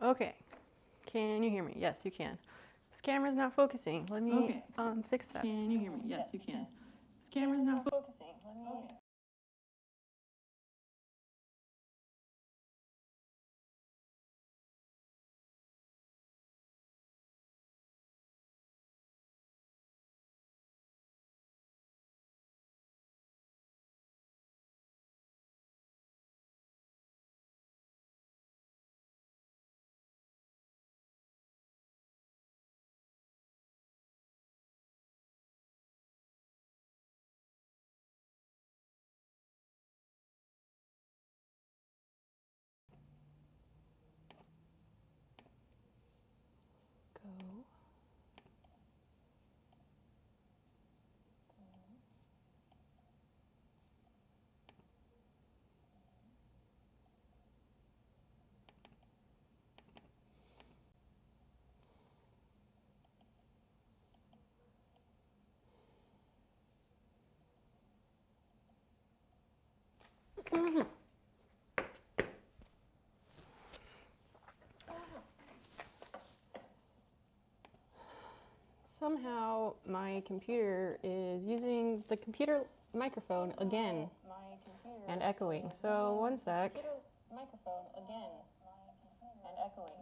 Okay. Can you hear me? Yes, you can. This camera's not focusing. Let me fix that. Can you hear me? Yes, you can. This camera's not focusing. Let me... Go. Somehow my computer is using the computer microphone again and echoing. So one sec. Microphone again and echoing.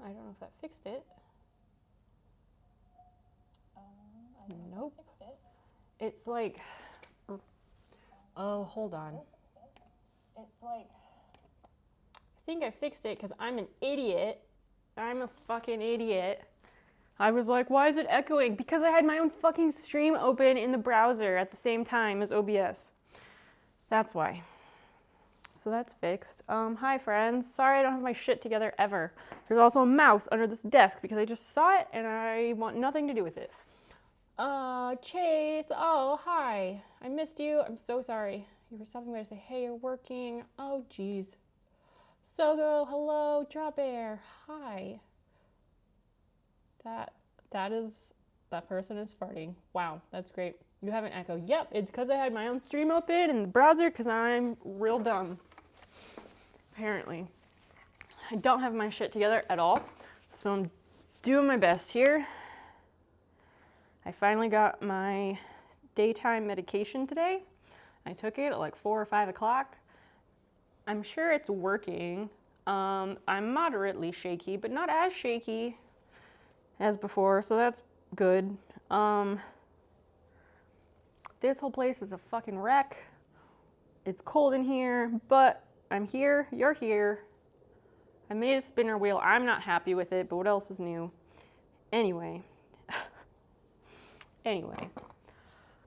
I don't know if that fixed it. Nope. It's like, oh, hold on. It's like... I think I fixed it because I'm an idiot. I'm a fucking idiot. I was like, why is it echoing? Because I had my own fucking stream open in the browser at the same time as OBS. That's why. So that's fixed. Hi friends. Sorry I don't have my shit together ever. There's also a mouse under this desk because I just saw it and I want nothing to do with it. Chase. Oh, hi. I missed you. I'm so sorry. You were stopping by to say, hey, you're working. Oh, geez. Sogo, hello. Drop Air. Hi. That person is farting. Wow, that's great. You have an echo. Yep, it's because I had my own stream open in the browser because I'm real dumb. Apparently. I don't have my shit together at all, so I'm doing my best here. I finally got my daytime medication today. I took it at like 4 or 5 o'clock. I'm sure it's working. I'm moderately shaky, but not as shaky as before, so that's good. This whole place is a fucking wreck. It's cold in here, but I'm here, you're here. I made a spinner wheel. I'm not happy with it, but what else is new? Anyway.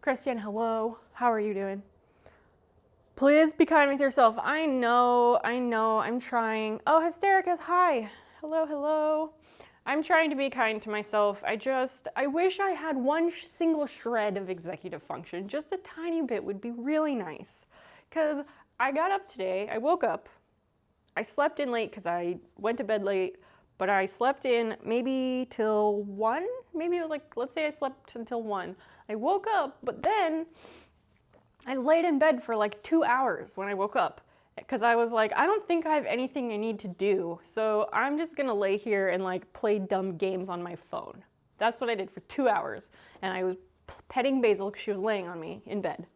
Christian, hello. How are you doing? Please be kind with yourself. I know, I'm trying. Oh, Hystericus, hi. Hello. I'm trying to be kind to myself. I wish I had one single shred of executive function. Just a tiny bit would be really nice. Because I got up today, I woke up, I slept in late because I went to bed late, but I slept in maybe till 1? Maybe it was like, let's say I slept until 1. I woke up, but then I laid in bed for like 2 hours when I woke up because I was like, I don't think I have anything I need to do, so I'm just gonna lay here and like play dumb games on my phone. That's what I did for 2 hours, and I was petting Basil because she was laying on me in bed.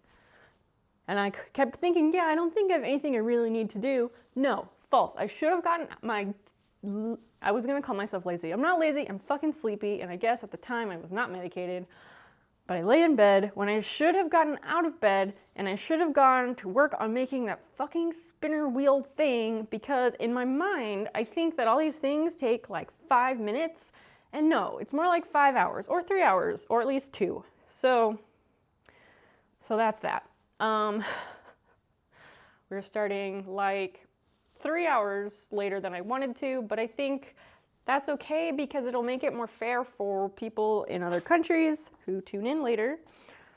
And I kept thinking, yeah, I don't think I have anything I really need to do. No, false. I should have gotten I was gonna call myself lazy. I'm not lazy, I'm fucking sleepy, and I guess at the time I was not medicated. But I laid in bed when I should have gotten out of bed and I should have gone to work on making that fucking spinner wheel thing because in my mind, I think that all these things take like 5 minutes. And no, it's more like 5 hours or 3 hours or at least 2. So that's that. We're starting like 3 hours later than I wanted to, but I think that's okay because it'll make it more fair for people in other countries who tune in later.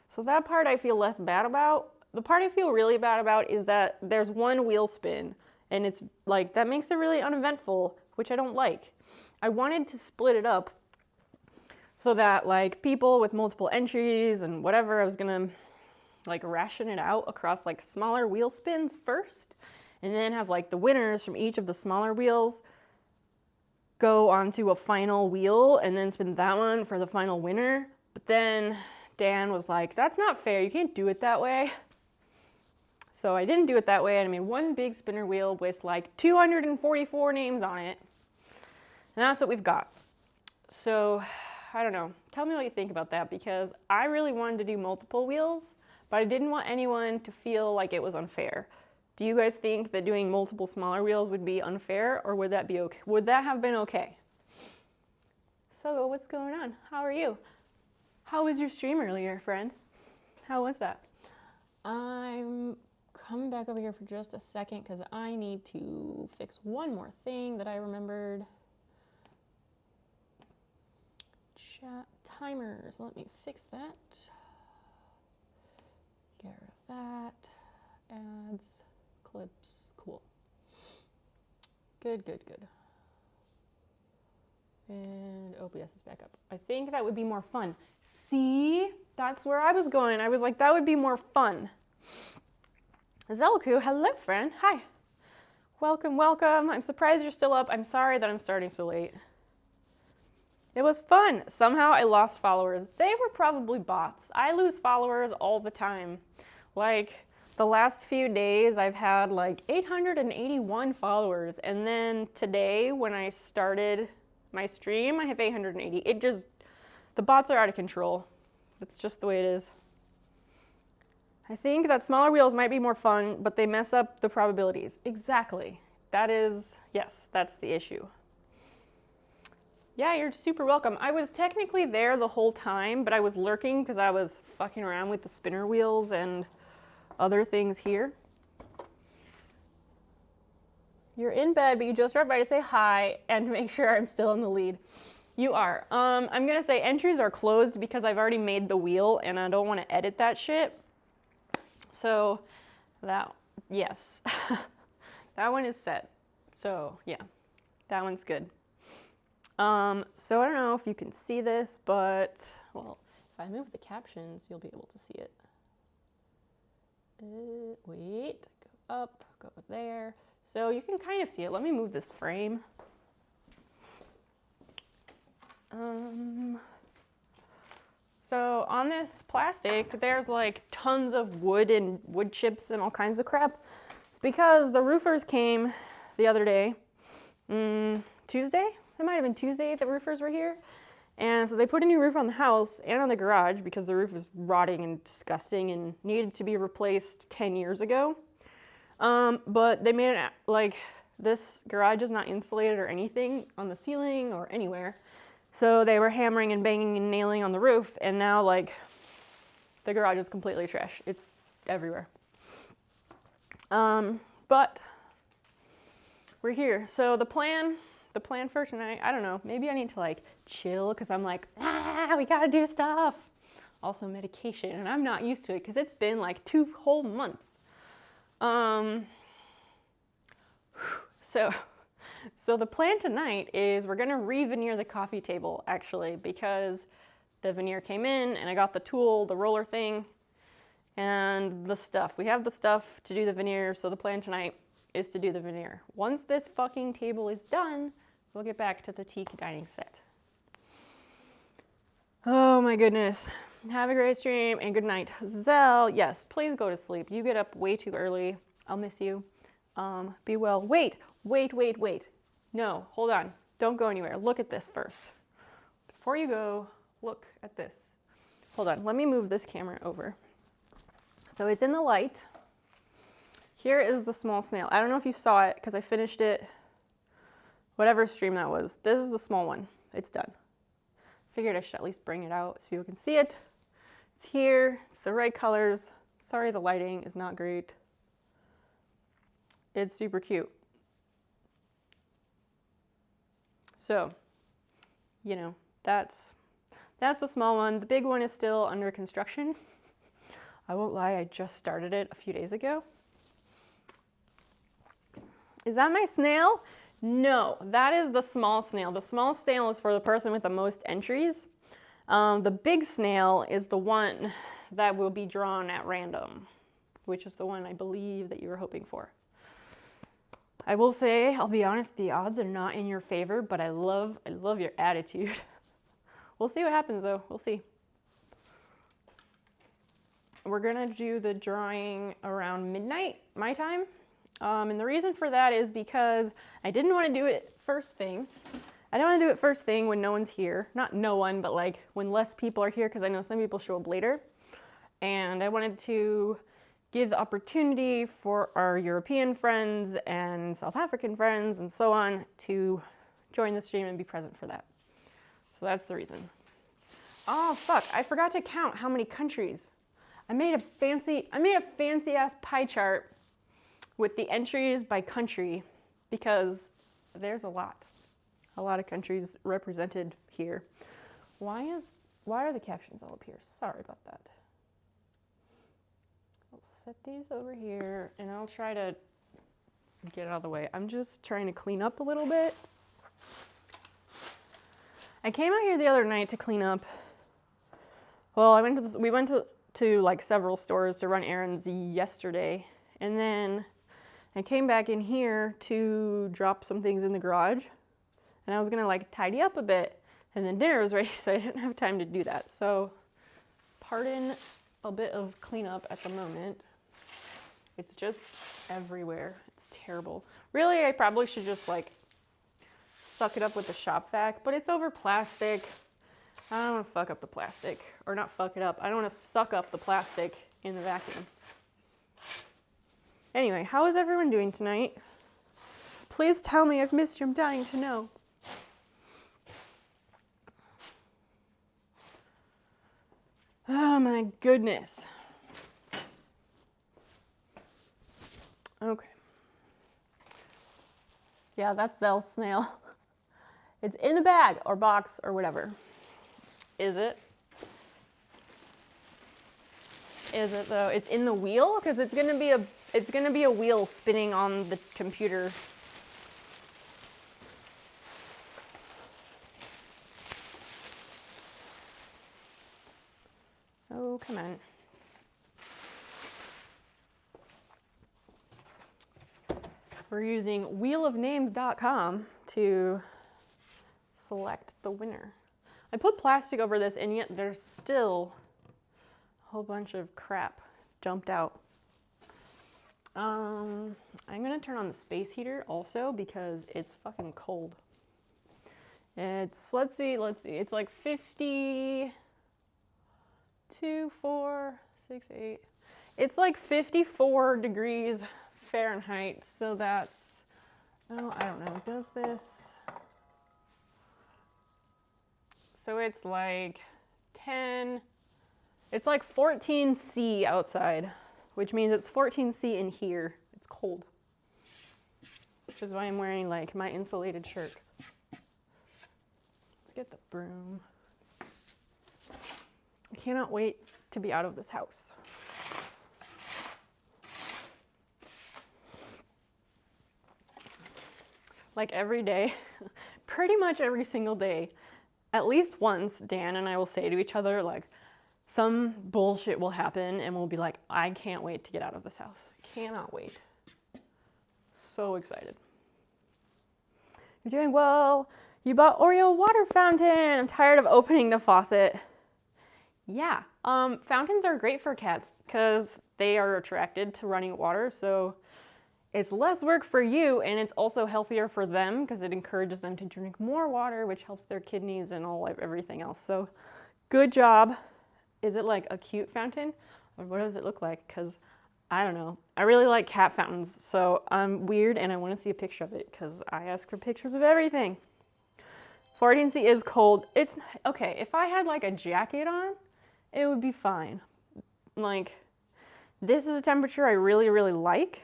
So that part I feel less bad about. The part I feel really bad about is that there's one wheel spin, and it's like, that makes it really uneventful, which I don't like. I wanted to split it up so that like people with multiple entries and whatever, I was gonna like ration it out across like smaller wheel spins first, and then have like the winners from each of the smaller wheels go onto a final wheel and then spin that one for the final winner. But then Dan was like, that's not fair, you can't do it that way. So I didn't do it that way, and I made one big spinner wheel with like 244 names on it. And that's what we've got. So I don't know, tell me what you think about that, because I really wanted to do multiple wheels, but I didn't want anyone to feel like it was unfair. Do you guys think that doing multiple smaller wheels would be unfair, or would that be okay? Would that have been okay? So what's going on? How are you? How was your stream earlier, friend? How was that? I'm coming back over here for just a second because I need to fix one more thing that I remembered. Chat timers, let me fix that. Get rid of that. Ads. Clips, cool. Good, good, good. And OBS is back up. I think that would be more fun. See, that's where I was going. I was like, that would be more fun. Zelku, hello friend, hi. Welcome, welcome. I'm surprised you're still up. I'm sorry that I'm starting so late. It was fun. Somehow I lost followers. They were probably bots. I lose followers all the time. Like, the last few days I've had like 881 followers, and then today when I started my stream I have 880. It just, the bots are out of control. That's just the way it is. I think that smaller wheels might be more fun, but they mess up the probabilities. Exactly. That is, yes, that's the issue. Yeah, you're super welcome. I was technically there the whole time, but I was lurking because I was fucking around with the spinner wheels and other things here. You're in bed, but you just dropped by to say hi and to make sure I'm still in the lead. You are. I'm gonna say entries are closed because I've already made the wheel and I don't want to edit that shit. So that, yes, that one is set. So yeah, that one's good. So I don't know if you can see this, but well, if I move the captions, you'll be able to see it. Wait, go up, go there. So you can kind of see it. Let me move this frame. So on this plastic, there's like tons of wood and wood chips and all kinds of crap. It's because the roofers came the other day, Tuesday? It might have been Tuesday the roofers were here. And so they put a new roof on the house and on the garage because the roof was rotting and disgusting and needed to be replaced 10 years ago. But they made it like this garage is not insulated or anything on the ceiling or anywhere. So they were hammering and banging and nailing on the roof, and now like the garage is completely trash. It's everywhere. But we're here. So the plan for tonight, I don't know, maybe I need to like chill because I'm like, we gotta do stuff. Also medication, and I'm not used to it because it's been like 2 whole months. So the plan tonight is we're gonna re-veneer the coffee table actually, because the veneer came in and I got the tool, the roller thing, and the stuff. We have the stuff to do the veneer, so the plan tonight is to do the veneer. Once this fucking table is done, we'll get back to the teak dining set. Oh my goodness. Have a great stream and good night. Zell, yes, please go to sleep. You get up way too early. I'll miss you. Be well. Wait. No, hold on. Don't go anywhere. Look at this first. Before you go, look at this. Hold on, let me move this camera over. So it's in the light. Here is the small snail. I don't know if you saw it because I finished it, whatever stream that was. This is the small one. It's done. Figured I should at least bring it out so people can see it. It's here. It's the right colors. Sorry the lighting is not great. It's super cute. So, you know, that's the small one. The big one is still under construction. I won't lie, I just started it a few days ago. Is that my snail? No, that is the small snail. The small snail is for the person with the most entries. The big snail is the one that will be drawn at random, which is the one I believe that you were hoping for. I will say, I'll be honest, the odds are not in your favor, but I love your attitude. We'll see what happens though, we'll see. We're gonna do the drawing around midnight, my time. And the reason for that is because I didn't want to do it first thing. I don't want to do it first thing when no one's here. Not no one, but like when less people are here, because I know some people show up later. And I wanted to give the opportunity for our European friends and South African friends and so on to join the stream and be present for that. So that's the reason. Oh fuck, I forgot to count how many countries. I made a fancy ass pie chart with the entries by country because there's a lot of countries represented here. Why are the captions all up here? Sorry about that. I'll set these over here and I'll try to get out of the way. I'm just trying to clean up a little bit. I came out here the other night to clean up. Well, we went to like several stores to run errands yesterday, and then I came back in here to drop some things in the garage, and I was gonna like tidy up a bit, and then dinner was ready, so I didn't have time to do that. So pardon a bit of cleanup at the moment. It's just everywhere. It's terrible. Really, I probably should just like suck it up with the shop vac, but it's over plastic. I don't want to fuck up the plastic, or not fuck it up. I don't want to suck up the plastic in the vacuum. Anyway, how is everyone doing tonight? Please tell me I've missed you. I'm dying to know. Oh my goodness. Okay. Yeah, that's Zell's snail. It's in the bag or box or whatever. Is it? Is it though? It's in the wheel because it's gonna be a wheel spinning on the computer. Oh, come on. We're using wheelofnames.com to select the winner. I put plastic over this, and yet there's still a whole bunch of crap dumped out. I'm gonna turn on the space heater also because it's fucking cold. It's, let's see, it's like 52, 4, 6, 8. It's like 54 degrees Fahrenheit, so that's, oh, I don't know, does this? So it's like 10, it's like 14 C outside, which means it's 14 C in here. It's cold, which is why I'm wearing like my insulated shirt. Let's get the broom. I cannot wait to be out of this house. Like every day, pretty much every single day, at least once, Dan and I will say to each other, like, some bullshit will happen and we'll be like, I can't wait to get out of this house. Cannot wait. So excited. You're doing well. You bought Oreo water fountain. I'm tired of opening the faucet. Yeah, fountains are great for cats because they are attracted to running water, so it's less work for you, and it's also healthier for them because it encourages them to drink more water, which helps their kidneys and everything else. So good job. Is it like a cute fountain? Or what does it look like? Because I don't know. I really like cat fountains, so I'm weird and I want to see a picture of it because I ask for pictures of everything. 14C is cold. It's okay. If I had like a jacket on, it would be fine. Like, this is a temperature I really, really like.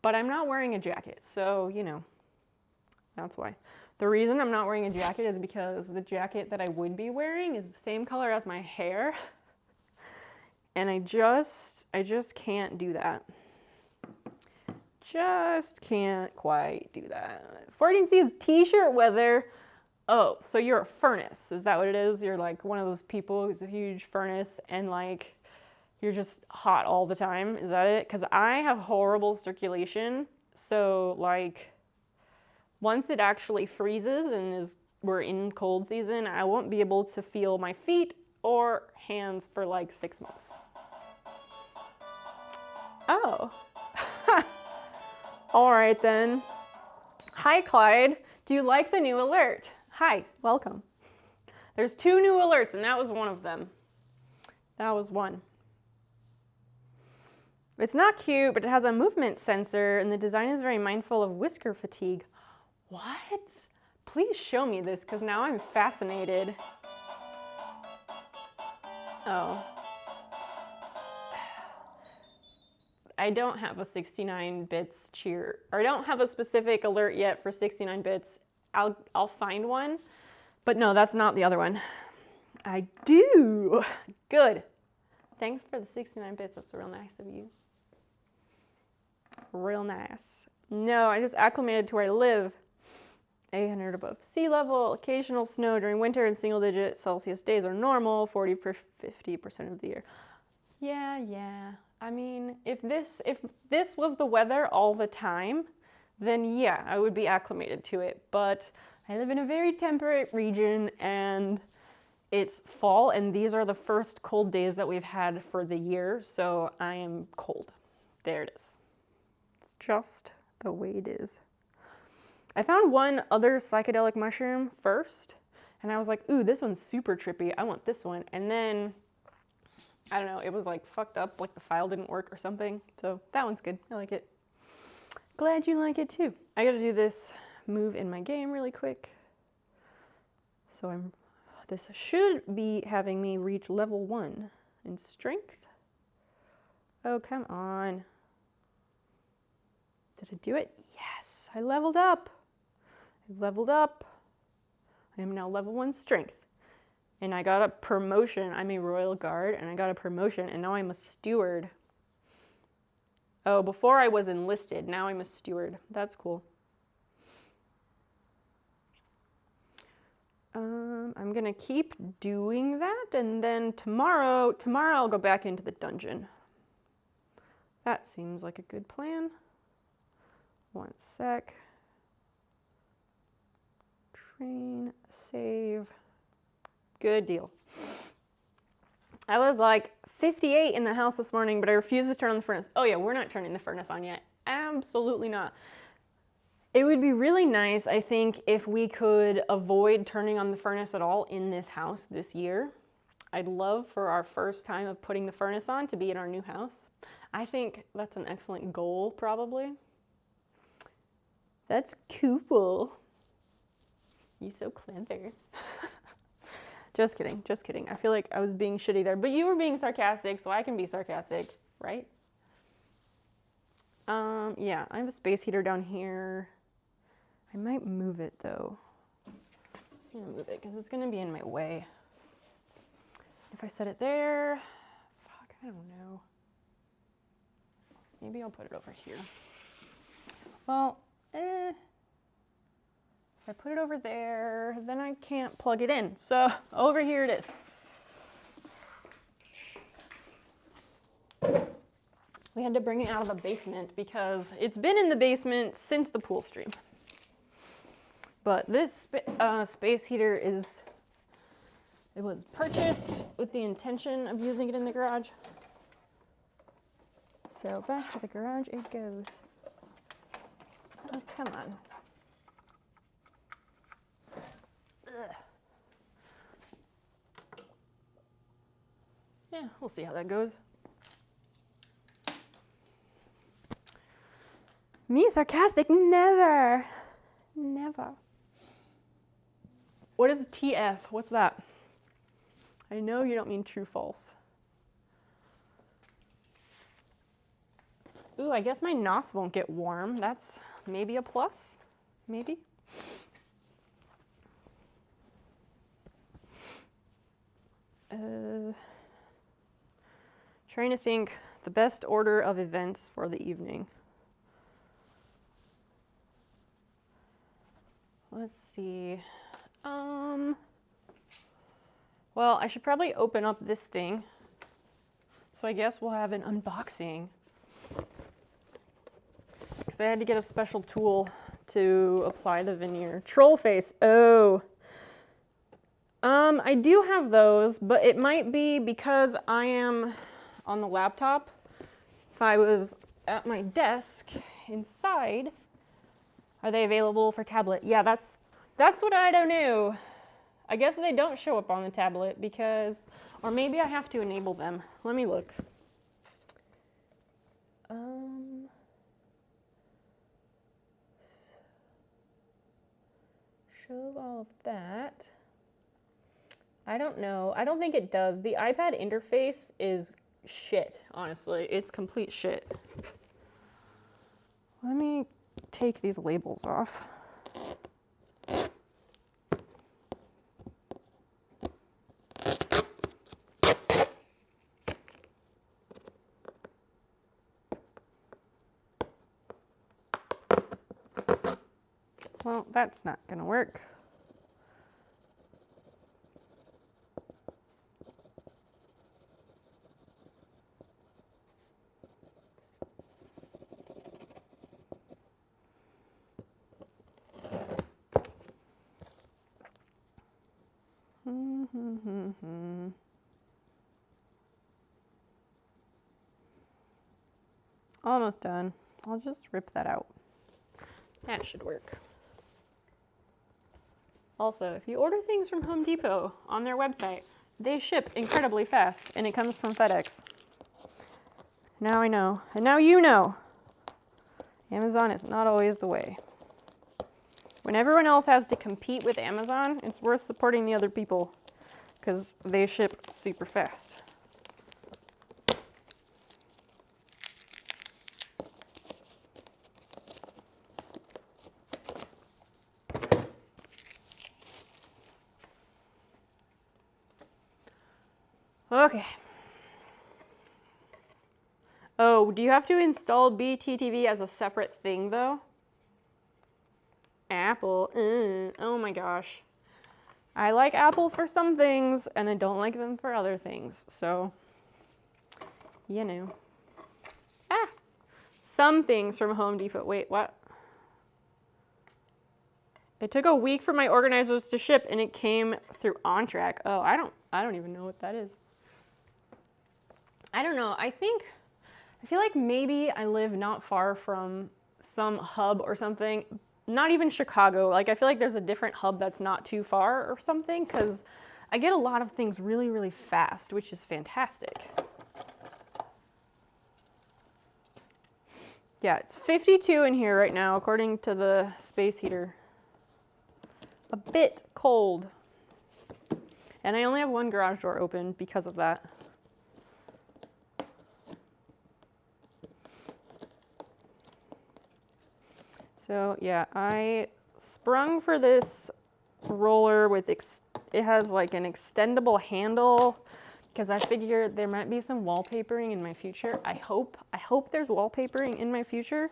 but I'm not wearing a jacket, so, you know, that's why. The reason I'm not wearing a jacket is because the jacket that I would be wearing is the same color as my hair, and I just can't do that. Just can't quite do that. 14C is t-shirt weather. Oh, so you're a furnace. Is that what it is? You're like one of those people who's a huge furnace and like you're just hot all the time. Is that it? Because I have horrible circulation. So like once it actually freezes and we're in cold season, I won't be able to feel my feet or hands for like 6 months. Oh. All right then. Hi, Clyde. Do you like the new alert? Hi, welcome. There's 2 new alerts, and that was one of them. That was one. It's not cute, but it has a movement sensor, and the design is very mindful of whisker fatigue. What? Please show me this, because now I'm fascinated. Oh. I don't have a 69 bits cheer, or I don't have a specific alert yet for 69 bits. I'll find one, but no, that's not the other one. I do. Good. Thanks for the 69 bits. That's real nice of you. Real nice. No, I just acclimated to where I live. 800 above sea level, occasional snow during winter, and single-digit Celsius days are normal, 40-50% of the year. Yeah. I mean, if this was the weather all the time, then yeah, I would be acclimated to it. But I live in a very temperate region and it's fall and these are the first cold days that we've had for the year, so I am cold. There it is. It's just the way it is. I found one other psychedelic mushroom first and I was like, ooh, this one's super trippy. I want this one. And then I don't know, it was like fucked up, like the file didn't work or something. So that one's good, I like it. Glad you like it too. I gotta do this move in my game really quick. So this should be having me reach level 1 in strength. Oh, come on. Did I do it? Yes, I leveled up. I am now level 1 strength. And I got a promotion. I'm a royal guard and I got a promotion and now I'm a steward. Oh, before I was enlisted, now I'm a steward. That's cool. I'm gonna keep doing that and then tomorrow I'll go back into the dungeon. That seems like a good plan. One sec. Train, save. Good deal. I was like 58 in the house this morning, but I refused to turn on the furnace. Oh yeah, we're not turning the furnace on yet. Absolutely not. It would be really nice, I think, if we could avoid turning on the furnace at all in this house this year. I'd love for our first time of putting the furnace on to be in our new house. I think that's an excellent goal, probably. That's cool. You're so clever. Just kidding. I feel like I was being shitty there, but you were being sarcastic, so I can be sarcastic, right? Yeah, I have a space heater down here. I might move it though. I'm gonna move it because it's gonna be in my way. If I set it there, fuck, I don't know. Maybe I'll put it over here. Well, if I put it over there, then I can't plug it in. So over here it is. We had to bring it out of the basement because it's been in the basement since the pool stream. But this space heater it was purchased with the intention of using it in the garage. So back to the garage it goes. Oh, come on. Ugh. Yeah, we'll see how that goes. Me sarcastic? Never. Never. What is TF? What's that? I know you don't mean true false. Ooh, I guess my NOS won't get warm. That's maybe a plus, maybe. Trying to think the best order of events for the evening. Let's see. Well, I should probably open up this thing. So I guess we'll have an unboxing. Because I had to get a special tool to apply the veneer. Troll face. Oh. I do have those, but it might be because I am on the laptop. If I was at my desk inside, are they available for tablet? Yeah, that's what I don't know. I guess they don't show up on the tablet because, or maybe I have to enable them. Let me look. Shows all of that. I don't know. I don't think it does. The iPad interface is shit, honestly. It's complete shit. Let me take these labels off. Well, that's not gonna work. Almost done. I'll just rip that out. That should work. Also, if you order things from Home Depot on their website, they ship incredibly fast, and it comes from FedEx. Now I know, and now you know. Amazon is not always the way. When everyone else has to compete with Amazon, it's worth supporting the other people because they ship super fast. Okay. Oh, do you have to install BTTV as a separate thing though? Apple, oh my gosh. I like Apple for some things and I don't like them for other things, so, you know. Ah, some things from Home Depot. Wait, what? It took a week for my organizers to ship and it came through OnTrack. Oh, I don't even know what that is. I don't know. I feel like maybe I live not far from some hub or something. Not even Chicago. Like, I feel like there's a different hub that's not too far or something, because I get a lot of things really, really fast, which is fantastic. Yeah, it's 52 in here right now, according to the space heater. A bit cold. And I only have one garage door open because of that. So yeah, I sprung for this roller with, it has like an extendable handle because I figured there might be some wallpapering in my future. I hope there's wallpapering in my future.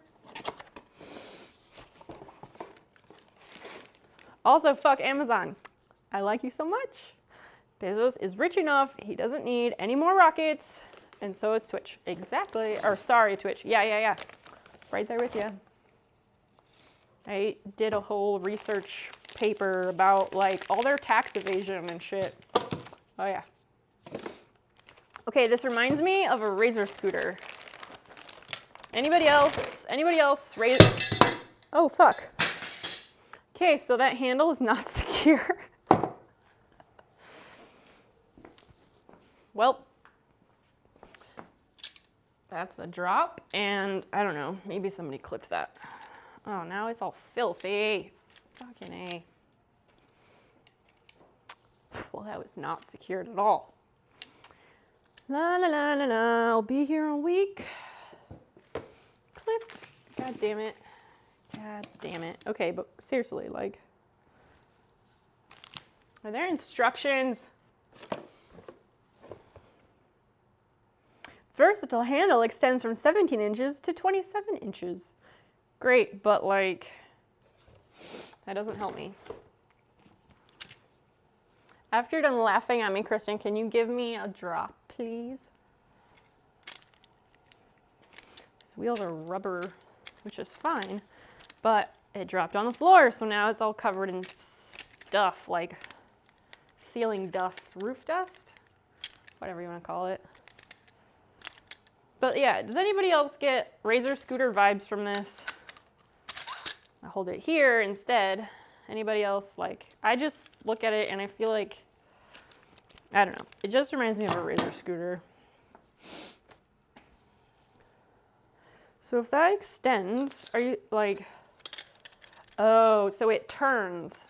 Also, fuck Amazon. I like you so much. Bezos is rich enough. He doesn't need any more rockets. And so is Twitch. Exactly. Or sorry, Twitch. Yeah. Right there with you. I did a whole research paper about like all their tax evasion and shit. Oh yeah. Okay, this reminds me of a Razor scooter. Anybody else? Razor? Oh fuck. Okay, so that handle is not secure. Well, that's a drop, and I don't know, maybe somebody clipped that. Oh, now it's all filthy. Fucking A. Well, that was not secured at all. La la la la la, I'll be here a week. God damn it. God damn it. Okay, but seriously, like, are there instructions? Versatile handle extends from 17 inches to 27 inches. Great, but like, that doesn't help me. After you're done laughing at me, Kristen, can you give me a drop, please? These wheels are rubber, which is fine, but it dropped on the floor, so now it's all covered in stuff, like ceiling dust, roof dust, whatever you want to call it. But yeah, does anybody else get Razor scooter vibes from this? I hold it here instead. Anybody else? Like, I just look at it and I feel like, I don't know. It just reminds me of a Razor scooter. So if that extends, are you like, oh, so it turns.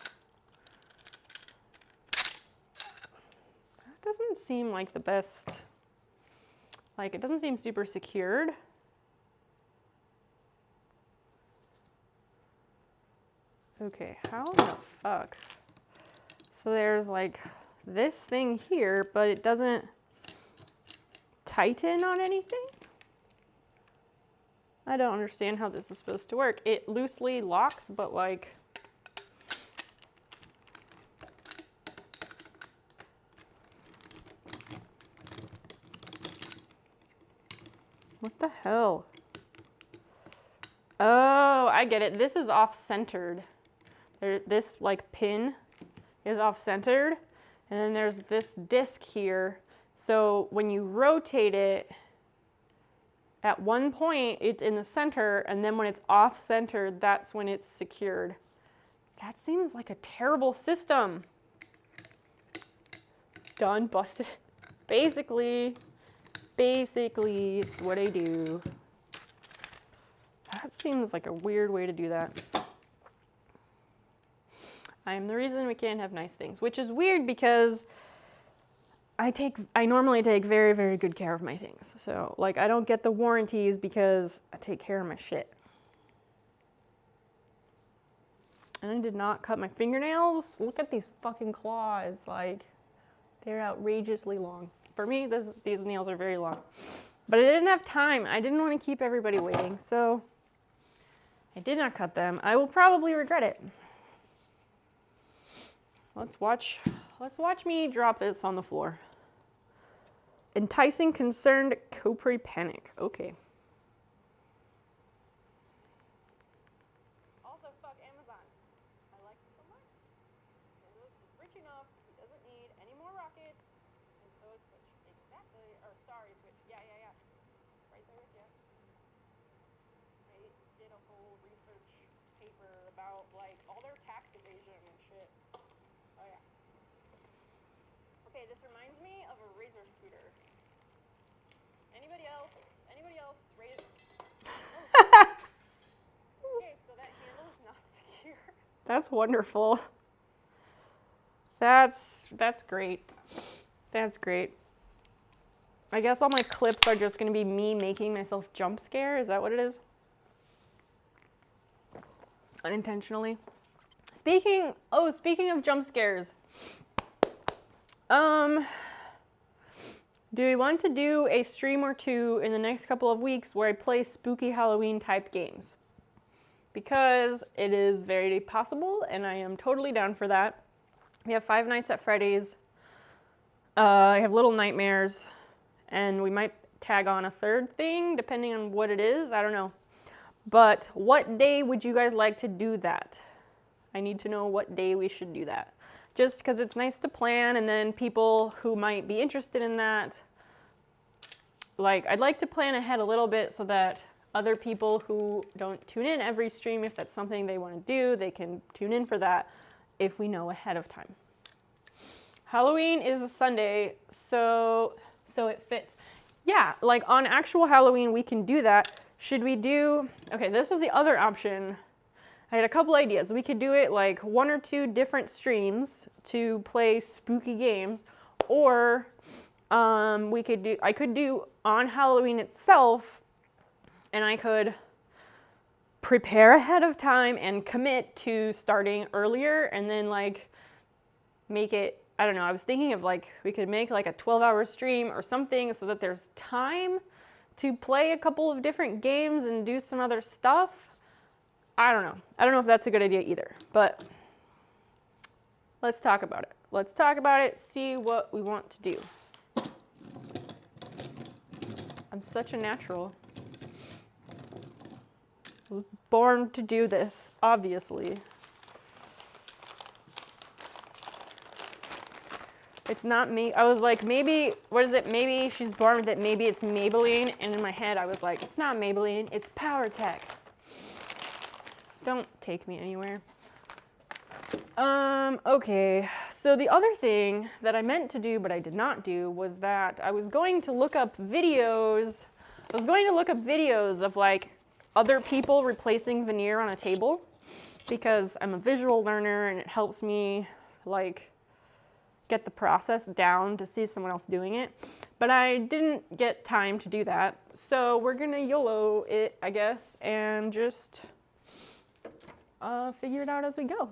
That doesn't seem like the best, like, it doesn't seem super secured. Okay, how the fuck? So there's like this thing here, but it doesn't tighten on anything? I don't understand how this is supposed to work. It loosely locks, but like, what the hell? Oh, I get it. This is off-centered. This like pin is off-centered, and then there's this disc here. So when you rotate it, at one point it's in the center, and then when it's off-centered, that's when it's secured. That seems like a terrible system. Done, busted. Basically, it's what I do. That seems like a weird way to do that. I am the reason we can't have nice things, which is weird because I normally take very, very good care of my things. So like, I don't get the warranties because I take care of my shit. And I did not cut my fingernails. Look at these fucking claws. Like, they're outrageously long. For me, these nails are very long. But I didn't have time. I didn't want to keep everybody waiting, so I did not cut them. I will probably regret it. Let's watch me drop this on the floor. Enticing concerned Copri panic. Okay. Also, fuck Amazon. I like it so much. It's rich enough. It doesn't need any more rockets. And so it's Switch. Exactly. Or sorry, Switch. Yeah. Right there with you. I did a whole research paper about like all their tax evasion and shit. Oh yeah. Okay, this reminds me of a Razor scooter. Anybody else? Okay, so that handle is not secure. That's wonderful. That's great. That's great. I guess all my clips are just going to be me making myself jump scare. Is that what it is? Unintentionally. Speaking of jump scares. Do we want to do a stream or two in the next couple of weeks where I play spooky Halloween type games? Because it is very possible, and I am totally down for that. We have Five Nights at Freddy's. I have Little Nightmares, and we might tag on a third thing, depending on what it is. I don't know. But what day would you guys like to do that? I need to know what day we should do that. Just because it's nice to plan, and then people who might be interested in that, like, I'd like to plan ahead a little bit so that other people who don't tune in every stream, if that's something they want to do, they can tune in for that if we know ahead of time. Halloween is a Sunday, so it fits. Yeah, like on actual Halloween, we can do that. Should we do, okay, this was the other option. I had a couple ideas. We could do it like 1 or 2 different streams to play spooky games, or I could do on Halloween itself, and I could prepare ahead of time and commit to starting earlier and then like make it, I don't know, I was thinking of like we could make like a 12-hour stream or something so that there's time to play a couple of different games and do some other stuff. I don't know. I don't know if that's a good idea either, but let's talk about it. Let's talk about it, see what we want to do. I'm such a natural. I was born to do this, obviously. It's not me. I was like, maybe, what is it? Maybe she's born with it. Maybe it's Maybelline. And in my head, I was like, it's not Maybelline. It's Power Tech. Don't take me anywhere. Okay. So the other thing that I meant to do, but I did not do, was that I was going to look up videos. I was going to look up videos of like other people replacing veneer on a table because I'm a visual learner and it helps me like get the process down to see someone else doing it. But I didn't get time to do that. So we're gonna YOLO it, I guess, and just figure it out as we go.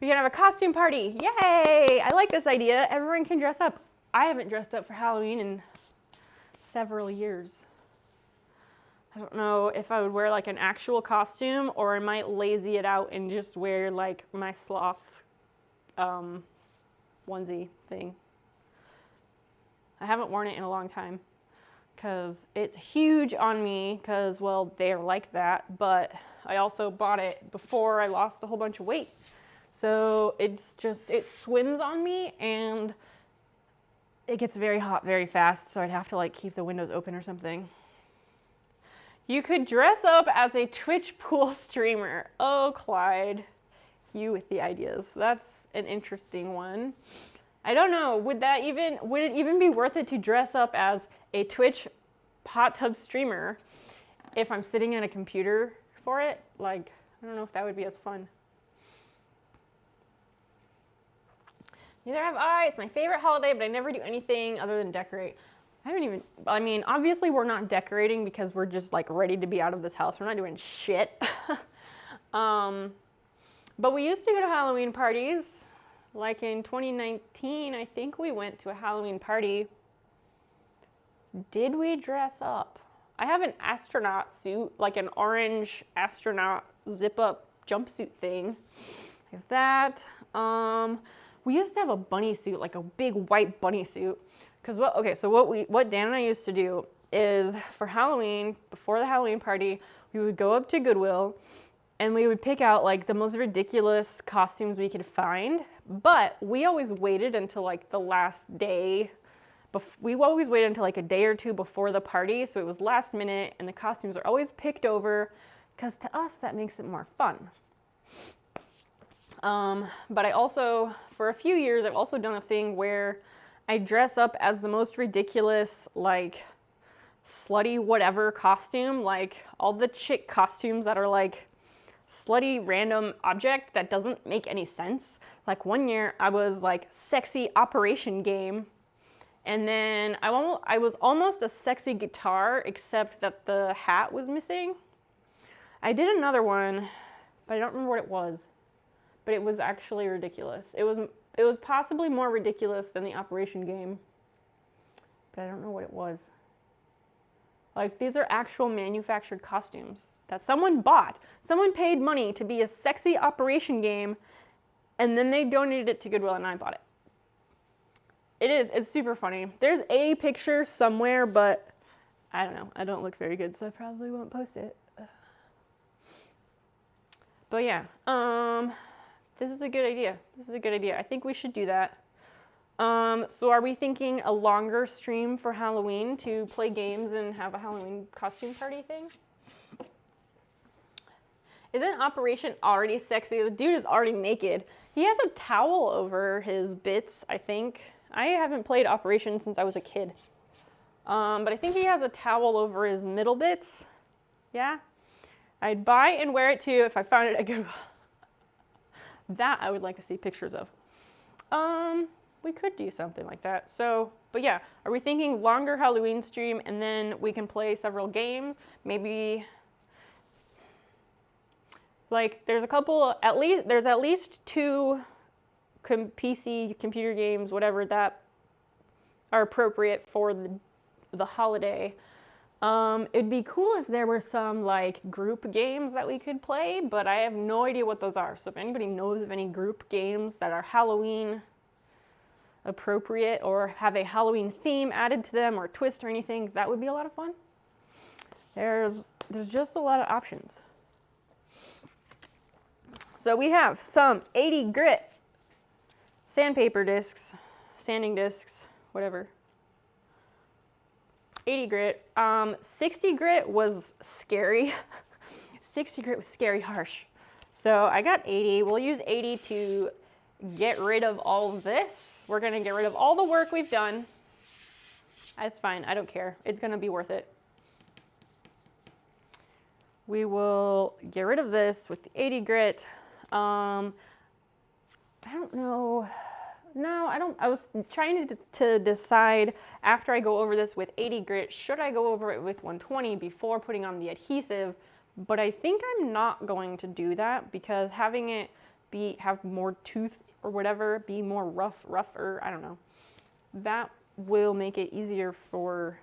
We can have a costume party. Yay! I like this idea. Everyone can dress up. I haven't dressed up for Halloween in several years. I don't know if I would wear like an actual costume or I might lazy it out and just wear like my sloth onesie thing. I haven't worn it in a long time because it's huge on me because, well, they're like that, but I also bought it before I lost a whole bunch of weight. So it's just, it swims on me and it gets very hot very fast, so I'd have to like keep the windows open or something. You could dress up as a Twitch pool streamer. Oh, Clyde, you with the ideas. That's an interesting one. I don't know, would it even be worth it to dress up as a Twitch hot tub streamer if I'm sitting at a computer for it? Like, I don't know if that would be as fun. Neither have I. It's my favorite holiday, but I never do anything other than decorate. I mean, obviously we're not decorating because we're just like ready to be out of this house. We're not doing shit. But we used to go to Halloween parties. Like in 2019, I think we went to a Halloween party. Did we dress up? I have an astronaut suit, like an orange astronaut zip-up jumpsuit thing. I have that. We used to have a bunny suit, like a big white bunny suit. Because what Dan and I used to do is for Halloween, before the Halloween party, we would go up to Goodwill and we would pick out like the most ridiculous costumes we could find. But we always waited until like the last day. We always waited until like a day or two before the party. So it was last minute and the costumes are always picked over because to us that makes it more fun. But I also, for a few years, I've also done a thing where I dress up as the most ridiculous, like, slutty whatever costume, like all the chick costumes that are like slutty random object that doesn't make any sense. Like one year I was like sexy Operation Game, and then I was almost a sexy guitar except that the hat was missing. I did another one, but I don't remember what it was. But it was actually ridiculous. It was possibly more ridiculous than the Operation Game, but I don't know what it was. Like, these are actual manufactured costumes that someone bought. Someone paid money to be a sexy Operation Game, and then they donated it to Goodwill and I bought it. It's super funny. There's a picture somewhere, but I don't know. I don't look very good, so I probably won't post it. But yeah, this is a good idea. This is a good idea. I think we should do that. So are we thinking a longer stream for Halloween to play games and have a Halloween costume party thing? Isn't Operation already sexy? The dude is already naked. He has a towel over his bits, I think. I haven't played Operation since I was a kid. But I think he has a towel over his middle bits. Yeah? I'd buy and wear it too if I found it at Goodwill. That I would like to see pictures of. We could do something like that. So, but yeah, are we thinking longer Halloween stream and then we can play several games? Maybe Like there's a couple, there's at least two PC, computer games, whatever, that are appropriate for the holiday. It'd be cool if there were some like group games that we could play, but I have no idea what those are. So if anybody knows of any group games that are Halloween appropriate or have a Halloween theme added to them or twist or anything, that would be a lot of fun. There's just a lot of options. So we have some 80 grit sandpaper discs, sanding discs, whatever. 80 grit. 60 grit was scary. 60 grit was scary harsh. So I got 80. We'll use 80 to get rid of all of this. We're gonna get rid of all the work we've done. That's fine, I don't care. It's gonna be worth it. We will get rid of this with the 80 grit. I don't know. No, I don't. I was trying to decide after I go over this with 80 grit, should I go over it with 120 before putting on the adhesive? But I think I'm not going to do that because having it have more tooth or whatever, be more rougher, I don't know. That will make it easier for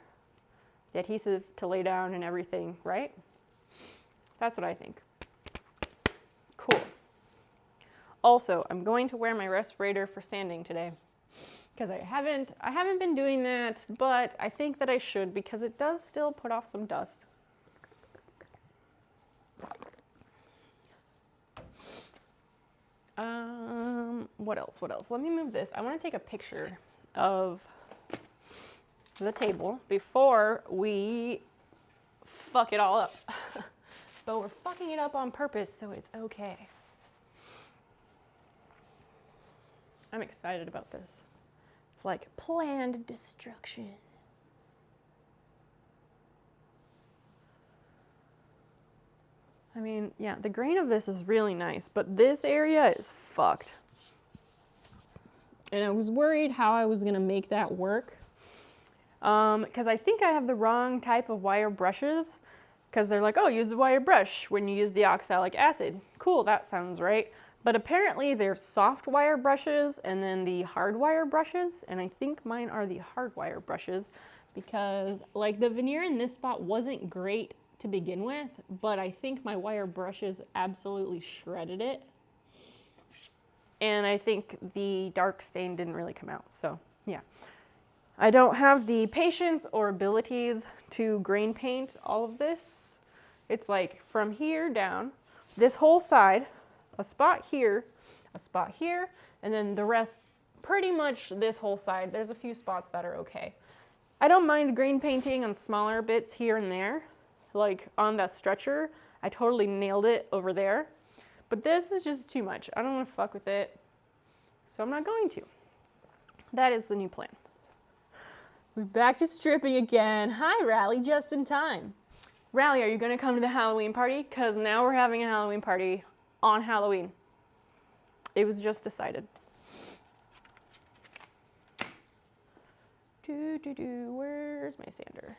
the adhesive to lay down and everything, right? That's what I think. Cool. Also, I'm going to wear my respirator for sanding today because I haven't been doing that, but I think that I should because it does still put off some dust. What else? What else? Let me move this. I want to take a picture of the table before we fuck it all up. But we're fucking it up on purpose, so it's okay. I'm excited about this. It's like planned destruction. I mean, yeah, the grain of this is really nice, but this area is fucked. And I was worried how I was gonna make that work. Because I think I have the wrong type of wire brushes. Because they're like, oh, use the wire brush when you use the oxalic acid. Cool, that sounds right. But apparently there's soft wire brushes and then the hard wire brushes. And I think mine are the hard wire brushes because like the veneer in this spot wasn't great to begin with, but I think my wire brushes absolutely shredded it. And I think the dark stain didn't really come out, so yeah. I don't have the patience or abilities to grain paint all of this. It's like from here down, this whole side, a spot here, and then the rest, pretty much this whole side. There's a few spots that are okay. I don't mind grain painting on smaller bits here and there. Like on that stretcher, I totally nailed it over there. But this is just too much. I don't want to fuck with it, so I'm not going to. That is the new plan. We're back to stripping again. Hi, Rally, just in time. Rally, are you going to come to the Halloween party? Because now we're having a Halloween party on Halloween. It was just decided. Where's my sander?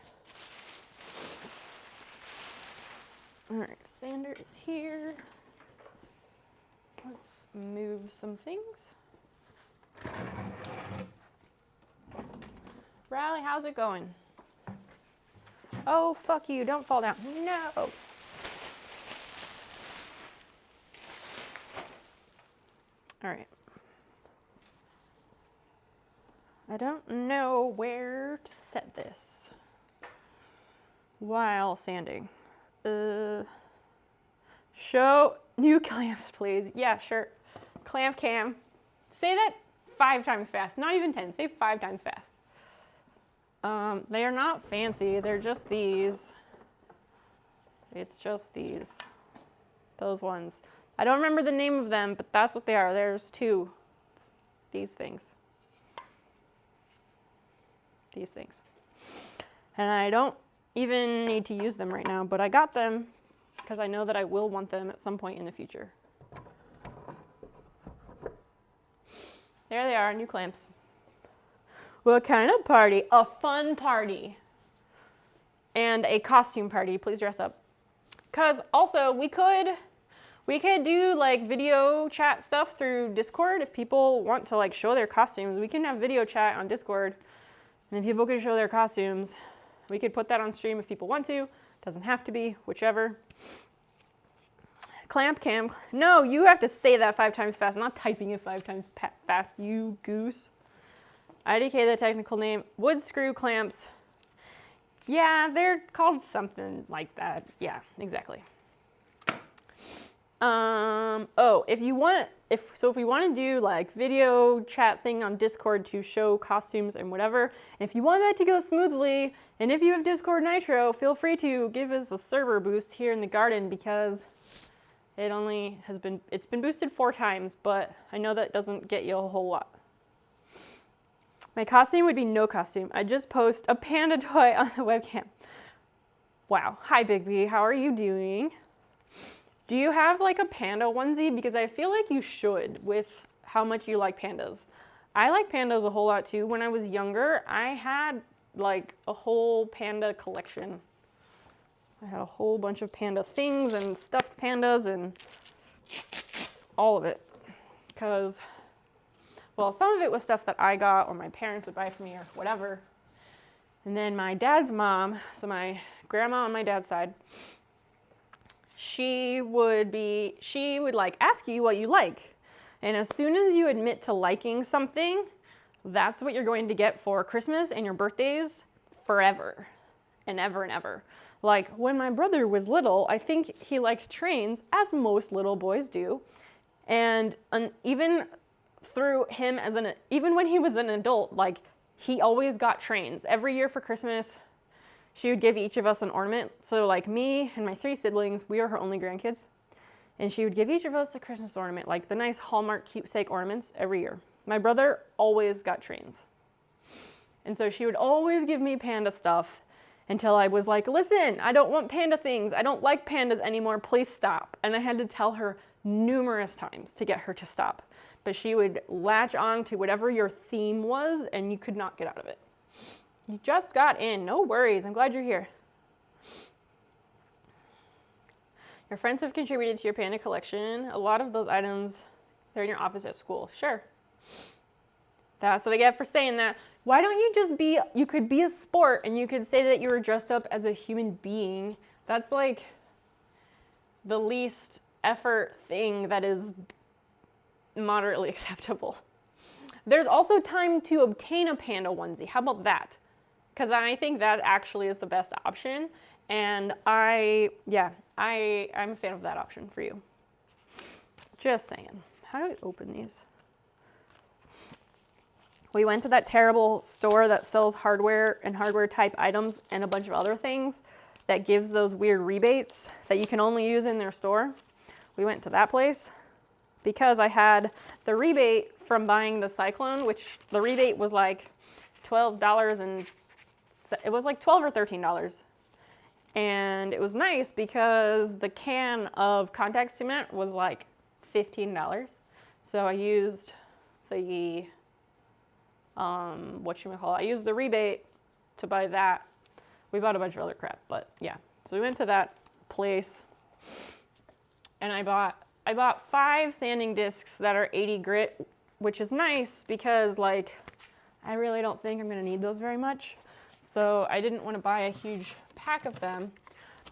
All right, sander is here. Let's move some things. Riley, how's it going? Oh, fuck you, don't fall down. No. All right. I don't know where to set this while sanding. Show new clamps, please. Yeah, sure. Clamp cam. Say that 5 times fast. Not even 10. Say 5 times fast. They are not fancy. They're just these. It's just these. Those ones. I don't remember the name of them, but that's what they are. There's 2. It's these things. These things. And I don't even need to use them right now, but I got them because I know that I will want them at some point in the future. There they are, new clamps. What kind of party? A fun party. And a costume party. Please dress up. Because also we could We could do like video chat stuff through Discord if people want to like show their costumes. We can have video chat on Discord, and then people can show their costumes. We could put that on stream if people want to. Doesn't have to be, whichever. Clamp cam. No, you have to say that 5 times fast. I'm not typing it 5 times fast, you goose. IDK, the technical name. Wood screw clamps. Yeah, they're called something like that. Yeah, exactly. Oh, if we want to do like video chat thing on Discord to show costumes and whatever, and if you want that to go smoothly, and if you have Discord Nitro, feel free to give us a server boost here in the garden because it's been boosted 4 times, but I know that doesn't get you a whole lot. My costume would be no costume. I just post a panda toy on the webcam. Wow. Hi, Big B. How are you doing? Do you have like a panda onesie? Because I feel like you should with how much you like pandas. I like pandas a whole lot too. When I was younger, I had like a whole panda collection. I had a whole bunch of panda things and stuffed pandas and all of it. Because, well, some of it was stuff that I got or my parents would buy for me or whatever. And then my dad's mom, so my grandma on my dad's side, she would like ask you what you like. And as soon as you admit to liking something, that's what you're going to get for Christmas and your birthdays forever and ever and ever. Like when my brother was little, I think he liked trains, as most little boys do. And even through him even when he was an adult, like he always got trains. Every year for Christmas, she would give each of us an ornament. So like me and my 3 siblings, we are her only grandkids. And she would give each of us a Christmas ornament, like the nice Hallmark keepsake ornaments every year. My brother always got trains. And so she would always give me panda stuff until I was like, listen, I don't want panda things. I don't like pandas anymore. Please stop. And I had to tell her numerous times to get her to stop. But she would latch on to whatever your theme was, and you could not get out of it. You just got in. No worries. I'm glad you're here. Your friends have contributed to your panda collection. A lot of those items, they're in your office at school. Sure. That's what I get for saying that. Why don't you could be a sport and you could say that you were dressed up as a human being. That's like the least effort thing that is moderately acceptable. There's also time to obtain a panda onesie. How about that? Because I think that actually is the best option. And I'm a fan of that option for you. Just saying. How do we open these? We went to that terrible store that sells hardware and hardware type items and a bunch of other things that gives those weird rebates that you can only use in their store. We went to that place because I had the rebate from buying the Cyclone, which the rebate was like $12 and it was like $12 or $13. And it was nice because the can of contact cement was like $15. So I used the I used the rebate to buy that. We bought a bunch of other crap, but yeah. So we went to that place and I bought 5 sanding discs that are 80 grit, which is nice because like I really don't think I'm gonna need those very much. So I didn't want to buy a huge pack of them,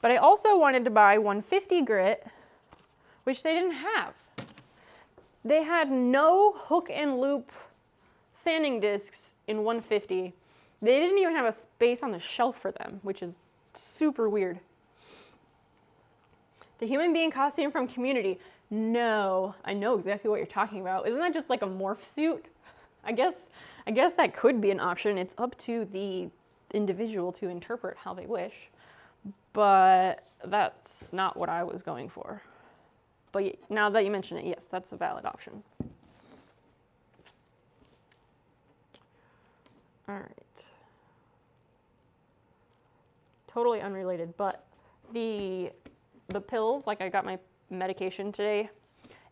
but I also wanted to buy 150 grit, which they didn't have. They had no hook and loop sanding discs in 150. They didn't even have a space on the shelf for them, which is super weird. The human being costume from Community. No, I know exactly what you're talking about. Isn't that just like a morph suit? I guess that could be an option. It's up to the individual to interpret how they wish, but that's not what I was going for. But now that you mention it, yes, that's a valid option. All right. Totally unrelated, but the pills, like I got my medication today,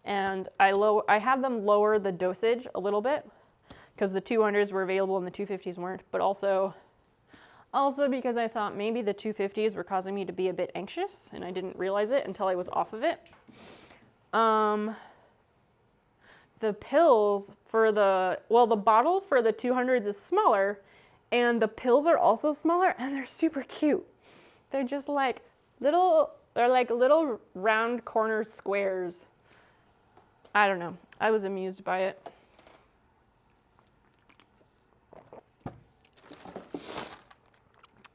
and I had them lower the dosage a little bit because the 200s were available and the 250s weren't, but also because I thought maybe the 250s were causing me to be a bit anxious, and I didn't realize it until I was off of it. The pills for the bottle for the 200s is smaller, and the pills are also smaller, and they're super cute. They're just like little round corner squares. I don't know. I was amused by it.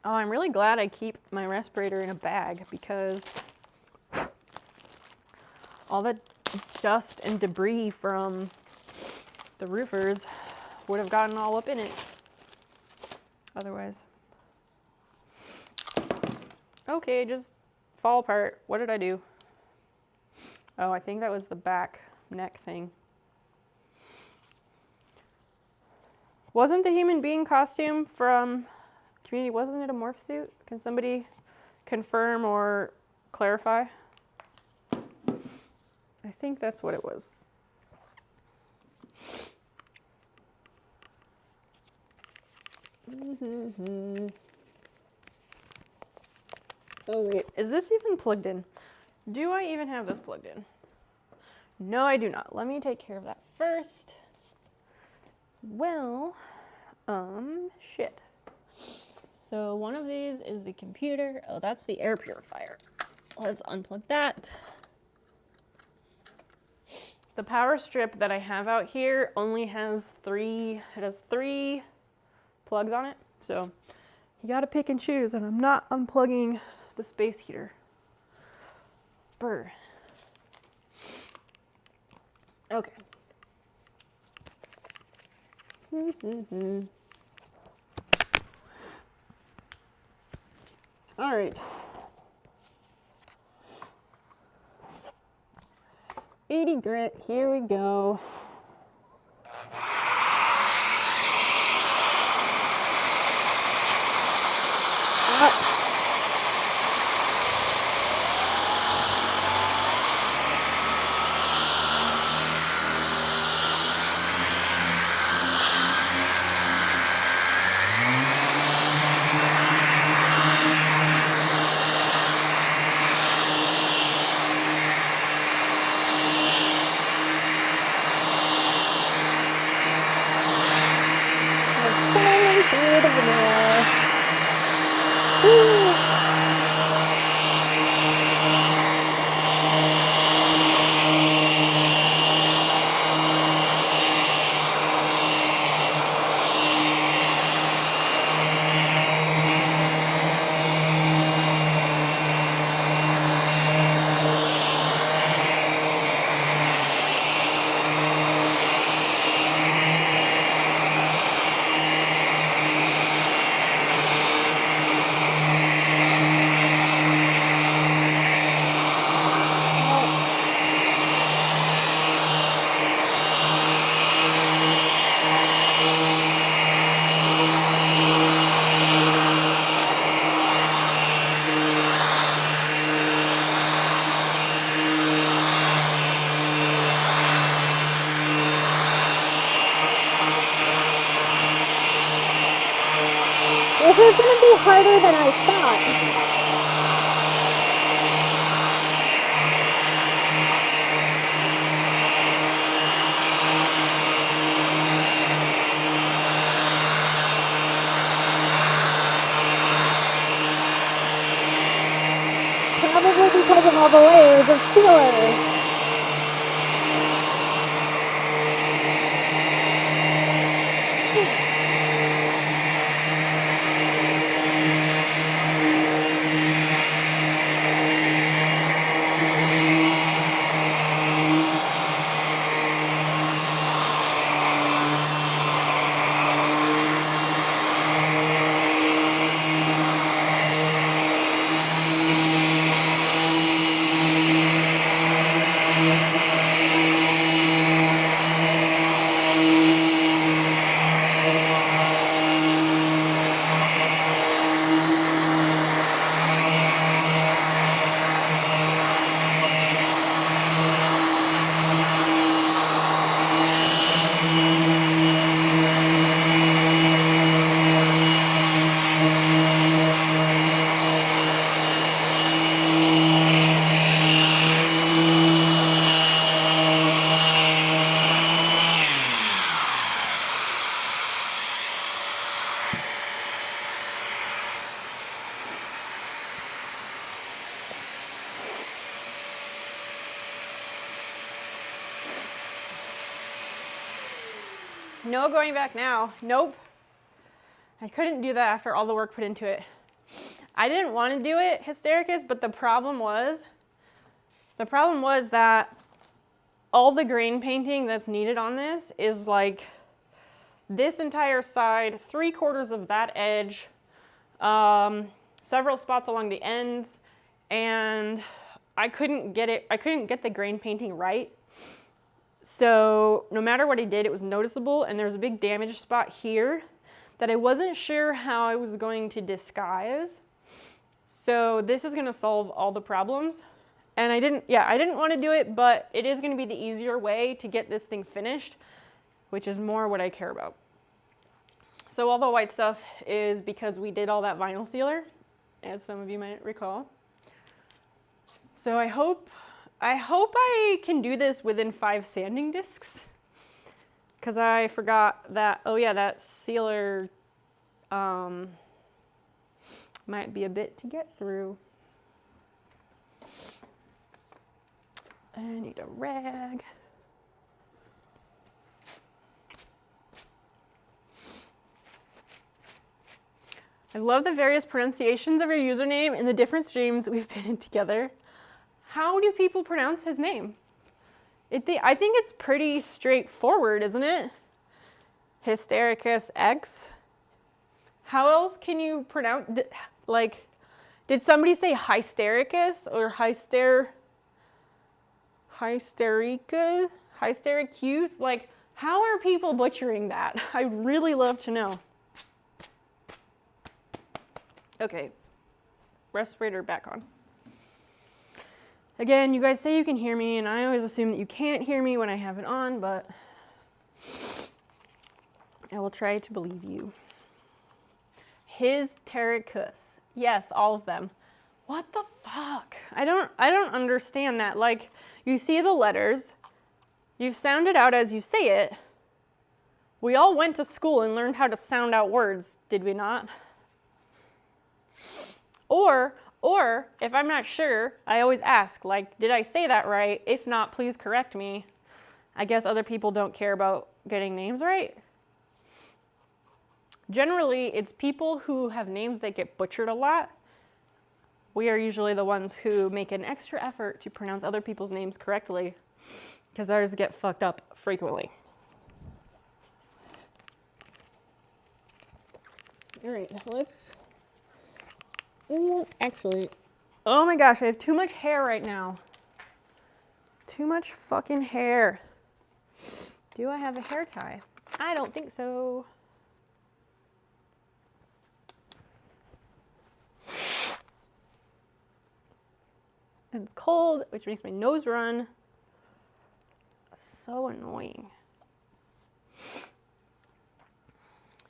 Oh, I'm really glad I keep my respirator in a bag because all the dust and debris from the roofers would have gotten all up in it otherwise. Okay, just fall apart. What did I do? Oh, I think that was the back neck thing. Wasn't the human being costume from Community, wasn't it a morph suit? Can somebody confirm or clarify? I think that's what it was. Oh wait, is this even plugged in? Do I even have this plugged in? No, I do not. Let me take care of that first. Well, shit. So one of these is the computer. Oh, that's the air purifier. Let's unplug that. The power strip that I have out here only has three plugs on it. So you gotta pick and choose, and I'm not unplugging the space heater. Brr. Okay. All right. 80 grit, here we go. This is going to be harder than I thought. Probably because of all the layers of sealer. No going back now. Nope. I couldn't do that after all the work put into it. I didn't want to do it, Hystericus, but the problem was that all the grain painting that's needed on this is like this entire side, 3/4 of that edge, several spots along the ends, and I couldn't get the grain painting right. So no matter what I did, it was noticeable, and there was a big damage spot here that I wasn't sure how I was going to disguise. So this is gonna solve all the problems. And I didn't want to do it, but it is gonna be the easier way to get this thing finished, which is more what I care about. So all the white stuff is because we did all that vinyl sealer, as some of you might recall. So I hope I can do this within 5 sanding discs, because I forgot that, oh yeah, that sealer might be a bit to get through. I need a rag. I love the various pronunciations of your username in the different streams we've been in together. How do people pronounce his name? I think it's pretty straightforward, isn't it? Hystericus X. How else can you pronounce, like, did somebody say hystericus or hystericus? Like, how are people butchering that? I'd really love to know. Okay, respirator back on. Again, you guys say you can hear me, and I always assume that you can't hear me when I have it on, but I will try to believe you. Hystericus. Yes, all of them. What the fuck? I don't understand that. Like, you see the letters, you sound it out as you say it. We all went to school and learned how to sound out words, did we not? Or if I'm not sure, I always ask, like, did I say that right? If not, please correct me. I guess other people don't care about getting names right. Generally, it's people who have names that get butchered a lot. We are usually the ones who make an extra effort to pronounce other people's names correctly, because ours get fucked up frequently. All right, actually, oh my gosh, I have too much hair right now. Too much fucking hair. Do I have a hair tie? I don't think so. And it's cold, which makes my nose run. So annoying.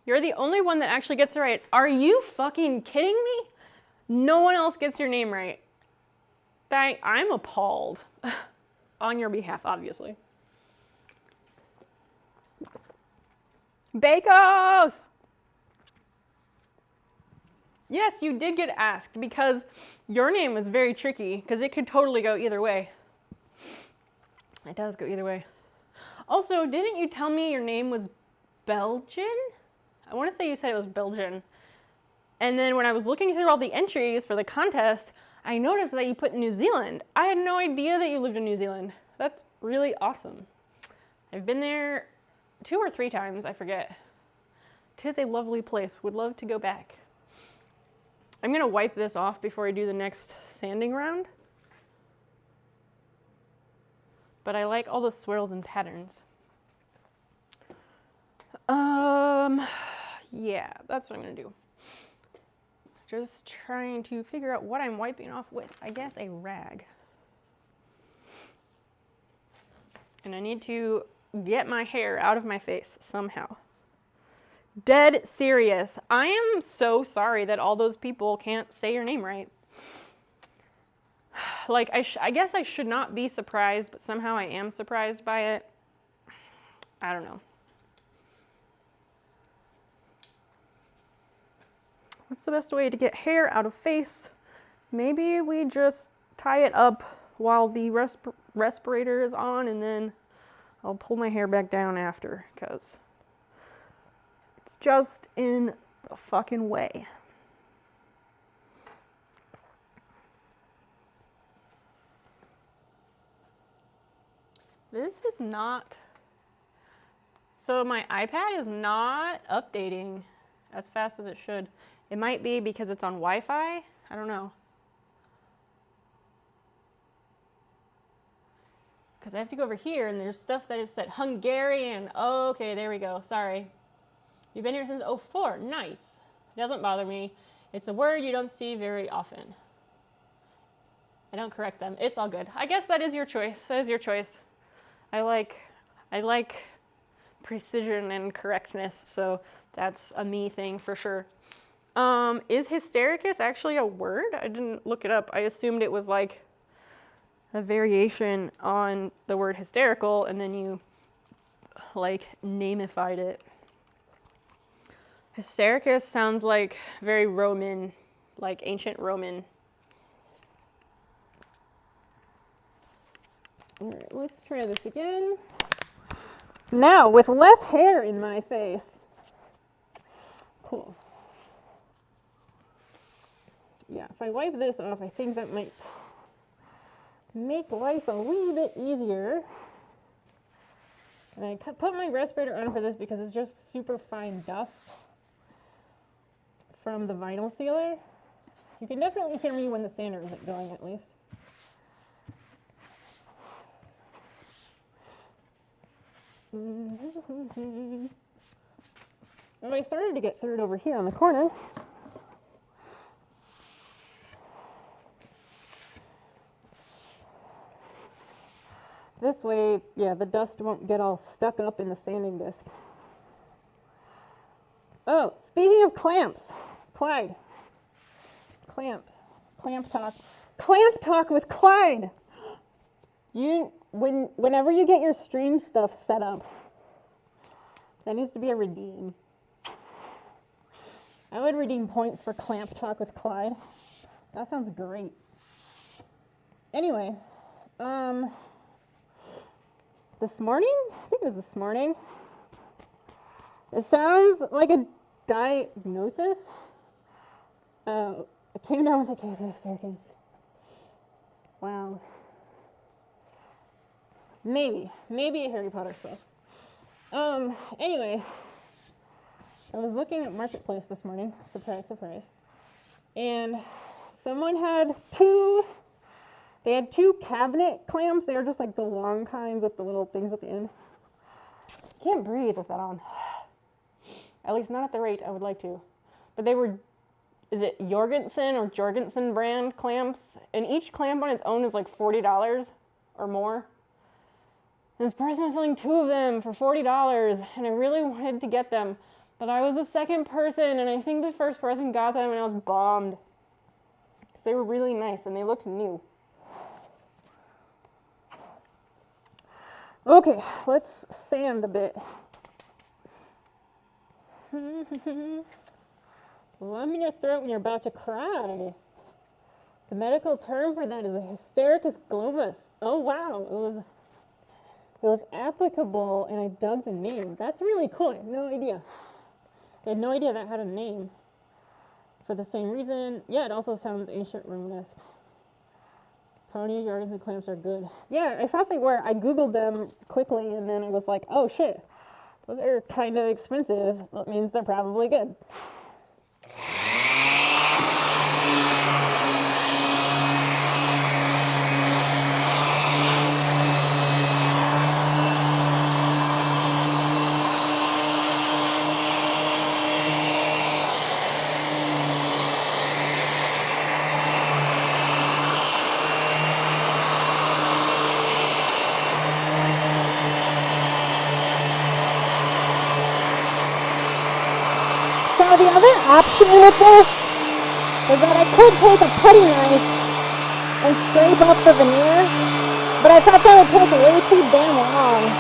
You're the only one that actually gets it right. Are you fucking kidding me? No one else gets your name right. I'm appalled. On your behalf, obviously. Bakos! Yes, you did get asked, because your name was very tricky, because it could totally go either way. It does go either way. Also, didn't you tell me your name was Belgian? I want to say you said it was Belgian. And then when I was looking through all the entries for the contest, I noticed that you put New Zealand. I had no idea that you lived in New Zealand. That's really awesome. I've been there 2 or 3 times, I forget. It is a lovely place. Would love to go back. I'm gonna wipe this off before I do the next sanding round. But I like all the swirls and patterns. Yeah, that's what I'm gonna do. Just trying to figure out what I'm wiping off with. I guess a rag. And I need to get my hair out of my face somehow. Dead serious. I am so sorry that all those people can't say your name right. Like, I guess I should not be surprised, but somehow I am surprised by it. I don't know. What's the best way to get hair out of face? Maybe we just tie it up while the respirator is on, and then I'll pull my hair back down after, because It's just in the fucking way. This is not, so my iPad is not updating as fast as it should. It might be because it's on Wi-Fi. I don't know. Because I have to go over here and there's stuff that is set Hungarian. Oh, okay, there we go. Sorry. You've been here since '04. Nice. It doesn't bother me. It's a word you don't see very often. I don't correct them. It's all good. I guess that is your choice. That is your choice. I like precision and correctness, so that's a me thing for sure. Is hystericus actually a word? I didn't look it up. I assumed it was like a variation on the word hysterical, and then you like nameified it. Hystericus sounds like very Roman, like ancient Roman. All right, let's try this again. Now, with less hair in my face. Cool. Yeah, if I wipe this off, I think that might make life a wee bit easier. And I put my respirator on for this because it's just super fine dust from the vinyl sealer. You can definitely hear me when the sander isn't going, at least. Oh, I started to get through it over here on the corner. This way, yeah, the dust won't get all stuck up in the sanding disc. Oh, speaking of clamps, Clyde. Clamp talk. Clamp talk with Clyde. Whenever you get your stream stuff set up, that needs to be a redeem. I would redeem points for clamp talk with Clyde. That sounds great. Anyway, this morning? I think it was this morning. It sounds like a diagnosis. I came down with a case of hysterics. Wow. Maybe a Harry Potter spell. Anyway, I was looking at Marketplace this morning, surprise, surprise, and someone had two cabinet clamps. They were just like the long kinds with the little things at the end. Can't breathe with that on. At least not at the rate I would like to. But they were, is it Jorgensen or Jorgensen brand clamps? And each clamp on its own is like $40 or more. And this person was selling two of them for $40, and I really wanted to get them. But I was the second person, and I think the first person got them, and I was bombed. Because they were really nice, and they looked new. Okay, let's sand a bit. Lump in your throat when you're about to cry. The medical term for that is a hystericus globus. Oh wow, it was applicable, and I dug the name. That's really cool. I had no idea. I had no idea that had a name. For the same reason, yeah, it also sounds ancient Romanesque. Pony Jorgensen clamps are good. Yeah, I thought they were. I googled them quickly, and then I was like, oh shit, those are kind of expensive. That means they're probably good. So the other option with this is that I could take a putty knife and scrape up the veneer, but I thought that would take way too damn long.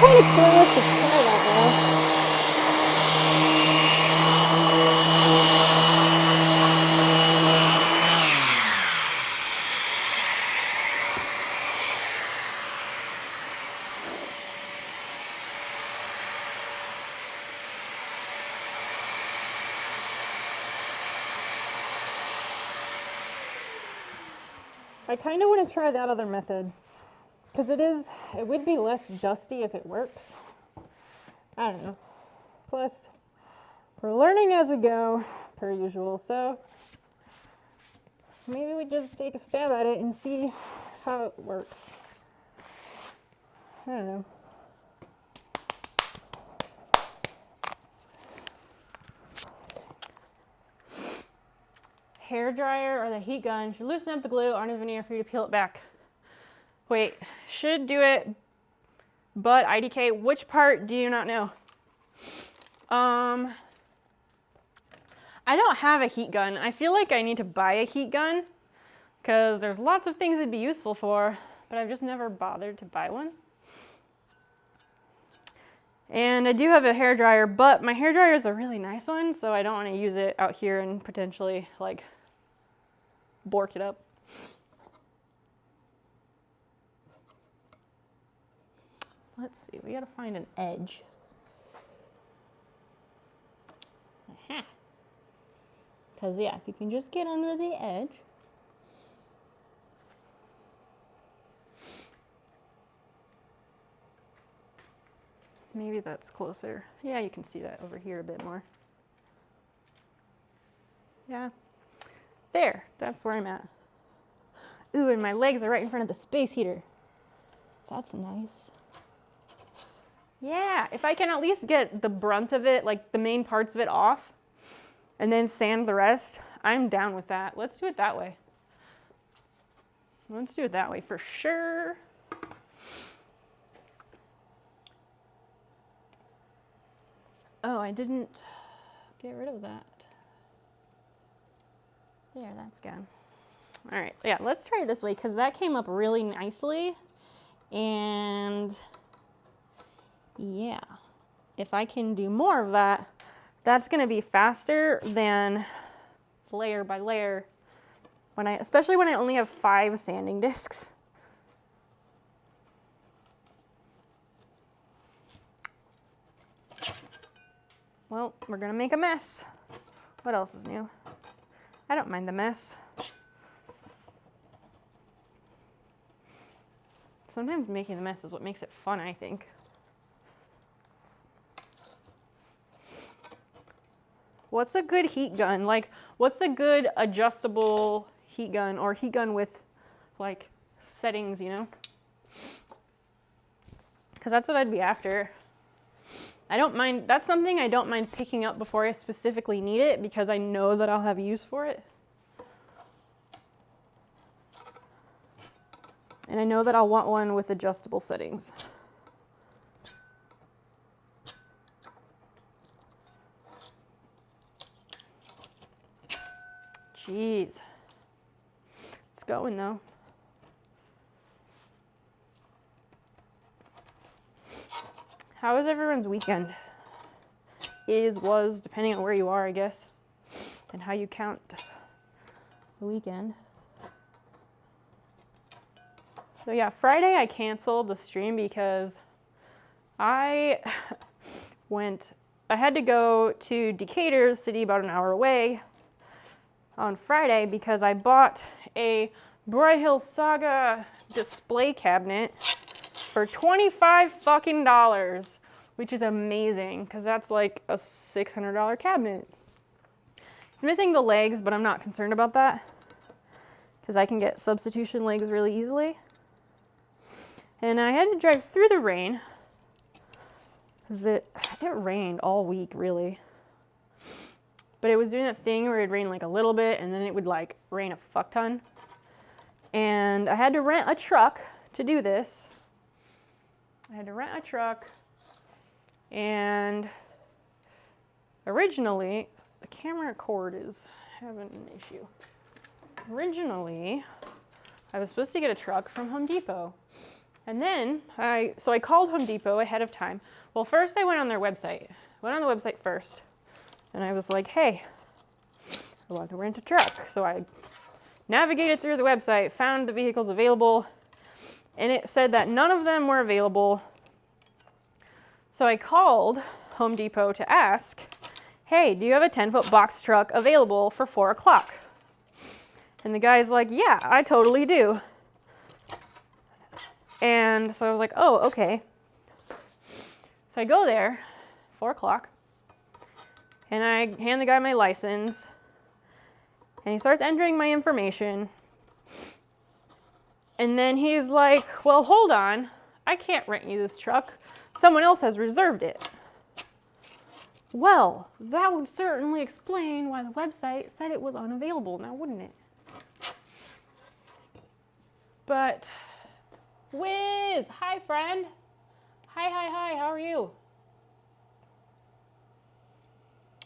kind of curious to try that now. I kind of want to try that other method because it would be less dusty if it works. I don't know. Plus, we're learning as we go, per usual, so maybe we just take a stab at it and see how it works. I don't know. Hair dryer or the heat gun should loosen up the glue on the veneer for you to peel it back. Wait, should do it, but IDK, which part do you not know? I don't have a heat gun. I feel like I need to buy a heat gun because there's lots of things it'd be useful for, but I've just never bothered to buy one. And I do have a hair dryer, but my hair dryer is a really nice one, so I don't want to use it out here and potentially like bork it up. Let's see, we gotta find an edge. Aha. Because yeah, if you can just get under the edge. Maybe that's closer. Yeah, you can see that over here a bit more. Yeah. There, that's where I'm at. Ooh, and my legs are right in front of the space heater. That's nice. Yeah, if I can at least get the brunt of it, like the main parts of it off, and then sand the rest, I'm down with that. Let's do it that way. Let's do it that way for sure. Oh, I didn't get rid of that. There, that's good. All right, yeah, let's try it this way because that came up really nicely. And yeah, if I can do more of that, that's gonna be faster than layer by layer. Especially when I only have 5 sanding discs. Well, we're gonna make a mess. What else is new? I don't mind the mess. Sometimes making the mess is what makes it fun, I think. What's a good heat gun? Like, what's a good adjustable heat gun or heat gun with like settings, you know? Because that's what I'd be after. I don't mind, that's something I don't mind picking up before I specifically need it because I know that I'll have use for it. And I know that I'll want one with adjustable settings. Jeez. It's going though. How was everyone's weekend? Was, depending on where you are, I guess, and how you count the weekend. So yeah, Friday I canceled the stream because I had to go to Decatur City, about an hour away, on Friday because I bought a Broy Hill Saga display cabinet for $25 fucking dollars, which is amazing because that's like a $600 cabinet. It's missing the legs, but I'm not concerned about that because I can get substitution legs really easily. And I had to drive through the rain because it rained all week, really. But it was doing that thing where it'd rain like a little bit and then it would like rain a fuck ton. And I had to rent a truck to do this. I had to rent a truck, and originally, the camera cord is having an issue. Originally, I was supposed to get a truck from Home Depot, And then I called Home Depot ahead of time. Well, first I went on their website. Went on the website first. And I was like, hey, I want to rent a truck. So I navigated through the website, found the vehicles available, and it said that none of them were available. So I called Home Depot to ask, hey, do you have a 10-foot box truck available for 4 o'clock? And the guy's like, yeah, I totally do. And so I was like, oh, okay. So I go there, 4 o'clock, and I hand the guy my license, and he starts entering my information. And then he's like, well, hold on, I can't rent you this truck. Someone else has reserved it. Well, that would certainly explain why the website said it was unavailable, now wouldn't it? But, Wiz, hi friend. Hi, how are you?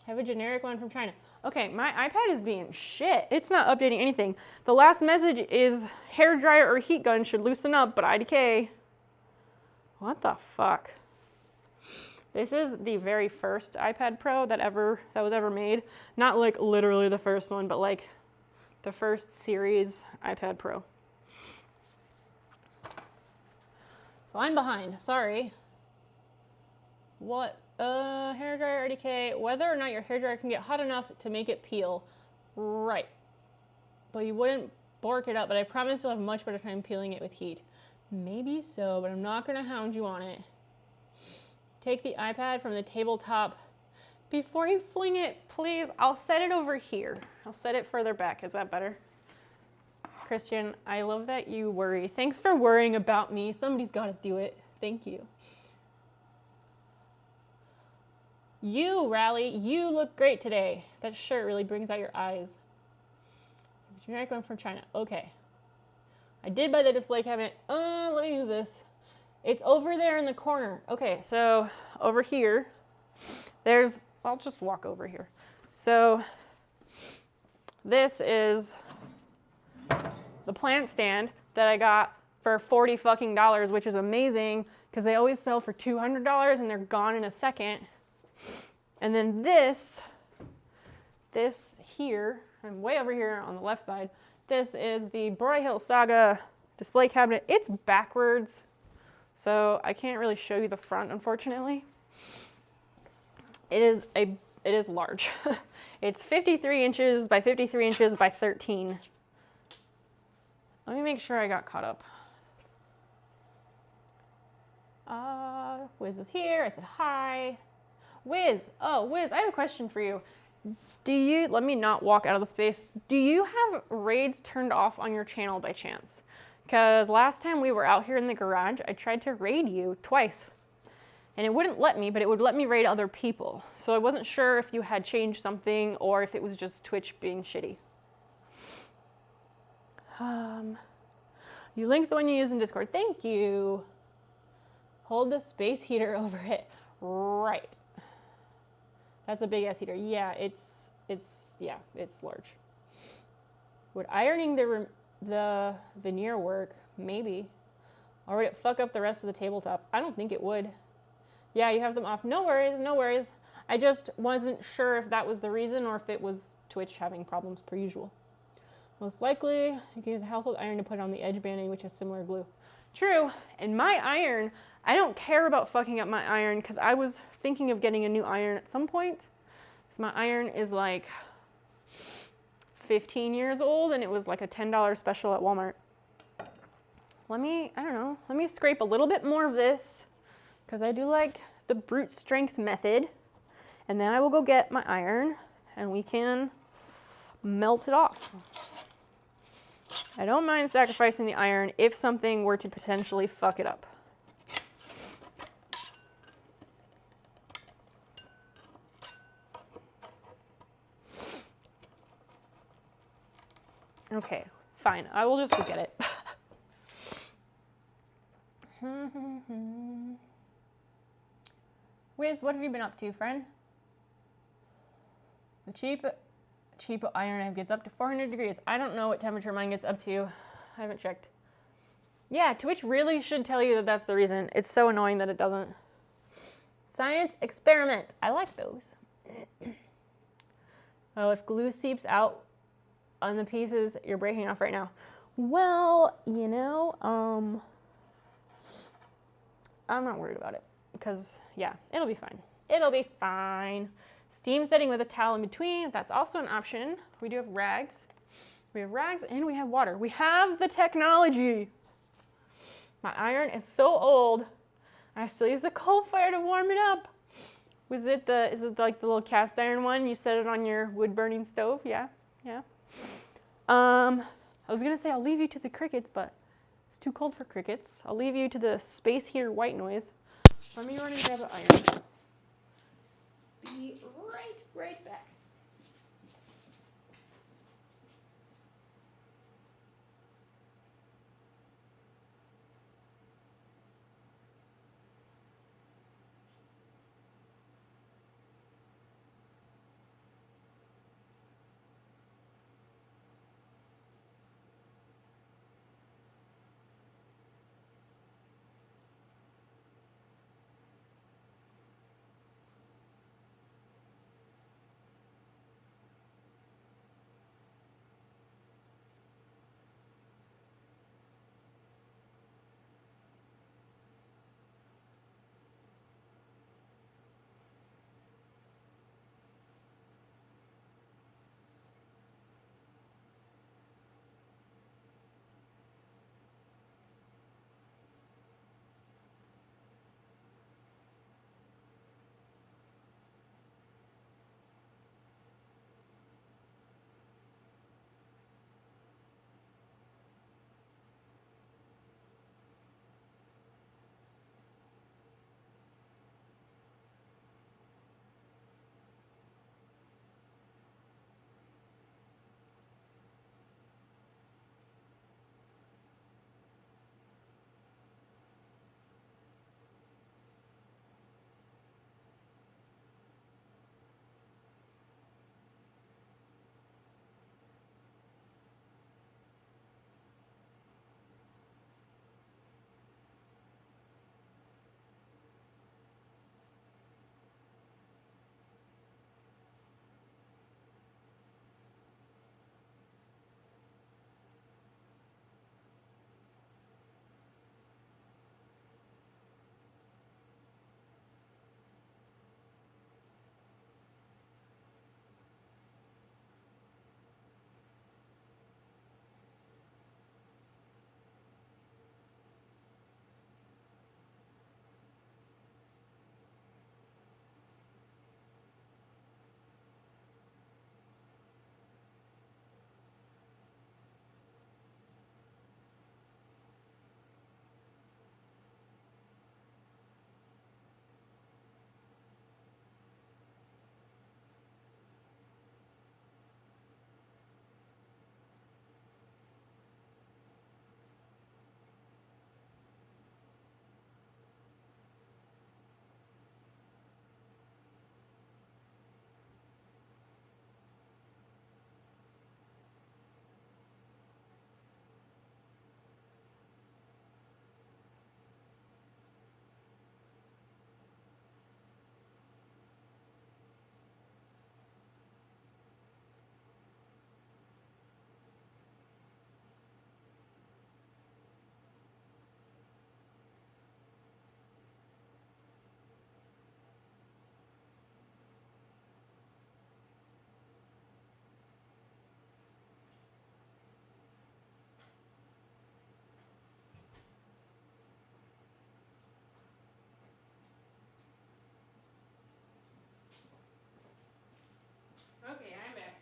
I have a generic one from China. Okay, my iPad is being shit. It's not updating anything. The last message is hair dryer or heat gun should loosen up, but IDK. What the fuck? This is the very first iPad Pro that was ever made. Not like literally the first one, but like the first series iPad Pro. So I'm behind, sorry. What? Hair dryer RDK, whether or not your hair dryer can get hot enough to make it peel. Right. But you wouldn't bork it up, but I promise you'll have much better time peeling it with heat. Maybe so, but I'm not gonna hound you on it. Take the iPad from the tabletop before you fling it, please. I'll set it over here. I'll set it further back. Is that better? Christian, I love that you worry. Thanks for worrying about me. Somebody's got to do it. Thank you. You, Rally, you look great today. That shirt really brings out your eyes. Generic one from China. Okay. I did buy the display cabinet. Let me move this. It's over there in the corner. Okay, so over here, I'll just walk over here. So this is the plant stand that I got for $40 fucking, which is amazing because they always sell for $200 and they're gone in a second. And then this here, I'm way over here on the left side. This is the Broyhill Saga display cabinet. It's backwards, so I can't really show you the front, unfortunately. It is large. It's 53 inches by 53 inches by 13. Let me make sure I got caught up. Wiz was here. I said hi. Wiz, Wiz, I have a question for you. Let me not walk out of the space. Do you have raids turned off on your channel by chance? Because last time we were out here in the garage, I tried to raid you twice. And it wouldn't let me, but it would let me raid other people. So I wasn't sure if you had changed something or if it was just Twitch being shitty. You linked the one you use in Discord. Thank you. Hold the space heater over it. Right. That's a big ass heater. Yeah, it's large. Would ironing the veneer work? Maybe. Or would it fuck up the rest of the tabletop? I don't think it would. Yeah, you have them off. No worries, no worries. I just wasn't sure if that was the reason or if it was Twitch having problems per usual. Most likely, you can use a household iron to put on the edge banding, which has similar glue. True, and my iron, I don't care about fucking up my iron because I was thinking of getting a new iron at some point. So my iron is like 15 years old and it was like a $10 special at Walmart. Let me scrape a little bit more of this because I do like the brute strength method. And then I will go get my iron and we can melt it off. I don't mind sacrificing the iron if something were to potentially fuck it up. Okay, fine. I will just go get it. Wiz, what have you been up to, friend? The cheap iron knife gets up to 400 degrees. I don't know what temperature mine gets up to. I haven't checked. Yeah, Twitch really should tell you that that's the reason. It's so annoying that it doesn't. Science experiment. I like those. Oh, if glue seeps out on the pieces, you're breaking off right now. Well, you know, I'm not worried about it because, yeah, it'll be fine. It'll be fine. Steam setting with a towel in between. That's also an option. We do have rags. We have rags and we have water. We have the technology. My iron is so old. I still use the coal fire to warm it up. Is it like the little cast iron one? You set it on your wood burning stove? Yeah, yeah. I was gonna say I'll leave you to the crickets, but it's too cold for crickets. I'll leave you to the space heater white noise. Let me run and grab the iron. Be right back. Okay, I'm back.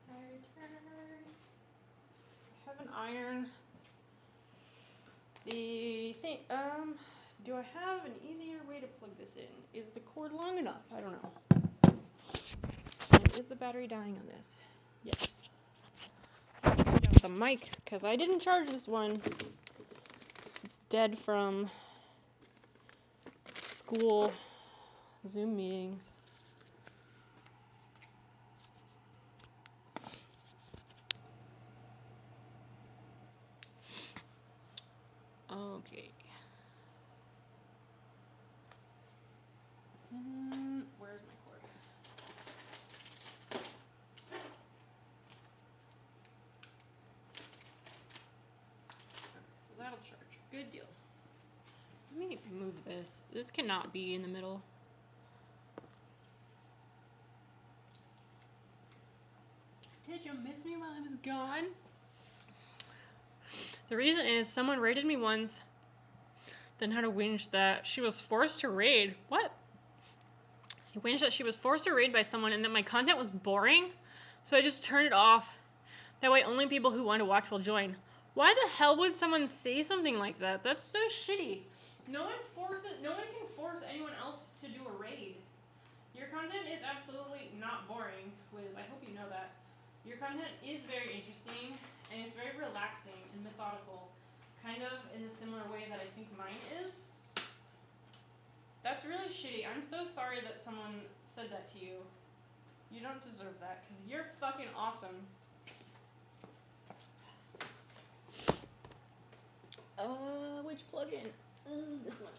I return. I have an iron. The thing, do I have an easier way to plug this in? Is the cord long enough? I don't know. And is the battery dying on this? Yes. Got the mic, because I didn't charge this one. It's dead from school Zoom meetings. Okay. Where's my cord? Okay, so that'll charge. Good deal. Let me move this. This cannot be in the middle. Did you miss me while I was gone? The reason is someone raided me once, then had a whinge that she was forced to raid. What? He whinged that she was forced to raid by someone and that my content was boring, so I just turned it off. That way only people who want to watch will join. Why the hell would someone say something like that? That's so shitty. No one can force anyone else to do a raid. Your content is absolutely not boring, Wiz. I hope you know that. Your content is very interesting, and it's very relaxing and methodical, kind of in a similar way that I think mine is. That's really shitty. I'm so sorry that someone said that to you. You don't deserve that, because you're fucking awesome. Which plug-in? This one.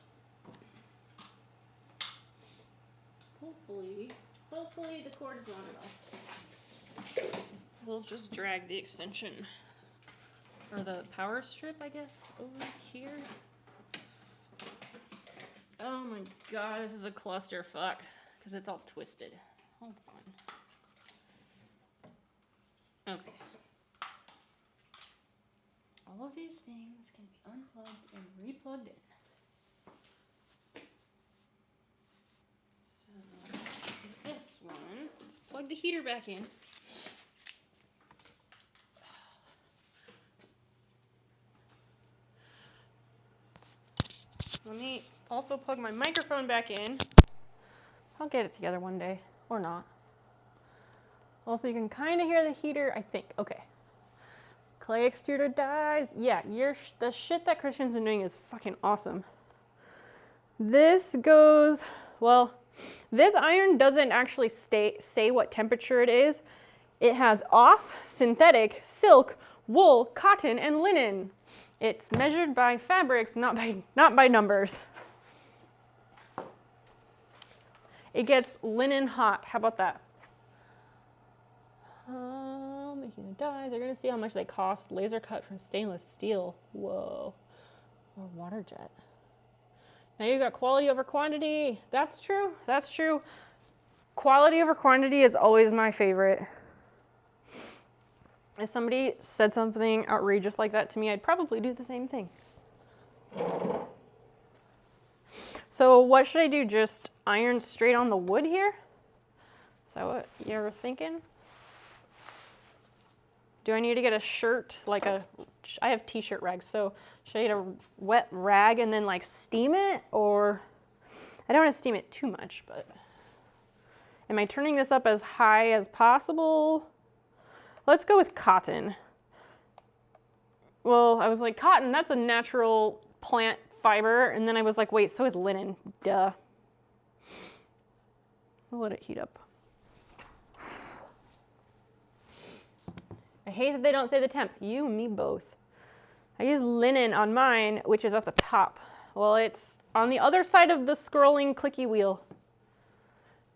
Hopefully the cord is long enough. We'll just drag the extension, or the power strip, I guess, over here. Oh my god, this is a clusterfuck, because it's all twisted. Hold on. Okay. All of these things can be unplugged and replugged in. So, this one, let's plug the heater back in. Let me also plug my microphone back in. I'll get it together one day, or not. Also, you can kind of hear the heater, I think. Okay. Clay extruder dies. Yeah, the shit that Christian's been doing is fucking awesome. This goes, well, this iron doesn't actually say what temperature it is. It has off, synthetic, silk, wool, cotton, and linen. It's measured by fabrics, not by numbers. It gets linen hot. How about that? Making the dies. They're gonna see how much they cost. Laser cut from stainless steel. Whoa. Or water jet. Now you've got quality over quantity. That's true. That's true. Quality over quantity is always my favorite. If somebody said something outrageous like that to me, I'd probably do the same thing. So what should I do? Just iron straight on the wood here? Is that what you're thinking? Do I need to get a shirt, like I have t-shirt rags, so should I get a wet rag and then like steam it? Or, I don't want to steam it too much, but am I turning this up as high as possible? Let's go with cotton. Well, I was like, cotton, that's a natural plant fiber. And then I was like, wait, so is linen. Duh. We'll let it heat up. I hate that they don't say the temp. You and me both. I use linen on mine, which is at the top. Well, it's on the other side of the scrolling clicky wheel.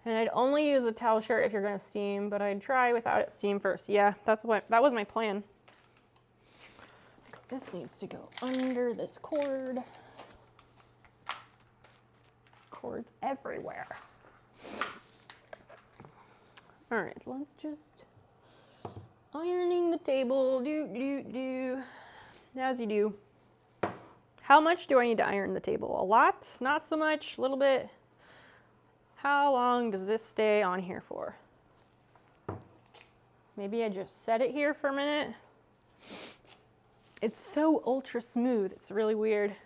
And I'd only use a towel shirt if you're gonna steam, but I'd try without it steam first. Yeah, that was my plan. This needs to go under this cord. Cords everywhere. All right, let's just ironing the table. As you do. How much do I need to iron the table? A lot? Not so much? A little bit? How long does this stay on here for? Maybe I just set it here for a minute. It's so ultra smooth. It's really weird.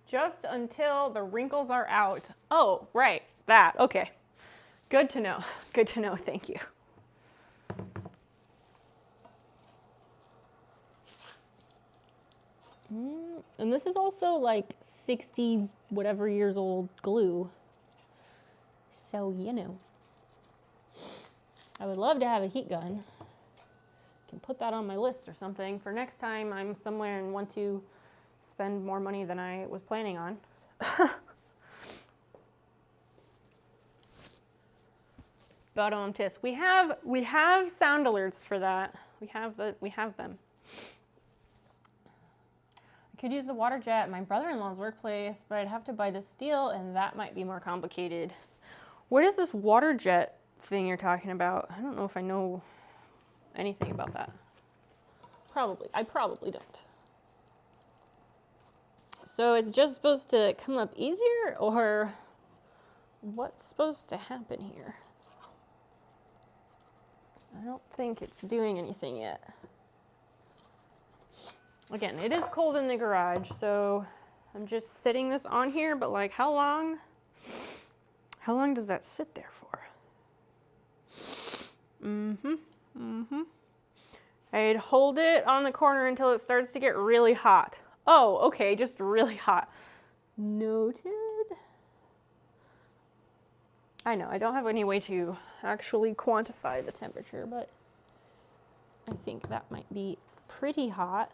Just until the wrinkles are out. Oh, right, that, okay. Good to know, thank you. And this is also like 60 whatever years old glue. So, you know. I would love to have a heat gun. Can put that on my list or something for next time I'm somewhere and want to spend more money than I was planning on. Bottom tis. We have sound alerts for that. We have them. I could use the water jet at my brother-in-law's workplace, but I'd have to buy the steel and that might be more complicated. What is this water jet thing you're talking about? I don't know if I know anything about that. I probably don't. So it's just supposed to come up easier, or what's supposed to happen here? I don't think it's doing anything yet. Again, it is cold in the garage, so I'm just sitting this on here, but like how long does that sit there for? I'd hold it on the corner until it starts to get really hot. Oh, okay, just really hot. Noted. I know, I don't have any way to actually quantify the temperature, but I think that might be pretty hot.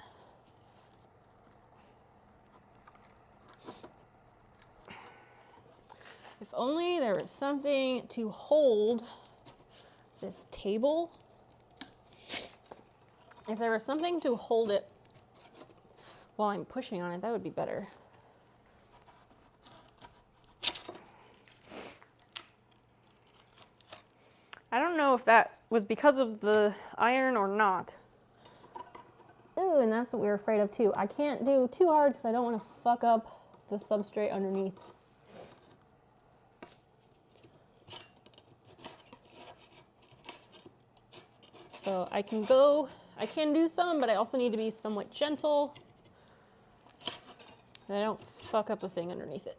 If only there was something to hold this table. If there was something to hold it while I'm pushing on it, that would be better. I don't know if that was because of the iron or not. Ooh, and that's what we were afraid of too. I can't do too hard because I don't want to fuck up the substrate underneath. So I can do some, but I also need to be somewhat gentle. And I don't fuck up the thing underneath it.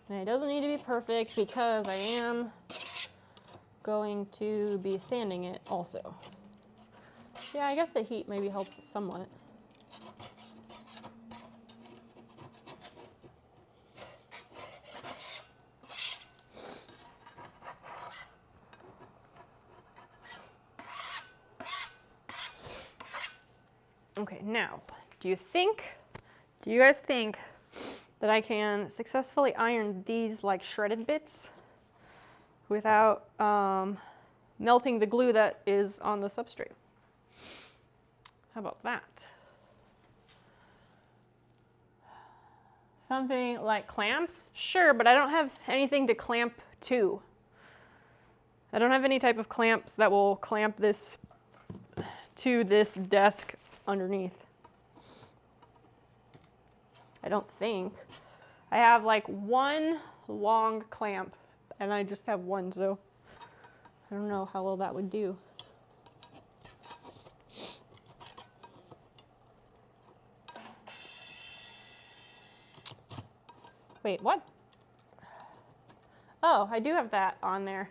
And it doesn't need to be perfect because I am going to be sanding it also. Yeah, I guess the heat maybe helps somewhat. Okay, now, do you guys think that I can successfully iron these like shredded bits without melting the glue that is on the substrate? How about that? Something like clamps? Sure, but I don't have anything to clamp to. I don't have any type of clamps that will clamp this to this desk underneath. I don't think. I have like one long clamp and I just have one, so I don't know how well that would do. Wait, what? Oh, I do have that on there.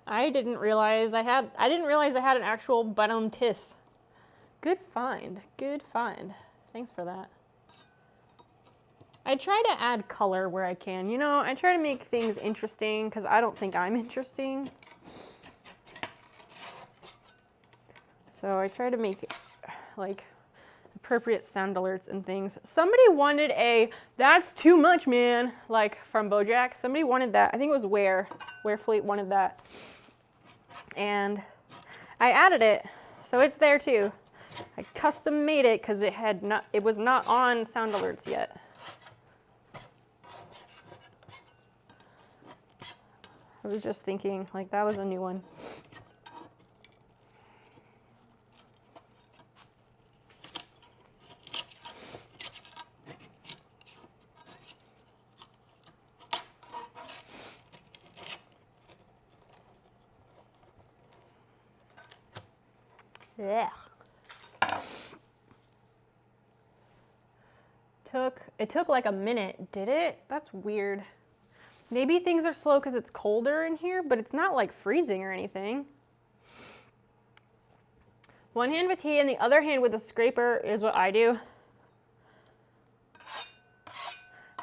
I didn't realize I had an actual bottom tis. Good find, good find. Thanks for that. I try to add color where I can. You know, I try to make things interesting because I don't think I'm interesting. So I try to make like appropriate sound alerts and things. Somebody wanted a, that's too much, man, like from BoJack. Somebody wanted that. I think it was Ware Fleet wanted that. And I added it, so it's there too. I custom made it because it was not on sound alerts yet. I was just thinking, like, that was a new one. Yeah. It took like a minute, did it? That's weird. Maybe things are slow because it's colder in here, but it's not like freezing or anything. One hand with heat and the other hand with a scraper is what I do.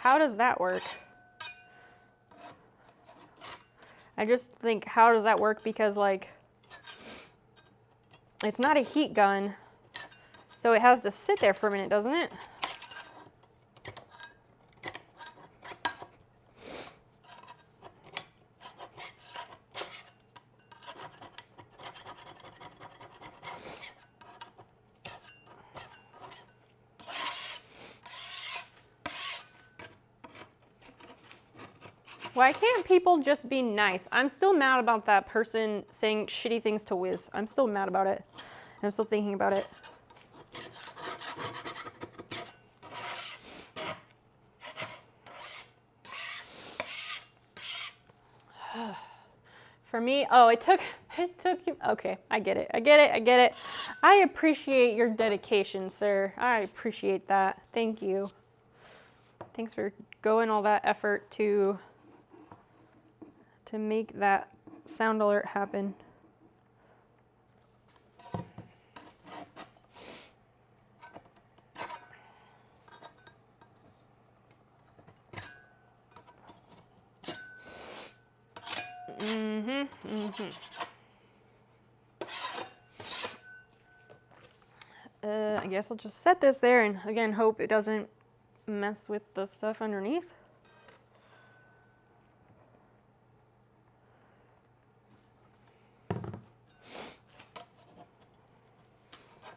how does that work? I just think, how does that work? Because like, it's not a heat gun, so it has to sit there for a minute, doesn't it? Why can't people just be nice? I'm still mad about that person saying shitty things to Wiz. I'm still mad about it. I'm still thinking about it. For me, oh, it took you, okay, I get it. I appreciate your dedication, sir. I appreciate that. Thank you. Thanks for going all that effort to make that sound alert happen. I guess I'll just set this there and again hope it doesn't mess with the stuff underneath.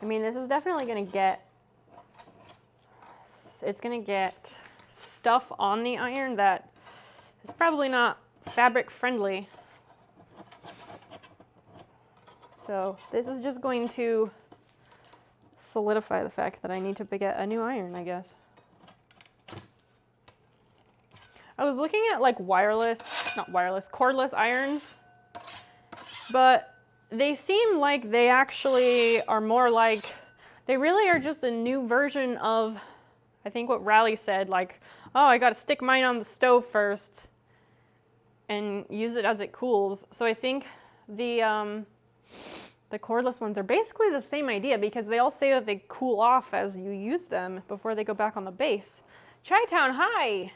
I mean, this is definitely going to get, it's going to get stuff on the iron that is probably not fabric friendly. So this is just going to solidify the fact that I need to get a new iron, I guess. I was looking at like cordless irons, but they seem like they actually are more like, they really are just a new version of, I think what Raleigh said, like, oh, I got to stick mine on the stove first and use it as it cools. So I think the cordless ones are basically the same idea because they all say that they cool off as you use them before they go back on the base. Chi-Town, hi!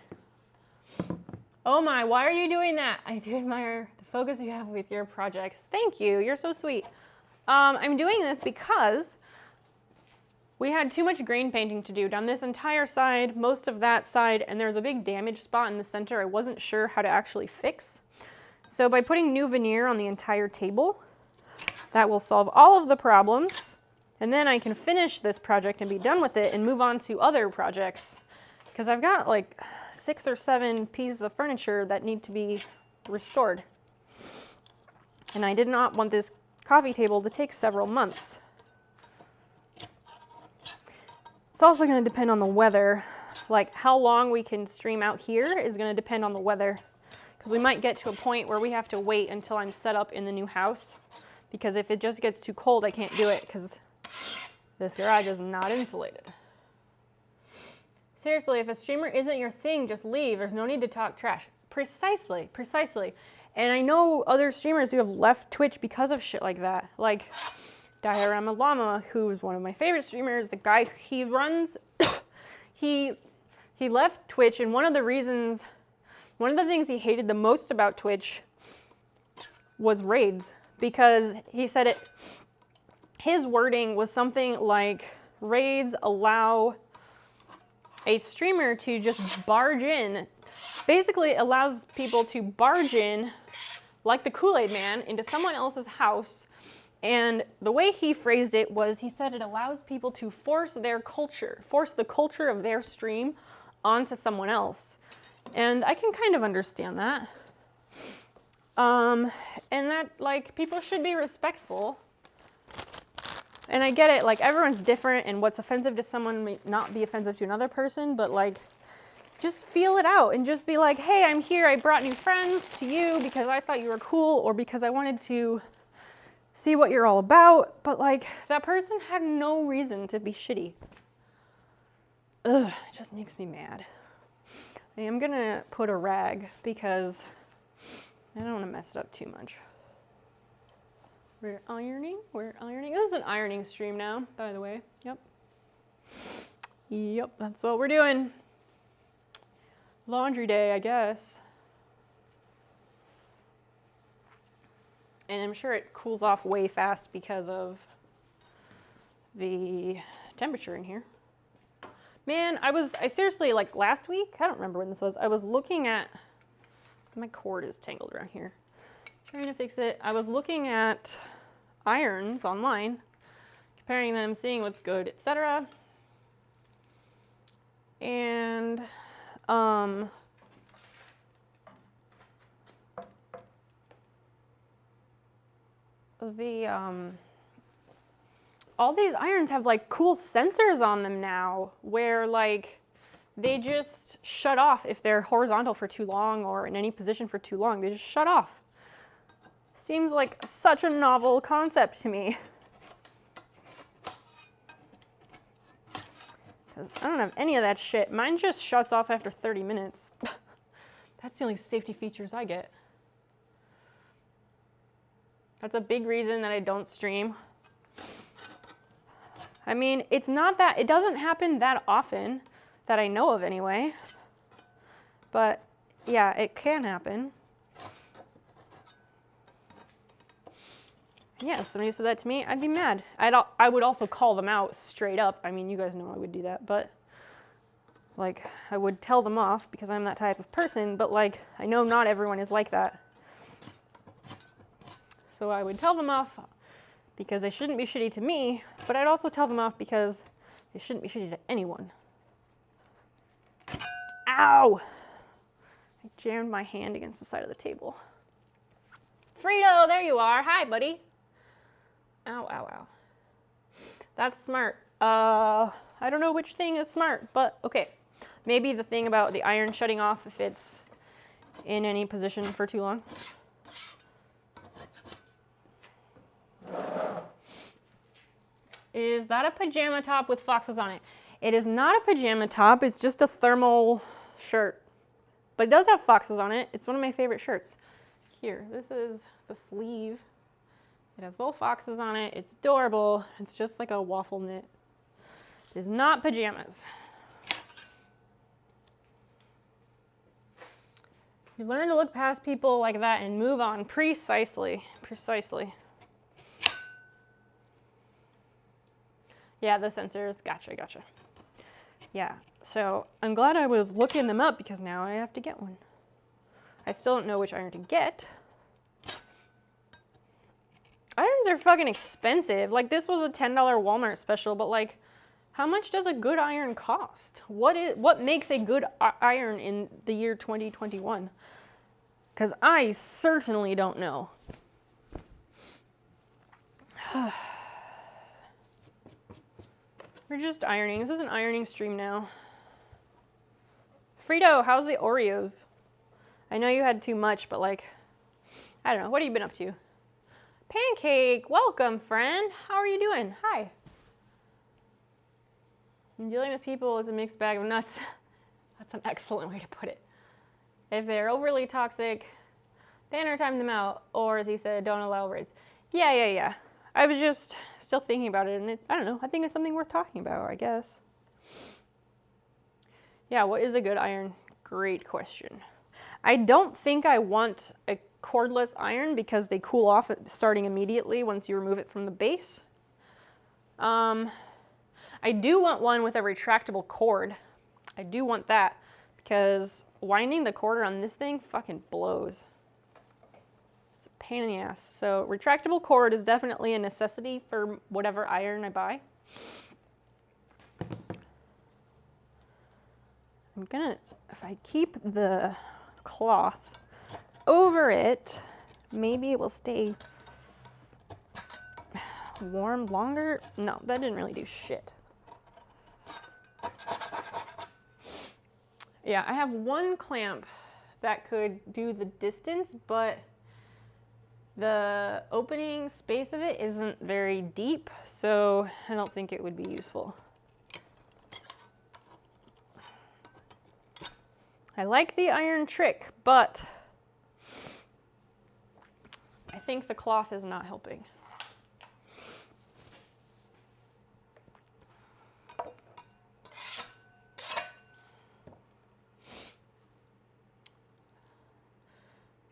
Oh my, why are you doing that? I do admire the focus you have with your projects. Thank you, you're so sweet. I'm doing this because we had too much grain painting to do down this entire side, most of that side, and there's a big damage spot in the center I wasn't sure how to actually fix. So by putting new veneer on the entire table, that will solve all of the problems, and then I can finish this project and be done with it and move on to other projects. Because I've got like 6 or 7 pieces of furniture that need to be restored. And I did not want this coffee table to take several months. It's also going to depend on the weather. Like how long we can stream out here is going to depend on the weather. Because we might get to a point where we have to wait until I'm set up in the new house. Because if it just gets too cold, I can't do it because this garage is not insulated. Seriously, if a streamer isn't your thing, just leave. There's no need to talk trash. Precisely, precisely. And I know other streamers who have left Twitch because of shit like that. Like Diorama Llama, who's one of my favorite streamers, the guy he runs, he left Twitch, and one of the things he hated the most about Twitch was raids. Because he said his wording was something like, raids allow a streamer to just barge in. Basically, it allows people to barge in, like the Kool-Aid Man, into someone else's house. And the way he phrased it was, he said it allows people to force the culture of their stream onto someone else. And I can kind of understand that. And that, like, people should be respectful. And I get it, like, everyone's different, and what's offensive to someone may not be offensive to another person, but, like, just feel it out and just be like, hey, I'm here, I brought new friends to you because I thought you were cool or because I wanted to see what you're all about, but, like, that person had no reason to be shitty. Ugh, it just makes me mad. I am gonna put a rag because I don't want to mess it up too much. We're ironing. This is an ironing stream now, by the way. Yep, that's what we're doing. laundry day, I guess. And I'm sure it cools off way fast because of the temperature in here. Man, I seriously, like last week, I don't remember when this was, I was looking at, my cord is tangled around here, trying to fix it. I was looking at irons online, comparing them, seeing what's good, etc. And all these irons have like cool sensors on them now where like they just shut off if they're horizontal for too long or in any position for too long. They just shut off. Seems like such a novel concept to me. Because I don't have any of that shit. Mine just shuts off after 30 minutes. That's the only safety features I get. That's a big reason that I don't stream. I mean, it's not that, it doesn't happen that often that I know of anyway. But yeah, it can happen. Yeah, if somebody said that to me, I'd be mad. I would also call them out straight up. I mean, you guys know I would do that, but like, I would tell them off because I'm that type of person, but like, I know not everyone is like that. So I would tell them off because they shouldn't be shitty to me, but I'd also tell them off because they shouldn't be shitty to anyone. Ow! I jammed my hand against the side of the table. Frito, there you are. Hi, buddy. Ow, ow, ow. That's smart. I don't know which thing is smart, but okay. Maybe the thing about the iron shutting off if it's in any position for too long. Is that a pajama top with foxes on it? It is not a pajama top, it's just a thermal shirt. But it does have foxes on it. It's one of my favorite shirts. Here, this is the sleeve. It has little foxes on it. It's adorable. It's just like a waffle knit. It is not pajamas. You learn to look past people like that and move on. Precisely. Precisely. Yeah, the sensors. Gotcha, gotcha. Yeah, so I'm glad I was looking them up because now I have to get one. I still don't know which iron to get. Irons are fucking expensive. Like, this was a $10 Walmart special, but like, how much does a good iron cost? What makes a good iron in the year 2021? Because I certainly don't know. We're just ironing. This is an ironing stream now. Frito, how's the Oreos? I know you had too much, but like, I don't know. What have you been up to? Pancake, welcome, friend. How are you doing? Hi. And dealing with people is a mixed bag of nuts. That's an excellent way to put it. If they're overly toxic, banner time them out, or as he said, don't allow raids. Yeah. I was just still thinking about it, and I don't know. I think it's something worth talking about, I guess. Yeah, what is a good iron? Great question. I don't think I want a cordless iron because they cool off starting immediately once you remove it from the base. I do want one with a retractable cord. I do want that because winding the cord around this thing fucking blows. It's a pain in the ass. So retractable cord is definitely a necessity for whatever iron I buy. I'm gonna, if I keep the cloth over it, maybe it will stay warm longer. No, that didn't really do shit. Yeah, I have one clamp that could do the distance, but the opening space of it isn't very deep, so I don't think it would be useful. I like the iron trick, but I think the cloth is not helping.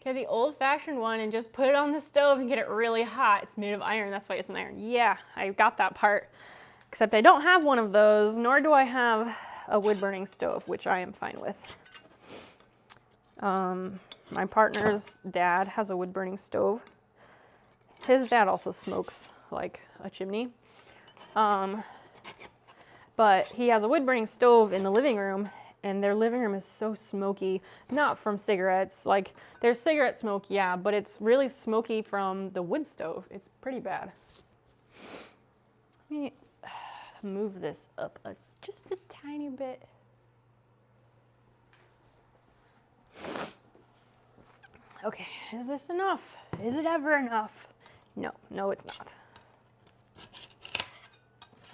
Get the old-fashioned one and just put it on the stove and get it really hot. It's made of iron, that's why it's an iron. Yeah, I got that part. Except I don't have one of those, nor do I have a wood-burning stove, which I am fine with. My partner's dad has a wood-burning stove. His dad also smokes like a chimney. But he has a wood-burning stove in the living room, and their living room is so smoky, not from cigarettes. Like, there's cigarette smoke, yeah, but it's really smoky from the wood stove. It's pretty bad. Let me move this up just a tiny bit. Okay, is this enough? Is it ever enough? No, no, it's not.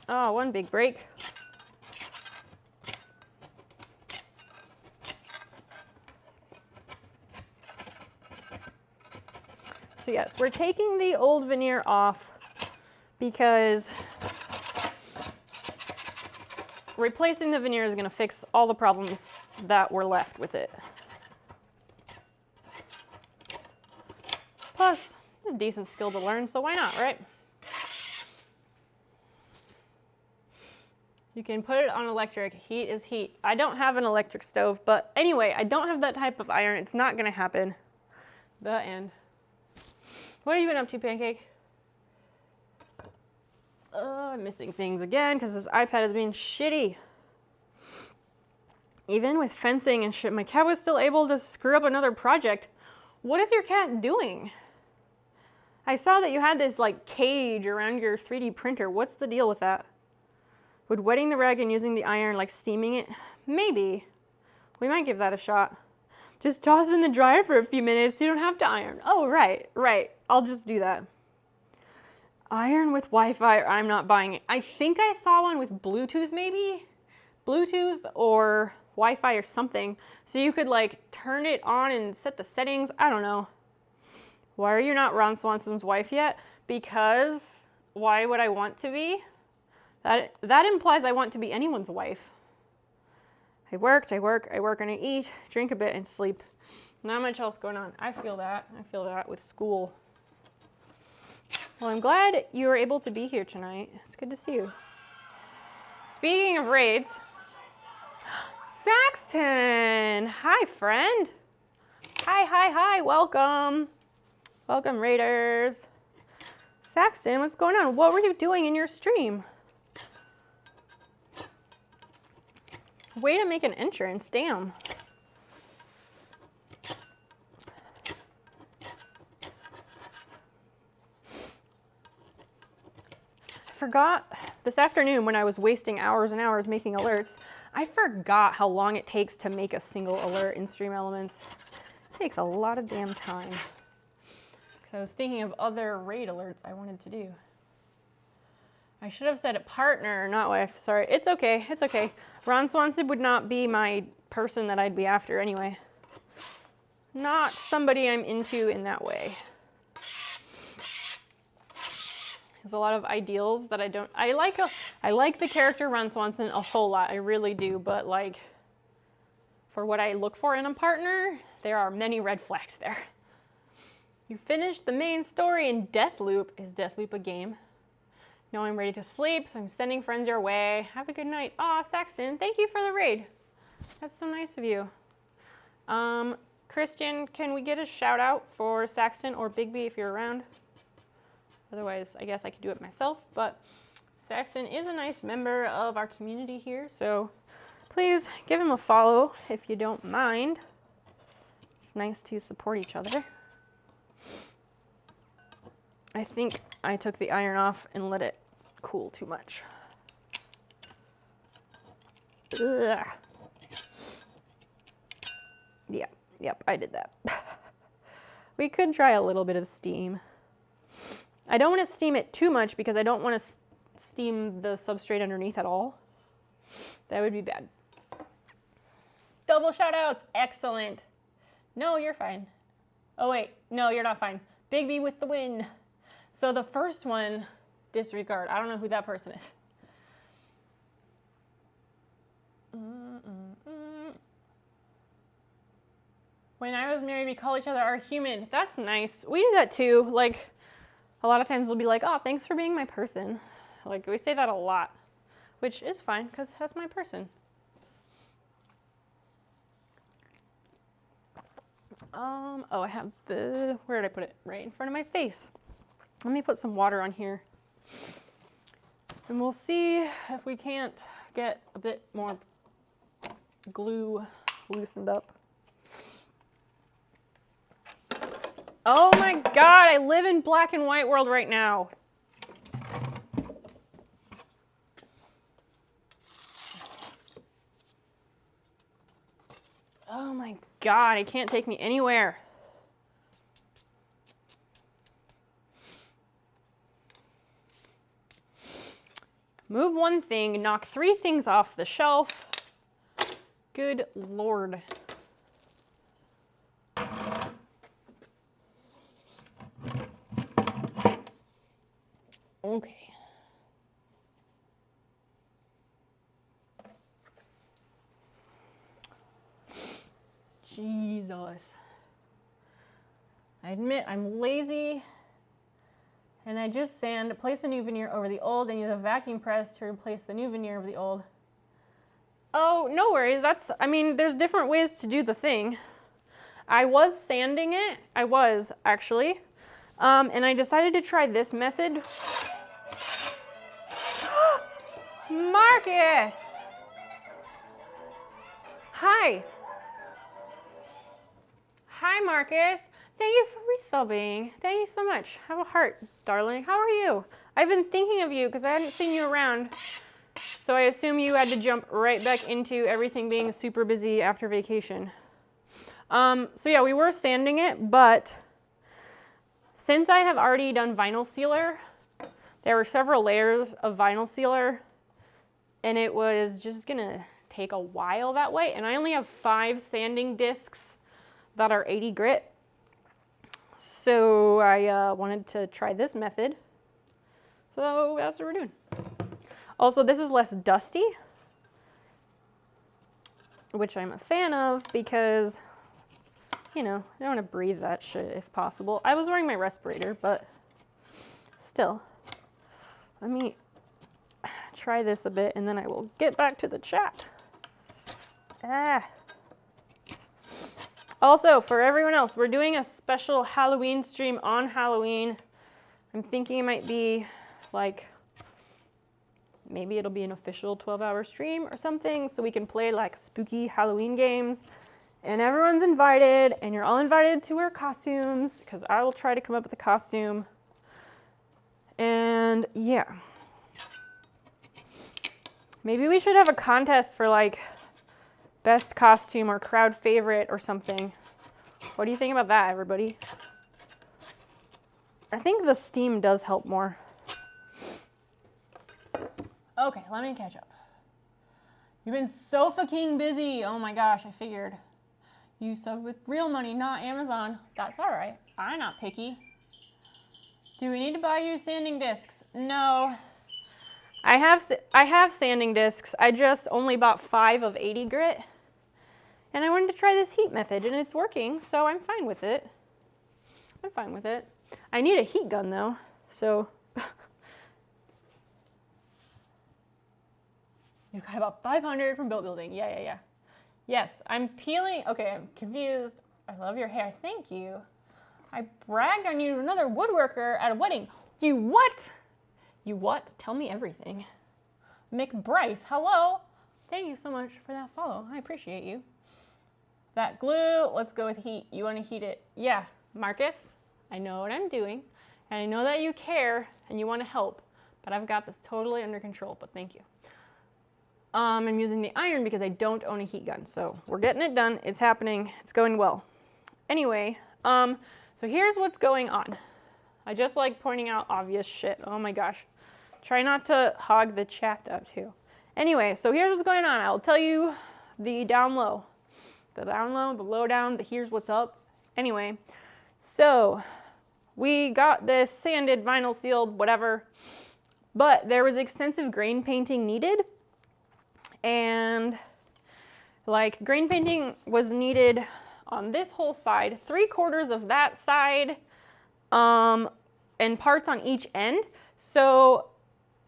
Oh, one big break. So yes, we're taking the old veneer off because replacing the veneer is going to fix all the problems that were left with it. Plus, it's a decent skill to learn, so why not, right? You can put it on electric. Heat is heat. I don't have an electric stove, but anyway, I don't have that type of iron. It's not going to happen. The end. What have you been up to, Pancake? I'm missing things again because this iPad is being shitty. Even with fencing and shit, my cat was still able to screw up another project. What is your cat doing? I saw that you had this like cage around your 3D printer. What's the deal with that? Would wetting the rag and using the iron, like steaming it? Maybe. We might give that a shot. Just toss it in the dryer for a few minutes so you don't have to iron. Oh, right, right. I'll just do that. Iron with Wi-Fi, I'm not buying it. I think I saw one with Bluetooth maybe? Bluetooth or Wi-Fi or something. So you could like turn it on and set the settings. I don't know. Why are you not Ron Swanson's wife yet? Because why would I want to be? That implies I want to be anyone's wife. I work, and I eat, drink a bit, and sleep. Not much else going on. I feel that. I feel that with school. Well, I'm glad you were able to be here tonight. It's good to see you. Speaking of raids, Saxton! Hi, friend. Hi. Welcome. Welcome, raiders. Saxton, what's going on? What were you doing in your stream? Way to make an entrance, damn. Forgot this afternoon when I was wasting hours and hours making alerts, I forgot how long it takes to make a single alert in Stream Elements. It takes a lot of damn time. Because I was thinking of other raid alerts I wanted to do. I should have said a partner, not wife. Sorry, it's okay, it's okay. Ron Swanson would not be my person that I'd be after anyway. Not somebody I'm into in that way. There's a lot of ideals that I don't, I like the character Ron Swanson a whole lot, I really do, but like, for what I look for in a partner, there are many red flags there. You finished the main story in Deathloop. Is Deathloop a game? No, I'm ready to sleep, so I'm sending friends your way. Have a good night. Aw, Saxton, thank you for the raid. That's so nice of you. Christian, can we get a shout out for Saxton or Bigby if you're around? Otherwise, I guess I could do it myself, but Saxton is a nice member of our community here, so please give him a follow if you don't mind. It's nice to support each other. I think I took the iron off and let it cool too much. Ugh. Yeah, yep, I did that. We could try a little bit of steam. I don't want to steam it too much because I don't want to steam the substrate underneath at all. That would be bad. Double shout outs, excellent. No, you're fine. Oh wait, no, you're not fine. Bigby with the win. So the first one, disregard. I don't know who that person is. When I was married, we call each other our human. That's nice. We do that too. Like, a lot of times we'll be like, oh, thanks for being my person. Like, we say that a lot, which is fine because that's my person. Oh, I have where did I put it? Right in front of my face. Let me put some water on here. And we'll see if we can't get a bit more glue loosened up. Oh my God, I live in black and white world right now. Oh my God, it can't take me anywhere. Move one thing, knock 3 things off the shelf. Good Lord. Okay. Jesus. I admit I'm lazy and I just sand, place a new veneer over the old and use a vacuum press to replace the new veneer over the old. Oh, no worries. There's different ways to do the thing. I was sanding it. I was actually. And I decided to try this method. Marcus! Hi. Hi, Marcus. Thank you for resubbing. Thank you so much. Have a heart, darling. How are you? I've been thinking of you because I hadn't seen you around. So I assume you had to jump right back into everything being super busy after vacation. So yeah, we were sanding it, but since I have already done vinyl sealer, there were several layers of vinyl sealer, and it was just gonna take a while that way. And I only have 5 sanding discs that are 80 grit. So I wanted to try this method. So that's what we're doing. Also, this is less dusty, which I'm a fan of because, you know, I don't want to breathe that shit if possible. I was wearing my respirator, but still. Let me try this a bit and then I will get back to the chat. Also, for everyone else, we're doing a special Halloween stream on Halloween. I'm thinking it might be like, maybe it'll be an official 12-hour stream or something so we can play like spooky Halloween games. And everyone's invited, and you're all invited to wear costumes because I will try to come up with a costume. And yeah. Maybe we should have a contest for like best costume or crowd favorite or something. What do you think about that, everybody? I think the steam does help more. Okay, let me catch up. You've been so fucking busy. Oh my gosh, I figured. You subbed with real money, not Amazon. That's all right. I'm not picky. Do we need to buy you sanding discs? No. I have sanding discs. I just only bought 5 of 80 grit. And I wanted to try this heat method, and it's working, so I'm fine with it. I'm fine with it. I need a heat gun, though, so. You got about 500 from Built Building. Yeah. Yes, I'm peeling. Okay, I'm confused. I love your hair. Thank you. I bragged on you to another woodworker at a wedding. You what? You what? Tell me everything. McBryce, hello. Thank you so much for that follow. I appreciate you. That glue, let's go with heat. You want to heat it? Yeah, Marcus, I know what I'm doing, and I know that you care and you want to help, but I've got this totally under control, but thank you. I'm using the iron because I don't own a heat gun, so we're getting it done. It's happening. It's going well. Anyway, so here's what's going on. I just like pointing out obvious shit. Oh my gosh. Try not to hog the chat up too. Anyway, so here's what's going on. I'll tell you the down low. The down low, the low down, the here's what's up. Anyway, so we got this sanded, vinyl sealed, whatever, but there was extensive grain painting needed. And like grain painting was needed on this whole side, 3/4 of that side, and parts on each end. So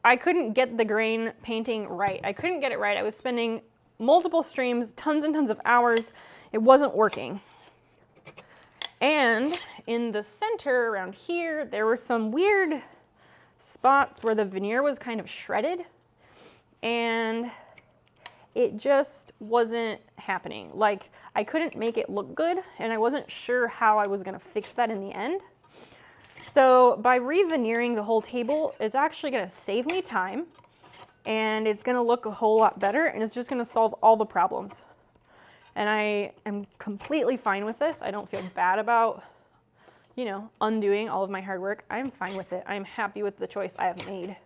I couldn't get the grain painting right. I couldn't get it right. I was spending multiple streams, tons and tons of hours. It wasn't working. And in the center around here, there were some weird spots where the veneer was kind of shredded, and it just wasn't happening. Like, I couldn't make it look good, and I wasn't sure how I was gonna fix that in the end. So by re-veneering the whole table, it's actually gonna save me time, and it's gonna look a whole lot better, and it's just gonna solve all the problems. And I am completely fine with this. I don't feel bad about, you know, undoing all of my hard work. I'm fine with it. I'm happy with the choice I have made.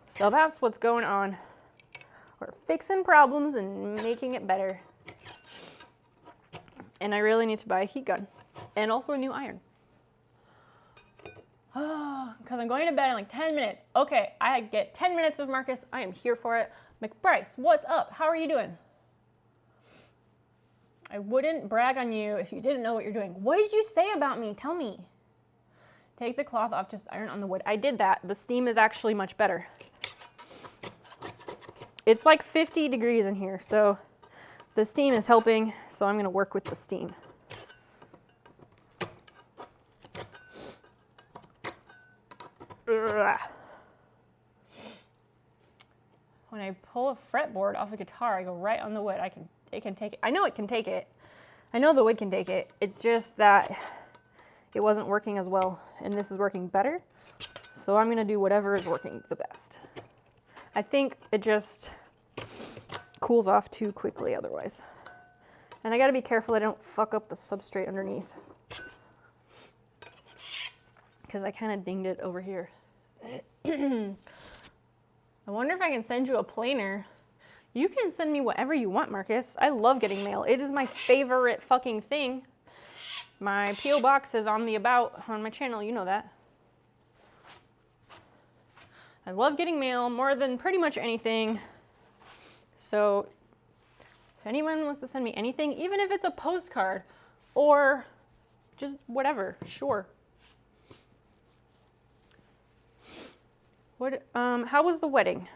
So that's what's going on. We're fixing problems and making it better. And I really need to buy a heat gun and also a new iron. Because I'm going to bed in like 10 minutes. Okay, I get 10 minutes of Marcus. I am here for it. McBryce, what's up? How are you doing? I wouldn't brag on you if you didn't know what you're doing. What did you say about me? Tell me. Take the cloth off, just iron on the wood. I did that. The steam is actually much better. It's like 50 degrees in here, so the steam is helping, so I'm going to work with the steam. Ugh. When I pull a fretboard off a guitar, I go right on the wood. It can take it. I know it can take it. I know the wood can take it. It's just that it wasn't working as well, and this is working better. So I'm gonna do whatever is working the best. I think it just cools off too quickly otherwise. And I gotta be careful I don't fuck up the substrate underneath, because I kind of dinged it over here. I wonder if I can send you a planer. You can send me whatever you want, Marcus. I love getting mail. It is my favorite fucking thing. My P.O. box is on the about on my channel. You know that. I love getting mail more than pretty much anything. So if anyone wants to send me anything, even if it's a postcard or just whatever, sure. What? How was the wedding?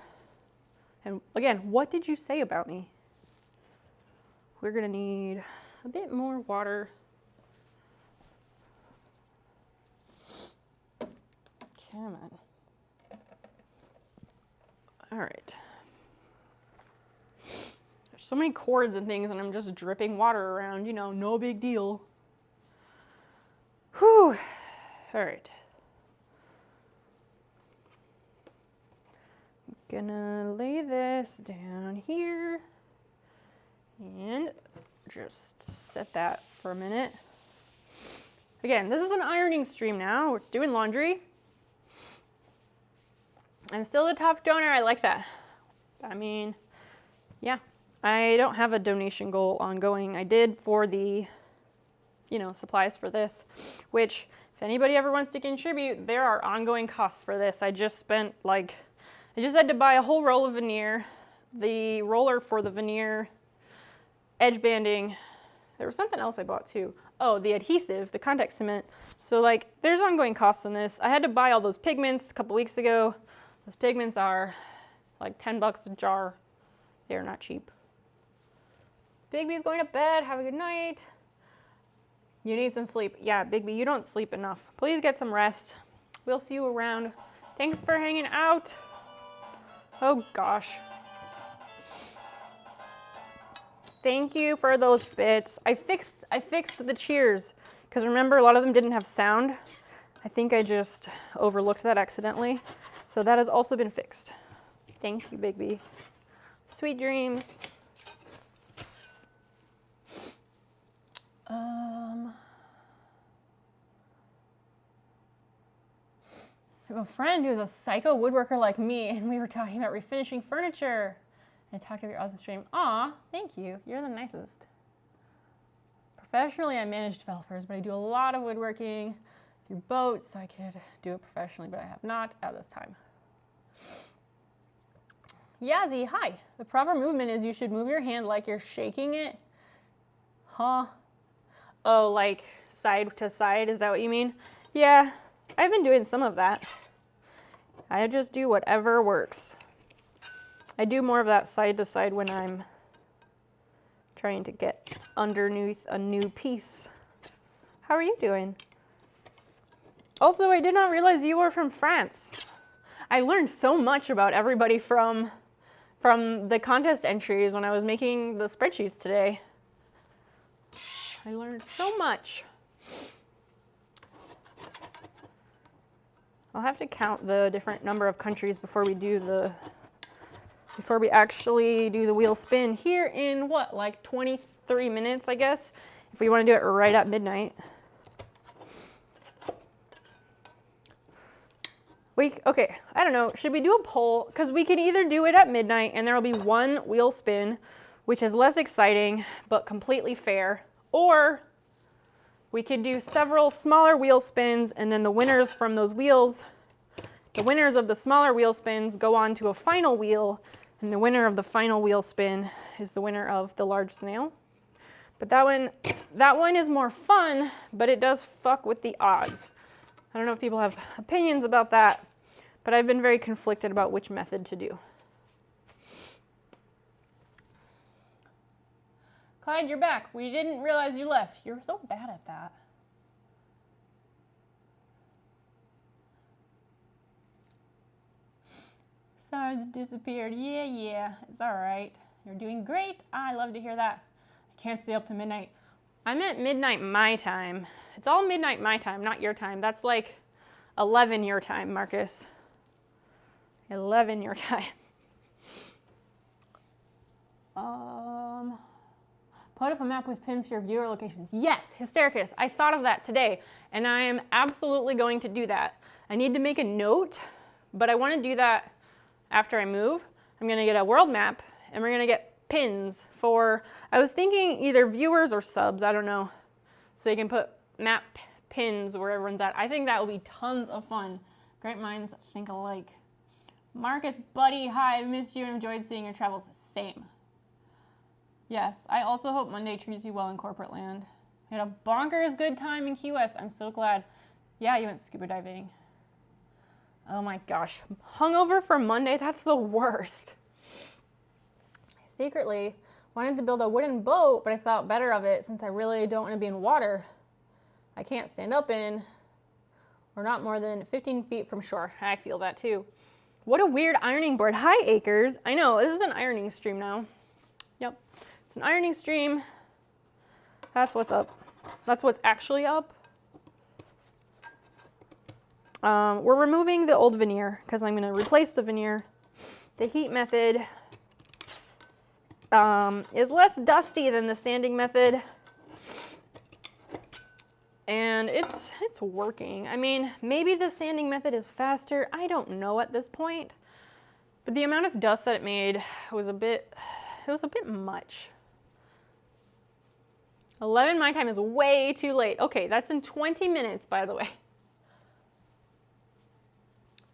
And again, what did you say about me? We're gonna need a bit more water. Come on. All right. There's so many cords and things, and I'm just dripping water around, you know, no big deal. Whew. All right. Gonna lay this down here and just set that for a minute. Again, this is an ironing stream now. We're doing laundry. I'm still the top donor. I like that. I mean, yeah, I don't have a donation goal ongoing. I did for the, you know, supplies for this, which if anybody ever wants to contribute, there are ongoing costs for this. I just spent like, I just had to buy a whole roll of veneer, the roller for the veneer, edge banding. There was something else I bought too. Oh, the adhesive, the contact cement. So like, there's ongoing costs on this. I had to buy all those pigments a couple weeks ago. Those pigments are like 10 bucks a jar. They're not cheap. Bigby's going to bed. Have a good night. You need some sleep. Yeah, Bigby, you don't sleep enough. Please get some rest. We'll see you around. Thanks for hanging out. Oh gosh. Thank you for those bits. I fixed the cheers, because remember, a lot of them didn't have sound. I think I just overlooked that accidentally. So that has also been fixed. Thank you, Bigby. Sweet dreams. I have a friend who's a psycho woodworker like me, and we were talking about refinishing furniture. And talked about your awesome stream. Aw, thank you. You're the nicest. Professionally, I manage developers, but I do a lot of woodworking through boats, so I could do it professionally, but I have not at this time. Yazzie, hi. The proper movement is you should move your hand like you're shaking it. Huh? Oh, like side to side, is that what you mean? Yeah, I've been doing some of that. I just do whatever works. I do more of that side to side when I'm trying to get underneath a new piece. How are you doing? Also, I did not realize you were from France. I learned so much about everybody from the contest entries when I was making the spreadsheets today. I learned so much. I'll have to count the different number of countries before we actually do the wheel spin here in what, like 23 minutes, I guess, if we want to do it right at midnight. Okay, I don't know, should we do a poll? Because we can either do it at midnight and there will be one wheel spin, which is less exciting, but completely fair, or we could do several smaller wheel spins and then the winners from those wheels, the winners of the smaller wheel spins go on to a final wheel, and the winner of the final wheel spin is the winner of the large snail. But that one is more fun, but it does fuck with the odds. I don't know if people have opinions about that, but I've been very conflicted about which method to do. Clyde, you're back. We didn't realize you left. You're so bad at that. Stars disappeared. Yeah, it's all right. You're doing great. I love to hear that. I can't stay up to midnight. I'm at midnight my time. It's all midnight my time, not your time. That's like 11 your time, Marcus. 11 your time. Put up a map with pins for your viewer locations. Yes, Hystericus. I thought of that today, and I am absolutely going to do that. I need to make a note, but I want to do that after I move. I'm going to get a world map, and we're going to get pins for, I was thinking either viewers or subs, I don't know. So you can put map pins where everyone's at. I think that will be tons of fun. Great minds think alike. Marcus, buddy, hi, I missed you and enjoyed seeing your travels. Same. Yes, I also hope Monday treats you well in corporate land. We had a bonkers good time in Key West. I'm so glad. Yeah, you went scuba diving. Oh my gosh. Hungover for Monday? That's the worst. I secretly wanted to build a wooden boat, but I thought better of it since I really don't want to be in water I can't stand up in, or not more than 15 feet from shore. I feel that too. What a weird ironing board. Hi, Acres. I know, this is an ironing stream now. Yep. It's an ironing stream. That's what's up. That's what's actually up. We're removing the old veneer because I'm going to replace the veneer. The heat method is less dusty than the sanding method. And it's working. I mean, maybe the sanding method is faster. I don't know at this point. But the amount of dust that it made was a bit much. 11 my time is way too late. Okay, that's in 20 minutes, by the way.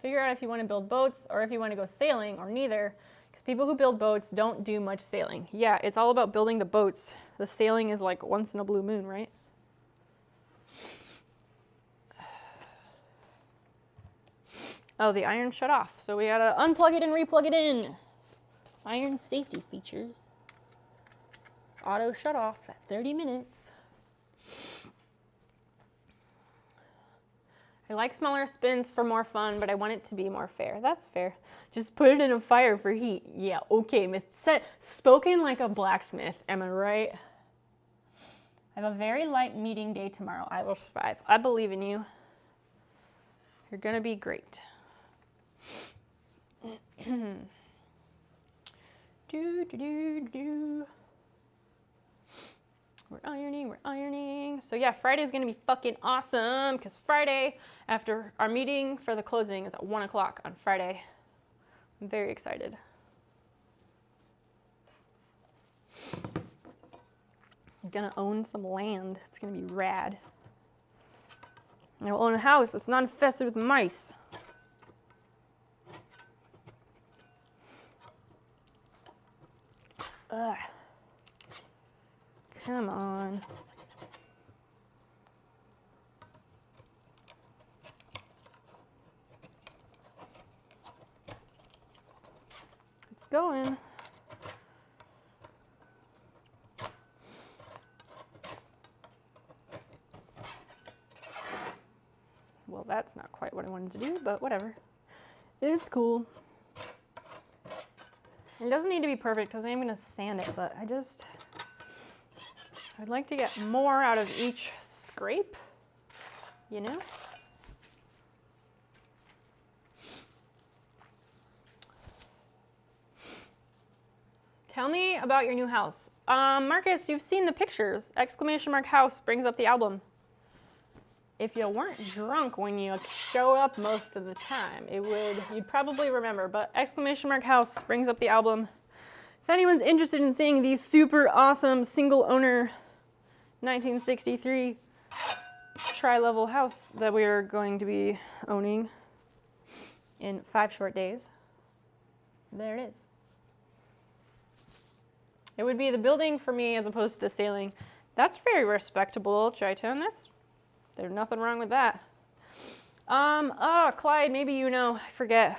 Figure out if you want to build boats or if you want to go sailing or neither. Because people who build boats don't do much sailing. Yeah, it's all about building the boats. The sailing is like once in a blue moon, right? Oh, the iron shut off. So we gotta unplug it and replug it in. Iron safety features. Auto shut off at 30 minutes. I like smaller spins for more fun, but I want it to be more fair. That's fair. Just put it in a fire for heat. Yeah, okay, spoken like a blacksmith, am I right? I have a very light meeting day tomorrow. I will survive. I believe in you. You're gonna be great. We're ironing. So yeah, Friday's gonna be fucking awesome because Friday, after our meeting for the closing, is at 1 o'clock on Friday. I'm very excited. I'm gonna own some land. It's gonna be rad. I will own a house that's not infested with mice. Ugh. Come on. It's going. Well, that's not quite what I wanted to do, but whatever. It's cool. It doesn't need to be perfect because I'm going to sand it, but I'd like to get more out of each scrape, you know? Tell me about your new house. Marcus, you've seen the pictures. Exclamation mark house brings up the album. If you weren't drunk when you show up most of the time, you'd probably remember, but exclamation mark house brings up the album. If anyone's interested in seeing the super awesome single owner 1963 tri-level house that we are going to be owning in 5 short days, there it is. It would be the building for me as opposed to the sailing. That's very respectable, Tritone. There's nothing wrong with that. Clyde, maybe you know, I forget.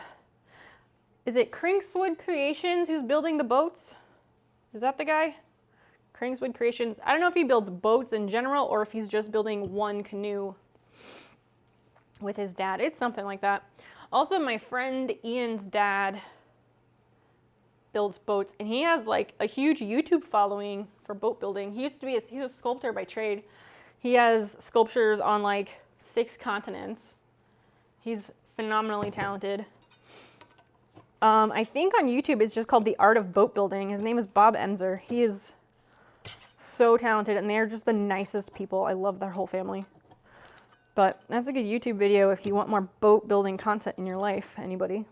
Is it Crinkswood Creations who's building the boats? Is that the guy? Crinkswood Creations. I don't know if he builds boats in general or if he's just building one canoe with his dad. It's something like that. Also, my friend Ian's dad builds boats, and he has like a huge YouTube following for boat building. He's a sculptor by trade. He has sculptures on like 6 continents. He's phenomenally talented. I think on YouTube it's just called The Art of Boat Building. His name is Bob Emser. He is so talented, and they're just the nicest people. I love their whole family. But that's a good YouTube video if you want more boat building content in your life, anybody.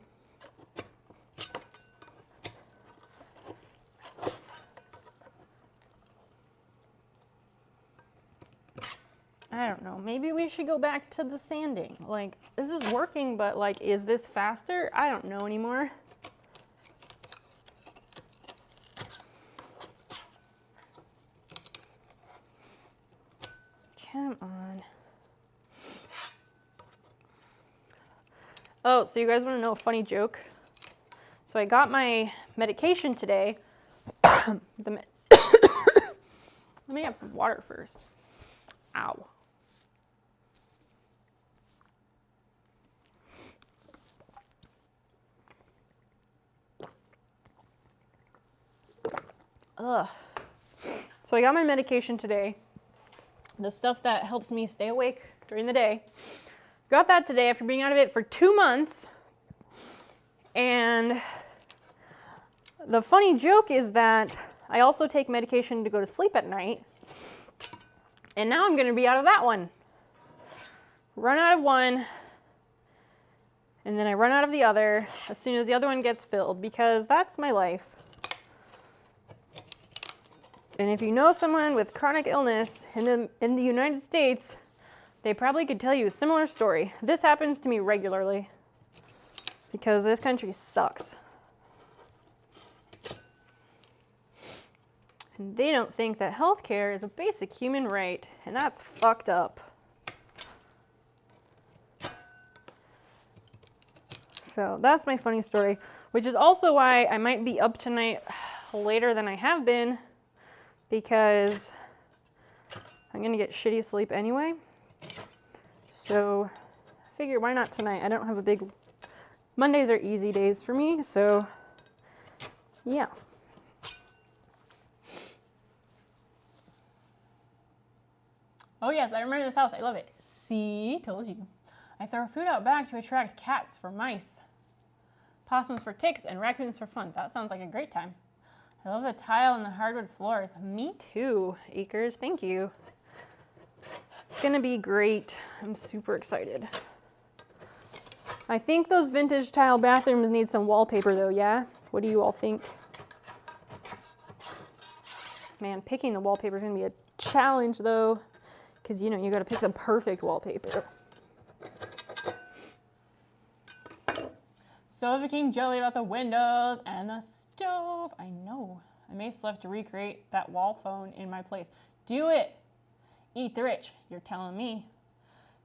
I don't know, maybe we should go back to the sanding. Like, this is working, but like, is this faster? I don't know anymore. Come on. Oh, so you guys want to know a funny joke? So I got my medication today. Let me have some water first. Ow. Ugh. So I got my medication today. The stuff that helps me stay awake during the day. Got that today after being out of it for 2 months. And the funny joke is that I also take medication to go to sleep at night. And now I'm going to be out of that one. Run out of one. And then I run out of the other as soon as the other one gets filled, because that's my life. And if you know someone with chronic illness in the United States, they probably could tell you a similar story. This happens to me regularly because this country sucks. And they don't think that healthcare is a basic human right, and that's fucked up. So that's my funny story, which is also why I might be up tonight later than I have been, because I'm gonna get shitty sleep anyway. So I figure why not tonight? I don't have a big, Mondays are easy days for me, so yeah. Oh yes, I remember this house, I love it. See, told you. I throw food out back to attract cats for mice, possums for ticks, and raccoons for fun. That sounds like a great time. I love the tile and the hardwood floors. Me too, Acres. Thank you. It's gonna be great. I'm super excited. I think those vintage tile bathrooms need some wallpaper though, yeah? What do you all think? Man, picking the wallpaper is gonna be a challenge though, because you know, you gotta pick the perfect wallpaper. So fucking jelly about the windows and the stove. I know. I may still have to recreate that wall phone in my place. Do it! Eat the rich. You're telling me.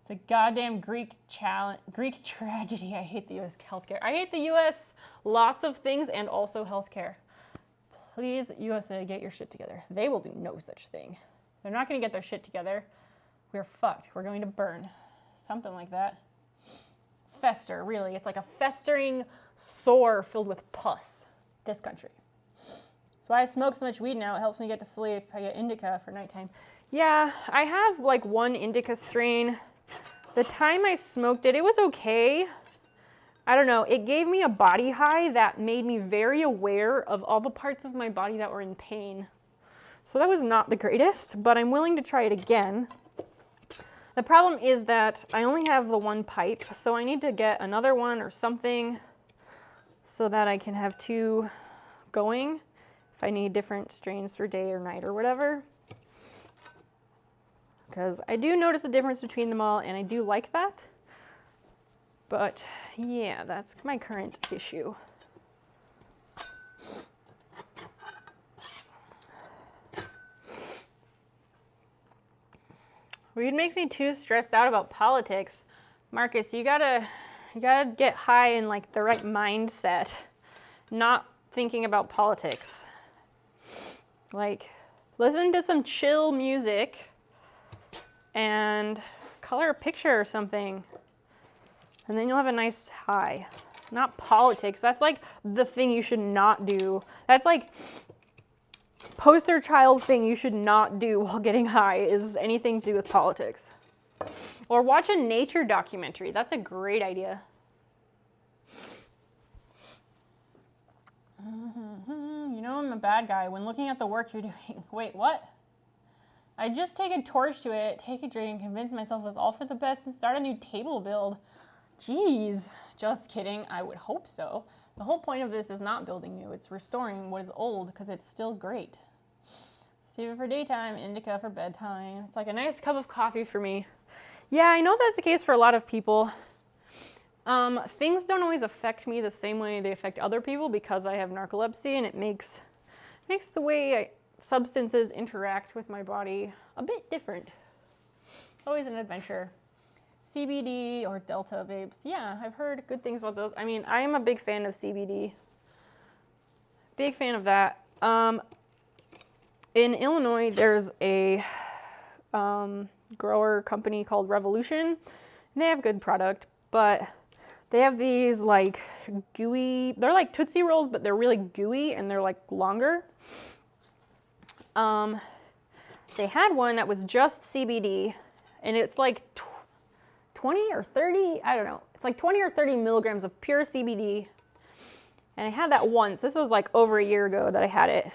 It's a goddamn Greek tragedy. I hate the U.S. healthcare. I hate the U.S. lots of things and also healthcare. Please, USA, get your shit together. They will do no such thing. They're not going to get their shit together. We're fucked. We're going to burn. Something like that. Fester, really. It's like a festering sore filled with pus. This country. That's why I smoke so much weed now. It helps me get to sleep. I get indica for nighttime. Yeah, I have like one indica strain. The time I smoked it, it was okay. I don't know. It gave me a body high that made me very aware of all the parts of my body that were in pain. So that was not the greatest, but I'm willing to try it again. The problem is that I only have the one pipe, so I need to get another one or something so that I can have two going if I need different strains for day or night or whatever. Because I do notice a difference between them all, and I do like that. But yeah, that's my current issue. Weed makes me too stressed out about politics. Marcus, you gotta get high in like the right mindset, not thinking about politics. Like, listen to some chill music and color a picture or something. And then you'll have a nice high. Not politics. That's like the thing you should not do. That's like poster child thing you should not do while getting high is anything to do with politics. Or watch a nature documentary. That's a great idea. You know I'm a bad guy when looking at the work you're doing. Wait, what? I just take a torch to it, take a drink, convince myself it was all for the best, and start a new table build. Jeez, just kidding. I would hope so. The whole point of this is not building new. It's restoring what is old because it's still great. Sativa for daytime, indica for bedtime. It's like a nice cup of coffee for me. Yeah, I know that's the case for a lot of people. Things don't always affect me the same way they affect other people because I have narcolepsy, and it makes the way substances interact with my body a bit different. It's always an adventure. CBD or Delta vapes. Yeah, I've heard good things about those. I mean, I am a big fan of CBD. Big fan of that. In Illinois, there's a grower company called Revolution. And they have good product, but they have these like gooey, they're like Tootsie Rolls, but they're really gooey and they're like longer. They had one that was just CBD, and it's like 20 or 30, I don't know. It's like 20 or 30 milligrams of pure CBD. And I had that once. This was like over a year ago that I had it.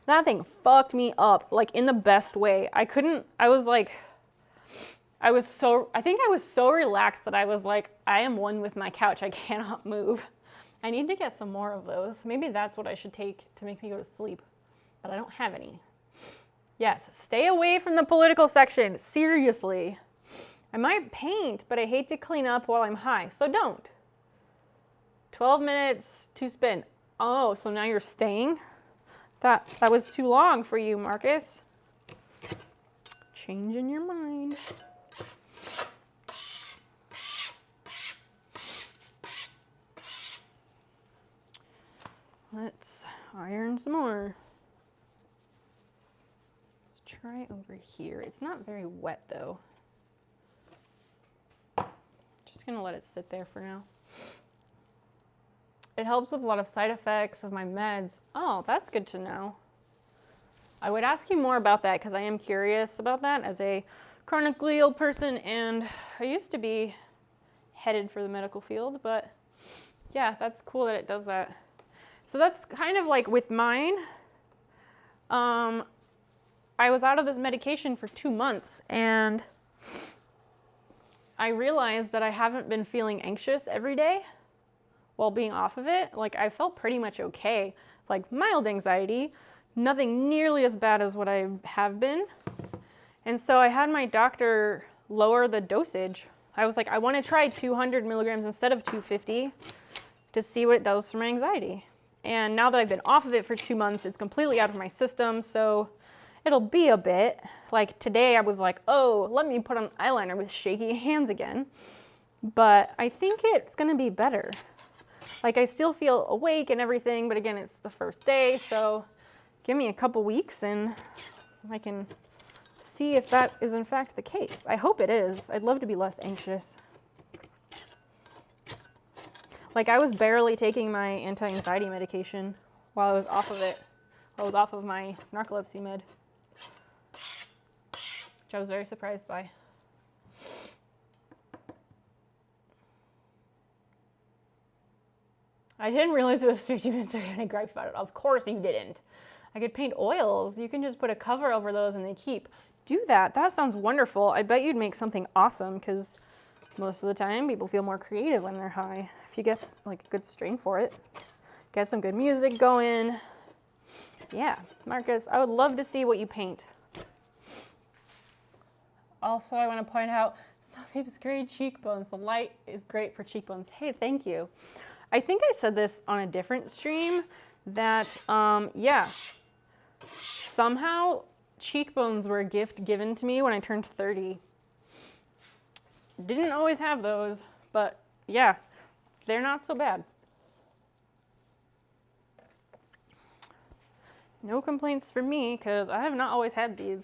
That thing fucked me up, like in the best way. I think I was so relaxed that I was like, I am one with my couch. I cannot move. I need to get some more of those. Maybe that's what I should take to make me go to sleep, but I don't have any. Yes, stay away from the political section. Seriously. I might paint, but I hate to clean up while I'm high, so don't. 12 minutes to spin. Oh, so now you're staying? That was too long for you, Marcus. Changing your mind. Let's iron some more. Let's try over here. It's not very wet though. Just gonna let it sit there for now. It helps with a lot of side effects of my meds. Oh, that's good to know. I would ask you more about that because I am curious about that as a chronically ill person, and I used to be headed for the medical field, but yeah, that's cool that it does that. So that's kind of like with mine. I was out of this medication for 2 months, and I realized that I haven't been feeling anxious every day while being off of it. Like, I felt pretty much okay, like mild anxiety, nothing nearly as bad as what I have been. And so I had my doctor lower the dosage. I was like, I want to try 200 milligrams instead of 250 to see what it does for my anxiety. And now that I've been off of it for 2 months, it's completely out of my system, so it'll be a bit. Like today I was like, oh, let me put on eyeliner with shaky hands again. But I think it's gonna be better. Like I still feel awake and everything, but again, it's the first day, so give me a couple weeks and I can see if that is in fact the case. I hope it is. I'd love to be less anxious. Like I was barely taking my anti-anxiety medication while I was off of it. I was off of my narcolepsy med, which I was very surprised by. I didn't realize it was 50 minutes ago and I griped about it. Of course you didn't. I could paint oils. You can just put a cover over those and they keep. Do that. That sounds wonderful. I bet you'd make something awesome because most of the time people feel more creative when they're high. If you get like a good strain for it, get some good music going. Yeah, Marcus, I would love to see what you paint. Also, I want to point out, some people's great cheekbones. The light is great for cheekbones. Hey, thank you. I think I said this on a different stream that, yeah, somehow cheekbones were a gift given to me when I turned 30. Didn't always have those, but yeah, they're not so bad. No complaints for me, because I have not always had these.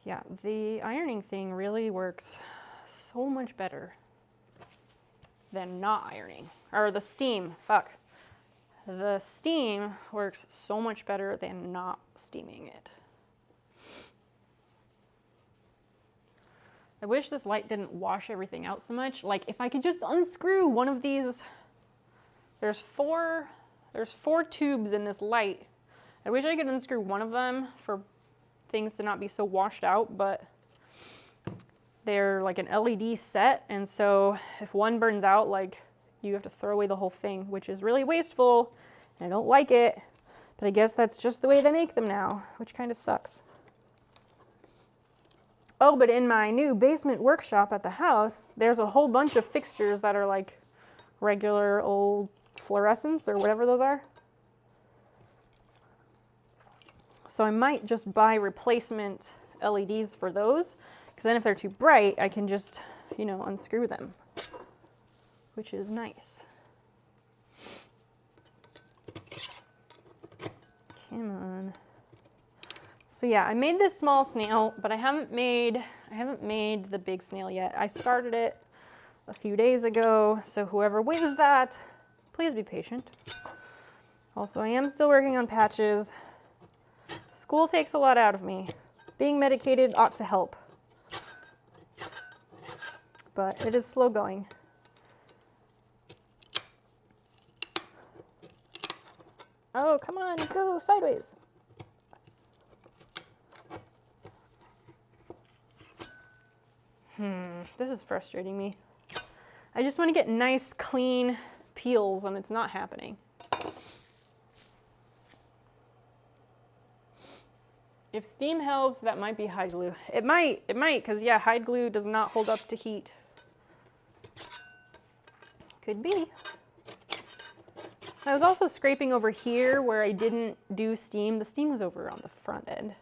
Yeah, the ironing thing really works so much better than not ironing. Or the steam, fuck. The steam works so much better than not steaming it. I wish this light didn't wash everything out so much. Like if I could just unscrew one of these, there's four tubes in this light. I wish I could unscrew one of them for things to not be so washed out, but they're like an LED set, and so if one burns out, like you have to throw away the whole thing, which is really wasteful, and I don't like it, but I guess that's just the way they make them now, which kind of sucks. Oh, but in my new basement workshop at the house, there's a whole bunch of fixtures that are like regular old fluorescents or whatever those are. So I might just buy replacement LEDs for those, because then if they're too bright, I can just, you know, unscrew them, which is nice. Come on. So yeah, I made this small snail, but I haven't made the big snail yet. I started it a few days ago, so whoever wins that, please be patient. Also, I am still working on patches. School takes a lot out of me. Being medicated ought to help, but it is slow going. Oh, come on, go sideways. This is frustrating me. I just want to get nice, clean peels, and it's not happening. If steam helps, that might be hide glue. It might, because yeah, hide glue does not hold up to heat. Could be. I was also scraping over here where I didn't do steam. The steam was over on the front end.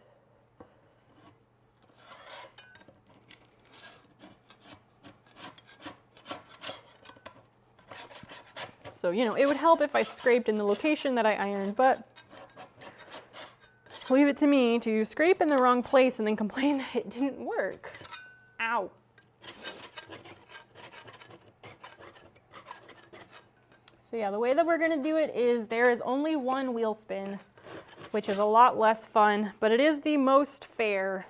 So, you know, it would help if I scraped in the location that I ironed, but leave it to me to scrape in the wrong place and then complain that it didn't work. Ow. So yeah, the way that we're gonna do it is there is only one wheel spin, which is a lot less fun, but it is the most fair.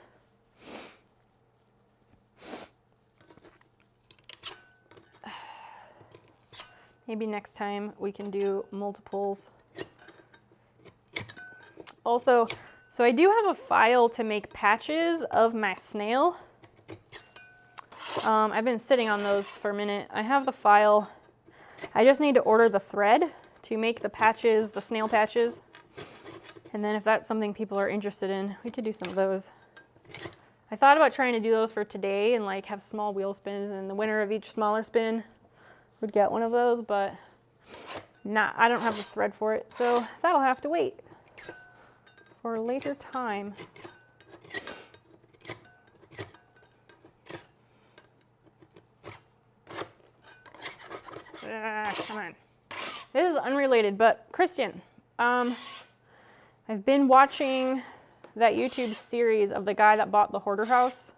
Maybe next time we can do multiples. Also, so I do have a file to make patches of my snail. I've been sitting on those for a minute. I have the file. I just need to order the thread to make the patches, the snail patches. And then if that's something people are interested in, we could do some of those. I thought about trying to do those for today and like have small wheel spins and the winner of each smaller spin would get one of those, but I don't have the thread for it, so that'll have to wait for a later time. Come on. This is unrelated, but Christian, I've been watching that YouTube series of the guy that bought the hoarder house.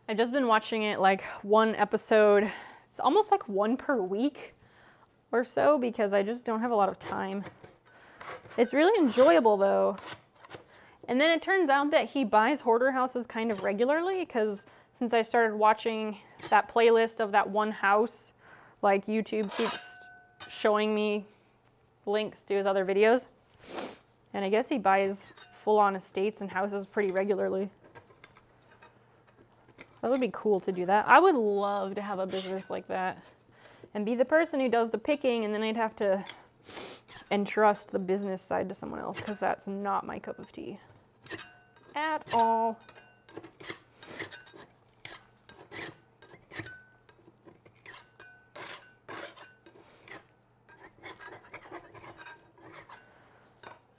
I've just been watching it like one episode. It's almost like one per week or so because I just don't have a lot of time. It's really enjoyable though. And then it turns out that he buys hoarder houses kind of regularly because since I started watching that playlist of that one house, like YouTube keeps showing me links to his other videos. And I guess he buys full-on estates and houses pretty regularly. That would be cool to do that. I would love to have a business like that and be the person who does the picking, and then I'd have to entrust the business side to someone else because that's not my cup of tea at all.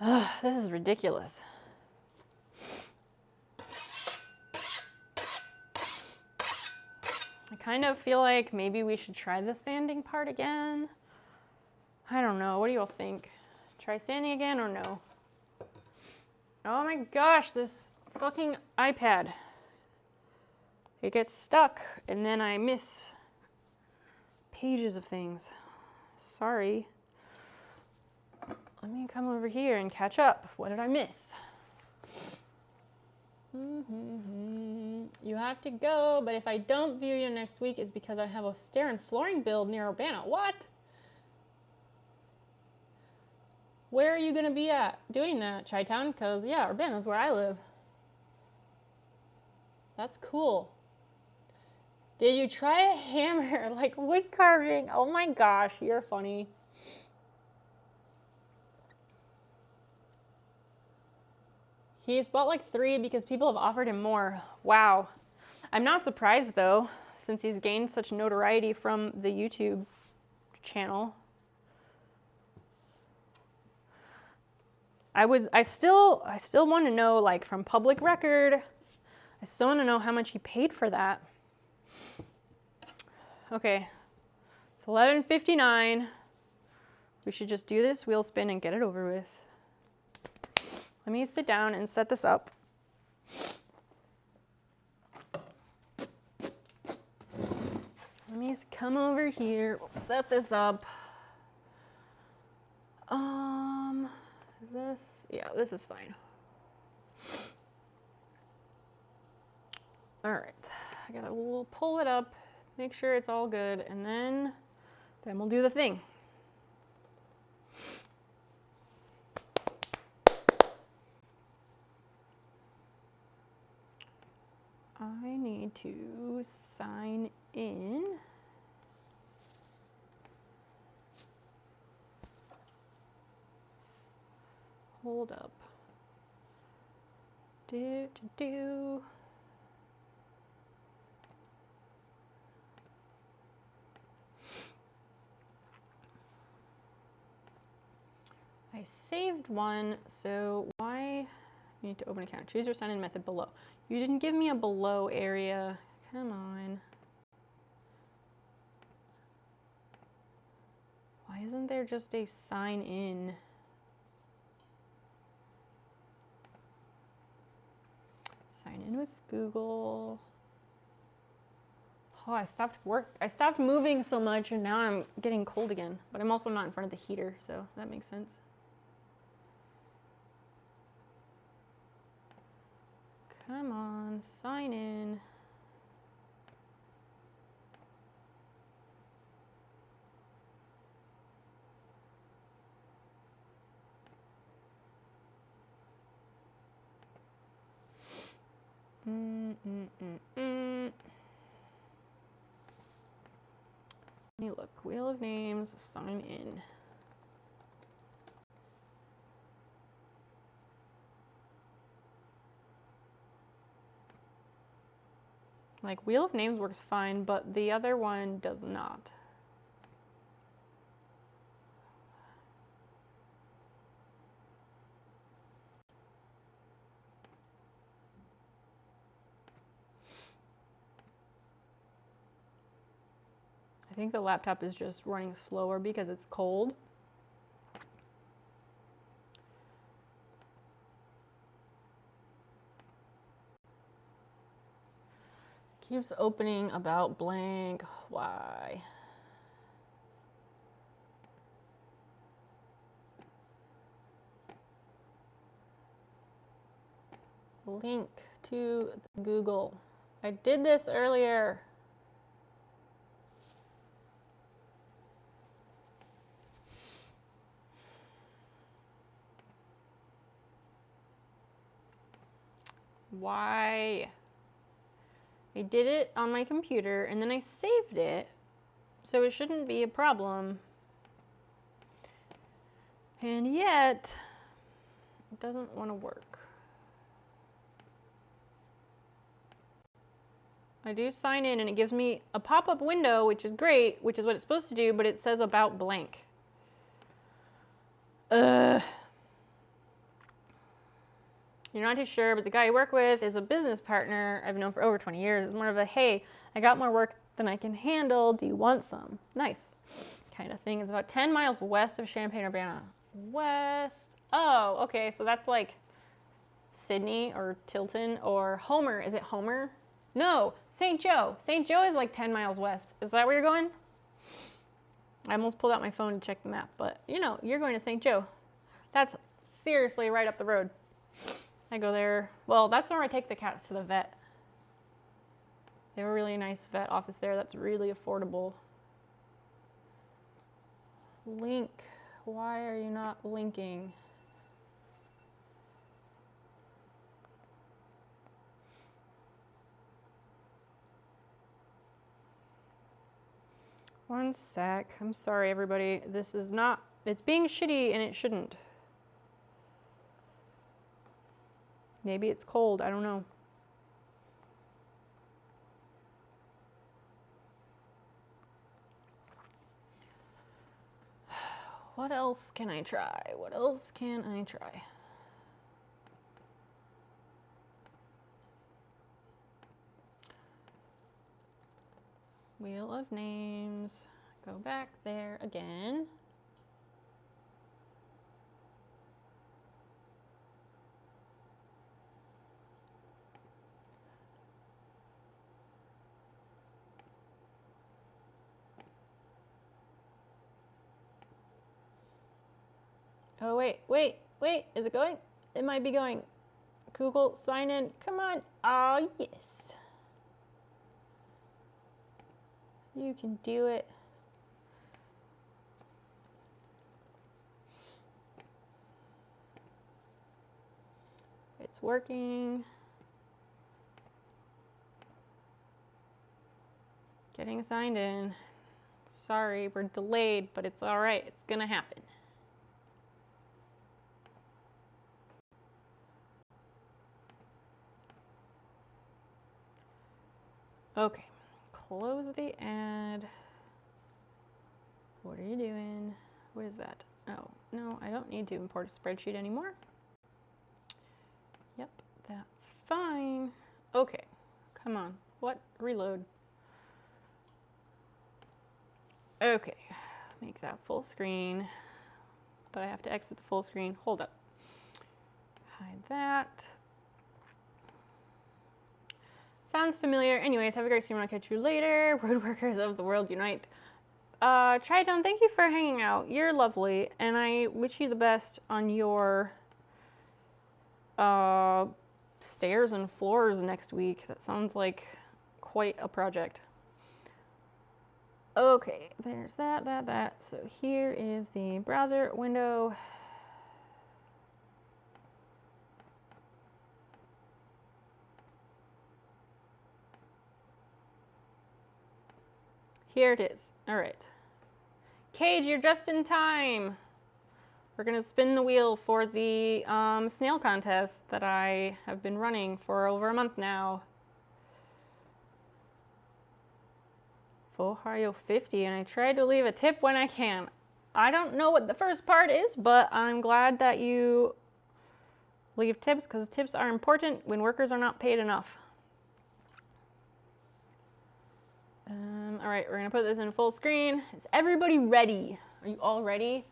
Ugh, this is ridiculous. I kind of feel like maybe we should try the sanding part again. I don't know. What do you all think? Try sanding again or no? Oh my gosh, this fucking iPad. It gets stuck and then I miss pages of things. Sorry. Let me come over here and catch up. What did I miss? You have to go, but if I don't view you next week, it's because I have a stair and flooring build near Urbana. What? Where are you going to be at doing that, Chi-Town? Because, yeah, Urbana's where I live. That's cool. Did you try a hammer, like wood carving? Oh my gosh, you're funny. He's bought like 3 because people have offered him more. Wow. I'm not surprised though, since he's gained such notoriety from the YouTube channel. I still want to know, like, from public record, I still want to know how much he paid for that. Okay, it's 11:59. We should just do this wheel spin and get it over with. Let me sit down and set this up. Let me come over here. We'll set this up. Is this? Yeah, this is fine. All right, I gotta pull it up, make sure it's all good, and then we'll do the thing. I need to sign in. Hold up. I saved one, so why? You need to open account. Choose your sign-in method below. You didn't give me a below area. Come on. Why isn't there just a sign in? Sign in with Google. Oh, I stopped moving so much and now I'm getting cold again. But I'm also not in front of the heater, so that makes sense. Come on, sign in. Let me look. Wheel of names, sign in. Like, Wheel of Names works fine, but the other one does not. I think the laptop is just running slower because it's cold. Keeps opening about blank. Why? Link to Google. I did this earlier. Why? I did it on my computer and then I saved it, so it shouldn't be a problem. And yet, it doesn't want to work. I do sign in and it gives me a pop-up window, which is great, which is what it's supposed to do, but it says about blank. You're not too sure, but the guy I work with is a business partner I've known for over 20 years. It's more of a, hey, I got more work than I can handle. Do you want some? Nice kind of thing. It's about 10 miles west of Champaign-Urbana. West. Oh, okay. So that's like Sydney or Tilton or Homer. Is it Homer? No, St. Joe. St. Joe is like 10 miles west. Is that where you're going? I almost pulled out my phone to check the map, but you know, you're going to St. Joe. That's seriously right up the road. I go there. Well, that's where I take the cats to the vet. They have a really nice vet office there that's really affordable. Link. Why are you not linking? One sec. I'm sorry, everybody. This is not, it's being shitty and it shouldn't. Maybe it's cold. I don't know. What else can I try? What else can I try? Wheel of Names. Go back there again. Oh, wait. Is it going? It might be going. Google, sign in. Come on. Oh, yes. You can do it. It's working. Getting signed in. Sorry, we're delayed, but it's all right. It's gonna happen. Okay, close the ad. What are you doing? What is that? Oh, no, I don't need to import a spreadsheet anymore. Yep, that's fine. Okay, come on. What? Reload. Okay, make that full screen. But I have to exit the full screen. Hold up. Hide that. Sounds familiar. Anyways, have a great stream. I'll catch you later. Woodworkers of the world unite. Tridon, thank you for hanging out. You're lovely, and I wish you the best on your stairs and floors next week. That sounds like quite a project. Okay, there's that. So here is the browser window. Here it is. All right. Cage, you're just in time. We're gonna spin the wheel for the snail contest that I have been running for over a month now. Fohario 50, and I tried to leave a tip when I can. I don't know what the first part is, but I'm glad that you leave tips because tips are important when workers are not paid enough. All right, we're gonna put this in full screen. Is everybody ready? Are you all ready?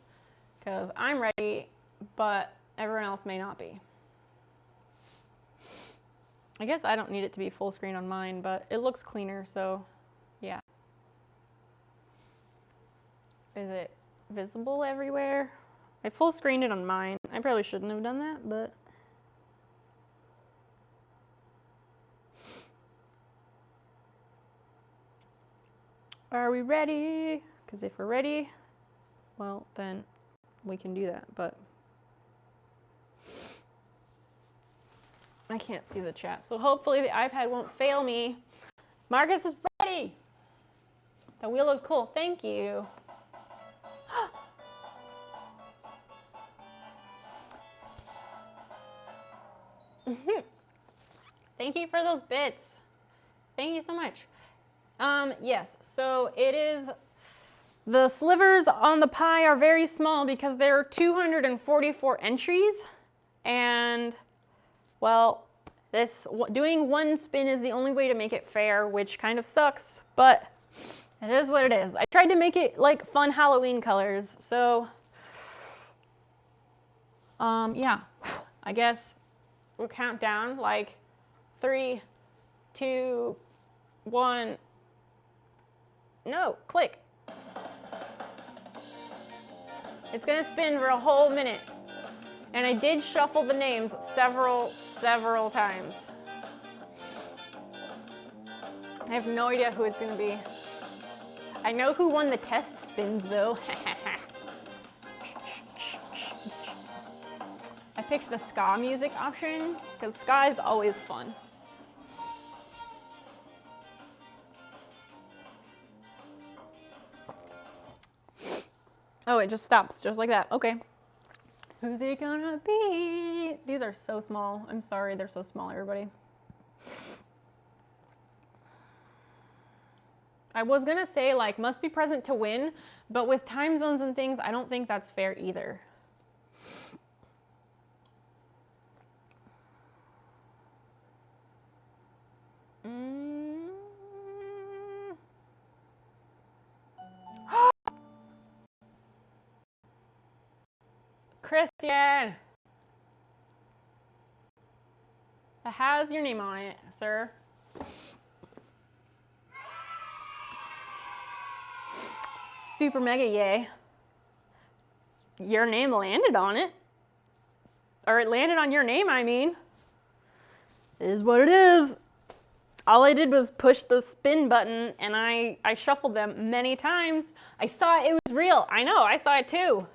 Because I'm ready, but everyone else may not be. I guess I don't need it to be full screen on mine, but it looks cleaner, so yeah. Is it visible everywhere? I full screened it on mine. I probably shouldn't have done that, but. Are we ready? Because if we're ready, well, then we can do that, but I can't see the chat, so hopefully the iPad won't fail me. Marcus is ready. The wheel looks cool. Thank you. Thank you for those bits. Thank you so much. Yes, so it is, the slivers on the pie are very small because there are 244 entries, and, well, doing one spin is the only way to make it fair, which kind of sucks, but it is what it is. I tried to make it like fun Halloween colors, so, yeah, I guess we'll count down like 3, 2, 1. No, click. It's gonna spin for a whole minute. And I did shuffle the names several times. I have no idea who it's gonna be. I know who won the test spins though. I picked the ska music option because ska is always fun. Oh, it just stops, just like that. Okay. Who's it gonna be? These are so small. I'm sorry, they're so small, everybody. I was gonna say, like, must be present to win, but with time zones and things, I don't think that's fair either. Christian! It has your name on it, sir. Super mega yay. Your name landed on it. Or it landed on your name, I mean. It is what it is. All I did was push the spin button and I shuffled them many times. I saw it was real. I know, I saw it too.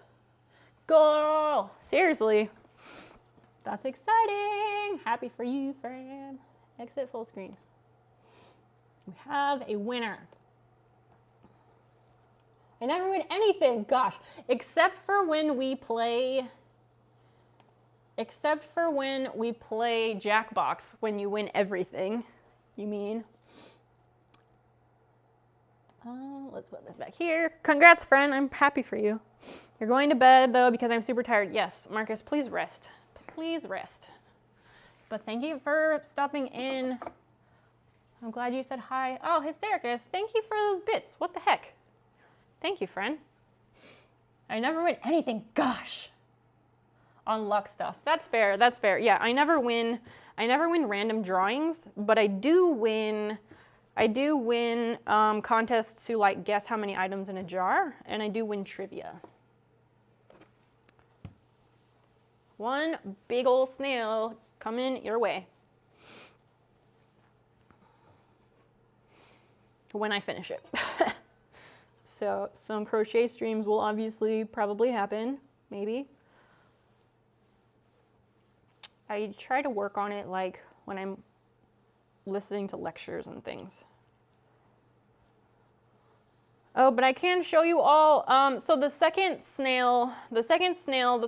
Girl, seriously. That's exciting. Happy for you, Fran. Exit full screen. We have a winner. I never win anything, gosh, except for when we play Jackbox, when you win everything, you mean. Let's put this back here. Congrats, friend, I'm happy for you. You're going to bed, though, because I'm super tired. Yes, Marcus, please rest. Please rest. But thank you for stopping in. I'm glad you said hi. Oh, Hystericus, thank you for those bits. What the heck? Thank you, friend. I never win anything. Gosh. On luck stuff. That's fair. That's fair. Yeah, I never win random drawings, but I do win contests to like guess how many items in a jar, and I do win trivia. One big old snail coming your way. When I finish it. So some crochet streams will obviously probably happen, maybe. I try to work on it like when I'm listening to lectures and things. Oh, but I can show you all. So the second snail, the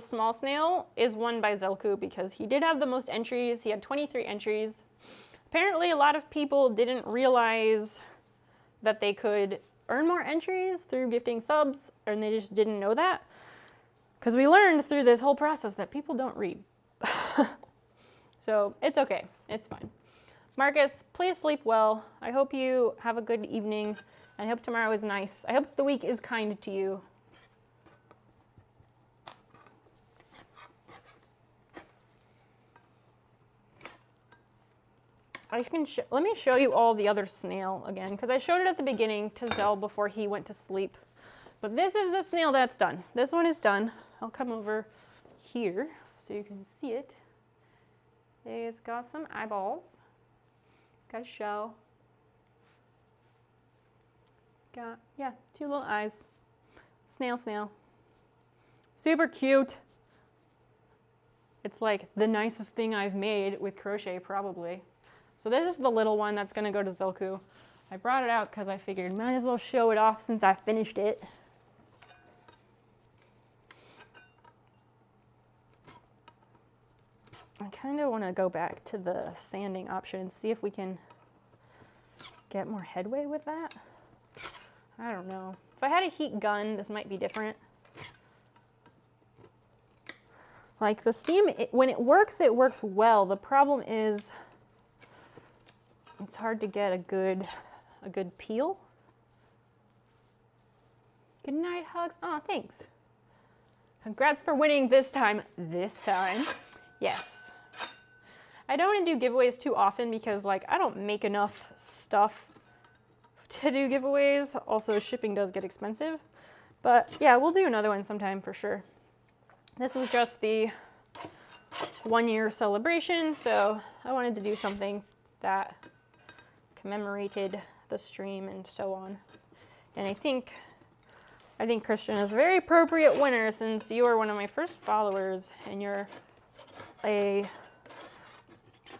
small snail, is won by Zelku because he did have the most entries. He had 23 entries. Apparently, a lot of people didn't realize that they could earn more entries through gifting subs, and they just didn't know that. Because we learned through this whole process that people don't read. So it's okay. It's fine. Marcus, please sleep well. I hope you have a good evening. I hope tomorrow is nice. I hope the week is kind to you. Let me show you all the other snail again, because I showed it at the beginning to Zell before he went to sleep. But this is the snail that's done. This one is done. I'll come over here so you can see it. It's got some eyeballs. It's got a shell. Got, yeah, 2 little eyes. Snail. Super cute. It's like the nicest thing I've made with crochet, probably. So this is the little one that's gonna go to Zelku. I brought it out because I figured might as well show it off since I finished it. I kind of want to go back to the sanding option and see if we can get more headway with that. I don't know. If I had a heat gun, this might be different. Like the steam, when it works well. The problem is it's hard to get a good peel. Good night, hugs. Oh, thanks. Congrats for winning this time. Yes. I don't want to do giveaways too often because like I don't make enough stuff to do giveaways. Also, shipping does get expensive. But yeah, we'll do another one sometime for sure. This was just the 1-year celebration, so I wanted to do something that commemorated the stream and so on. And I think Christian is a very appropriate winner since you are one of my first followers and you're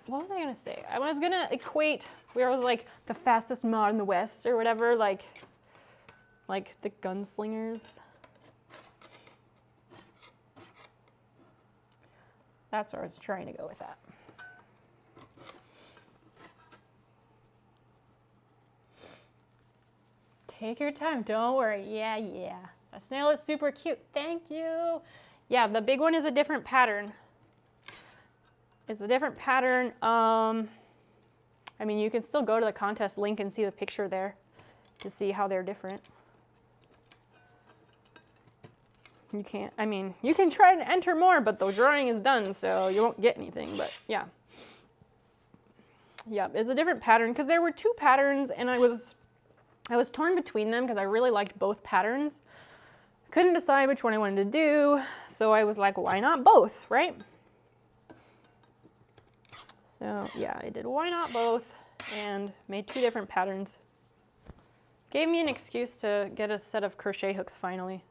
what was I gonna say? I was gonna equate where it was like the fastest mod in the West or whatever, like the gunslingers. That's where I was trying to go with that. Take your time, don't worry. Yeah. That snail is super cute. Thank you. Yeah, the big one is a different pattern. It's a different pattern. I mean, you can still go to the contest link and see the picture there to see how they're different. You can't, I mean, you can try to enter more, but the drawing is done, so you won't get anything, but yeah. Yeah, it's a different pattern because there were 2 patterns and I was torn between them because I really liked both patterns. Couldn't decide which one I wanted to do, so I was like, why not both, right? So yeah, I did why not both and made 2 different patterns. Gave me an excuse to get a set of crochet hooks finally.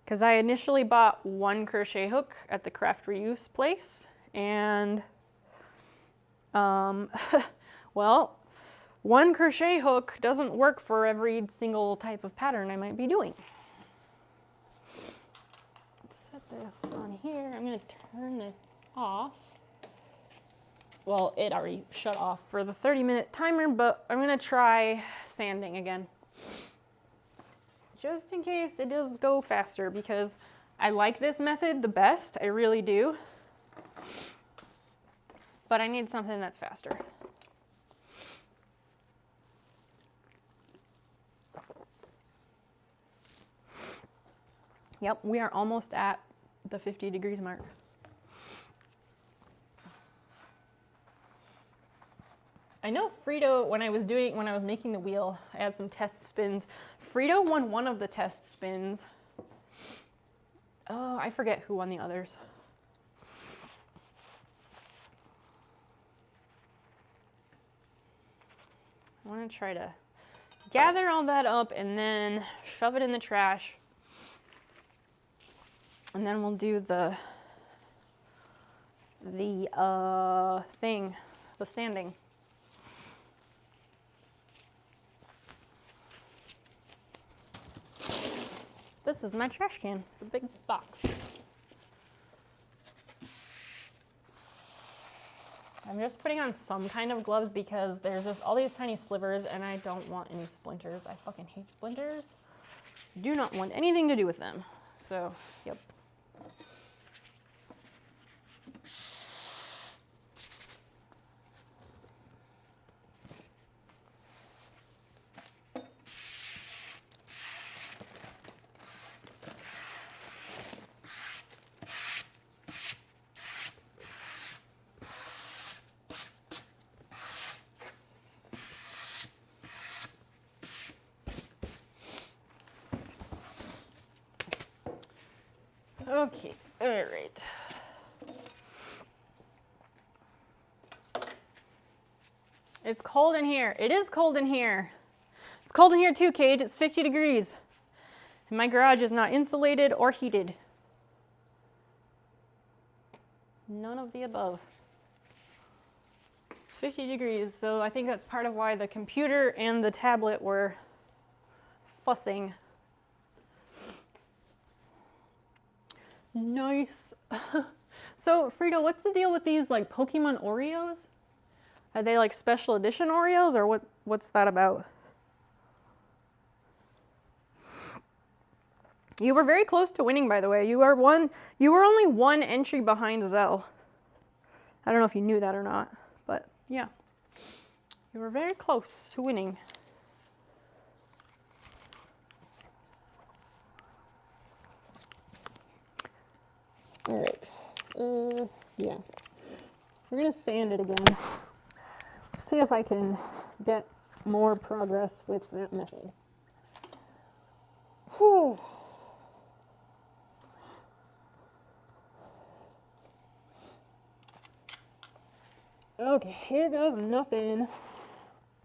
Because I initially bought 1 crochet hook at the craft reuse place and well, 1 crochet hook doesn't work for every single type of pattern I might be doing. Let's set this on here. I'm going to turn this off. Well, it already shut off for the 30-minute timer, but I'm going to try sanding again. Just in case it does go faster, because I like this method the best. I really do. But I need something that's faster. Yep, we are almost at the 50 degrees mark. I know Frito, when I was making the wheel, I had some test spins. Frito won one of the test spins. Oh, I forget who won the others. I want to try to gather all that up and then shove it in the trash. And then we'll do the sanding. This is my trash can. It's a big box. I'm just putting on some kind of gloves because there's just all these tiny slivers and I don't want any splinters. I fucking hate splinters. Do not want anything to do with them. So, yep. Okay, all right. It's cold in here. It is cold in here. It's cold in here too, Kate. It's 50 degrees. And my garage is not insulated or heated. None of the above. It's 50 degrees, so I think that's part of why the computer and the tablet were fussing. Nice. So, Frida, what's the deal with these like Pokemon Oreos? Are they like special edition Oreos or what's that about? You were very close to winning, by the way. You were only one entry behind Zell. I don't know if you knew that or not, but yeah. You were very close to winning. All right. Yeah. We're gonna sand it again. See if I can get more progress with that method. Whew. Okay, here goes nothing.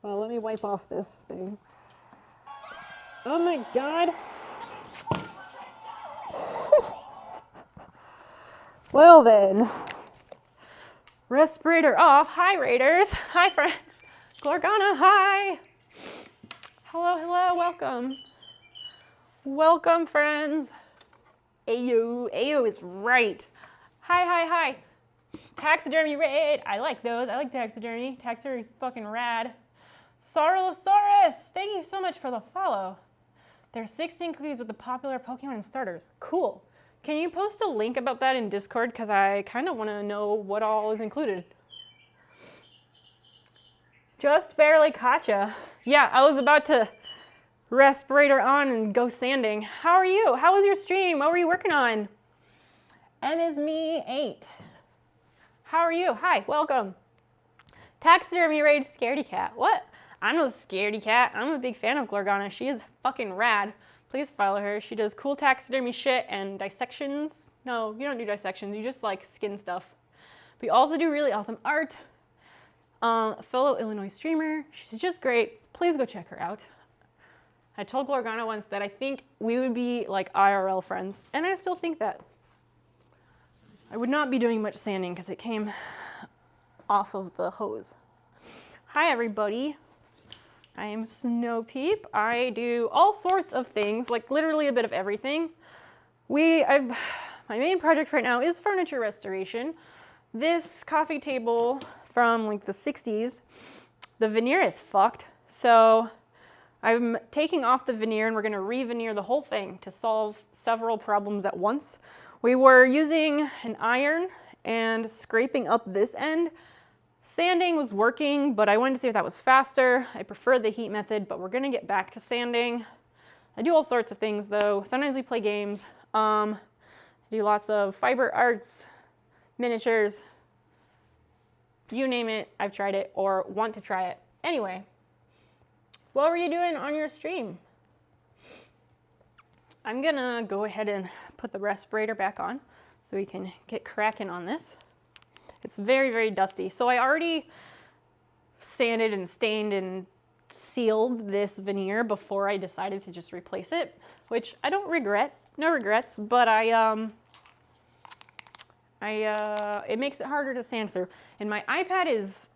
Well, let me wipe off this thing. Oh my God. Well then. Respirator off. Hi, Raiders. Hi, friends. Glorgana, hi. Hello, hello, welcome. Welcome, friends. Ayo, Ayo is right. Hi, hi, hi. Taxidermy raid. I like those. I like taxidermy. Taxidermy's fucking rad. Saurolosaurus, thank you so much for the follow. There's 16 cookies with the popular Pokemon starters. Cool. Can you post a link about that in Discord? Because I kind of want to know what all is included. Just barely caught ya. Yeah, I was about to respirator on and go sanding. How are you? How was your stream? What were you working on? M is me 8. How are you? Hi, welcome. Taxidermy raid scaredy cat. What? I'm no scaredy cat. I'm a big fan of Glorgana. She is fucking rad. Please follow her. She does cool taxidermy shit and dissections. No, you don't do dissections. You just like skin stuff. But you also do really awesome art. A fellow Illinois streamer. She's just great. Please go check her out. I told Glorgana once that I think we would be like IRL friends. And I still think that. I would not be doing much sanding because it came off of the hose. Hi, everybody. I am Snow Peep. I do all sorts of things, like literally a bit of everything. My main project right now is furniture restoration. This coffee table from like the 60s, the veneer is fucked. So I'm taking off the veneer and we're gonna re-veneer the whole thing to solve several problems at once. We were using an iron and scraping up this end. Sanding was working, but I wanted to see if that was faster. I prefer the heat method, but we're gonna get back to sanding. I do all sorts of things though. Sometimes we play games. I do lots of fiber arts, miniatures, you name it, I've tried it or want to try it. Anyway, what were you doing on your stream? I'm gonna go ahead and put the respirator back on so we can get cracking on this. It's very, very dusty. So I already sanded and stained and sealed this veneer before I decided to just replace it, which I don't regret, no regrets, but it makes it harder to sand through. And my iPad is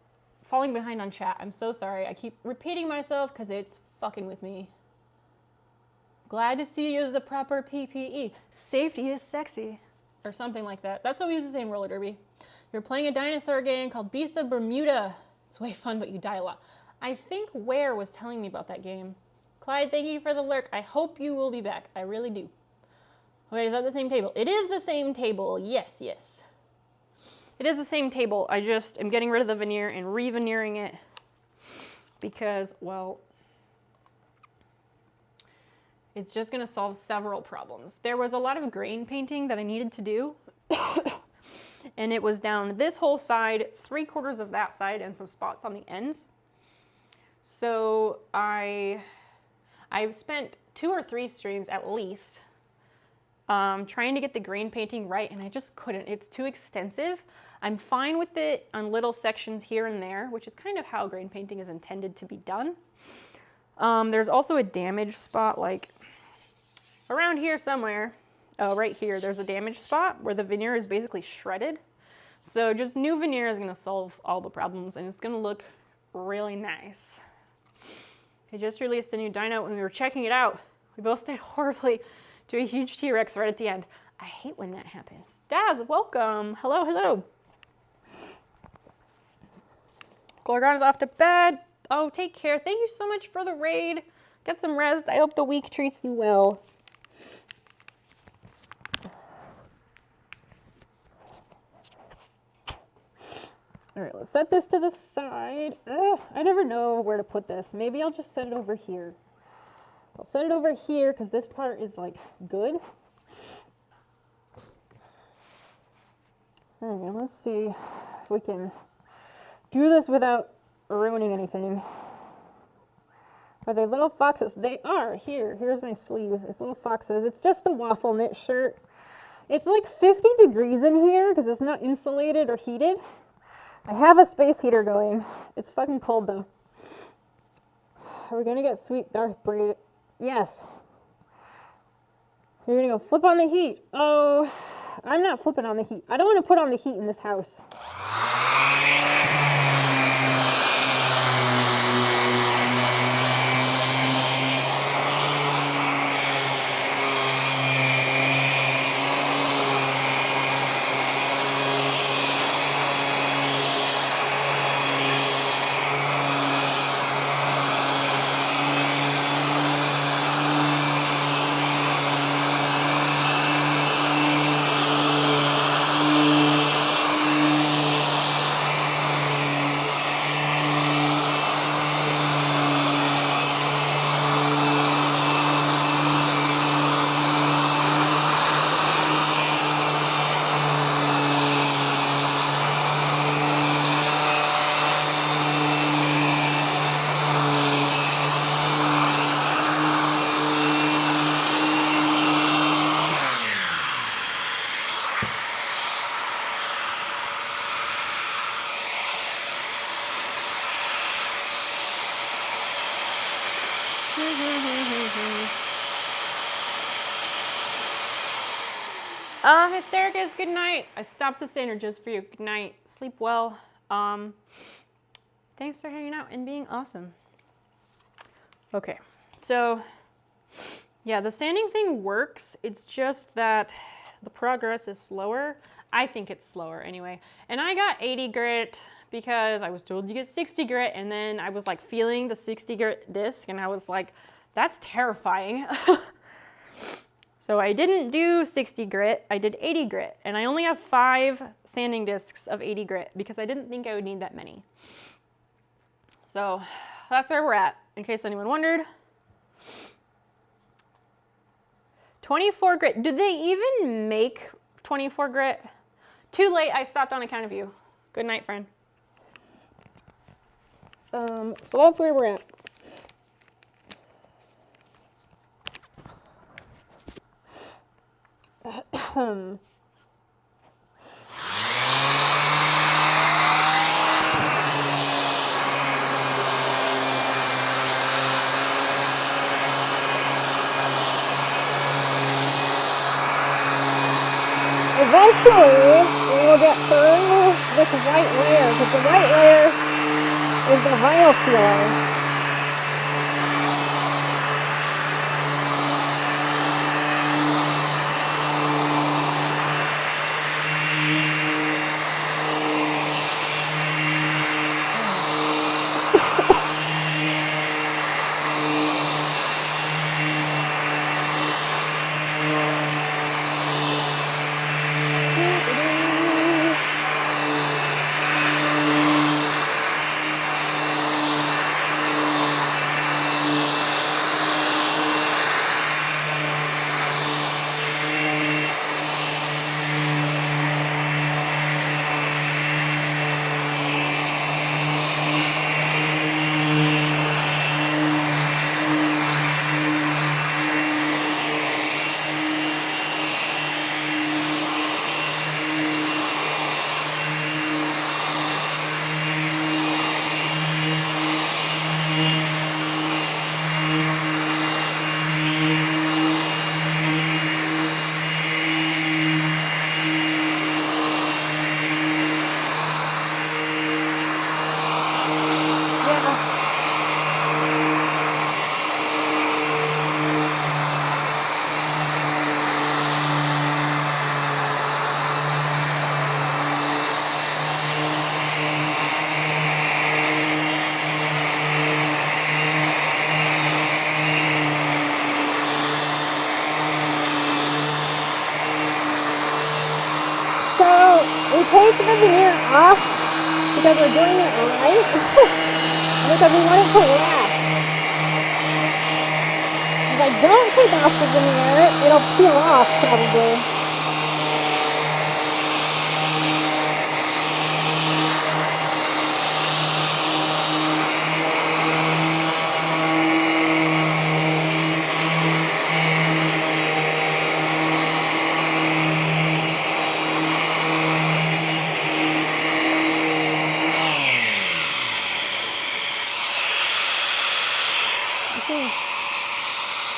falling behind on chat. I'm so sorry. I keep repeating myself because it's fucking with me. Glad to see you use the proper PPE. Safety is sexy. Or something like that. That's what we used to say in roller derby. You're playing a dinosaur game called Beast of Bermuda. It's way fun, but you die a lot. I think Ware was telling me about that game. Clyde, thank you for the lurk. I hope you will be back. I really do. Wait, is that the same table? It is the same table. Yes, yes. It is the same table. I just am getting rid of the veneer and re-veneering it because, well, it's just going to solve several problems. There was a lot of grain painting that I needed to do. And it was down this whole side, 3/4 of that side, and some spots on the ends. So I spent 2 or 3 streams at least trying to get the grain painting right, and I just couldn't. It's too extensive. I'm fine with it on little sections here and there, which is kind of how grain painting is intended to be done. There's also a damage spot, like around here somewhere. Oh, right here, there's a damage spot where the veneer is basically shredded. So just new veneer is going to solve all the problems, and it's going to look really nice. I just released a new dino when we were checking it out. We both died horribly to a huge T-Rex right at the end. I hate when that happens. Daz, welcome. Hello, hello. Gorgon's off to bed. Oh, take care. Thank you so much for the raid. Get some rest. I hope the week treats you well. All right, let's set this to the side. I never know where to put this. Maybe I'll just set it over here. I'll set it over here because this part is like good. All right, let's see if we can do this without ruining anything. Are they little foxes? They are. Here's my sleeve. It's little foxes. It's just a waffle knit shirt. It's like 50 degrees in here because it's not insulated or heated. I have a space heater going. It's fucking cold though. Are we gonna get sweet Darth Braid? Yes. You're gonna go flip on the heat. Oh, I'm not flipping on the heat. I don't want to put on the heat in this house. Hystericus, good night. I stopped the sander just for you. Good night. Sleep well. Thanks for hanging out and being awesome. Okay, so yeah, the sanding thing works. It's just that the progress is slower. I think it's slower anyway. And I got 80 grit because I was told you get 60 grit, and then I was like feeling the 60 grit disc, and I was like, that's terrifying. So I didn't do 60 grit, I did 80 grit, and I only have 5 sanding discs of 80 grit because I didn't think I would need that many. So that's where we're at, in case anyone wondered. 24 grit, did they even make 24 grit? Too late, I stopped on account of you. Good night, friend. So that's where we're at. Eventually, we will get through this white layer, because the white layer is the vinyl sealer. take the veneer off because we're doing it right, because we want it to last. If I don't take off the veneer, it'll peel off probably.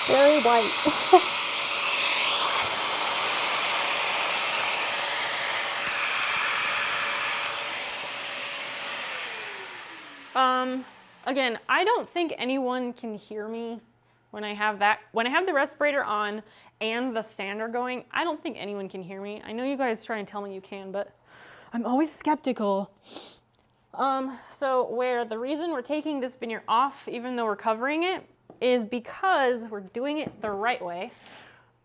Very white. Again, I don't think anyone can hear me when I have the respirator on and the sander going. I don't think anyone can hear me. I know you guys try and tell me you can, but I'm always skeptical. So the reason we're taking this veneer off, even though we're covering it, is because we're doing it the right way.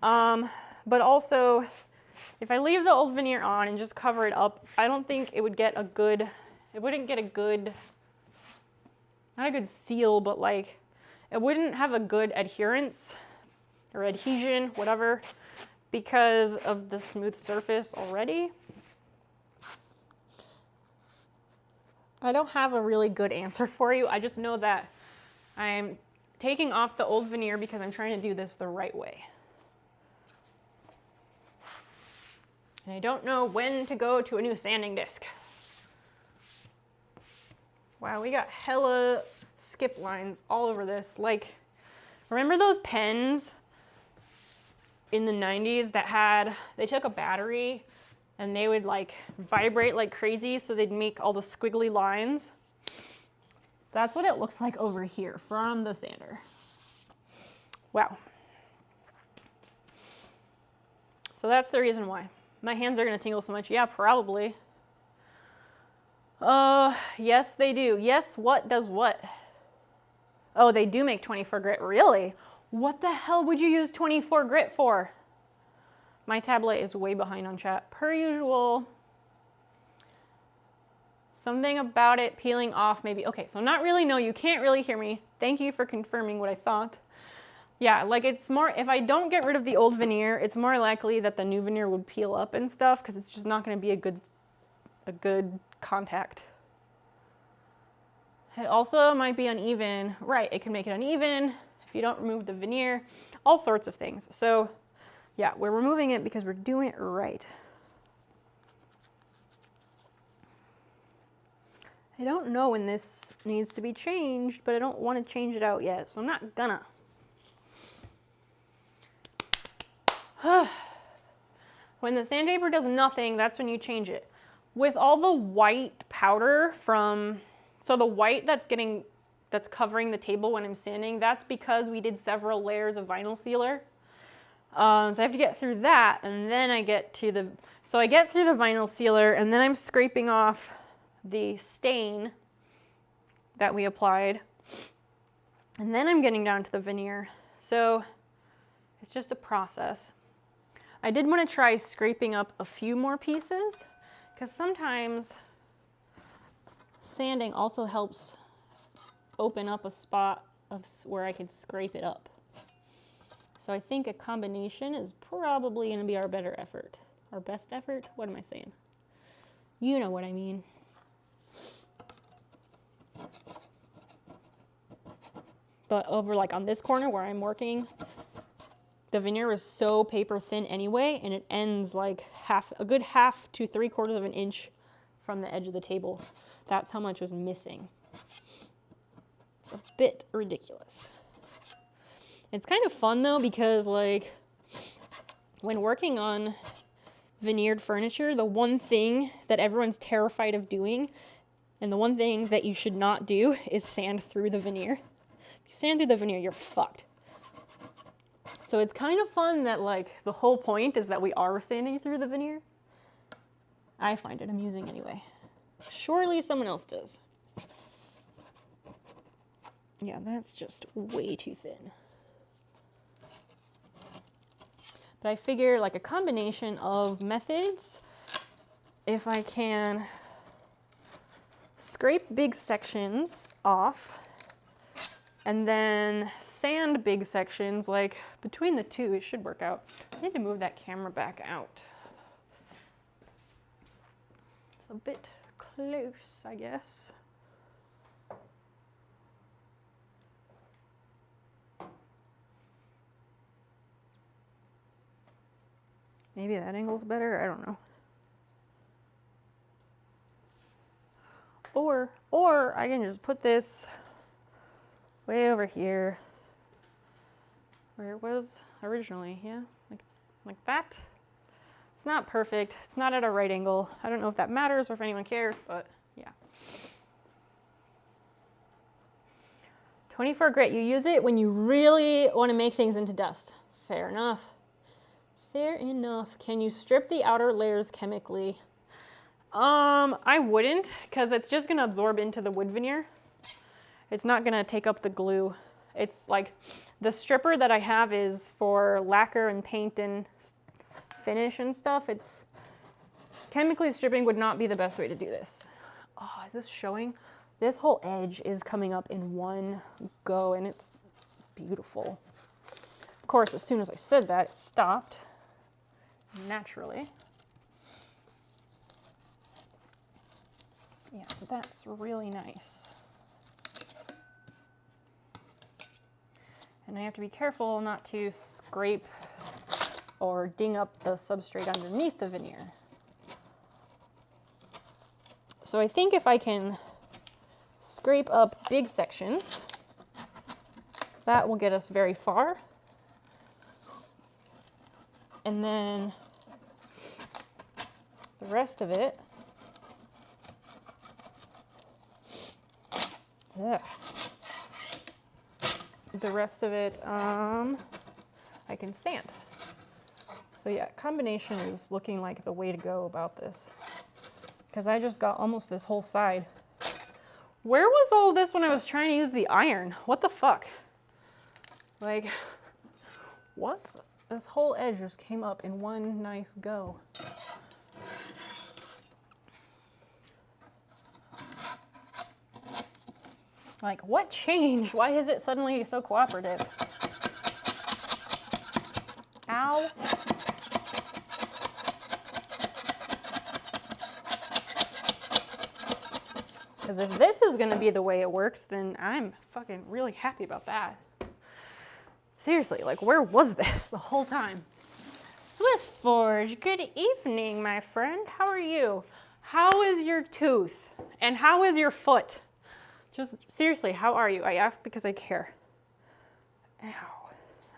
But also, if I leave the old veneer on and just cover it up, I don't think it would get not a good seal, but like, it wouldn't have a good adherence or adhesion, whatever, because of the smooth surface already. I don't have a really good answer for you. I just know that I'm taking off the old veneer because I'm trying to do this the right way. And I don't know when to go to a new sanding disc. Wow, we got hella skip lines all over this. Like, remember those pens in the 90s that they took a battery and they would like vibrate like crazy so they'd make all the squiggly lines? That's what it looks like over here from the sander. Wow. So that's the reason why. My hands are gonna tingle so much. Yeah, probably. Yes, they do. Yes, what does what? Oh, they do make 24 grit. Really? What the hell would you use 24 grit for? My tablet is way behind on chat, per usual. Something about it peeling off, maybe. Okay, so not really, no, you can't really hear me. Thank you for confirming what I thought. Yeah, like it's more, if I don't get rid of the old veneer, it's more likely that the new veneer would peel up and stuff because it's just not gonna be a good contact. It also might be uneven. Right, it can make it uneven if you don't remove the veneer, all sorts of things. So yeah, we're removing it because we're doing it right. I don't know when this needs to be changed, but I don't want to change it out yet, so I'm not gonna. When the sandpaper does nothing, that's when you change it. With all the white powder so the white that's covering the table when I'm sanding, that's because we did several layers of vinyl sealer. So I have to get through that, and then I get through the vinyl sealer, and then I'm scraping off the stain that we applied, and then I'm getting down to the veneer. So it's just a process. I did want to try scraping up a few more pieces, because sometimes sanding also helps open up a spot where I could scrape it up. So I think a combination is probably going to be our better effort. Our best effort? What am I saying? You know what I mean. But over like on this corner where I'm working, the veneer is so paper thin anyway, and it ends like a good half to 3/4 of an inch from the edge of the table. That's how much was missing. It's a bit ridiculous. It's kind of fun though, because like when working on veneered furniture, the one thing that everyone's terrified of doing, and the one thing that you should not do, is sand through the veneer. If you sand through the veneer, you're fucked. So it's kind of fun that like the whole point is that we are sanding through the veneer. I find it amusing anyway. Surely someone else does. Yeah, that's just way too thin. But I figure like a combination of methods if I can scrape big sections off and then sand big sections, like between the two, it should work out. I need to move that camera back out. It's a bit close, I guess. Maybe that angle's better, I don't know. Or I can just put this way over here where it was originally, yeah? Like that. It's not perfect, it's not at a right angle. I don't know if that matters or if anyone cares, but yeah. 24 grit, you use it when you really want to make things into dust. Fair enough. Fair enough. Can you strip the outer layers chemically? I wouldn't, because it's just going to absorb into the wood veneer. It's not going to take up the glue. It's like, the stripper that I have is for lacquer and paint and finish and stuff. It's chemically stripping would not be the best way to do this. Oh, is this showing? This whole edge is coming up in one go, and it's beautiful. Of course, as soon as I said that, it stopped naturally. Yeah, that's really nice. And I have to be careful not to scrape or ding up the substrate underneath the veneer. So I think if I can scrape up big sections, that will get us very far. And then the rest of it, I can sand. So yeah, combination is looking like the way to go about this, because I just got almost this whole side. Where was all this when I was trying to use the iron? What the fuck? Like, what? This whole edge just came up in one nice go. Like, what changed? Why is it suddenly so cooperative? Ow. Because if this is going to be the way it works, then I'm fucking really happy about that. Seriously, like, where was this the whole time? Swiss Forge, good evening, my friend. How are you? How is your tooth? And how is your foot? Just seriously, how are you? I ask because I care. Ow.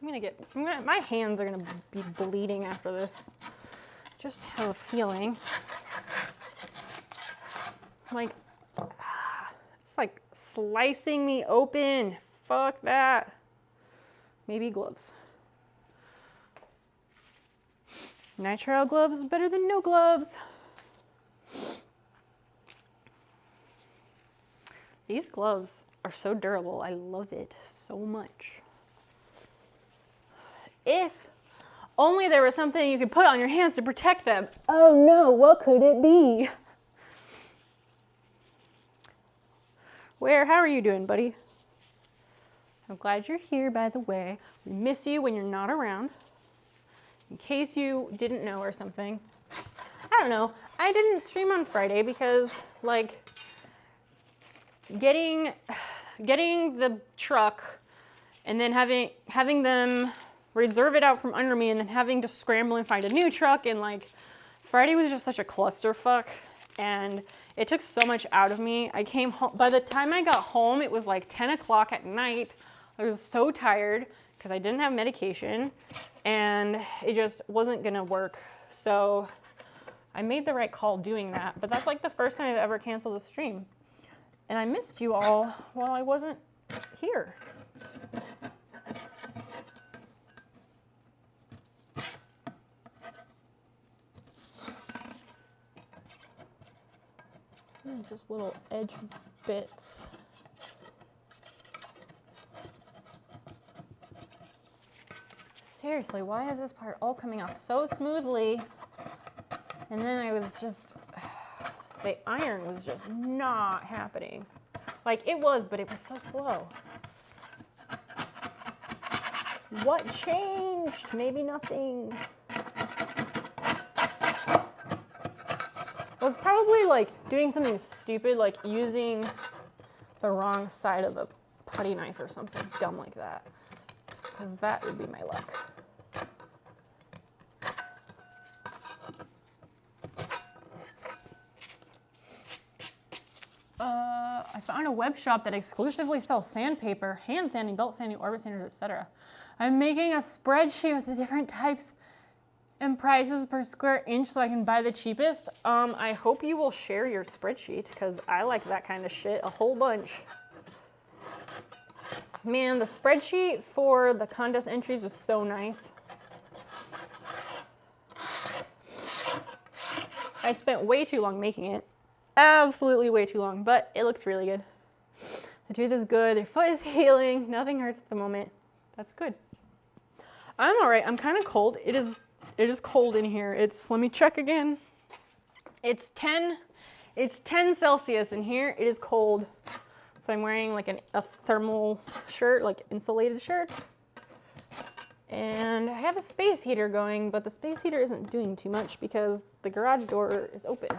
My hands are gonna be bleeding after this. Just have a feeling. Like, it's like slicing me open. Fuck that. Maybe gloves. Nitrile gloves is better than no gloves. These gloves are so durable. I love it so much. If only there was something you could put on your hands to protect them. Oh no, what could it be? How are you doing, buddy? I'm glad you're here, by the way. We miss you when you're not around. In case you didn't know or something. I don't know. I didn't stream on Friday because, like, getting the truck and then having them reserve it out from under me and then having to scramble and find a new truck, and like Friday was just such a clusterfuck and it took so much out of me. I came home, by the time I got home it was like 10 o'clock at night. I was so tired because I didn't have medication and it just wasn't gonna work. So I made the right call doing that, but that's like the first time I've ever canceled a stream. And I missed you all while I wasn't here. Just little edge bits. Seriously, why is this part all coming off so smoothly? And then I was just the iron was just not happening. Like it was, but it was so slow. What changed? Maybe nothing. I was probably like doing something stupid, like using the wrong side of a putty knife or something dumb like that, because that would be my luck. I found a web shop that exclusively sells sandpaper, hand sanding, belt sanding, orbit sanders, etc. I'm making a spreadsheet with the different types and prices per square inch so I can buy the cheapest. I hope you will share your spreadsheet because I like that kind of shit a whole bunch. Man, the spreadsheet for the contest entries was so nice. I spent way too long making it. Absolutely way too long, but it looks really good. The tooth is good, their foot is healing, nothing hurts at the moment. That's good. I'm all right, I'm kind of cold. It is cold in here. Let me check again. It's 10 Celsius in here. It is cold. So I'm wearing like a thermal shirt, like insulated shirt. And I have a space heater going, but the space heater isn't doing too much because the garage door is open.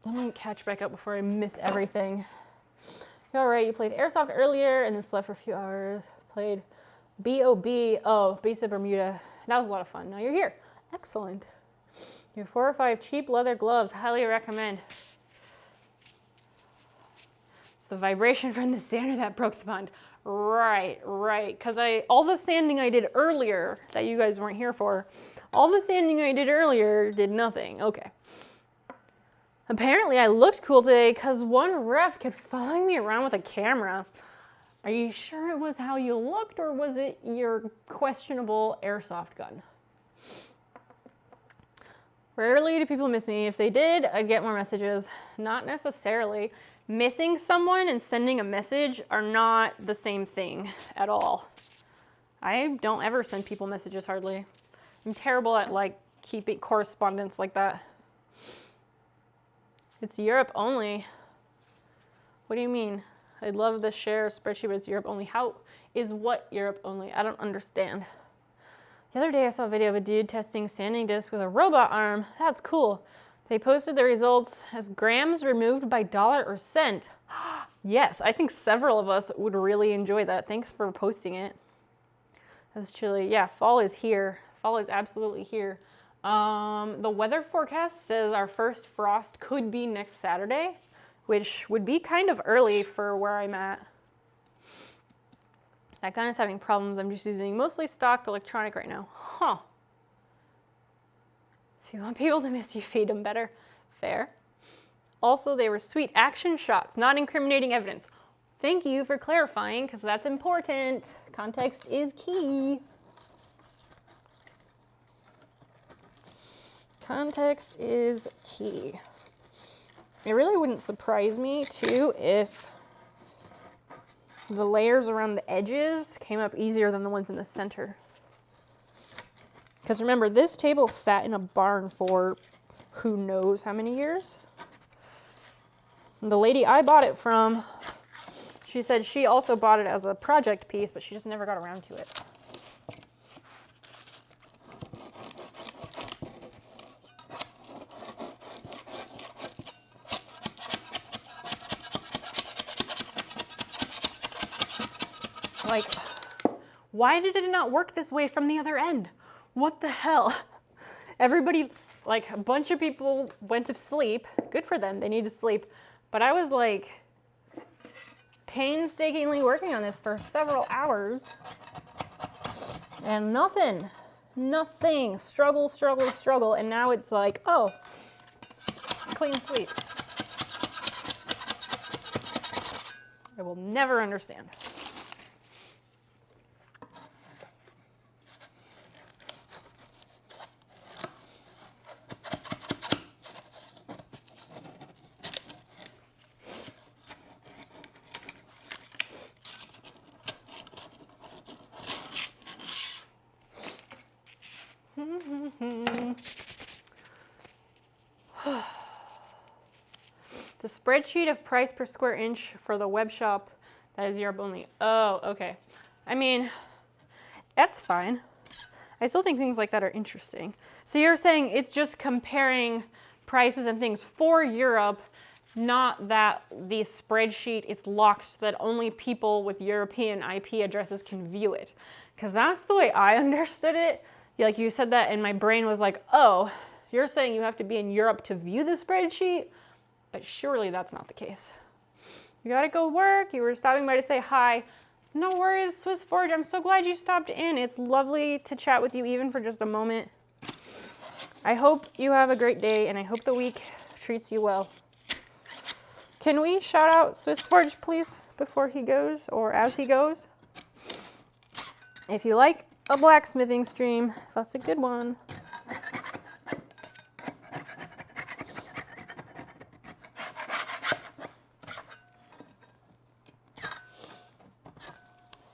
Let me catch back up before I miss everything. All right, you played Airsoft earlier and then slept for a few hours. Played B.O.B. Oh, Base of Bermuda. That was a lot of fun. Now you're here. Excellent. You have 4 or 5 cheap leather gloves. Highly recommend. It's the vibration from the sander that broke the bond. Right. Because all the sanding I did earlier that you guys weren't here for, all the sanding I did earlier did nothing. Okay. Apparently I looked cool today because one ref kept following me around with a camera. Are you sure it was how you looked or was it your questionable airsoft gun? Rarely do people miss me. If they did, I'd get more messages. Not necessarily. Missing someone and sending a message are not the same thing at all. I don't ever send people messages hardly. I'm terrible at like keeping correspondence like that. It's Europe only. What do you mean? I'd love to share a spreadsheet, but it's Europe only. How is what Europe only? I don't understand. The other day I saw a video of a dude testing sanding discs with a robot arm. That's cool. They posted the results as grams removed by dollar or cent. Yes, I think several of us would really enjoy that. Thanks for posting it. That's chilly. Yeah, fall is here. Fall is absolutely here. The weather forecast says our first frost could be next Saturday, which would be kind of early for where I'm at. That gun is having problems. I'm just using mostly stock electronic right now. Huh. If you want people to miss you, feed them better. Fair. Also, they were sweet action shots, not incriminating evidence. Thank you for clarifying, because that's important. Context is key. Context is key. It really wouldn't surprise me, too, if the layers around the edges came up easier than the ones in the center. Because remember, this table sat in a barn for who knows how many years. And the lady I bought it from, she said she also bought it as a project piece, but she just never got around to it. Like, why did it not work this way from the other end? What the hell? Everybody, like a bunch of people went to sleep. Good for them, they need to sleep. But I was like painstakingly working on this for several hours and nothing. Struggle. And now it's like, oh, clean sweep. I will never understand. The spreadsheet of price per square inch for the web shop that is Europe only. Oh, okay. I mean, that's fine. I still think things like that are interesting. So you're saying it's just comparing prices and things for Europe, not that the spreadsheet is locked so that only people with European IP addresses can view it. Because that's the way I understood it. Like you said that and my brain was like, oh, you're saying you have to be in Europe to view the spreadsheet? But surely that's not the case. You gotta go work. You were stopping by to say hi. No worries, Swiss Forge. I'm so glad you stopped in. It's lovely to chat with you even for just a moment. I hope you have a great day and I hope the week treats you well. Can we shout out Swiss Forge, please, before he goes or as he goes? If you like a blacksmithing stream, that's a good one.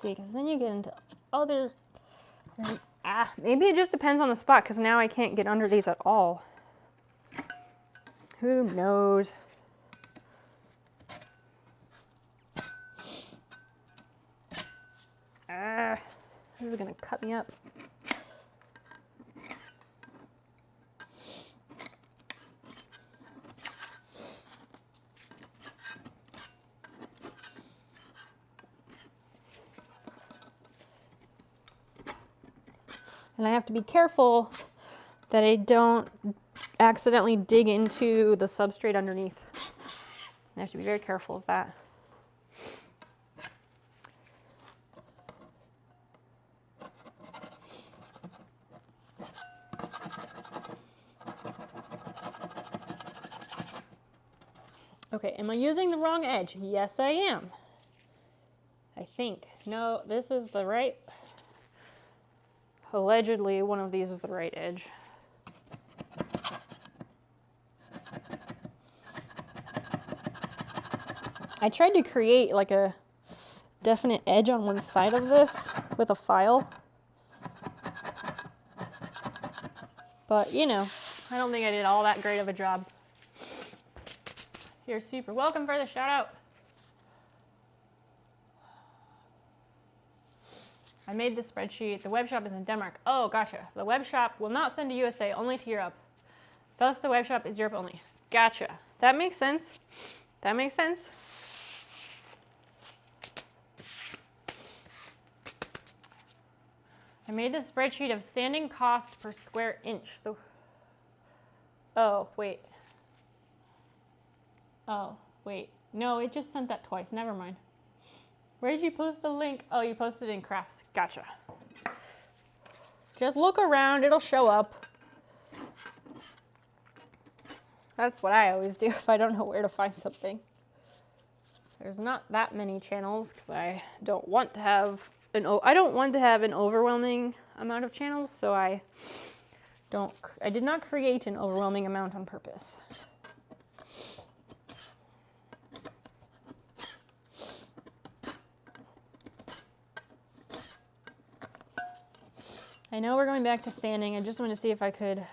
See, because then you get into other... maybe it just depends on the spot, because now I can't get under these at all. Who knows? This is gonna cut me up. And I have to be careful that I don't accidentally dig into the substrate underneath. I have to be very careful of that. Okay, am I using the wrong edge? Yes, I am. I think. No, this is the right. Allegedly, one of these is the right edge. I tried to create like a definite edge on one side of this with a file. But, you know, I don't think I did all that great of a job. You're super welcome for the shout out. I made the spreadsheet. The web shop is in Denmark. Oh, gotcha. The web shop will not send to USA, only to Europe. Thus, the web shop is Europe only. Gotcha. That makes sense. That makes sense. I made the spreadsheet of sanding cost per square inch. Oh, wait. Oh, wait. No, it just sent that twice. Never mind. Where did you post the link? Oh, you posted it in crafts. Gotcha. Just look around. It'll show up. That's what I always do if I don't know where to find something. There's not that many channels because I don't want to have an overwhelming amount of channels, so I did not create an overwhelming amount on purpose. I know we're going back to sanding. I just want to see if I could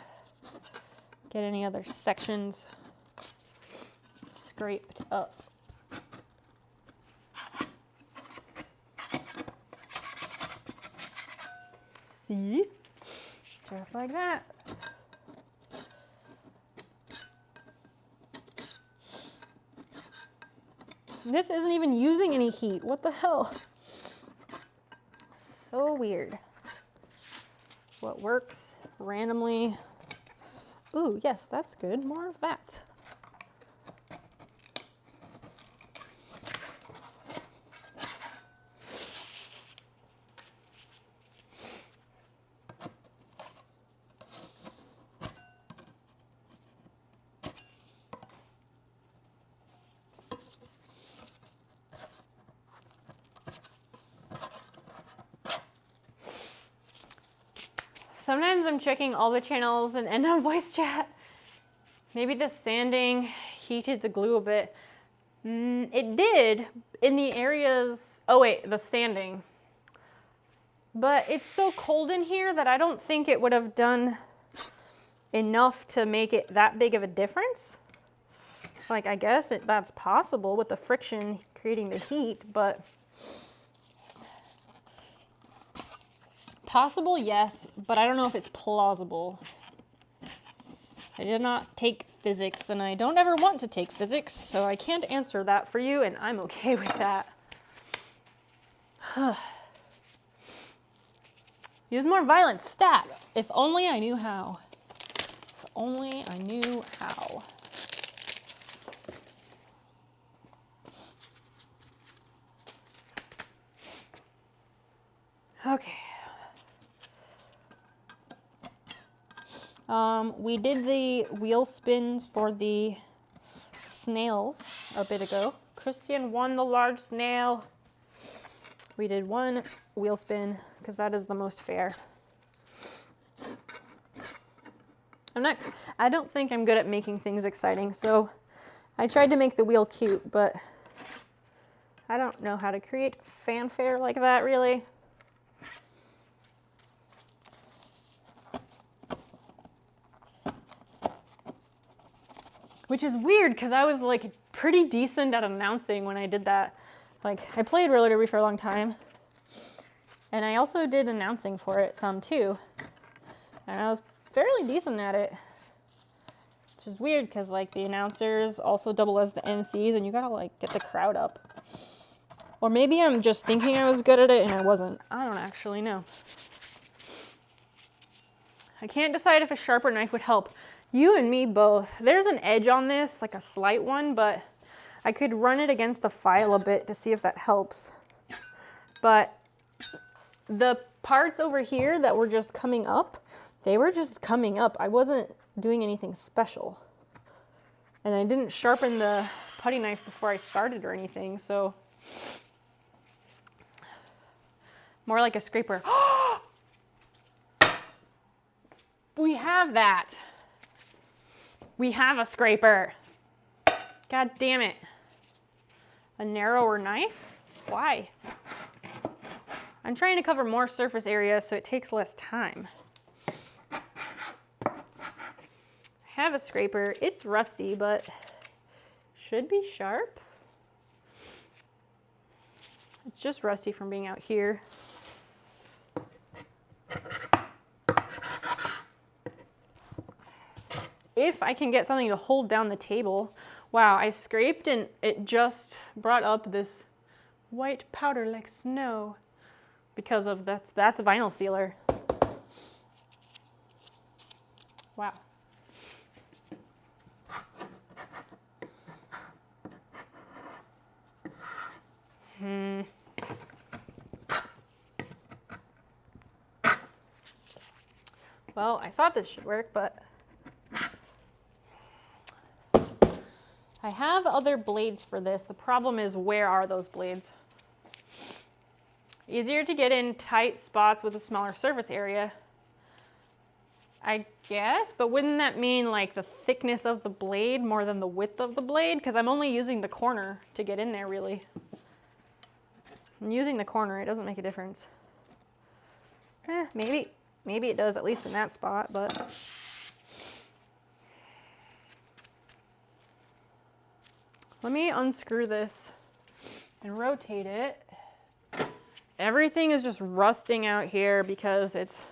get any other sections scraped up. See? Just like that. This isn't even using any heat. What the hell? So weird. What works randomly. Ooh, yes, that's good. More of that. Sometimes I'm checking all the channels and end on voice chat. Maybe the sanding heated the glue a bit. It did in the areas, oh wait, the sanding. But it's so cold in here that I don't think it would have done enough to make it that big of a difference. Like, I guess that's possible with the friction creating the heat, but possible, yes, but I don't know if it's plausible. I did not take physics, and I don't ever want to take physics, so I can't answer that for you, and I'm okay with that. Use more violence. Stat. If only I knew how. If only I knew how. Okay. We did the wheel spins for the snails a bit ago. Christian won the large snail. We did one wheel spin because that is the most fair. I don't think I'm good at making things exciting, so I tried to make the wheel cute, but I don't know how to create fanfare like that, really. Which is weird because I was like pretty decent at announcing when I did that. Like, I played roller derby for a long time, and I also did announcing for it some too, and I was fairly decent at it, which is weird because like the announcers also double as the MCs, and you gotta like get the crowd up. Or maybe I'm just thinking I was good at it and I wasn't. I don't actually know. I can't decide if a sharper knife would help. You and me both. There's an edge on this, like a slight one, but I could run it against the file a bit to see if that helps. But the parts over here that were just coming up, they were just coming up. I wasn't doing anything special. And I didn't sharpen the putty knife before I started or anything, so. More like a scraper. We have that. We have a scraper. God damn it. A narrower knife? Why? I'm trying to cover more surface area so it takes less time. I have a scraper. It's rusty, but should be sharp. It's just rusty from being out here. If I can get something to hold down the table. Wow, I scraped and it just brought up this white powder like snow because of that's a vinyl sealer. Wow. Well, I thought this should work, but I have other blades for this. The problem is, where are those blades? Easier to get in tight spots with a smaller surface area, I guess, but wouldn't that mean like the thickness of the blade more than the width of the blade? Because I'm only using the corner to get in there, really. I'm using the corner, it doesn't make a difference. Maybe it does, at least in that spot, but. Let me unscrew this and rotate it. Everything is just rusting out here because it's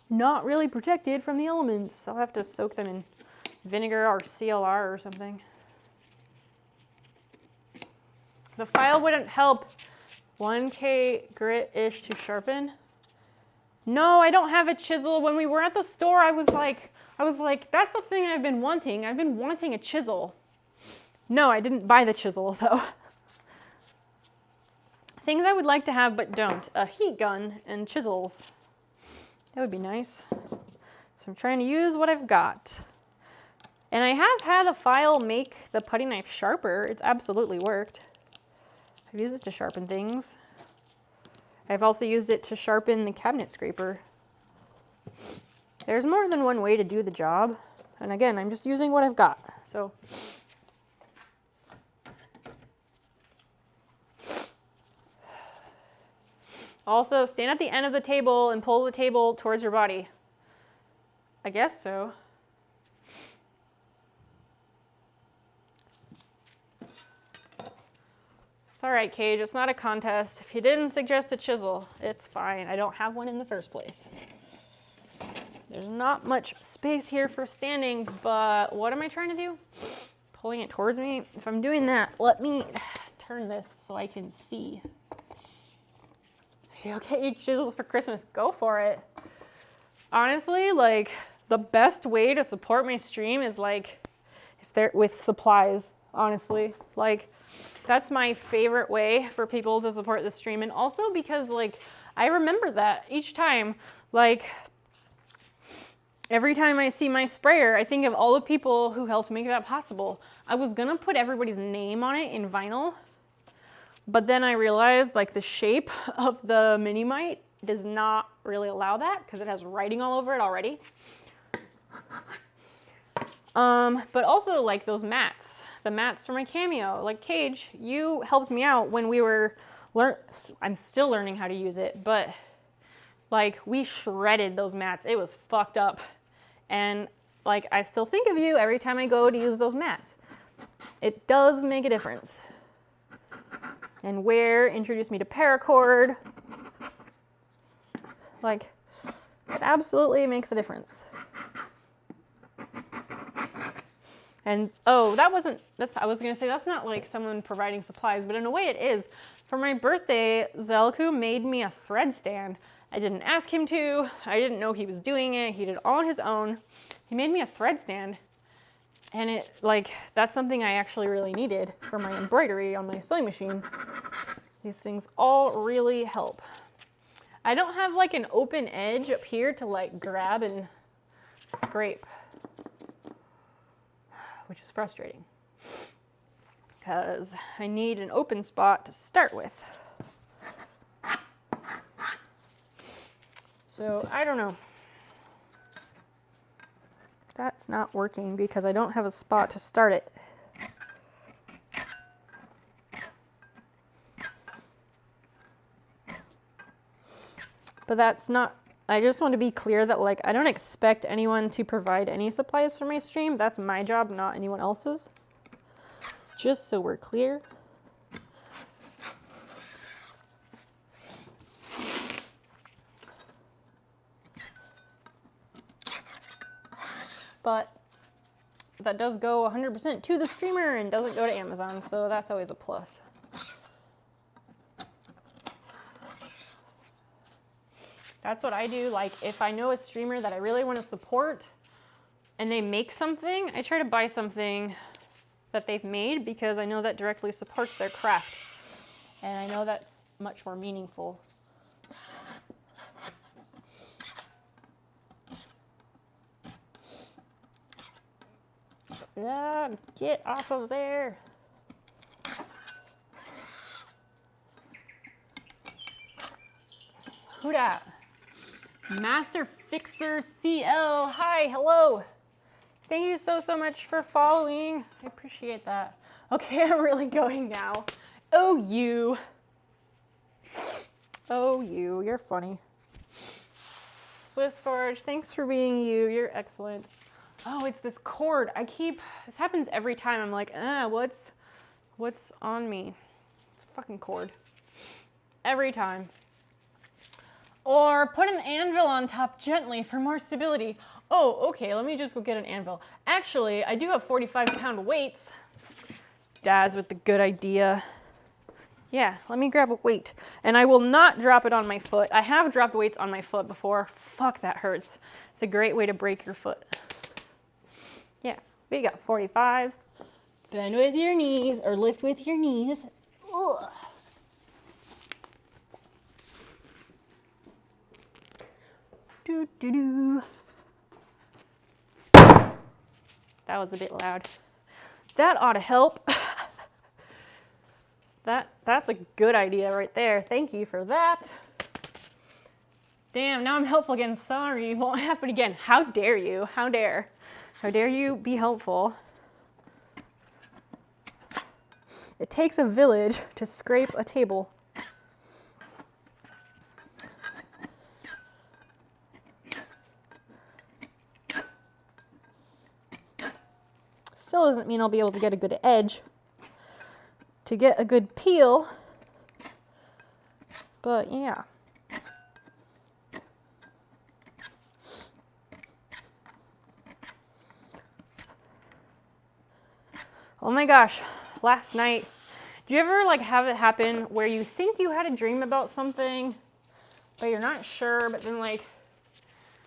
not really protected from the elements. I'll have to soak them in vinegar or CLR or something. The file wouldn't help. 1K grit-ish to sharpen. No, I don't have a chisel. When we were at the store, I was like, that's the thing I've been wanting. I've been wanting a chisel. No, I didn't buy the chisel, though. Things I would like to have but don't. A heat gun and chisels. That would be nice. So I'm trying to use what I've got. And I have had a file make the putty knife sharper. It's absolutely worked. I've used it to sharpen things. I've also used it to sharpen the cabinet scraper. There's more than one way to do the job. And again, I'm just using what I've got. So. Also, stand at the end of the table and pull the table towards your body. I guess so. all right, Cage. It's not a contest. If you didn't suggest a chisel, it's fine. I don't have one in the first place. There's not much space here for standing, but what am I trying to do? Pulling it towards me? If I'm doing that, let me turn this so I can see. You'll get you chisels for Christmas. Go for it. Honestly, like, the best way to support my stream is, like, if they're with supplies, honestly. Like, that's my favorite way for people to support the stream. And also because, like, I remember that each time, like, every time I see my sprayer, I think of all the people who helped make that possible. I was gonna put everybody's name on it in vinyl, but then I realized, like, the shape of the mini mite does not really allow that because it has writing all over it already. But also, like, those mats, the mats for my cameo. Like, Cage, you helped me out when we were I'm still learning how to use it, but, like, we shredded those mats. It was fucked up. And, like, I still think of you every time I go to use those mats. It does make a difference. And Ware introduced me to paracord. Like, it absolutely makes a difference. And, oh, I was gonna say, that's not like someone providing supplies, but in a way it is. For my birthday, Zelku made me a thread stand. I didn't ask him to. I didn't know he was doing it. He did it all on his own. He made me a thread stand. And it, like, that's something I actually really needed for my embroidery on my sewing machine. These things all really help. I don't have, like, an open edge up here to, like, grab and scrape, which is frustrating because I need an open spot to start with. So I don't know. That's not working because I don't have a spot to start it. But that's not, I just want to be clear that, like, I don't expect anyone to provide any supplies for my stream. That's my job, not anyone else's. Just so we're clear. But that does go 100% to the streamer and doesn't go to Amazon, so that's always a plus. That's what I do. Like, if I know a streamer that I really want to support and they make something, I try to buy something that they've made because I know that directly supports their craft. And I know that's much more meaningful. Yeah, get off of there. Who dat? Master Fixer CL. Hi, hello. Thank you so much for following. I appreciate that. Okay, I'm really going now. Oh, you. Oh, you're funny. Swiss Forge, thanks for being you. You're excellent. Oh, it's this cord. This happens every time. I'm like, what's on me? It's a fucking cord. Every time. Or put an anvil on top gently for more stability. Oh, okay, let me just go get an anvil. Actually, I do have 45-pound weights. Daz with the good idea. Yeah, let me grab a weight. And I will not drop it on my foot. I have dropped weights on my foot before. Fuck, that hurts. It's a great way to break your foot. Yeah, we got 45s. Bend with your knees or lift with your knees. Ugh. Do, do, do. That was a bit loud. That ought to help. That's a good idea right there. Thank you for that. Damn, now I'm helpful again. Sorry, won't happen again. How dare you? How dare? How dare you be helpful? It takes a village to scrape a table. Still doesn't mean I'll be able to get a good edge. to get a good peel. But yeah. Oh my gosh, last night, do you ever like have it happen where you think you had a dream about something, but you're not sure, but then like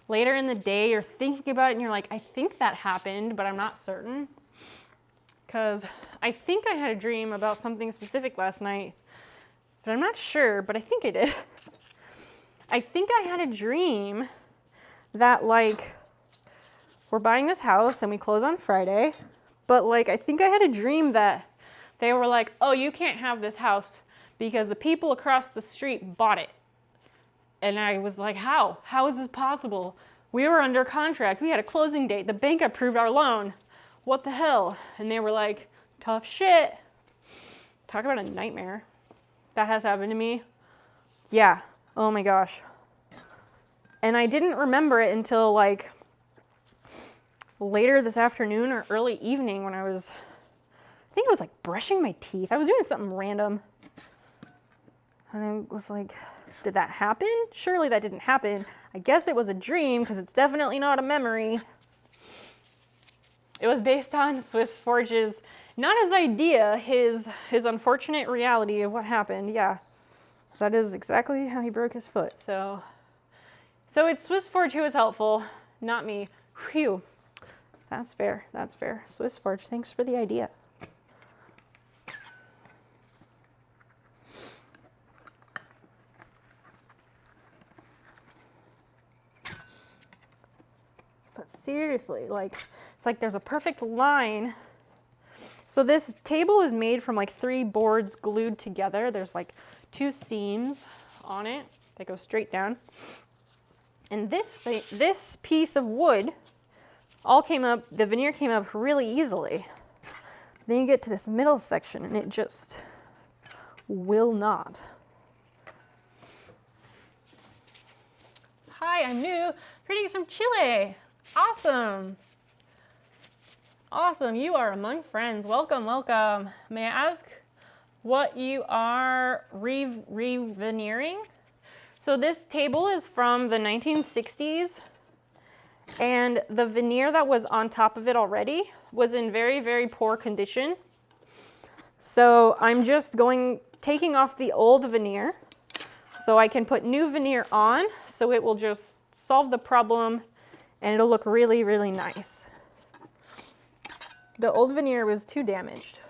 later in the day you're thinking about it and you're like, I think that happened, but I'm not certain? Because I think I had a dream about something specific last night, but I'm not sure, but I think I did. I think I had a dream that like we're buying this house and we close on Friday, but like I think I had a dream that they were like, oh, you can't have this house because the people across the street bought it. And I was like, how? How is this possible? We were under contract. We had a closing date. The bank approved our loan. What the hell? And they were like, tough shit. Talk about a nightmare. That has happened to me. Yeah. Oh my gosh. And I didn't remember it until like later this afternoon or early evening when I think I was like brushing my teeth. I was doing something random. And I was like, did that happen? Surely that didn't happen. I guess it was a dream because it's definitely not a memory. It was based on Swiss Forge's, not his idea, his unfortunate reality of what happened. Yeah, that is exactly how he broke his foot. So it's Swiss Forge who was helpful, not me. Phew. That's fair. That's fair. Swiss Forge, thanks for the idea. But seriously, like, it's like there's a perfect line. So this table is made from like 3 boards glued together. There's like 2 seams on it that go straight down. And this piece of wood all came up, the veneer came up really easily. Then you get to this middle section and it just will not. Hi, I'm new. Greetings from Chile. Awesome. Awesome, you are among friends. Welcome, welcome. May I ask what you are re-veneering? So this table is from the 1960s, and the veneer that was on top of it already was in very, very poor condition. So I'm just taking off the old veneer so I can put new veneer on, so it will just solve the problem and it'll look really, really nice. The old veneer was too damaged.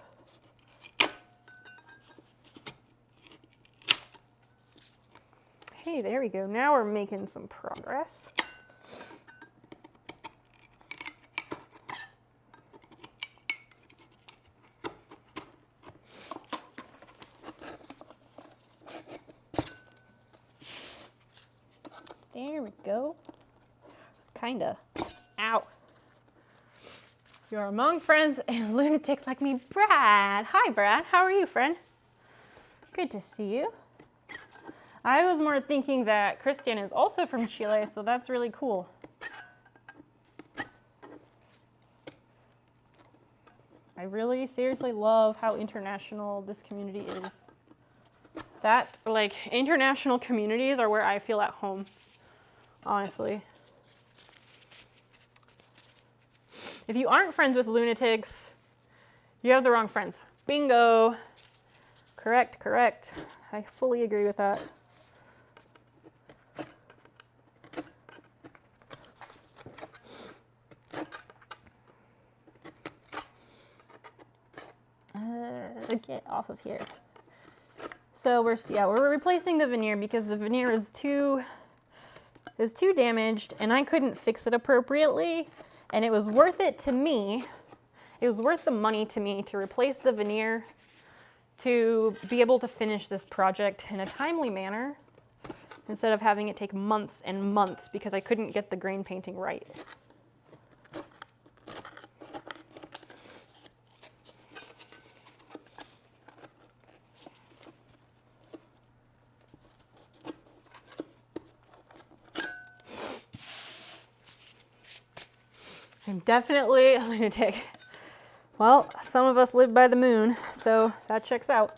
Hey, there we go. Now we're making some progress. There we go. Kinda. Ow. You're among friends and lunatics like me, Brad. Hi, Brad. How are you, friend? Good to see you. I was more thinking that Christian is also from Chile, so that's really cool. I really seriously love how international this community is. That, like, international communities are where I feel at home, honestly. If you aren't friends with lunatics, you have the wrong friends. Bingo. Correct, correct. I fully agree with that. Get off of here. So we're replacing the veneer because the veneer is too damaged and I couldn't fix it appropriately. And it was worth it to me, it was worth the money to me to replace the veneer to be able to finish this project in a timely manner instead of having it take months and months because I couldn't get the grain painting right. I'm definitely a lunatic. Well, some of us live by the moon, so that checks out.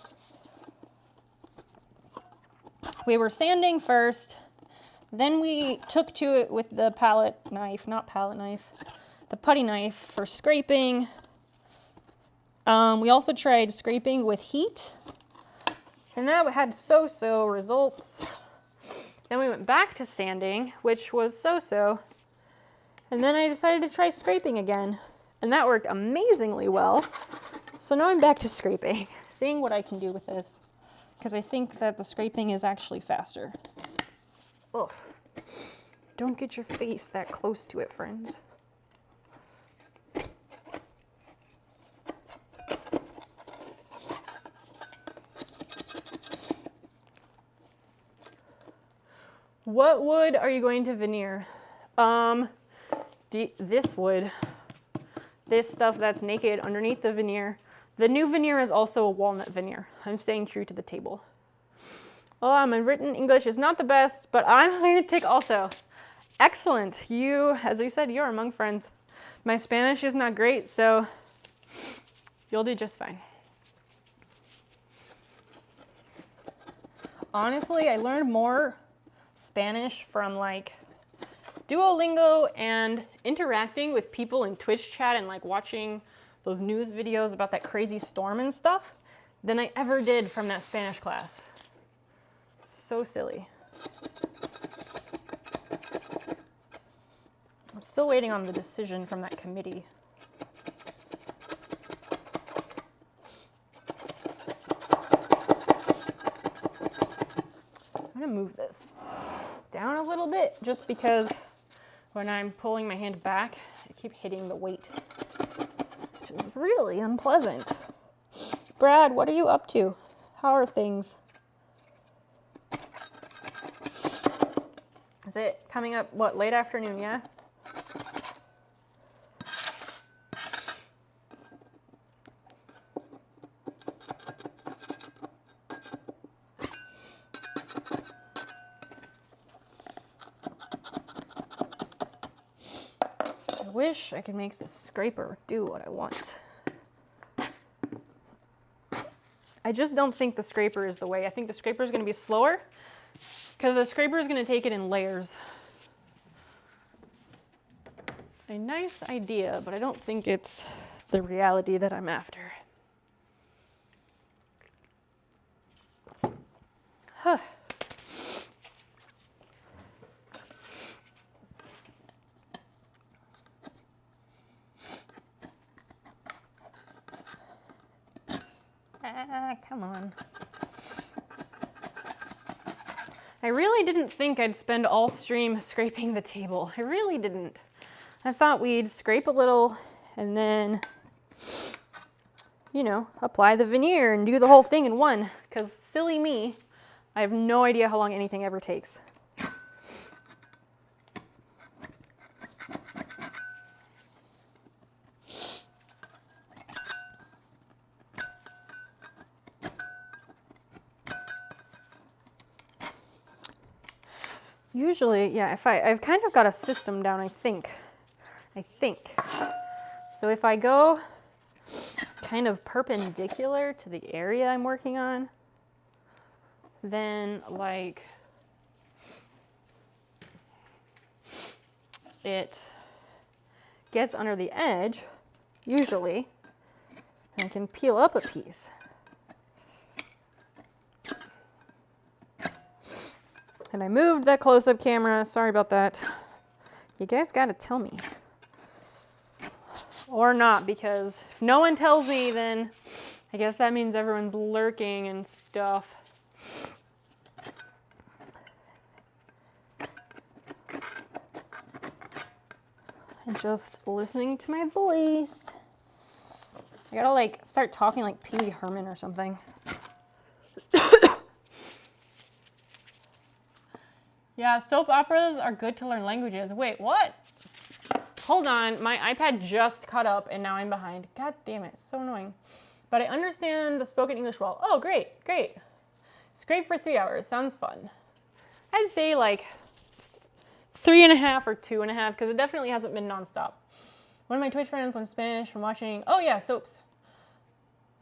We were sanding first, then we took to it with the palette knife, not palette knife, the putty knife for scraping. We also tried scraping with heat, and that had so-so results. Then we went back to sanding, which was so-so, and then I decided to try scraping again, and that worked amazingly well. So now I'm back to scraping, seeing what I can do with this, because I think that the scraping is actually faster. Ugh. Don't get your face that close to it, friends. What wood are you going to veneer? This wood. This stuff that's naked underneath the veneer. The new veneer is also a walnut veneer. I'm staying true to the table. My written English is not the best, but I'm learning to tick also. Excellent. You, as we said, you're among friends. My Spanish is not great, so you'll do just fine. Honestly, I learned more Spanish from like Duolingo and interacting with people in Twitch chat and like watching those news videos about that crazy storm and stuff than I ever did from that Spanish class. So silly. I'm still waiting on the decision from that committee. I'm gonna move this down a little bit just because when I'm pulling my hand back, I keep hitting the weight, which is really unpleasant. Brad, what are you up to? How are things? Is it coming up, what, late afternoon, yeah? I wish I could make this scraper do what I want. I just don't think the scraper is the way. I think the scraper is going to be slower because the scraper is going to take it in layers. It's a nice idea, but I don't think it's the reality that I'm after. Huh. Come on. I really didn't think I'd spend all stream scraping the table. I really didn't. I thought we'd scrape a little and then, you know, apply the veneer and do the whole thing in one. Because silly me, I have no idea how long anything ever takes. Usually, yeah, I've kind of got a system down, I think. So if I go kind of perpendicular to the area I'm working on, then like it gets under the edge, usually, and I can peel up a piece. And I moved that close-up camera. Sorry about that. You guys gotta tell me. Or not, because if no one tells me, then I guess that means everyone's lurking and stuff. And just listening to my voice. I gotta like start talking like Pee Wee Herman or something. Yeah, soap operas are good to learn languages. Wait, what? Hold on, my iPad just caught up and now I'm behind. God damn it, so annoying. But I understand the spoken English well. Oh, great, great. Scrape for 3 hours, sounds fun. I'd say like 3.5 or 2.5 because it definitely hasn't been nonstop. One of my Twitch friends learned Spanish from watching, oh yeah, soaps.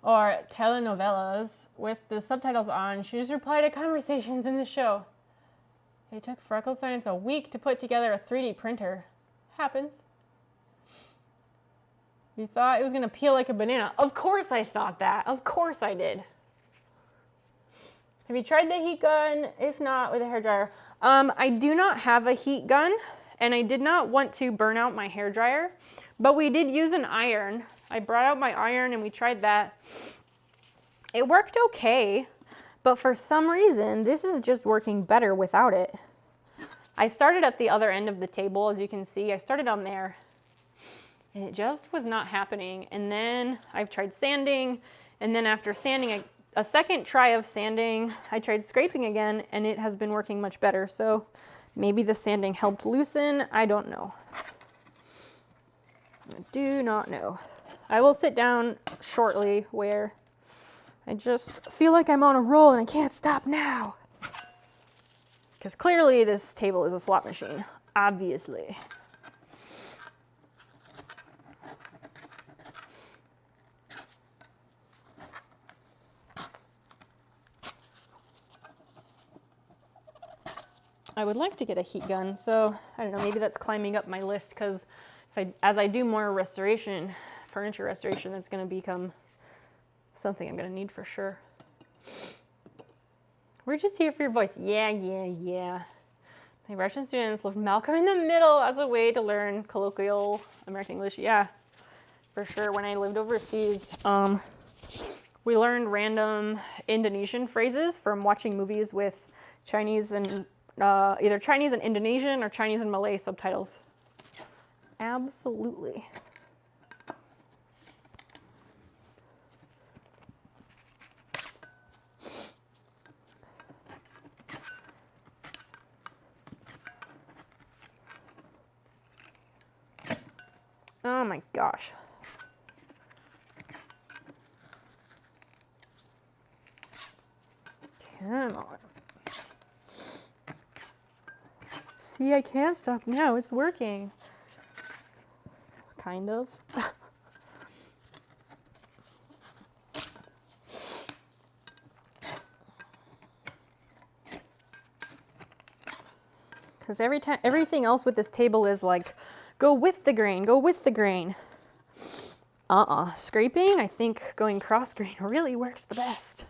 or telenovelas with the subtitles on. She just replied to conversations in the show. It took Freckle Science a week to put together a 3D printer. Happens. You thought it was going to peel like a banana. Of course I thought that. Of course I did. Have you tried the heat gun? If not, with a hairdryer. I do not have a heat gun, and I did not want to burn out my hairdryer, but we did use an iron. I brought out my iron and we tried that. It worked okay, but for some reason, this is just working better without it. I started at the other end of the table, as you can see. I started on there, and it just was not happening. And then I've tried sanding, and then after sanding, a second try of sanding, I tried scraping again, and it has been working much better. So maybe the sanding helped loosen. I don't know. I do not know. I will sit down shortly where I just feel like I'm on a roll and I can't stop now. Because clearly this table is a slot machine, obviously. I would like to get a heat gun, so I don't know, maybe that's climbing up my list because as I do more restoration, furniture restoration, that's going to become something I'm going to need for sure. We're just here for your voice. Yeah. My Russian students left Malcolm in the Middle as a way to learn colloquial American English. Yeah, for sure. When I lived overseas, we learned random Indonesian phrases from watching movies with Chinese and either Chinese and Indonesian or Chinese and Malay subtitles. Absolutely. Oh my gosh. Come on. See, I can't stop now. It's working. Kind of. Because everything else with this table is like, go with the grain, go with the grain. Scraping, I think going cross grain really works the best.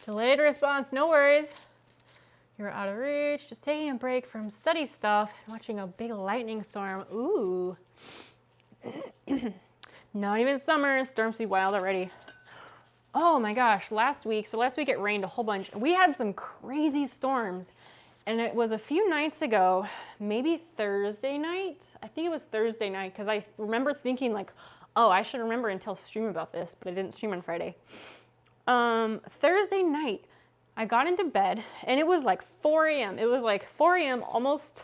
Delayed response, no worries. You're out of reach, just taking a break from study stuff and watching a big lightning storm. Ooh. Not even summer, storms be wild already. Oh my gosh, last week it rained a whole bunch. We had some crazy storms, and it was a few nights ago, maybe Thursday night. I think it was Thursday night, because I remember thinking like, oh, I should remember and tell stream about this, but I didn't stream on Friday. Thursday night, I got into bed, and it was like 4 a.m. It was like 4 a.m. almost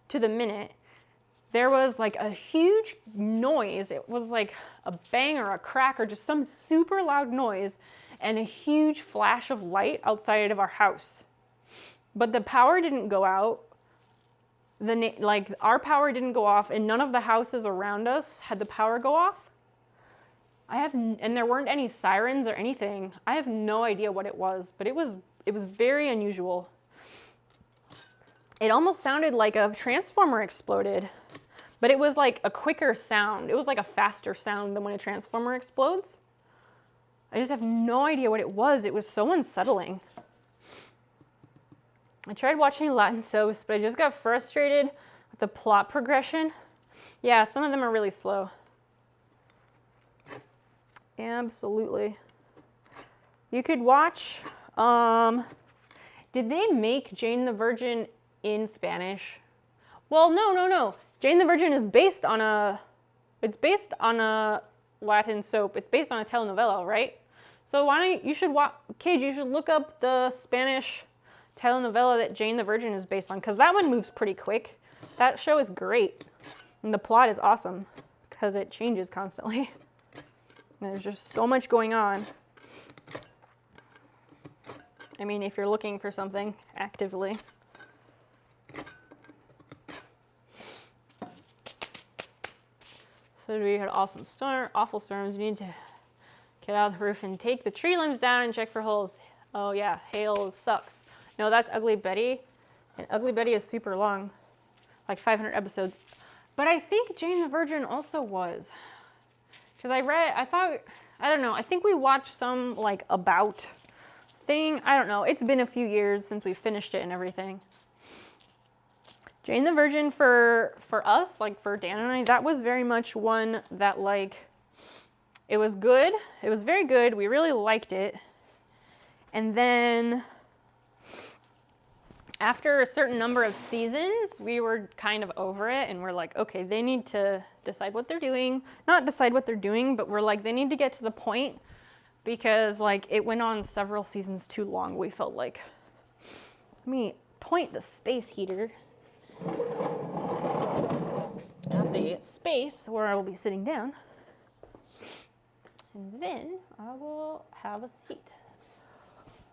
to the minute. There was like a huge noise. It was like a bang or a crack or just some super loud noise and a huge flash of light outside of our house. But the power didn't go out. Our power didn't go off, and none of the houses around us had the power go off. And there weren't any sirens or anything. I have no idea what it was, but it was very unusual. It almost sounded like a transformer exploded, but it was like a quicker sound. It was like a faster sound than when a transformer explodes. I just have no idea what it was. It was so unsettling. I tried watching Latin soaps, but I just got frustrated with the plot progression. Yeah, some of them are really slow. Absolutely. You could watch, did they make Jane the Virgin in Spanish? Well, no. Jane the Virgin is based on a Latin soap. It's based on a telenovela, right? So you should look up the Spanish telenovela that Jane the Virgin is based on, because that one moves pretty quick. That show is great. And the plot is awesome, because it changes constantly. There's just so much going on. I mean, if you're looking for something actively. So we had awful storms. You need to get out of the roof and take the tree limbs down and check for holes. Oh yeah, hail sucks. No, that's Ugly Betty. And Ugly Betty is super long, like 500 episodes. But I think Jane the Virgin also was. Because I don't know, I think we watched some like about thing. I don't know, it's been a few years since we finished it and everything. Jane the Virgin for us, like for Dan and I, that was very much one that like, it was good. It was very good. We really liked it. And then after a certain number of seasons, we were kind of over it and we're like, okay, they need to decide what they're doing. Not decide what they're doing, but we're like, they need to get to the point because like it went on several seasons too long, we felt like. Let me point the space heater at the space where I will be sitting down. And then I will have a seat.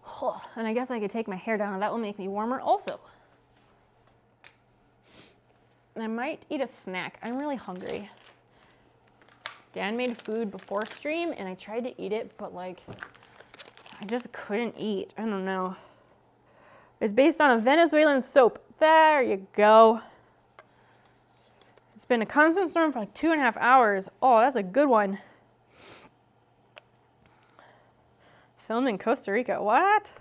Oh, and I guess I could take my hair down and that will make me warmer also. And I might eat a snack. I'm really hungry. Dan made food before stream and I tried to eat it, but like, I just couldn't eat. I don't know. It's based on a Venezuelan soap. There you go. It's been a constant storm for like 2.5 hours. Oh, that's a good one. Filmed in Costa Rica. What?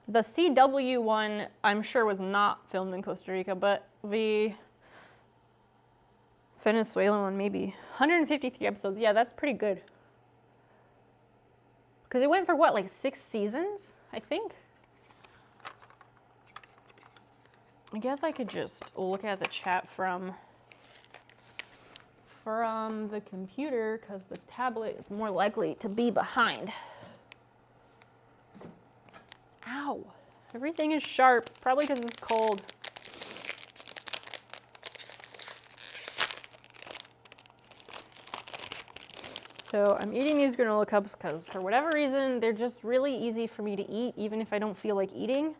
The CW one, I'm sure, was not filmed in Costa Rica, but the Venezuelan one, maybe. 153 episodes. Yeah, that's pretty good. Because it went for what, like 6 seasons, I think? I guess I could just look at the chat from the computer because the tablet is more likely to be behind. Ow. Everything is sharp, probably because it's cold. So I'm eating these granola cups because for whatever reason, they're just really easy for me to eat, even if I don't feel like eating.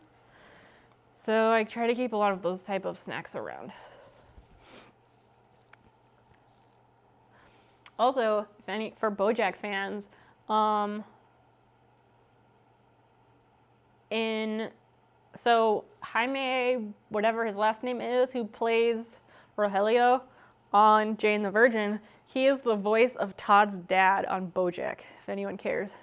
So I try to keep a lot of those type of snacks around. Also, for BoJack fans, so Jaime, whatever his last name is, who plays Rogelio on Jane the Virgin, he is the voice of Todd's dad on BoJack, if anyone cares.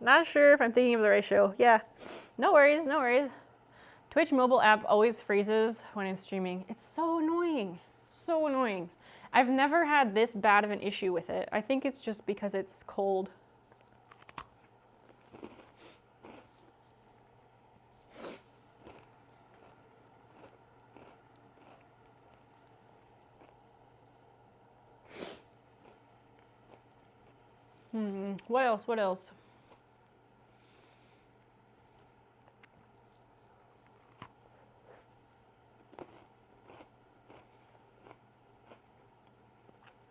Not sure if I'm thinking of the right show. Yeah, no worries, no worries. Twitch mobile app always freezes when I'm streaming. It's so annoying. So annoying. I've never had this bad of an issue with it. I think it's just because it's cold. What else? What else?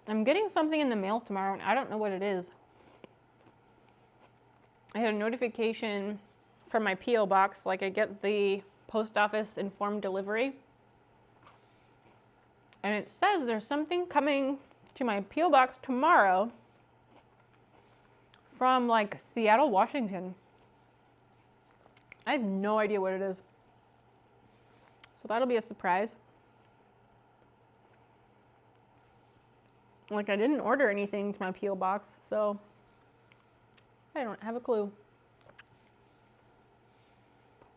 I'm getting something in the mail tomorrow, and I don't know what it is. I had a notification from my P.O. box, like I get the post office informed delivery. And it says there's something coming to my P.O. box tomorrow from like Seattle, Washington. I have no idea what it is. So that'll be a surprise. Like I didn't order anything to my P.O. box, so I don't have a clue.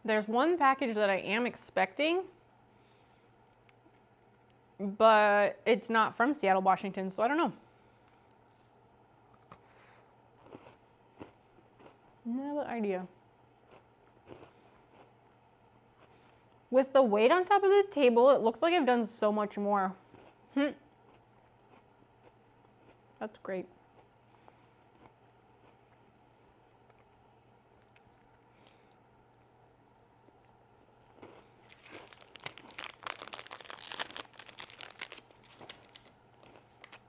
There's one package that I am expecting, but it's not from Seattle, Washington, so I don't know. No idea. With the weight on top of the table, it looks like I've done so much more. That's great.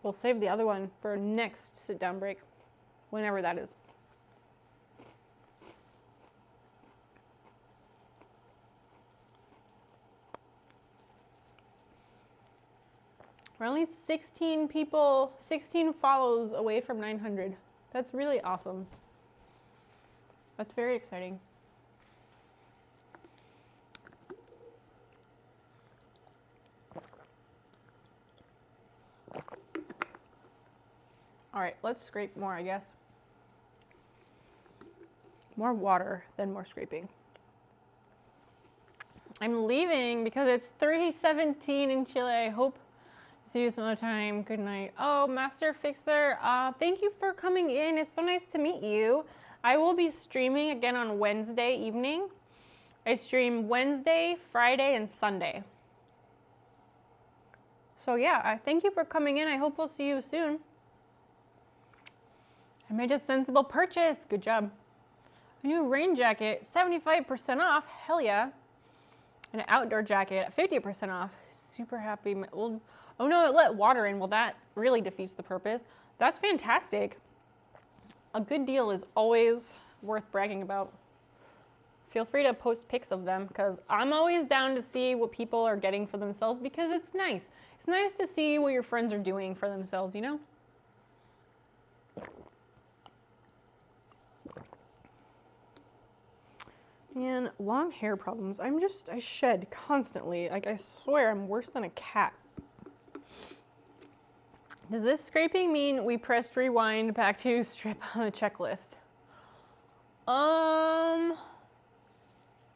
We'll save the other one for next sit-down break, whenever that is. We're only 16 people, 16 follows away from 900. That's really awesome. That's very exciting. All right, let's scrape more, I guess. More water than more scraping. I'm leaving because it's 3:17 in Chile. I hope to see you some other time. Good night. Oh, Master Fixer, thank you for coming in. It's so nice to meet you. I will be streaming again on Wednesday evening. I stream Wednesday, Friday, and Sunday. So yeah, I thank you for coming in. I hope we'll see you soon. I made a sensible purchase. Good job. A new rain jacket, 75% off. Hell yeah. And an outdoor jacket at 50% off. Super happy. Oh no, it let water in. Well, that really defeats the purpose. That's fantastic. A good deal is always worth bragging about. Feel free to post pics of them because I'm always down to see what people are getting for themselves because it's nice. It's nice to see what your friends are doing for themselves, you know? And long hair problems. I shed constantly. Like, I swear I'm worse than a cat. Does this scraping mean we pressed rewind back to strip on the checklist?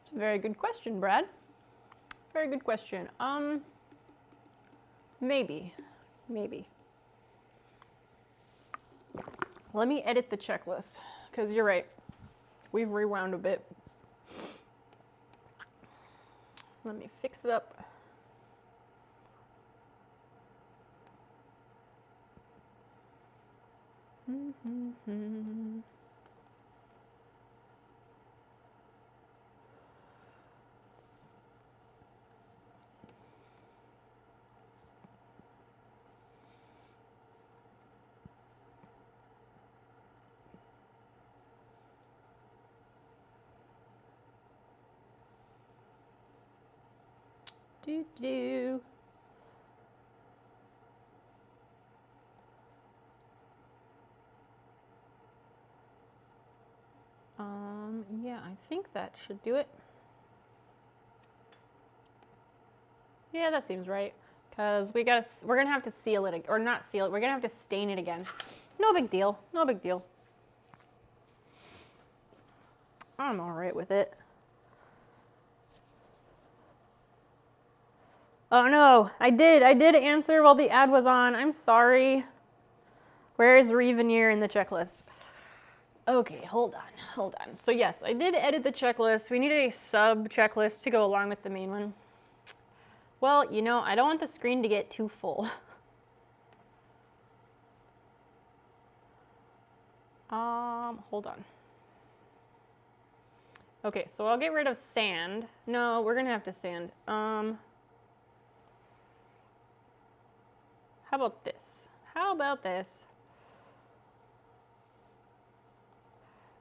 It's a very good question, Brad. Very good question. Maybe. Let me edit the checklist, because you're right. We've rewound a bit. Let me fix it up. Do. Yeah, I think that should do it. Yeah, that seems right. Because we're gonna have to seal it, or not seal it, we're gonna have to stain it again. No big deal, no big deal. I'm all right with it. Oh no, I did answer while the ad was on. I'm sorry. Where is Veneer in the checklist? Okay, hold on. So yes, I did edit the checklist. We need a sub checklist to go along with the main one. Well, you know, I don't want the screen to get too full. Hold on. Okay, so I'll get rid of sand. No, we're gonna have to sand. How about this?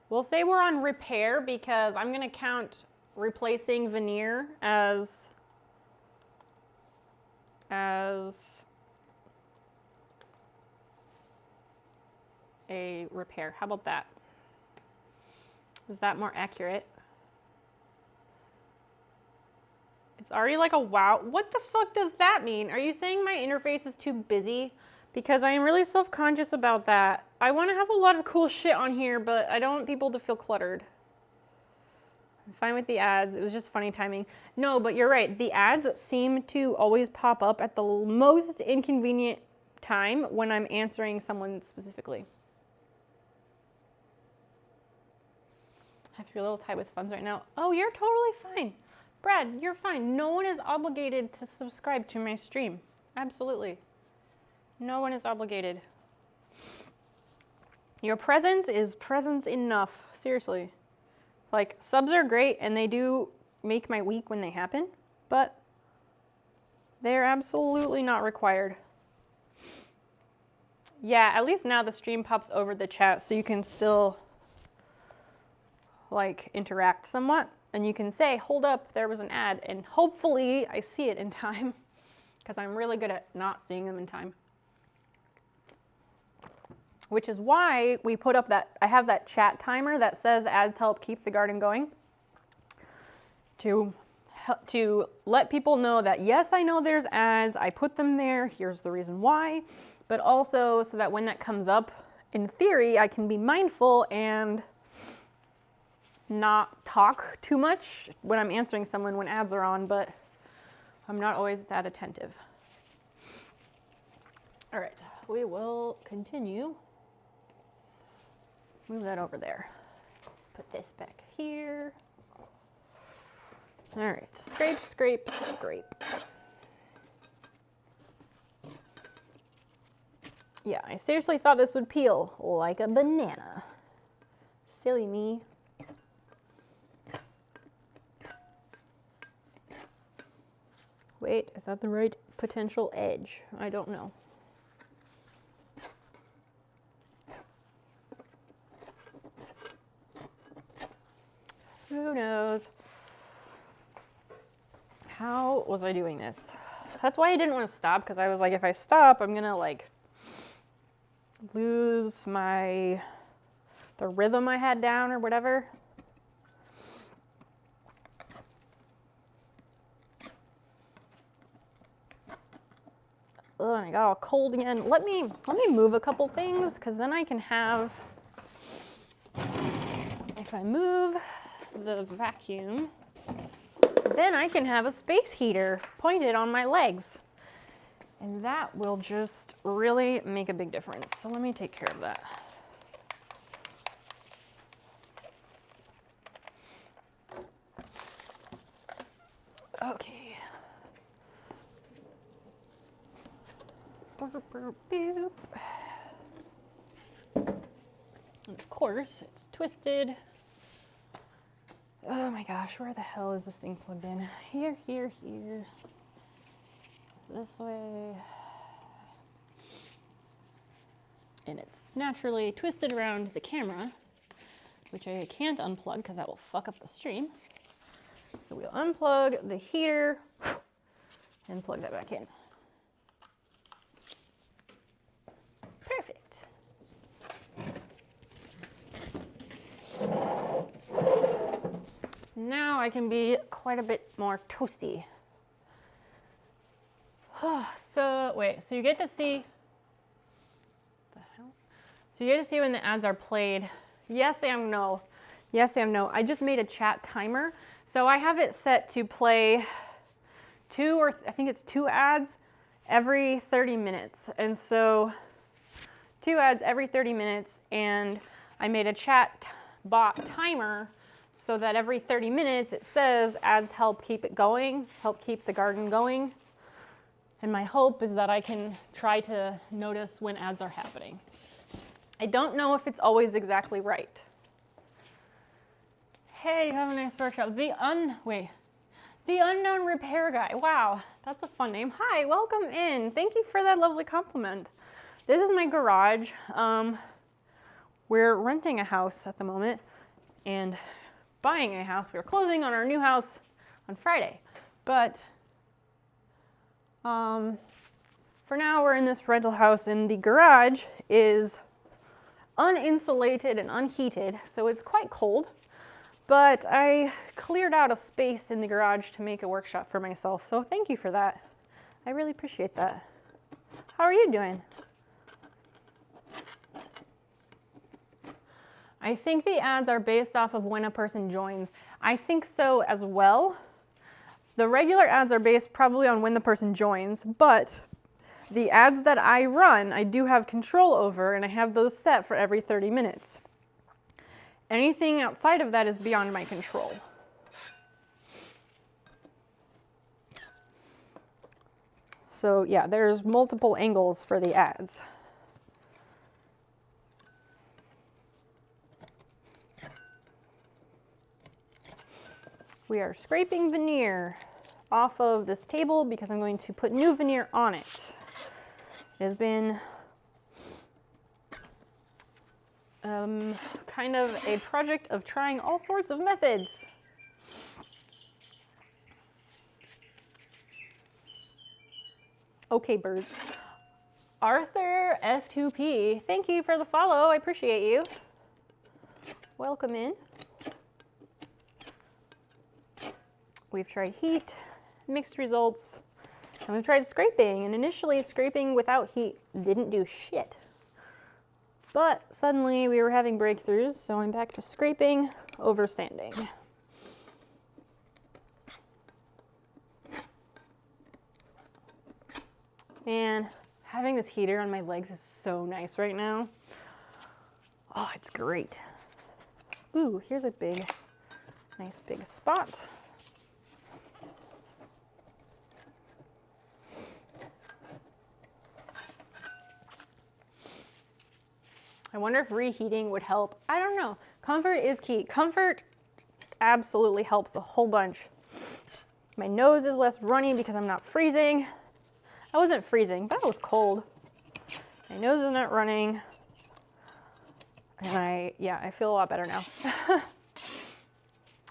We'll say we're on repair because I'm gonna count replacing veneer as a repair. How about that? Is that more accurate? It's already like a wow. What the fuck does that mean? Are you saying my interface is too busy? Because I am really self-conscious about that. I want to have a lot of cool shit on here, but I don't want people to feel cluttered. I'm fine with the ads. It was just funny timing. No, but you're right. The ads seem to always pop up at the most inconvenient time when I'm answering someone specifically. I feel a little tight with funds right now. Oh, you're totally fine. Brad, you're fine. No one is obligated to subscribe to my stream. Absolutely. No one is obligated. Your presence is presence enough. Seriously. Like, subs are great and they do make my week when they happen, but they're absolutely not required. Yeah, at least now the stream pops over the chat so you can still like interact somewhat. And you can say, hold up, there was an ad, and hopefully I see it in time. because I'm really good at not seeing them in time. Which is why we put up that, I have that chat timer that says ads help keep the garden going. To let people know that, yes, I know there's ads, I put them there, here's the reason why, but also so that when that comes up, in theory, I can be mindful and not talk too much when I'm answering someone when ads are on, but I'm not always that attentive. All right, we will continue. Move that over there. Put this back here. All right, scrape, scrape, scrape. Yeah, I seriously thought this would peel like a banana. Silly me. Wait, is that the right potential edge? I don't know. Who knows? How was I doing this? That's why I didn't want to stop, because I was like, if I stop, I'm gonna like lose the rhythm I had down or whatever. Oh, I got all cold again. Let me move a couple things, because then I can have, if I move the vacuum, then I can have a space heater pointed on my legs. And that will just really make a big difference. So let me take care of that. Okay. Burp, burp, boop. And of course, it's twisted. Oh my gosh, where the hell is this thing plugged in? Here, here, here. This way. And it's naturally twisted around the camera, which I can't unplug because that will fuck up the stream. So we'll unplug the heater and plug that back in. Perfect. Now I can be quite a bit more toasty. So wait, so you get to see, the hell? So you get to see when the ads are played. Yes and no. Yes and no. I just made a chat timer. So I have it set to play I think it's two ads every 30 minutes. And so 2 ads every 30 minutes, and I made a chat bot timer so that every 30 minutes it says ads help keep it going, help keep the garden going. And my hope is that I can try to notice when ads are happening. I don't know if it's always exactly right. Hey, you have a nice workshop. The Unknown Repair Guy. Wow, that's a fun name. Hi, welcome in. Thank you for that lovely compliment. This is my garage. We're renting a house at the moment and buying a house. We're closing on our new house on Friday. But for now, we're in this rental house, and the garage is uninsulated and unheated, so it's quite cold. But I cleared out a space in the garage to make a workshop for myself, so thank you for that. I really appreciate that. How are you doing? I think the ads are based off of when a person joins. I think so as well. The regular ads are based probably on when the person joins, but the ads that I run, I do have control over, and I have those set for every 30 minutes. Anything outside of that is beyond my control. So yeah, there's multiple angles for the ads. We are scraping veneer off of this table because I'm going to put new veneer on it. It has been kind of a project of trying all sorts of methods. Okay, birds. Arthur F2P, thank you for the follow. I appreciate you. Welcome in. We've tried heat, mixed results, and we've tried scraping. And initially, scraping without heat didn't do shit. But suddenly we were having breakthroughs, so I'm back to scraping over sanding. Man, having this heater on my legs is so nice right now. Oh, it's great. Ooh, here's a nice big spot. I wonder if reheating would help. I don't know. Comfort is key. Comfort absolutely helps a whole bunch. My nose is less runny because I'm not freezing. I wasn't freezing, but I was cold. My nose is not running. And I feel a lot better now.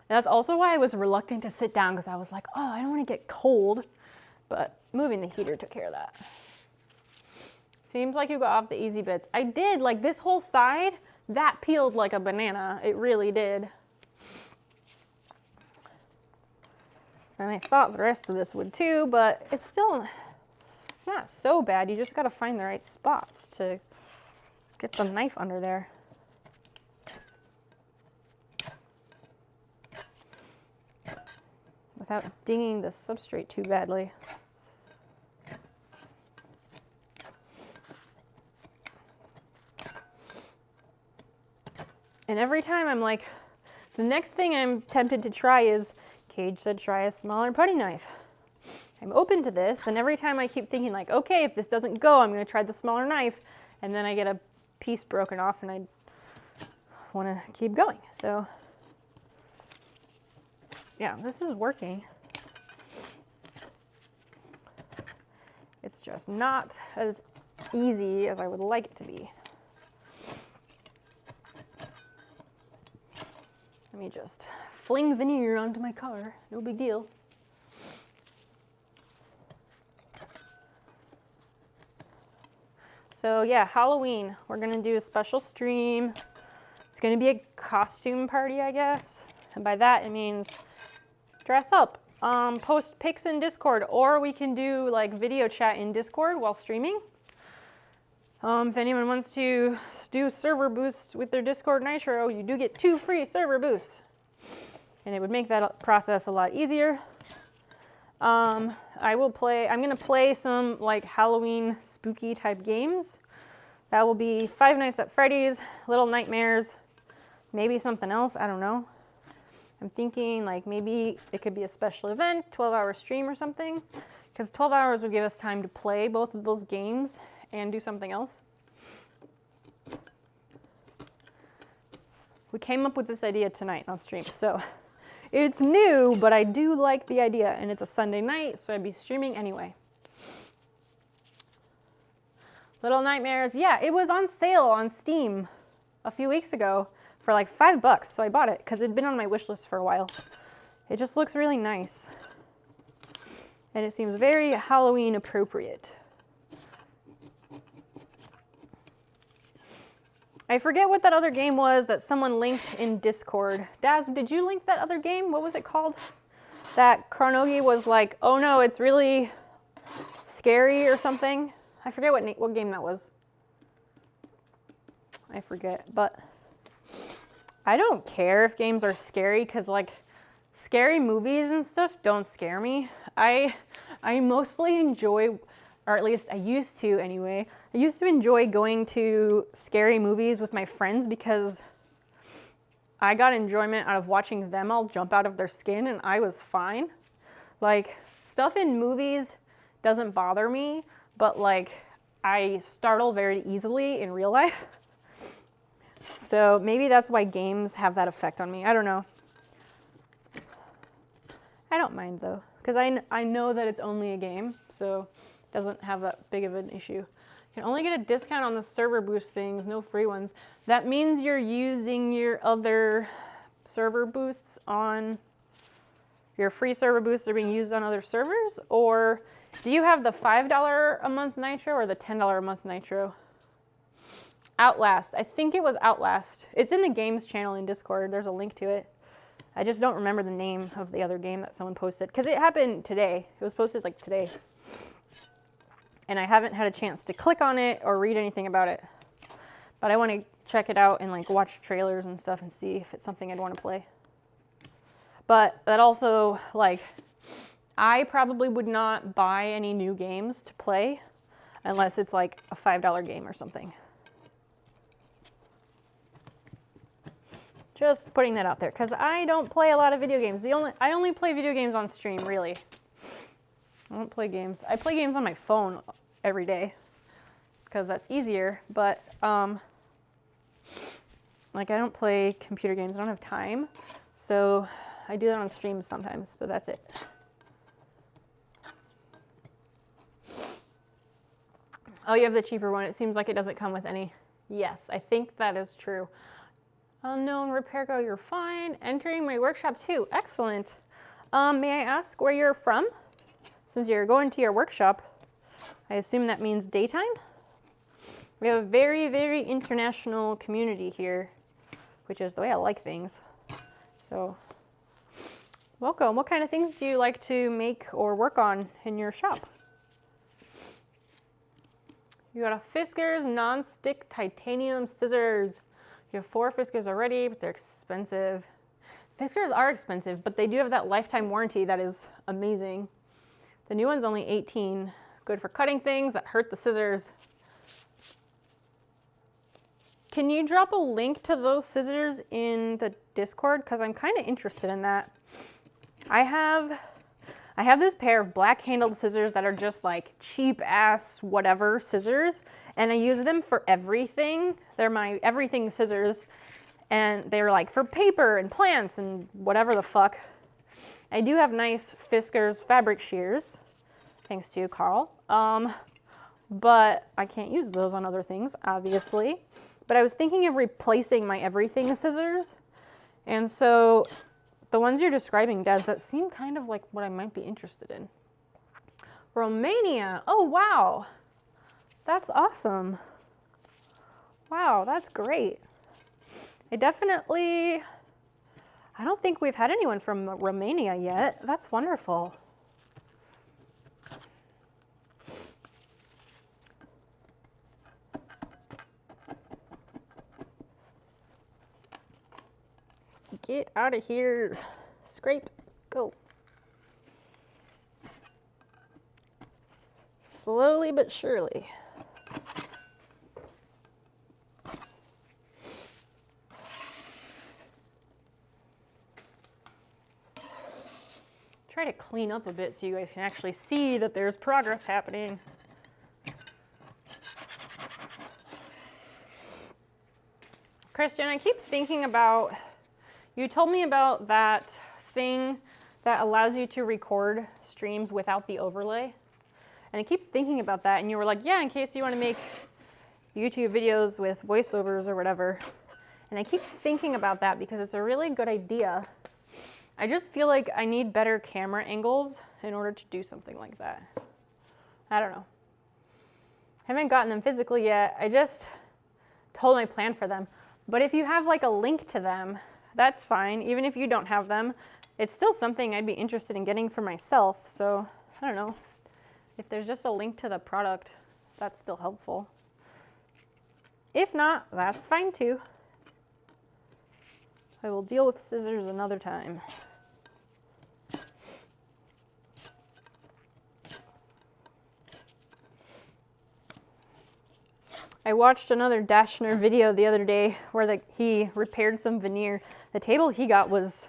That's also why I was reluctant to sit down, because I was like, oh, I don't want to get cold. But moving the heater took care of that. Seems like you got off the easy bits. I did, like this whole side, that peeled like a banana. It really did. And I thought the rest of this would too, but it's not so bad. You just gotta find the right spots to get the knife under there. Without dinging the substrate too badly. And every time I'm like, the next thing I'm tempted to try is, Cage said try a smaller putty knife. I'm open to this, and every time I keep thinking like, okay, if this doesn't go, I'm gonna try the smaller knife, and then I get a piece broken off and I wanna keep going. So yeah, this is working. It's just not as easy as I would like it to be. Let me just fling veneer onto my car. No big deal. So yeah, Halloween. We're gonna do a special stream. It's gonna be a costume party, I guess. And by that, it means dress up. Post pics in Discord, or we can do like video chat in Discord while streaming. If anyone wants to do server boosts with their Discord Nitro, you do get 2 free server boosts. And it would make that process a lot easier. I'm gonna play some like Halloween spooky type games. That will be Five Nights at Freddy's, Little Nightmares, maybe something else, I don't know. I'm thinking like maybe it could be a special event, 12-hour stream or something, because 12 hours would give us time to play both of those games and do something else. We came up with this idea tonight on stream, so it's new, but I do like the idea, and it's a Sunday night, so I'd be streaming anyway. Little Nightmares, yeah, it was on sale on Steam a few weeks ago for like $5, so I bought it because it'd been on my wish list for a while. It just looks really nice, and it seems very Halloween appropriate. I forget what that other game was that someone linked in Discord. Daz, did you link that other game? What was it called? That Chronogi was like, oh no, it's really scary or something. I forget what game that was. I forget, but I don't care if games are scary, because like scary movies and stuff don't scare me. I mostly enjoy, or at least I used to anyway, I used to enjoy going to scary movies with my friends because I got enjoyment out of watching them all jump out of their skin, and I was fine. Like, stuff in movies doesn't bother me, but like, I startle very easily in real life. So maybe that's why games have that effect on me. I don't know. I don't mind though, because I know that it's only a game, so it doesn't have that big of an issue. You can only get a discount on the server boost things, no free ones. That means you're using your other server boosts on your free server boosts are being used on other servers, or do you have the $5 a month Nitro or the $10 a month Nitro? Outlast. I think it was Outlast. It's in the games channel in Discord. There's a link to it. I just don't remember the name of the other game that someone posted because it happened today. It was posted like today. And I haven't had a chance to click on it or read anything about it. But I want to check it out and like watch trailers and stuff and see if it's something I'd want to play. But that also, like, I probably would not buy any new games to play unless it's like a $5 game or something. Just putting that out there because I don't play a lot of video games. I only play video games on stream, really. I don't play games. I play games on my phone every day because that's easier, but like I don't play computer games. I don't have time, so I do that on stream sometimes, but that's it. Oh, you have the cheaper one. It seems like it doesn't come with any. Yes, I think that is true. Unknown repair go, you're fine. Entering my workshop too. Excellent. May I ask where you're from? Since you're going to your workshop, I assume that means daytime? We have a very, very international community here, which is the way I like things. So, welcome. What kind of things do you like to make or work on in your shop? You got a Fiskars non-stick titanium scissors. You have 4 Fiskars already, but they're expensive. Fiskars are expensive, but they do have that lifetime warranty that is amazing. The new one's only $18. Good for cutting things that hurt the scissors. Can you drop a link to those scissors in the Discord? Because I'm kind of interested in that. I have this pair of black handled scissors that are just like cheap ass whatever scissors, and I use them for everything. They're my everything scissors, and they're like for paper and plants and whatever the fuck. I do have nice Fiskars fabric shears, thanks to you, Carl. But I can't use those on other things, obviously. But I was thinking of replacing my everything scissors, and so the ones you're describing, Des, that seem kind of like what I might be interested in. Romania. Oh, wow. That's awesome. Wow, that's great. I don't think we've had anyone from Romania yet. That's wonderful. Get out of here. Scrape. Go. Slowly but surely. Try to clean up a bit so you guys can actually see that there's progress happening. Christian, I keep thinking about, you told me about that thing that allows you to record streams without the overlay. And I keep thinking about that, and you were like, yeah, in case you want to make YouTube videos with voiceovers or whatever. And I keep thinking about that because it's a really good idea. I just feel like I need better camera angles in order to do something like that. I don't know. Haven't gotten them physically yet. I just told my plan for them. But if you have like a link to them, that's fine. Even if you don't have them, it's still something I'd be interested in getting for myself. So I don't know. If there's just a link to the product, that's still helpful. If not, that's fine too. I will deal with scissors another time. I watched another Dashner video the other day where he repaired some veneer. The table he got was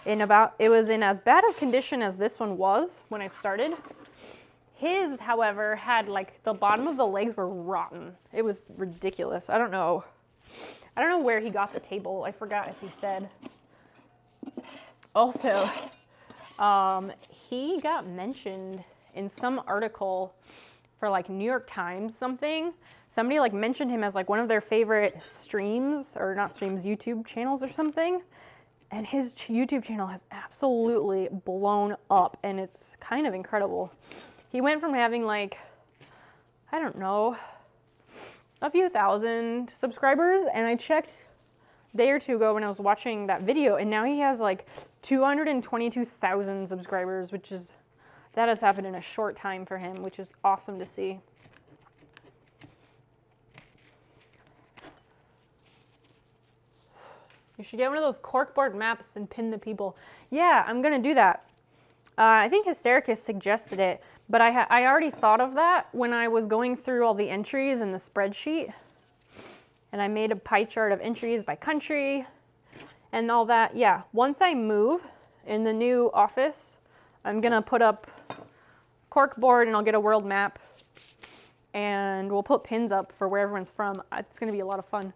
in as bad of condition as this one was when I started. His, however, had like the bottom of the legs were rotten. It was ridiculous. I don't know where he got the table. I forgot if he said. Also, he got mentioned in some article for like New York Times something. Somebody like mentioned him as like one of their favorite streams, or not streams, YouTube channels or something. And his YouTube channel has absolutely blown up, and it's kind of incredible. He went from having like, I don't know, a few thousand subscribers, and I checked a day or two ago when I was watching that video, and now he has like 222,000 subscribers, which is, that has happened in a short time for him, which is awesome to see. You should get one of those corkboard maps and pin the people. Yeah, I'm gonna do that. I think Hystericus suggested it, but I already thought of that when I was going through all the entries in the spreadsheet. And I made a pie chart of entries by country and all that. Yeah, once I move in the new office, I'm gonna put up corkboard and I'll get a world map. And we'll put pins up for where everyone's from. It's gonna be a lot of fun.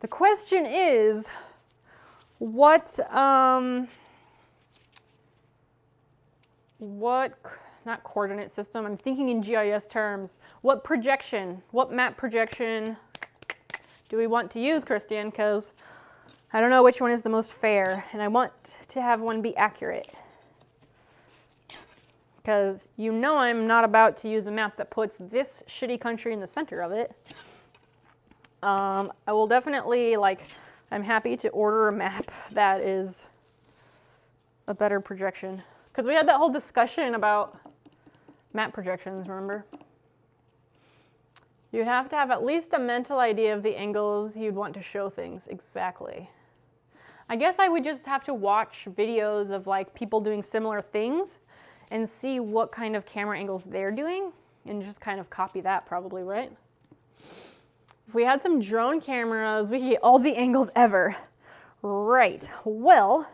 The question is, what, not coordinate system, I'm thinking in GIS terms. What projection, what map projection do we want to use, Christian? Because I don't know which one is the most fair, and I want to have one be accurate. Because you know I'm not about to use a map that puts this shitty country in the center of it. I will definitely, like, I'm happy to order a map that is a better projection. Because we had that whole discussion about map projections, remember? You'd have to have at least a mental idea of the angles you'd want to show things. Exactly. I guess I would just have to watch videos of like people doing similar things and see what kind of camera angles they're doing and just kind of copy that probably, right? If we had some drone cameras, we could get all the angles ever. Right, well,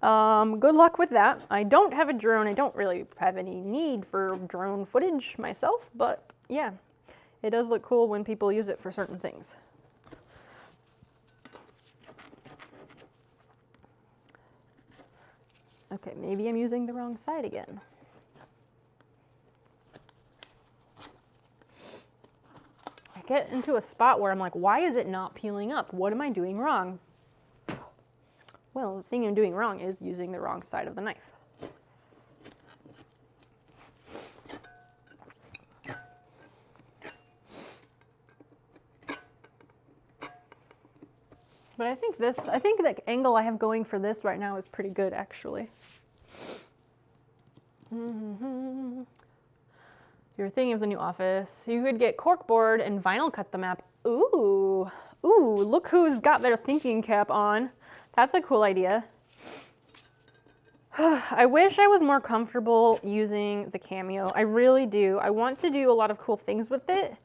good luck with that. I don't have a drone. I don't really have any need for drone footage myself, but yeah, it does look cool when people use it for certain things. Okay, maybe I'm using the wrong side again. I get into a spot where I'm like, why is it not peeling up? What am I doing wrong? Well, the thing I'm doing wrong is using the wrong side of the knife. But I think the angle I have going for this right now is pretty good, actually. You're thinking of the new office. You could get corkboard and vinyl cut the map. Ooh, look who's got their thinking cap on. That's a cool idea. I wish I was more comfortable using the Cameo. I really do. I want to do a lot of cool things with it,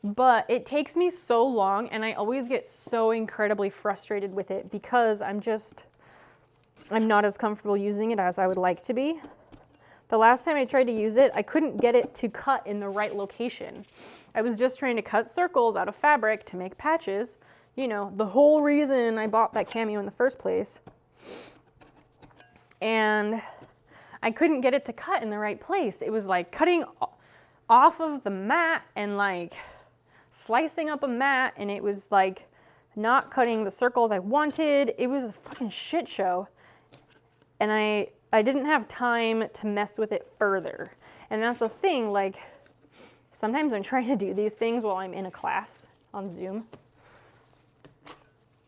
but it takes me so long and I always get so incredibly frustrated with it because I'm not as comfortable using it as I would like to be. The last time I tried to use it, I couldn't get it to cut in the right location. I was just trying to cut circles out of fabric to make patches. You know, the whole reason I bought that Cameo in the first place. And I couldn't get it to cut in the right place. It was like cutting off of the mat and like slicing up a mat, and it was like not cutting the circles I wanted. It was a fucking shit show. And I didn't have time to mess with it further. And that's the thing, like, sometimes I'm trying to do these things while I'm in a class on Zoom.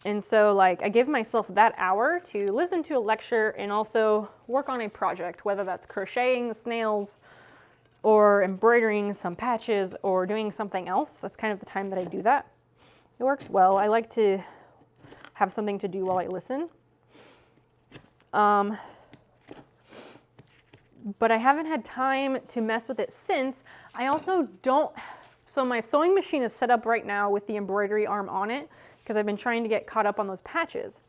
And so, like, I give myself that hour to listen to a lecture and also work on a project, whether that's crocheting the snails or embroidering some patches or doing something else. That's kind of the time that I do that. It works well. I like to have something to do while I listen. But I haven't had time to mess with it since. I also don't, so my sewing machine is set up right now with the embroidery arm on it because I've been trying to get caught up on those patches.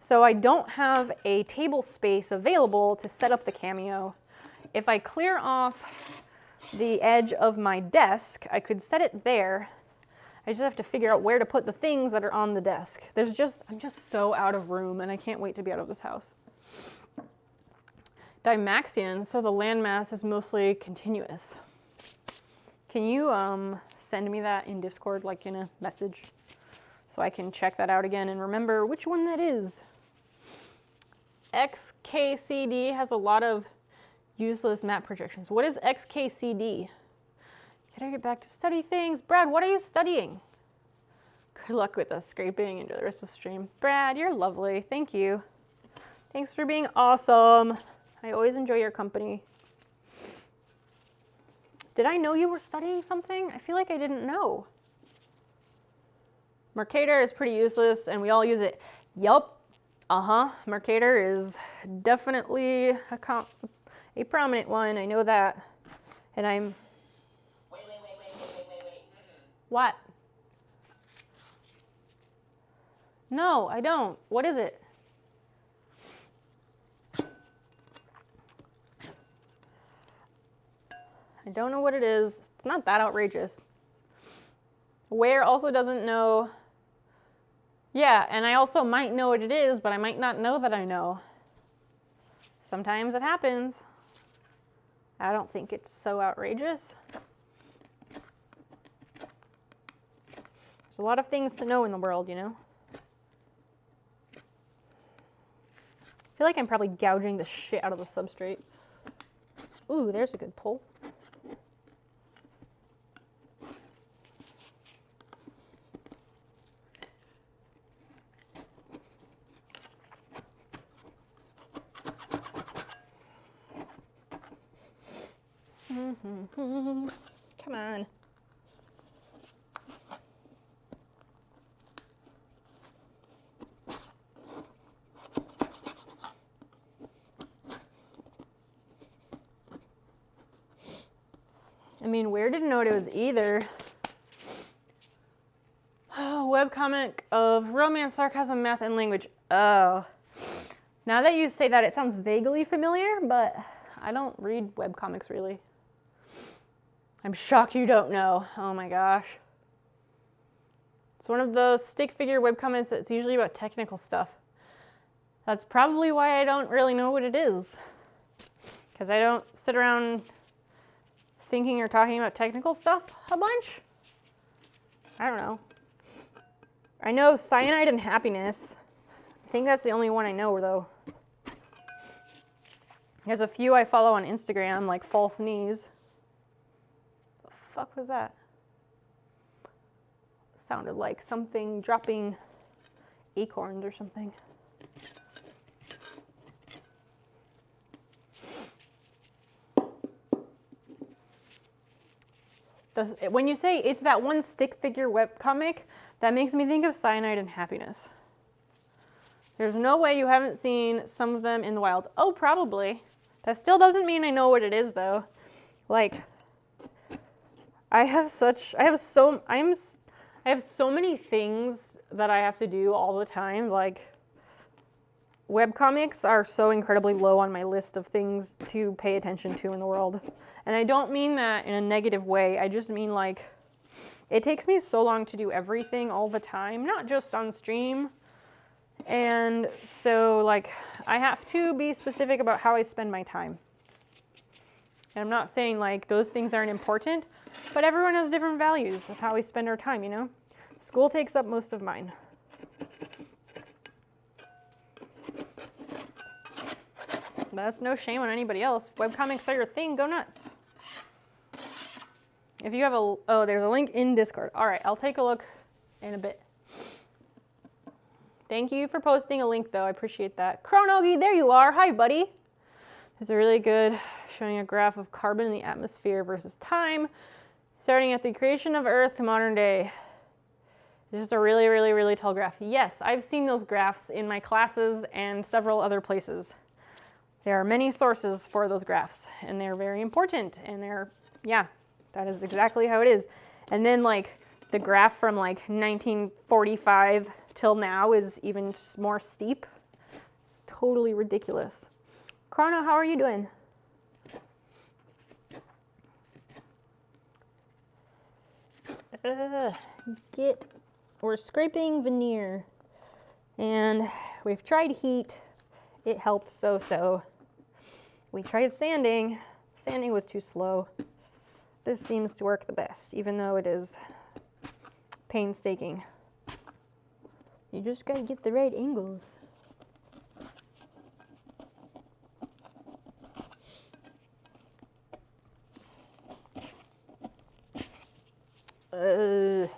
So I don't have a table space available to set up the Cameo. If I clear off the edge of my desk, I could set it there. I just have to figure out where to put the things that are on the desk. I'm just so out of room and I can't wait to be out of this house. Dymaxion, so the landmass is mostly continuous. Can you send me that in Discord, like in a message, so I can check that out again and remember which one that is? XKCD has a lot of useless map projections. What is XKCD? Can I get back to study things? Brad, what are you studying? Good luck with the scraping and the rest of the stream. Brad, you're lovely. Thank you. Thanks for being awesome. I always enjoy your company. Did I know you were studying something? I feel like I didn't know. Mercator is pretty useless and we all use it. Yup. Mercator is definitely a prominent one. I know that. And I'm... Wait. What? No, I don't. What is it? I don't know what it is. It's not that outrageous. Where also doesn't know. Yeah, and I also might know what it is, but I might not know that I know. Sometimes it happens. I don't think it's so outrageous. There's a lot of things to know in the world, you know? I feel like I'm probably gouging the shit out of the substrate. Ooh, there's a good pull. Come on. I mean, Where didn't know what it was either. Oh, webcomic of romance, sarcasm, math, and language. Oh. Now that you say that, it sounds vaguely familiar, but I don't read webcomics really. I'm shocked you don't know. Oh my gosh. It's one of those stick figure webcomics that's usually about technical stuff. That's probably why I don't really know what it is. Because I don't sit around thinking or talking about technical stuff a bunch. I don't know. I know Cyanide and Happiness. I think that's the only one I know though. There's a few I follow on Instagram, like False Knees. The fuck was that? Sounded like something dropping acorns or something. When you say it's that one stick figure webcomic, that makes me think of Cyanide and Happiness. There's no way you haven't seen some of them in the wild. Oh, probably. That still doesn't mean I know what it is though. Like, I have so many things that I have to do all the time. Like, webcomics are so incredibly low on my list of things to pay attention to in the world. And I don't mean that in a negative way. I just mean like, it takes me so long to do everything all the time, not just on stream. And so like, I have to be specific about how I spend my time. And I'm not saying like those things aren't important, but everyone has different values of how we spend our time, you know? School takes up most of mine. But that's no shame on anybody else. Webcomics are your thing, go nuts. If you have oh, there's a link in Discord. All right, I'll take a look in a bit. Thank you for posting a link though, I appreciate that. Chronogi, there you are, hi buddy. There's a really good showing a graph of carbon in the atmosphere versus time, starting at the creation of Earth to modern day. It's just a really, really, really tall graph. Yes, I've seen those graphs in my classes and several other places. There are many sources for those graphs, and they're very important, and yeah, that is exactly how it is. And then like the graph from like 1945 till now is even more steep. It's totally ridiculous. Chrono, how are you doing? We're scraping veneer, and we've tried heat. It helped so-so. We tried sanding. Sanding was too slow. This seems to work the best, even though it is painstaking. You just gotta get the right angles. Come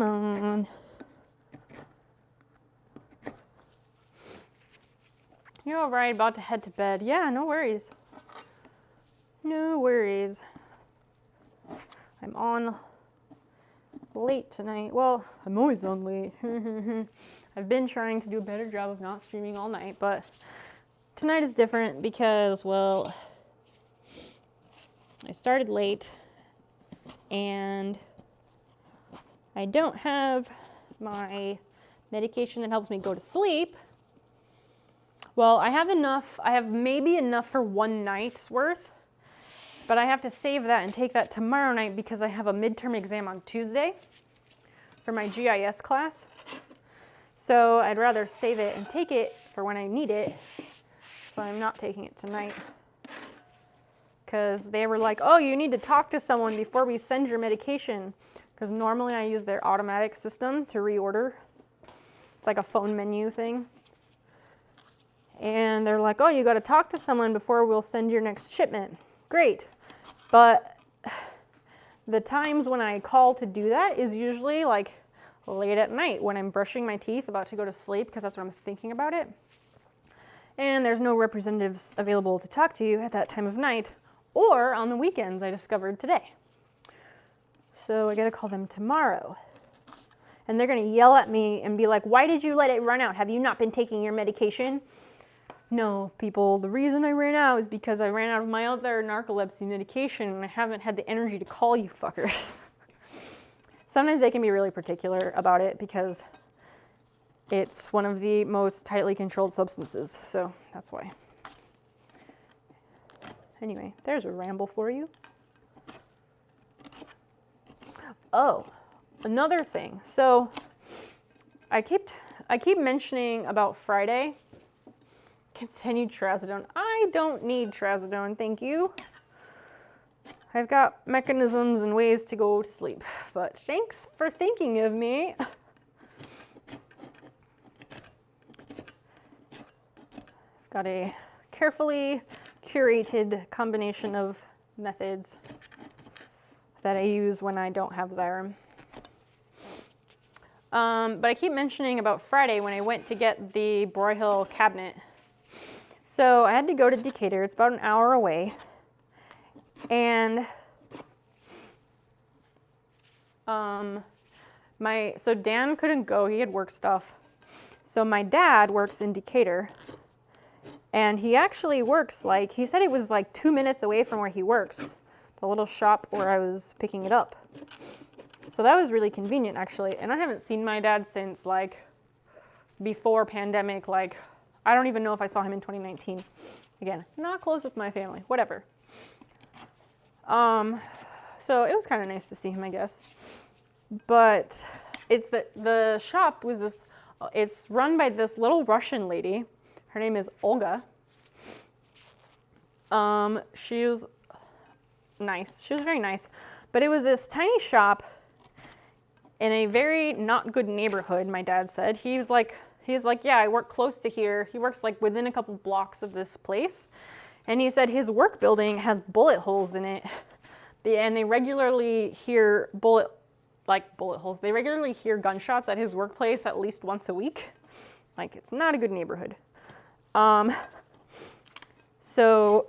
on. You're all right, about to head to bed. Yeah, no worries. No worries. I'm on late tonight. Well, I'm always on late. I've been trying to do a better job of not streaming all night, but tonight is different because, well, I started late and I don't have my medication that helps me go to sleep. Well, I have enough. I have maybe enough for one night's worth, but I have to save that and take that tomorrow night because I have a midterm exam on Tuesday for my GIS class. So I'd rather save it and take it for when I need it. So I'm not taking it tonight. Because they were like, oh, you need to talk to someone before we send your medication. Because normally I use their automatic system to reorder. It's like a phone menu thing. And they're like, oh, you got to talk to someone before we'll send your next shipment. Great. But the times when I call to do that is usually like late at night when I'm brushing my teeth, about to go to sleep, because that's what I'm thinking about it. And there's no representatives available to talk to you at that time of night, or on the weekends, I discovered today. So I gotta call them tomorrow. And they're gonna yell at me and be like, why did you let it run out? Have you not been taking your medication? No, people, the reason I ran out is because I ran out of my other narcolepsy medication and I haven't had the energy to call you fuckers. Sometimes they can be really particular about it because it's one of the most tightly controlled substances, so that's why. Anyway, there's a ramble for you. Oh, another thing. So I keep mentioning about Friday. Continued trazodone. I don't need trazodone, thank you. I've got mechanisms and ways to go to sleep, but thanks for thinking of me. I've got a carefully curated combination of methods that I use when I don't have Xyrem. But I keep mentioning about Friday when I went to get the Broyhill cabinet. So I had to go to Decatur. It's about an hour away. And so Dan couldn't go. He had work stuff. So my dad works in Decatur. And he actually works like, he said it was like 2 minutes away from where he works, the little shop where I was picking it up. So that was really convenient, actually. And I haven't seen my dad since like before pandemic. Like, I don't even know if I saw him in 2019. Again, not close with my family, whatever. So it was kind of nice to see him, I guess. But it's the shop was this, it's run by this little Russian lady. Her name is Olga. She was nice. She was very nice. But it was this tiny shop in a very not good neighborhood, my dad said. He's like, yeah, I work close to here. He works like within a couple blocks of this place. And he said his work building has bullet holes in it. And they regularly hear bullet holes. They regularly hear gunshots at his workplace at least once a week. Like, it's not a good neighborhood. So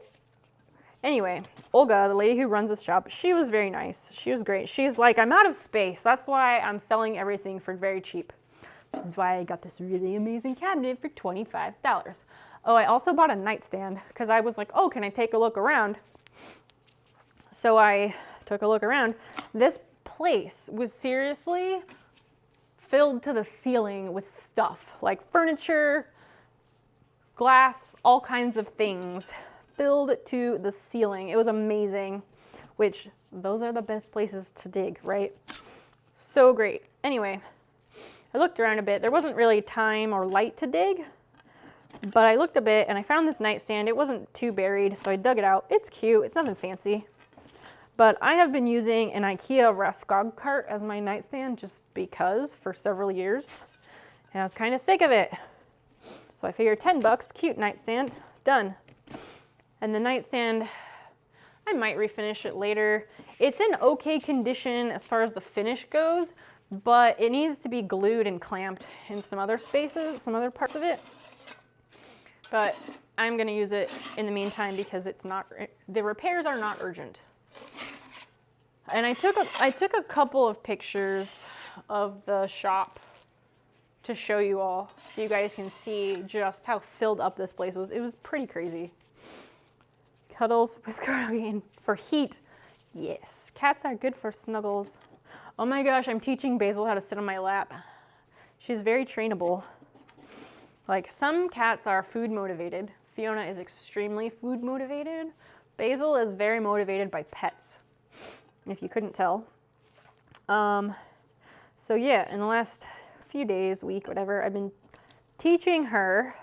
anyway, Olga, the lady who runs this shop, she was very nice. She was great. She's like, I'm out of space. That's why I'm selling everything for very cheap. This is why I got this really amazing cabinet for $25. Oh, I also bought a nightstand because I was like, oh, can I take a look around? So I took a look around. This place was seriously filled to the ceiling with stuff, like furniture, glass, all kinds of things filled to the ceiling. It was amazing, which those are the best places to dig, right? So great. Anyway, I looked around a bit. There wasn't really time or light to dig, But I looked a bit and I found this nightstand. It wasn't too buried, so I dug it out. It's cute, it's nothing fancy. But I have been using an IKEA Raskog cart as my nightstand just because for several years. And I was kind of sick of it. So I figured 10 bucks, cute nightstand, done. And the nightstand, I might refinish it later. It's in okay condition as far as the finish goes, but it needs to be glued and clamped in some other spaces, some other parts of it. But I'm gonna use it in the meantime because it's not, the repairs are not urgent. And I took a couple of pictures of the shop to show you all so you guys can see just how filled up this place was. It was pretty crazy. Cuddles with Green for heat. Yes, cats are good for snuggles. Oh my gosh, I'm teaching Basil how to sit on my lap. She's very trainable. Like, some cats are food motivated. Fiona is extremely food motivated. Basil is very motivated by pets, if you couldn't tell. So yeah, in the last few days, week, whatever, I've been teaching her,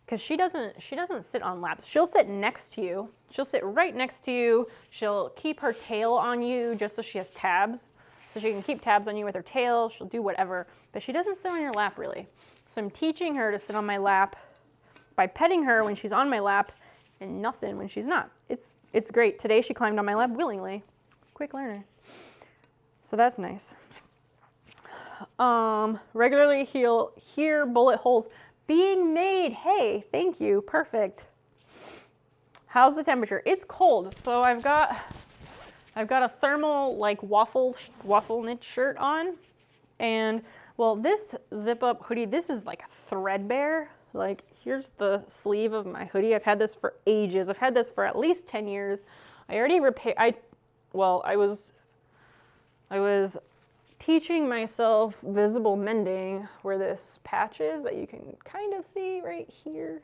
because she doesn't sit on laps. She'll sit next to you. She'll sit right next to you. She'll keep her tail on you just so she has tabs. So she can keep tabs on you with her tail. She'll do whatever, but she doesn't sit on your lap really. So I'm teaching her to sit on my lap by petting her when she's on my lap and nothing when she's not. It's great. Today she climbed on my lap willingly. Quick learner. So that's nice. Regularly hear bullet holes being made. Hey, thank you. Perfect. How's the temperature? It's cold. So I've got a thermal like waffle knit shirt on, and well, this zip up hoodie, this is like threadbare. Like, here's the sleeve of my hoodie. I've had this for ages. I've had this for at least 10 years. I already repaired, I was teaching myself visible mending where this patch is that you can kind of see right here.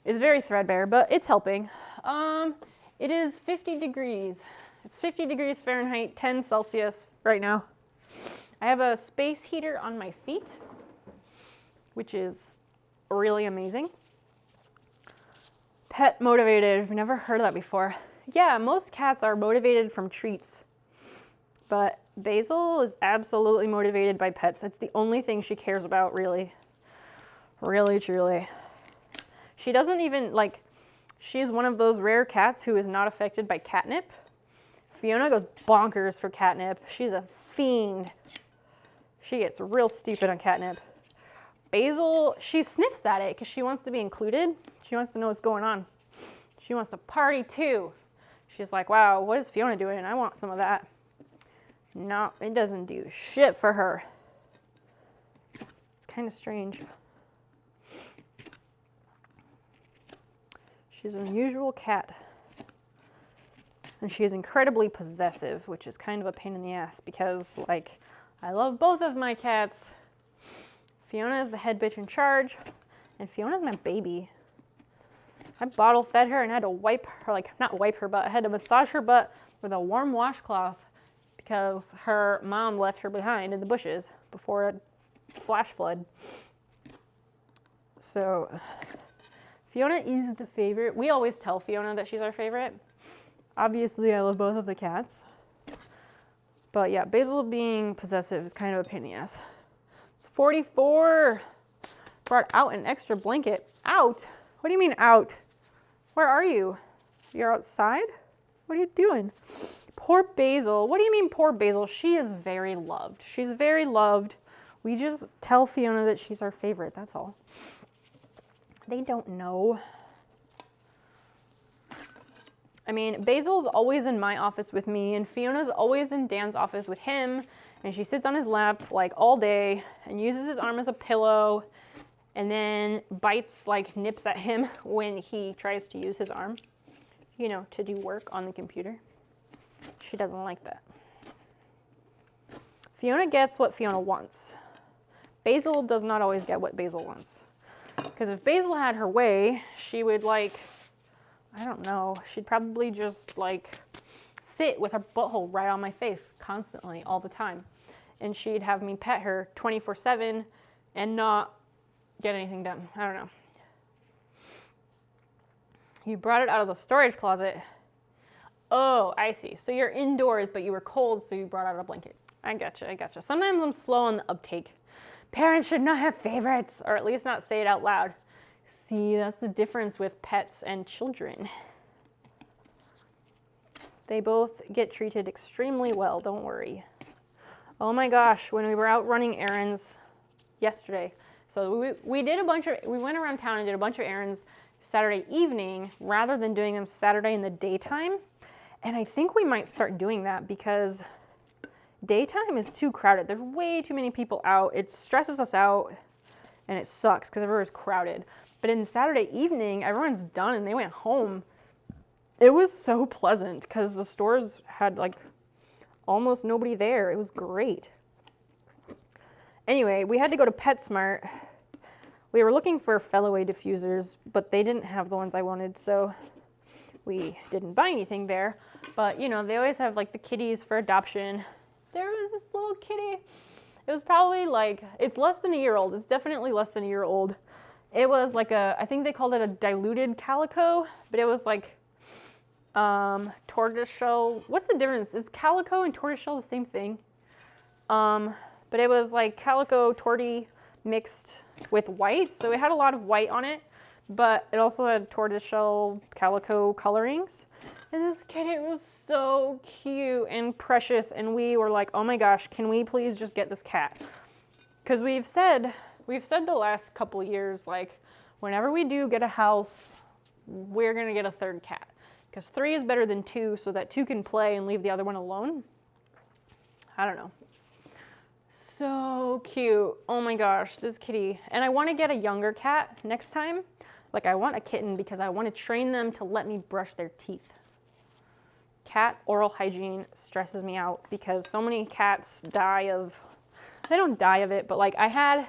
It's very threadbare, but it's helping. It is 50 degrees. It's 50 degrees Fahrenheit, 10 Celsius right now. I have a space heater on my feet, which is really amazing. Pet motivated, I've never heard of that before. Yeah, most cats are motivated from treats, but Basil is absolutely motivated by pets. It's the only thing she cares about, really. Really, truly. She doesn't even, like, she's one of those rare cats who is not affected by catnip. Fiona goes bonkers for catnip. She's a fiend. She gets real stupid on catnip. Basil, she sniffs at it because she wants to be included. She wants to know what's going on. She wants to party too. She's like, wow, what is Fiona doing? I want some of that. No, it doesn't do shit for her. It's kind of strange. She's an unusual cat. And she is incredibly possessive, which is kind of a pain in the ass because, like, I love both of my cats. Fiona is the head bitch in charge, and Fiona's my baby. I bottle fed her and had to wipe her, like, not wipe her butt, I had to massage her butt with a warm washcloth because her mom left her behind in the bushes before a flash flood. So Fiona is the favorite. We always tell Fiona that she's our favorite. Obviously, I love both of the cats. But yeah, Basil being possessive is kind of a pain in the ass. It's 44. Brought out an extra blanket. Out? What do you mean out? Where are you? You're outside? What are you doing? Poor Basil. What do you mean poor Basil? She is very loved. She's very loved. We just tell Fiona that she's our favorite, that's all. They don't know. I mean, Basil's always in my office with me, and Fiona's always in Dan's office with him, and she sits on his lap like all day and uses his arm as a pillow and then bites, like nips at him when he tries to use his arm, you know, to do work on the computer. She doesn't like that. Fiona gets what Fiona wants. Basil does not always get what Basil wants. Because if Basil had her way, she would, like, I don't know, she'd probably just, like, sit with her butthole right on my face constantly, all the time. And she'd have me pet her 24/7, and not get anything done. I don't know. You brought it out of the storage closet. Oh, I see. So you're indoors, but you were cold, so you brought out a blanket. I gotcha. Sometimes I'm slow on the uptake. Parents should not have favorites, or at least not say it out loud. See, that's the difference with pets and children. They both get treated extremely well, don't worry. Oh my gosh, when we were out running errands yesterday, so we went around town and did a bunch of errands Saturday evening rather than doing them Saturday in the daytime. And I think we might start doing that because daytime is too crowded. There's way too many people out. It stresses us out and it sucks because everywhere's crowded. But in Saturday evening, everyone's done and they went home. It was so pleasant because the stores had like almost nobody there. It was great. Anyway, we had to go to PetSmart. We were looking for Fellaway diffusers, but they didn't have the ones I wanted, so we didn't buy anything there. But you know, they always have like the kitties for adoption. There was this little kitty. It was probably like, it's less than a year old. It's definitely less than a year old. It was like I think they called it a diluted calico, but it was like tortoiseshell. What's the difference? Is calico and tortoiseshell the same thing? But it was like calico tortie mixed with white. So it had a lot of white on it, but it also had tortoiseshell calico colorings. And this kitty was so cute and precious. And we were like, oh my gosh, can we please just get this cat? Because we've said the last couple years, like, whenever we do get a house, we're going to get a third cat. Because 3 is better than 2, so that 2 can play and leave the other one alone. I don't know. So cute. Oh my gosh, this kitty. And I want to get a younger cat next time. Like, I want a kitten because I want to train them to let me brush their teeth. Cat oral hygiene stresses me out because so many cats die of, they don't die of it, but like I had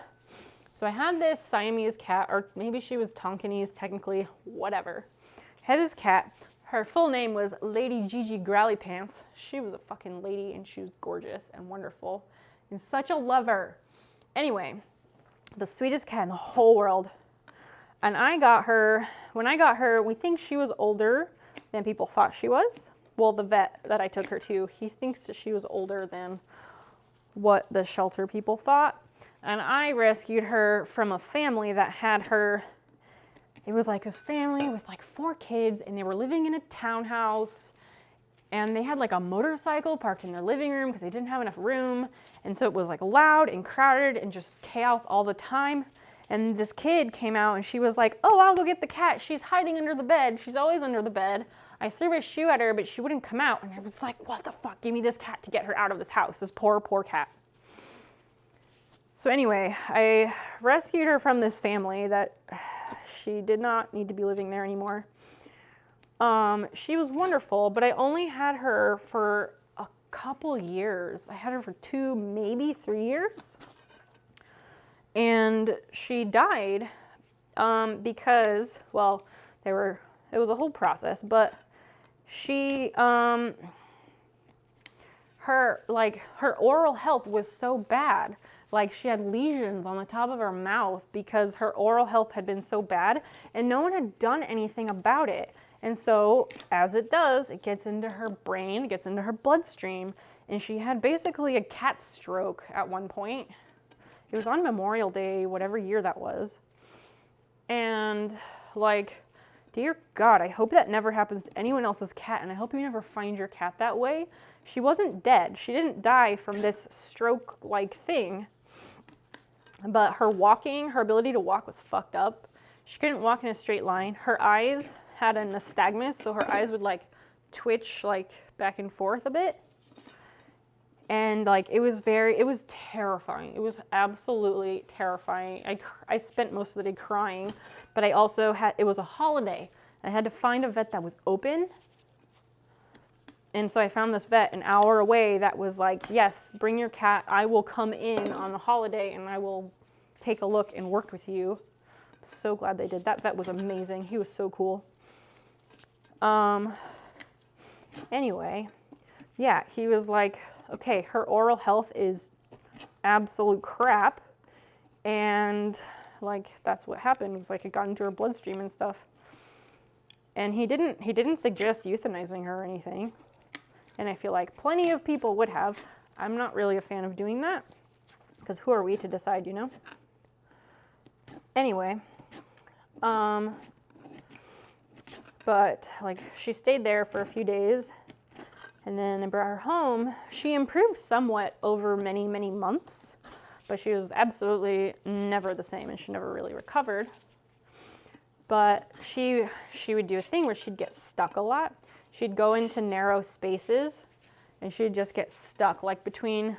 this Siamese cat, or maybe she was Tonkinese technically, whatever. I had this cat. Her full name was Lady Gigi Growly Pants. She was a fucking lady and she was gorgeous and wonderful and such a lover. Anyway, the sweetest cat in the whole world. And when I got her, we think she was older than people thought she was. Well, the vet that I took her to, he thinks that she was older than what the shelter people thought. And I rescued her from a family that had her. It was like this family with like 4 kids, and they were living in a townhouse, and they had like a motorcycle parked in their living room because they didn't have enough room. And so it was like loud and crowded and just chaos all the time. And this kid came out and she was like, oh, I'll go get the cat. She's hiding under the bed. She's always under the bed. I threw a shoe at her, but she wouldn't come out. And I was like, what the fuck? Give me this cat to get her out of this house. This poor, poor cat. So anyway, I rescued her from this family that she did not need to be living there anymore. She was wonderful, but I only had her for a couple years. I had her for 2, maybe 3 years. And she died because, well, it was a whole process, but she, her oral health was so bad. Like, she had lesions on the top of her mouth because her oral health had been so bad and no one had done anything about it. And so, as it does, it gets into her brain, it gets into her bloodstream, and she had basically a cat stroke at one point. It was on Memorial Day, whatever year that was. And, like, dear God, I hope that never happens to anyone else's cat, and I hope you never find your cat that way. She wasn't dead. She didn't die from this stroke-like thing. But her ability to walk was fucked up. She couldn't walk in a straight line. Her eyes had a nystagmus, so her eyes would like twitch like back and forth a bit. And like it was terrifying. It was absolutely terrifying. I spent most of the day crying, but I also it was a holiday. I had to find a vet that was open. And so I found this vet an hour away that was like, yes, bring your cat. I will come in on the holiday and I will take a look and work with you. I'm so glad they did. That vet was amazing. He was so cool. Anyway, yeah, he was like, okay, her oral health is absolute crap. And like that's what happened. It was like it got into her bloodstream and stuff. And he didn't suggest euthanizing her or anything. And I feel like plenty of people would have. I'm not really a fan of doing that, because who are we to decide, you know? Anyway, but like she stayed there for a few days, and then I brought her home. She improved somewhat over many, many months, but she was absolutely never the same, and she never really recovered. But she would do a thing where she'd get stuck a lot. She'd go into narrow spaces, and she'd just get stuck. Like between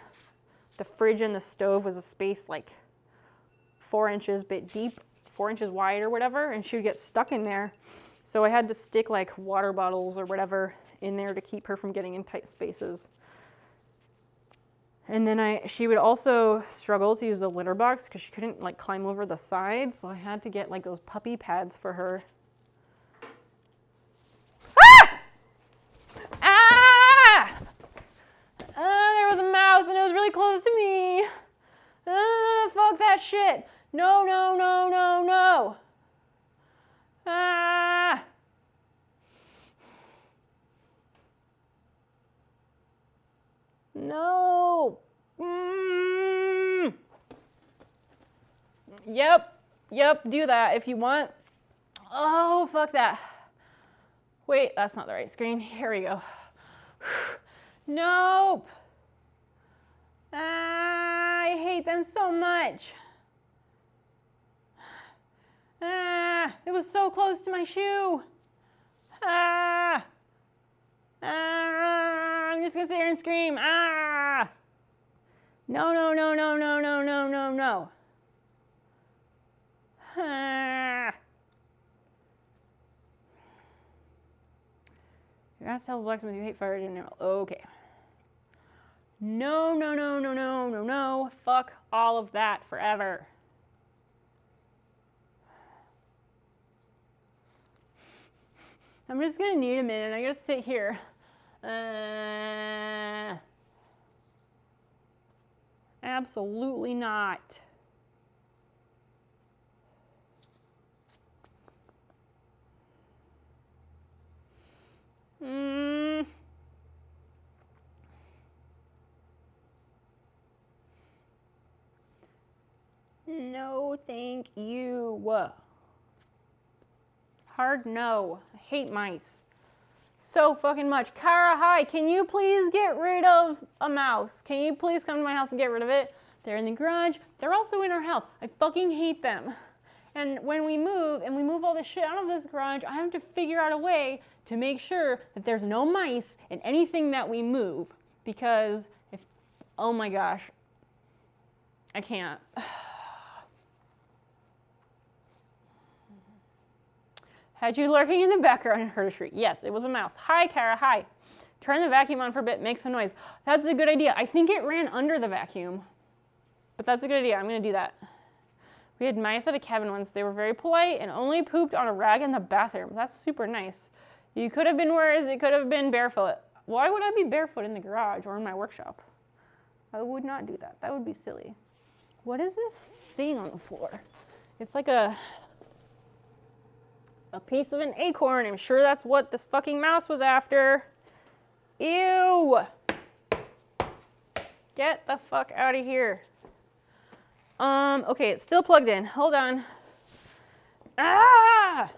the fridge and the stove was a space like 4 inches bit deep, 4 inches wide or whatever, and she would get stuck in there. So I had to stick like water bottles or whatever in there to keep her from getting in tight spaces. And then she would also struggle to use the litter box because she couldn't like climb over the sides. So I had to get like those puppy pads for her. Ah! Ah! There was a mouse and it was really close to me. Fuck that shit. No, no, no, no, no. Ah! No. Yep, do that if you want. Oh, fuck that. Wait, that's not the right screen. Here we go. Nope. I hate them so much. It was so close to my shoe. I'm just gonna sit here and scream. No, no, no, no, no, no, no, no, no. You're asked to tell the blacksmith you hate fire. Okay. No, no, no, no, no, no, no. Fuck all of that forever. I'm just gonna need a minute. I gotta sit here. Absolutely not. No, thank you. Hard no. I hate mice so fucking much. Kara, hi, can you please get rid of a mouse? Can you please come to my house and get rid of it? They're in the garage. They're also in our house. I fucking hate them. And when we move, and we move all this shit out of this garage, I have to figure out a way to make sure that there's no mice in anything that we move. Because if, oh my gosh, I can't. Had you lurking in the background and heard a shriek? Yes, it was a mouse. Hi, Kara, hi. Turn the vacuum on for a bit, make some noise. That's a good idea. I think it ran under the vacuum. But that's a good idea, I'm gonna do that. We had mice at a cabin once. They were very polite and only pooped on a rag in the bathroom. That's super nice. You could have been worse, it could have been barefoot. Why would I be barefoot in the garage or in my workshop? I would not do that, that would be silly. What is this thing on the floor? It's like a piece of an acorn. I'm sure that's what this fucking mouse was after. Ew! Get the fuck out of here. Okay, it's still plugged in. Hold on. Ah!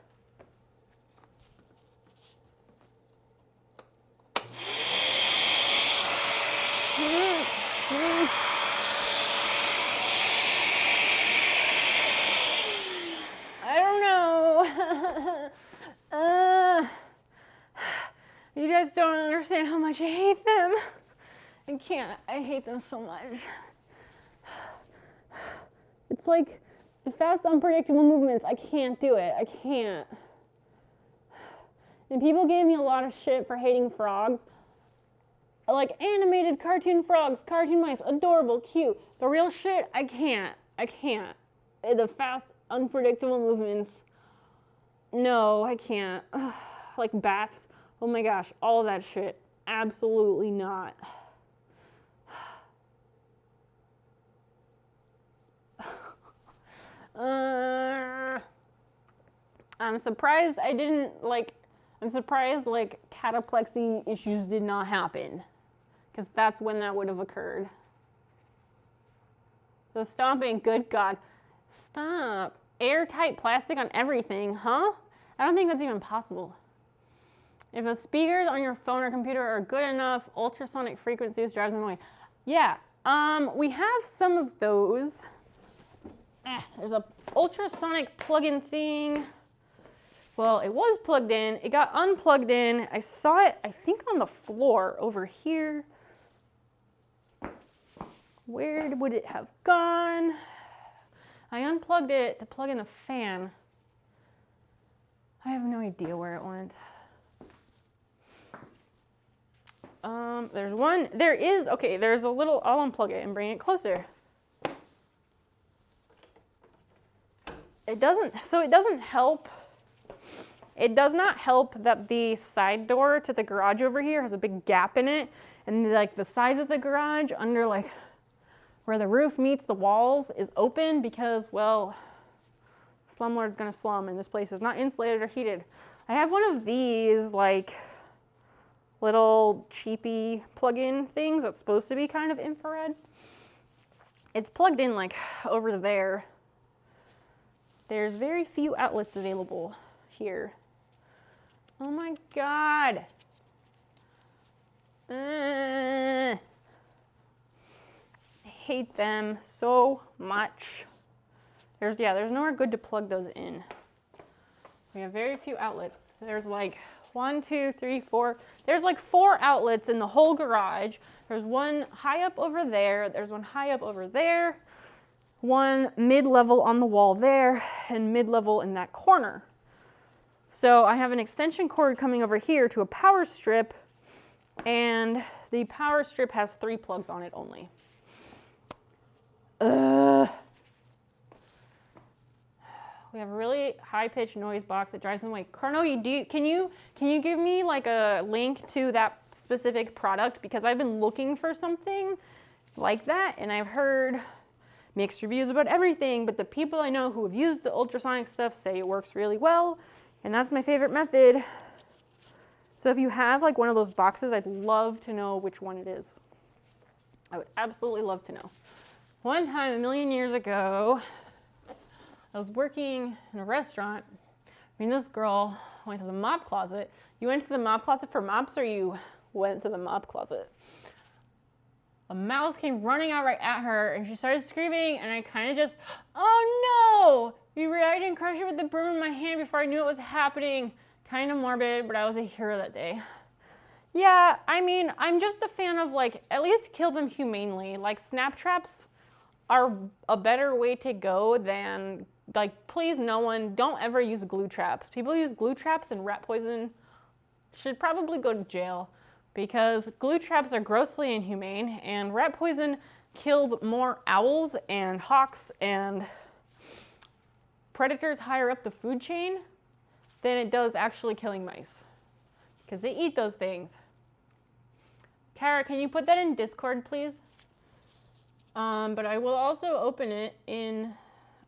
I don't know. You guys don't understand how much I hate them. I can't. I hate them so much. It's like the fast, unpredictable movements. I can't do it. I can't. And people gave me a lot of shit for hating frogs. Like animated cartoon frogs, cartoon mice, adorable, cute. The real shit, I can't. I can't. The fast, unpredictable movements. No, I can't. Like bats. Oh my gosh, all of that shit. Absolutely not. I'm surprised I didn't, like, I'm surprised, like, cataplexy issues did not happen. Because that's when that would have occurred. So stomping, good God. Stop. Airtight plastic on everything, huh? I don't think that's even possible. If the speakers on your phone or computer are good enough, ultrasonic frequencies drive them away. Yeah, we have some of those. There's a ultrasonic plug-in thing. Well, it was plugged in. It got unplugged in. I saw it, I think, on the floor over here. Where would it have gone? I unplugged it to plug in the fan. I have no idea where it went. There's one, there is, okay, there's a little, I'll unplug it and bring it closer. It doesn't help. It does not help that the side door to the garage over here has a big gap in it. And like the sides of the garage under like where the roof meets the walls is open because, well, slumlord's gonna slum and this place is not insulated or heated. I have one of these like little cheapy plug-in things that's supposed to be kind of infrared. It's plugged in like over there. There's very few outlets available here. Oh my God. I hate them so much. There's nowhere good to plug those in. We have very few outlets. There's like 1, 2, 3, 4. There's like 4 outlets in the whole garage. There's one high up over there. There's one high up over there. One mid-level on the wall there and mid-level in that corner. So I have an extension cord coming over here to a power strip, and the power strip has 3 plugs on it only. We have a really high-pitched noise box that drives them away. Carno, can you give me like a link to that specific product? Because I've been looking for something like that, and I've heard mixed reviews about everything, but the people I know who have used the ultrasonic stuff say it works really well, and that's my favorite method. So if you have like one of those boxes, I'd love to know which one it is. I would absolutely love to know. One time, a million years ago, I was working in a restaurant. This girl went to the mop closet. You went to the mop closet for mops, or you went to the mop closet? A mouse came running out right at her, and she started screaming, and I kind of just, oh no! I didn't crush it with the broom in my hand before I knew what was happening. Kind of morbid, but I was a hero that day. Yeah, I'm just a fan of like, at least kill them humanely. Like snap traps are a better way to go than, like, please no one, don't ever use glue traps. People use glue traps, and rat poison should probably go to jail because glue traps are grossly inhumane, and rat poison kills more owls and hawks and predators higher up the food chain than it does actually killing mice because they eat those things. Kara, can you put that in Discord, please? But I will also open it in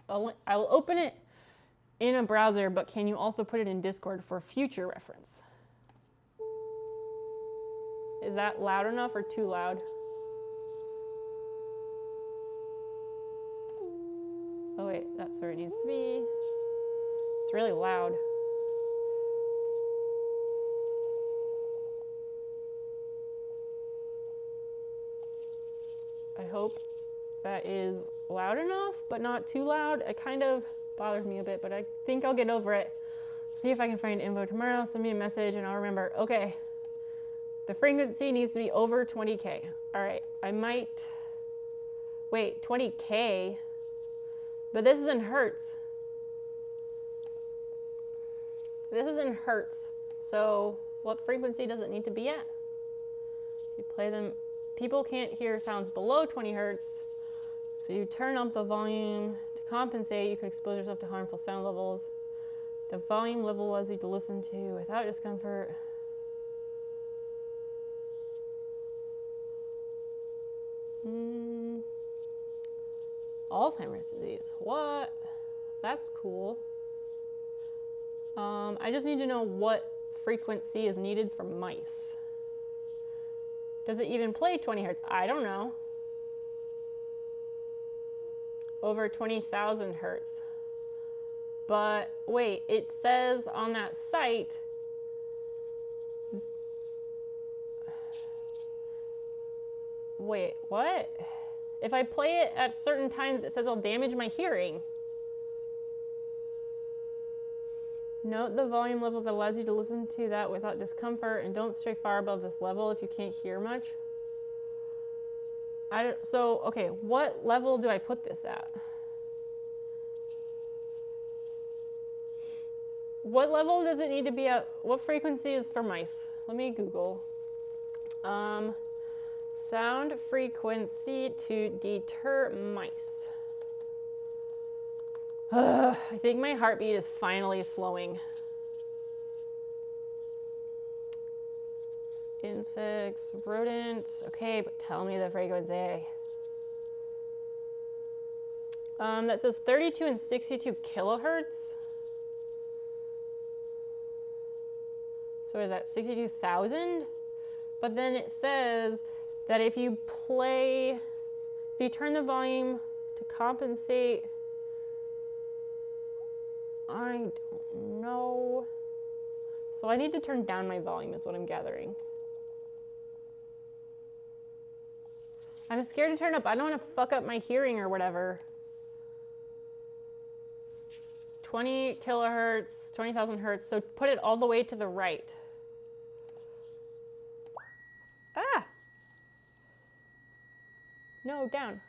I will open it in a browser, but can you also put it in Discord for future reference? Is that loud enough or too loud? Oh wait, that's where it needs to be. It's really loud. I hope that is loud enough, but not too loud. It kind of bothers me a bit, but I think I'll get over it. See if I can find info tomorrow. Send me a message and I'll remember. Okay, the frequency needs to be over 20K. All right, I might, wait, 20K? But this is in hertz. This is in hertz. So what frequency does it need to be at? You play them, people can't hear sounds below 20 hertz. So you turn up the volume to compensate. You can expose yourself to harmful sound levels. The volume level allows you to listen to without discomfort. Alzheimer's disease. What? that's cool. I just need to know what frequency is needed for mice. Does it even play 20 hertz? I don't know. Over 20,000 hertz. But wait, it says on that site, wait, what? If I play it at certain times, it says I'll damage my hearing. Note the volume level that allows you to listen to that without discomfort, and don't stray far above this level if you can't hear much. So, okay, what level do I put this at? What level does it need to be at? What frequency is for mice? Let me Google. Sound frequency to deter mice. I think my heartbeat is finally slowing. Insects, rodents. Okay, but tell me the frequency. That says 32 and 62 kilohertz. So is that 62,000? But then it says that if you turn the volume to compensate, I don't know. So I need to turn down my volume is what I'm gathering. I'm scared to turn up. I don't want to fuck up my hearing or whatever. 20 kilohertz, 20,000 hertz. So put it all the way to the right. Ah! No, down.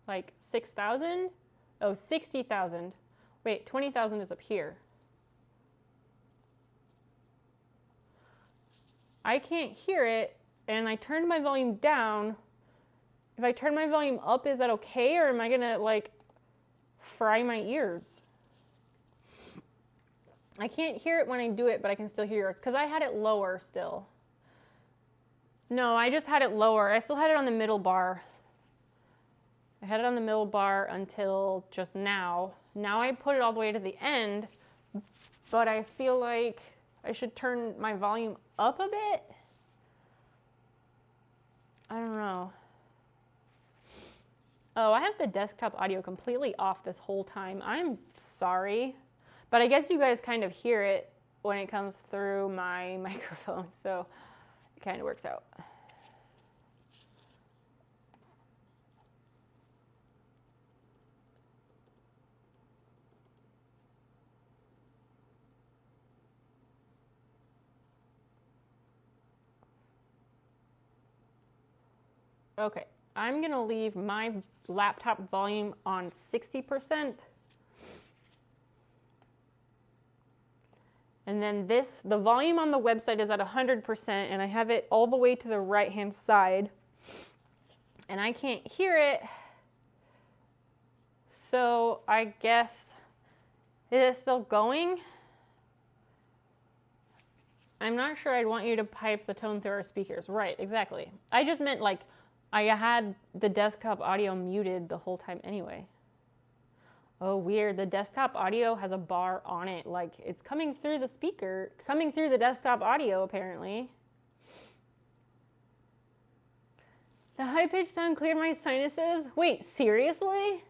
Like 6,000? Oh, 60,000. Wait, 20,000 is up here. I can't hear it, and I turned my volume down. If I turn my volume up, is that okay, or am I gonna like fry my ears? I can't hear it when I do it, but I can still hear yours, because I had it lower still. No, I just had it lower. I still had it on the middle bar. I had it on the middle bar until just now. Now I put it all the way to the end, but I feel like I should turn my volume up a bit. I don't know. Oh, I have the desktop audio completely off this whole time. I'm sorry, but I guess you guys kind of hear it when it comes through my microphone, so it kind of works out. Okay, I'm gonna leave my laptop volume on 60%. And then the volume on the website is at 100%, and I have it all the way to the right-hand side. And I can't hear it. So I guess, is it still going? I'm not sure I'd want you to pipe the tone through our speakers. Right, exactly. I just meant like, I had the desktop audio muted the whole time anyway. Oh, weird. The desktop audio has a bar on it. Like, it's coming through the speaker, coming through the desktop audio, apparently. The high-pitched sound cleared my sinuses. Wait, seriously?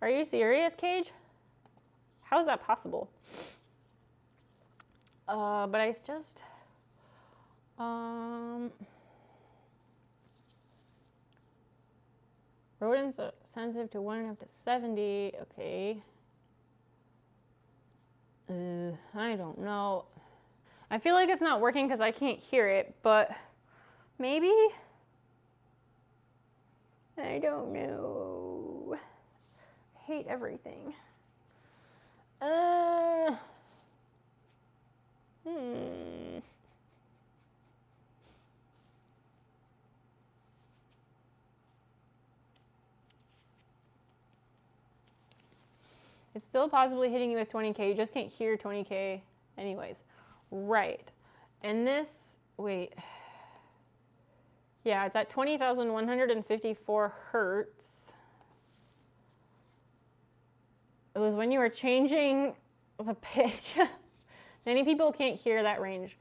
Are you serious, Cage? How is that possible? But I just... Rodents are sensitive to 1.5 to 70. Okay. I don't know. I feel like it's not working because I can't hear it, but maybe? I don't know. I hate everything. It's still possibly hitting you with 20K. You just can't hear 20K anyways. Right. And this, wait. Yeah, it's at 20,154 hertz. It was when you were changing the pitch. Many people can't hear that range.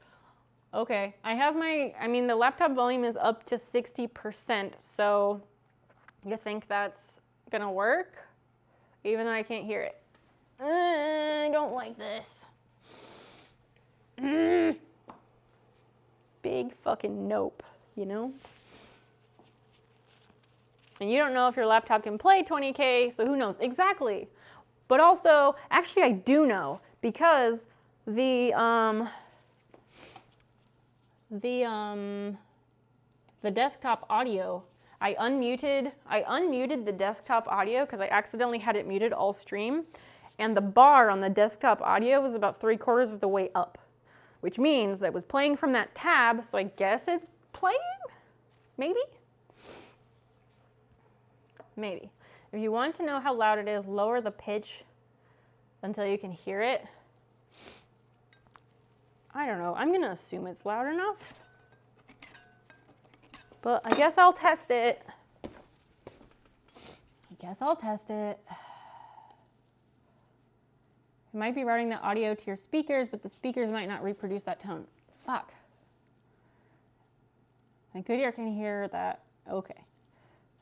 Okay, the laptop volume is up to 60%, so you think that's gonna work? Even though I can't hear it. I don't like this. Big fucking nope, you know? And you don't know if your laptop can play 20K, so who knows? Exactly. But also, actually I do know, because the desktop audio, I unmuted the desktop audio because I accidentally had it muted all stream, and the bar on the desktop audio was about 3/4 of the way up, which means that it was playing from that tab, so I guess it's playing? Maybe? Maybe. If you want to know how loud it is, lower the pitch until you can hear it. I don't know. I'm going to assume it's loud enough. But I guess I'll test it. It might be routing the audio to your speakers, but the speakers might not reproduce that tone. Fuck. My good ear can hear that. Okay.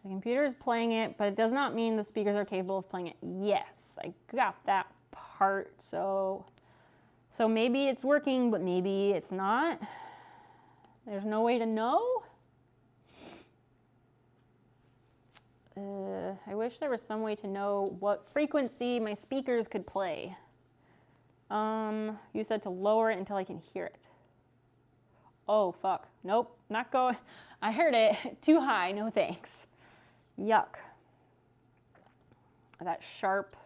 The computer is playing it, but it does not mean the speakers are capable of playing it. Yes, I got that part. So maybe it's working, but maybe it's not. There's no way to know. I wish there was some way to know what frequency my speakers could play. You said to lower it until I can hear it. Oh, fuck. Nope, not going. I heard it. Too high, no thanks. Yuck. That sharp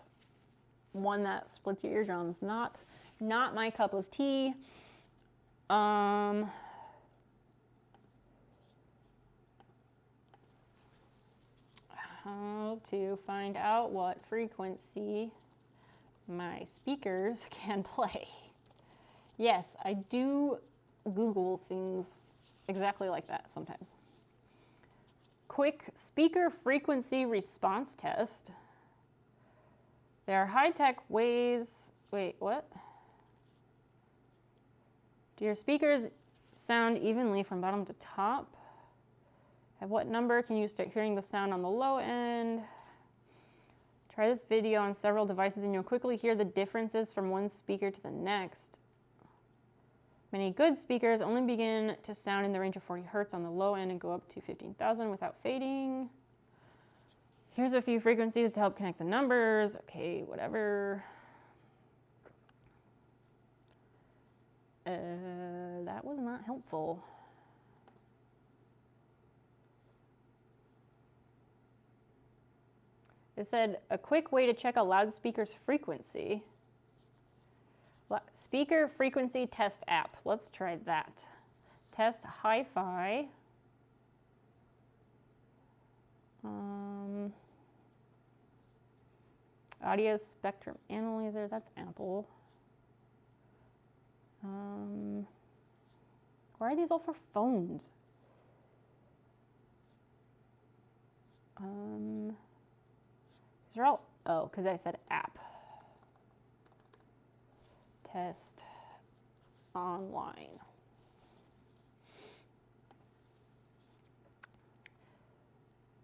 one that splits your eardrums. Not my cup of tea. How to find out what frequency my speakers can play. Yes, I do Google things exactly like that sometimes. Quick speaker frequency response test. There are high-tech ways. Wait, what? Do your speakers sound evenly from bottom to top? At what number can you start hearing the sound on the low end? Try this video on several devices and you'll quickly hear the differences from one speaker to the next. Many good speakers only begin to sound in the range of 40 hertz on the low end and go up to 15,000 without fading. Here's a few frequencies to help connect the numbers. Okay, whatever. That was not helpful. It said a quick way to check a loudspeaker's frequency. Speaker frequency test app. Let's try that. Test hi-fi. Audio spectrum analyzer. That's Apple. Why are these all for phones? These are all, oh, because I said app. Test online.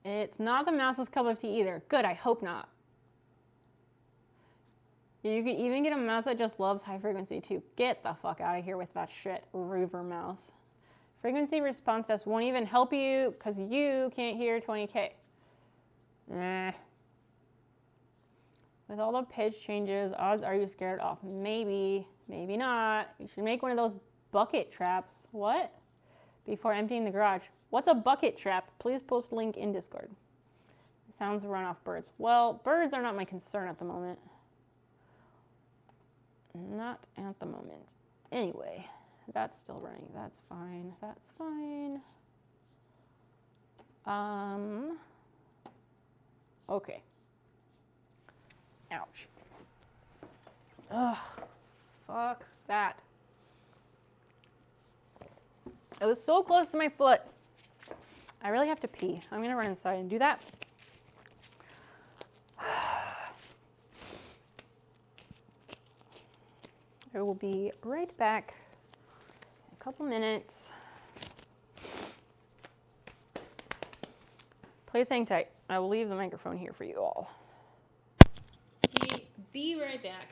It's not the mouse's cup of tea either. Good, I hope not. You can even get a mouse that just loves high frequency too. Get the fuck out of here with that shit, Roover mouse. Frequency response test won't even help you because you can't hear 20K. Nah. With all the pitch changes, odds are you scared off? Maybe, maybe not. You should make one of those bucket traps. What? Before emptying the garage. What's a bucket trap? Please post link in Discord. Sounds run off birds. Well, birds are not my concern at the moment. Not at the moment. Anyway, that's still running. That's fine. That's fine. Okay. Ouch. Ugh, fuck that. It was so close to my foot. I really have to pee. I'm gonna run inside and do that. I will be right back in a couple minutes. Please hang tight. I will leave the microphone here for you all. Be right back.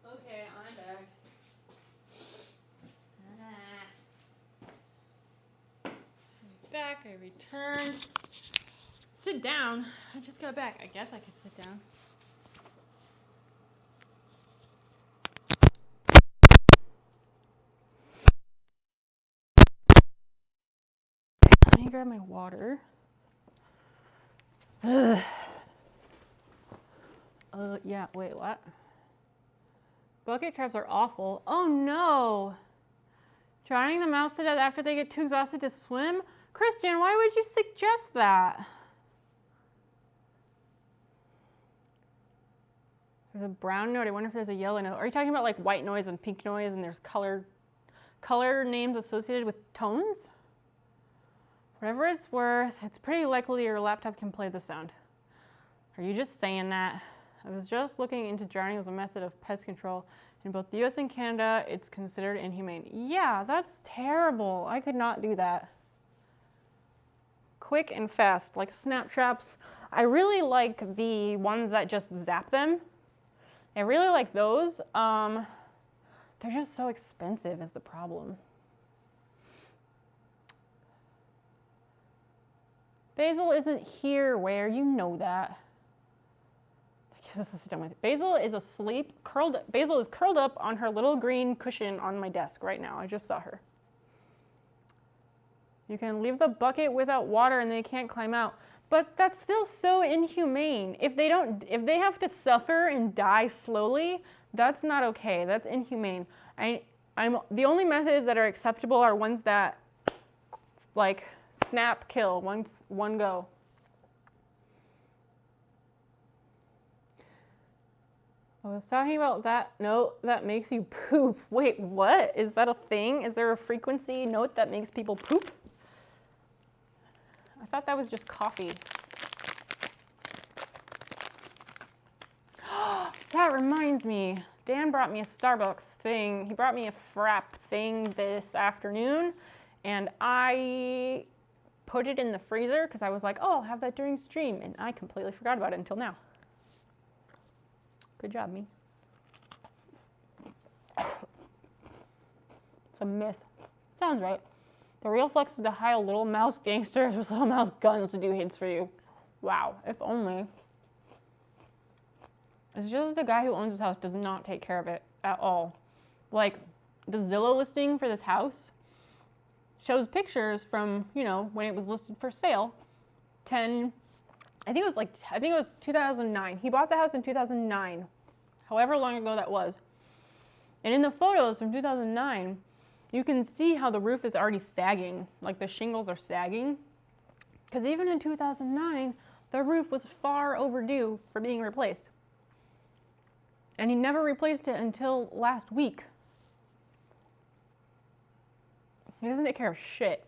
Okay, I'm back. Back, I returned. Sit down. I just got back. I guess I could sit down. Let me grab my water. Ugh. Yeah, wait, what? Bucket traps are awful. Oh no! Drowning the mouse to death after they get too exhausted to swim? Christian, why would you suggest that? There's a brown note. I wonder if there's a yellow note. Are you talking about like white noise and pink noise and there's color names associated with tones? Whatever it's worth, it's pretty likely your laptop can play the sound. Are you just saying that? I was just looking into drowning as a method of pest control. In both the US and Canada, it's considered inhumane. Yeah, that's terrible. I could not do that. Quick and fast, like snap traps. I really like the ones that just zap them. I really like those. They're just so expensive is the problem. Basil isn't here, where you know that. Basil is asleep, Basil is curled up on her little green cushion on my desk right now. I just saw her. You can leave the bucket without water and they can't climb out. But that's still so inhumane. If they have to suffer and die slowly, that's not okay. That's inhumane. The only methods that are acceptable are ones that like snap, kill, one go. I was talking about that note that makes you poop. Wait, what? Is that a thing? Is there a frequency note that makes people poop? I thought that was just coffee. That reminds me. Dan brought me a Starbucks thing. He brought me a frap thing this afternoon, and I put it in the freezer because I was like, oh, I'll have that during stream, and I completely forgot about it until now. Good job, me. It's a myth. Sounds right. The real flex is to hire little mouse gangsters with little mouse guns to do hits for you. Wow, if only. It's just the guy who owns this house does not take care of it at all. Like, the Zillow listing for this house shows pictures from, you know, when it was listed for sale. I think it was 2009. He bought the house in 2009, however long ago that was. And in the photos from 2009, you can see how the roof is already sagging, like the shingles are sagging. Because even in 2009, the roof was far overdue for being replaced. And he never replaced it until last week. He doesn't take care of shit.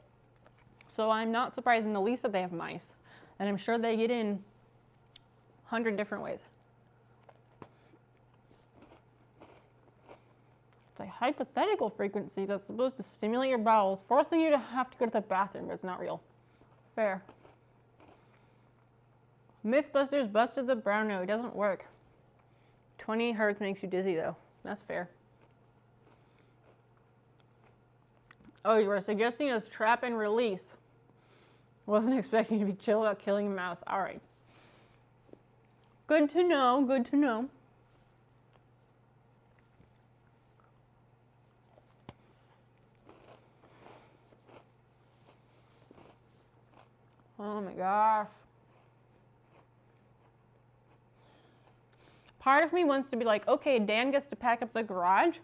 So I'm not surprised in the least that they have mice. And I'm sure they get in 100 different ways. It's a hypothetical frequency that's supposed to stimulate your bowels, forcing you to have to go to the bathroom, but it's not real. Fair. Mythbusters busted the brown note. It doesn't work. 20 hertz makes you dizzy, though. That's fair. Oh, you were suggesting us trap and release. Wasn't expecting you to be chill about killing a mouse. All right. Good to know. Good to know. Oh my gosh. Part of me wants to be like, okay, Dan gets to pack up the garage.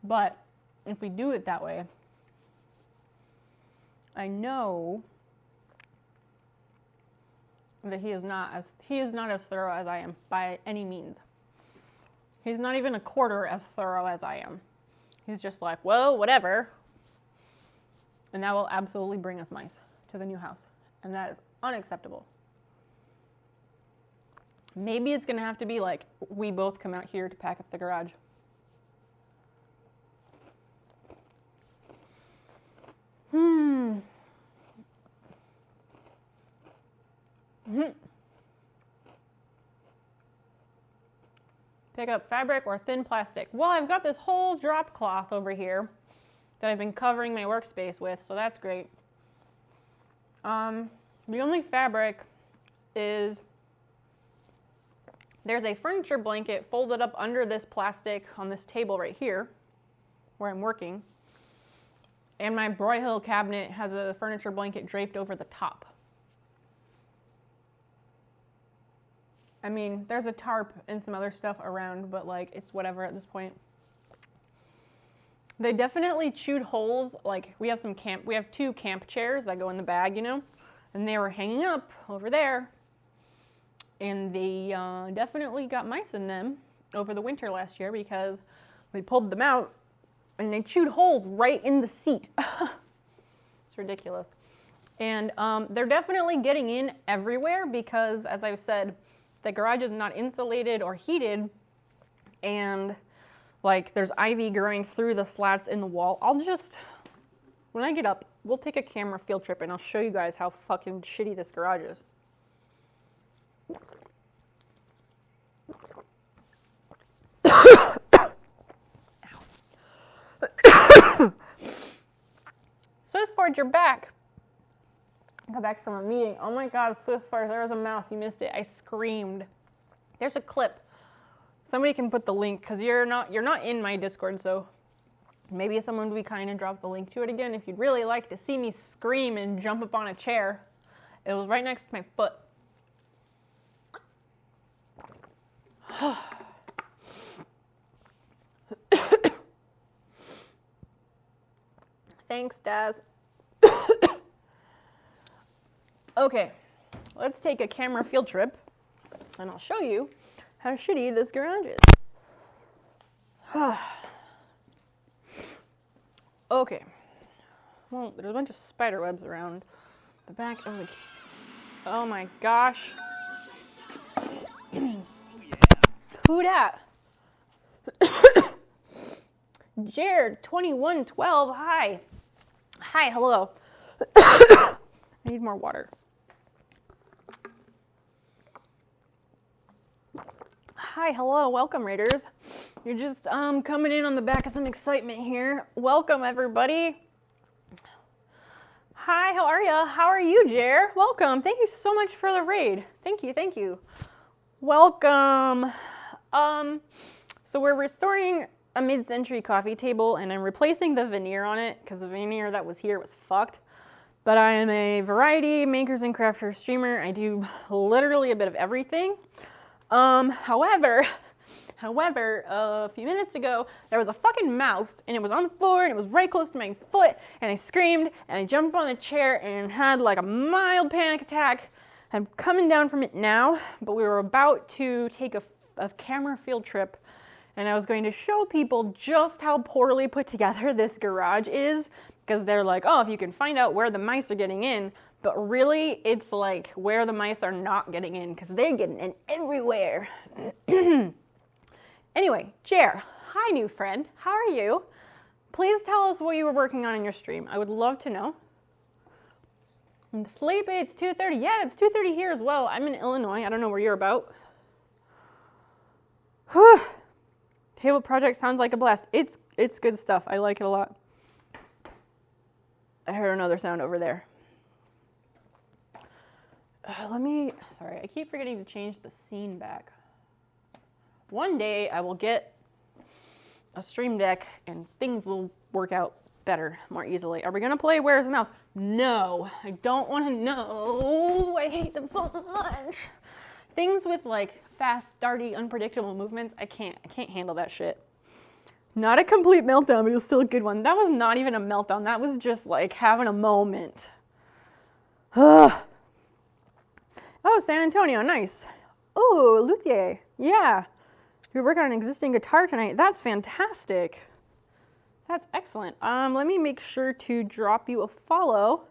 But if we do it that way, I know that he is not as thorough as I am by any means. He's not even a quarter as thorough as I am. He's just like, well, whatever. And that will absolutely bring us mice to the new house. And that is unacceptable. Maybe it's going to have to be like, we both come out here to pack up the garage. Pick up fabric or thin plastic. Well, I've got this whole drop cloth over here that I've been covering my workspace with, so that's great. The only fabric is there's a furniture blanket folded up under this plastic on this table right here where I'm working. And my Broyhill cabinet has a furniture blanket draped over the top. I mean, there's a tarp and some other stuff around, but like, it's whatever at this point. They definitely chewed holes. Like we have two camp chairs that go in the bag, you know, and they were hanging up over there. And they definitely got mice in them over the winter last year because we pulled them out and they chewed holes right in the seat. It's ridiculous. And they're definitely getting in everywhere because, as I've said, the garage is not insulated or heated, and like there's ivy growing through the slats in the wall. When I get up, we'll take a camera field trip and I'll show you guys how fucking shitty this garage is. Swissford, you're back. I got back from a meeting. Oh my God, Swissford, there was a mouse. You missed it. I screamed. There's a clip. Somebody can put the link because you're not in my Discord, so maybe someone would be kind and drop the link to it again if you'd really like to see me scream and jump up on a chair. It was right next to my foot. Thanks, Daz. Okay, let's take a camera field trip and I'll show you how shitty this garage is. Okay. Well, there's a bunch of spider webs around the back of the... Oh my gosh. Who dat? Jared, 2112, hi. Hi, hello. I need more water. Hi, hello, welcome Raiders. You're just coming in on the back of some excitement here. Welcome everybody. Hi, how are ya? How are you, Jer? Welcome. Thank you so much for the raid. Thank you, thank you. Welcome. So we're restoring a mid-century coffee table and I'm replacing the veneer on it because the veneer that was here was fucked. But I am a variety makers and crafters streamer. I do literally a bit of everything. However, a few minutes ago, there was a fucking mouse and it was on the floor and it was right close to my foot and I screamed and I jumped on the chair and had like a mild panic attack. I'm coming down from it now, but we were about to take a camera field trip and I was going to show people just how poorly put together this garage is because they're like, oh, if you can find out where the mice are getting in, but really it's like where the mice are not getting in because they're getting in everywhere. Anyway, Jer, hi new friend, how are you? Please tell us what you were working on in your stream. I would love to know. I'm sleepy, it's 2:30. Yeah, it's 2:30 here as well. I'm in Illinois, I don't know where you're about. Table project sounds like a blast. It's good stuff, I like it a lot. I heard another sound over there. Sorry, I keep forgetting to change the scene back. One day I will get a stream deck and things will work out better, more easily. Are we gonna play Where's the Mouse? No, I don't wanna know. I hate them so much. Things with like fast, darty, unpredictable movements, I can't handle that shit. Not a complete meltdown, but it was still a good one. That was not even a meltdown, that was just like having a moment. Oh, San Antonio, nice. Oh, luthier, yeah. You're working on an existing guitar tonight. That's fantastic. That's excellent. Let me make sure to drop you a follow.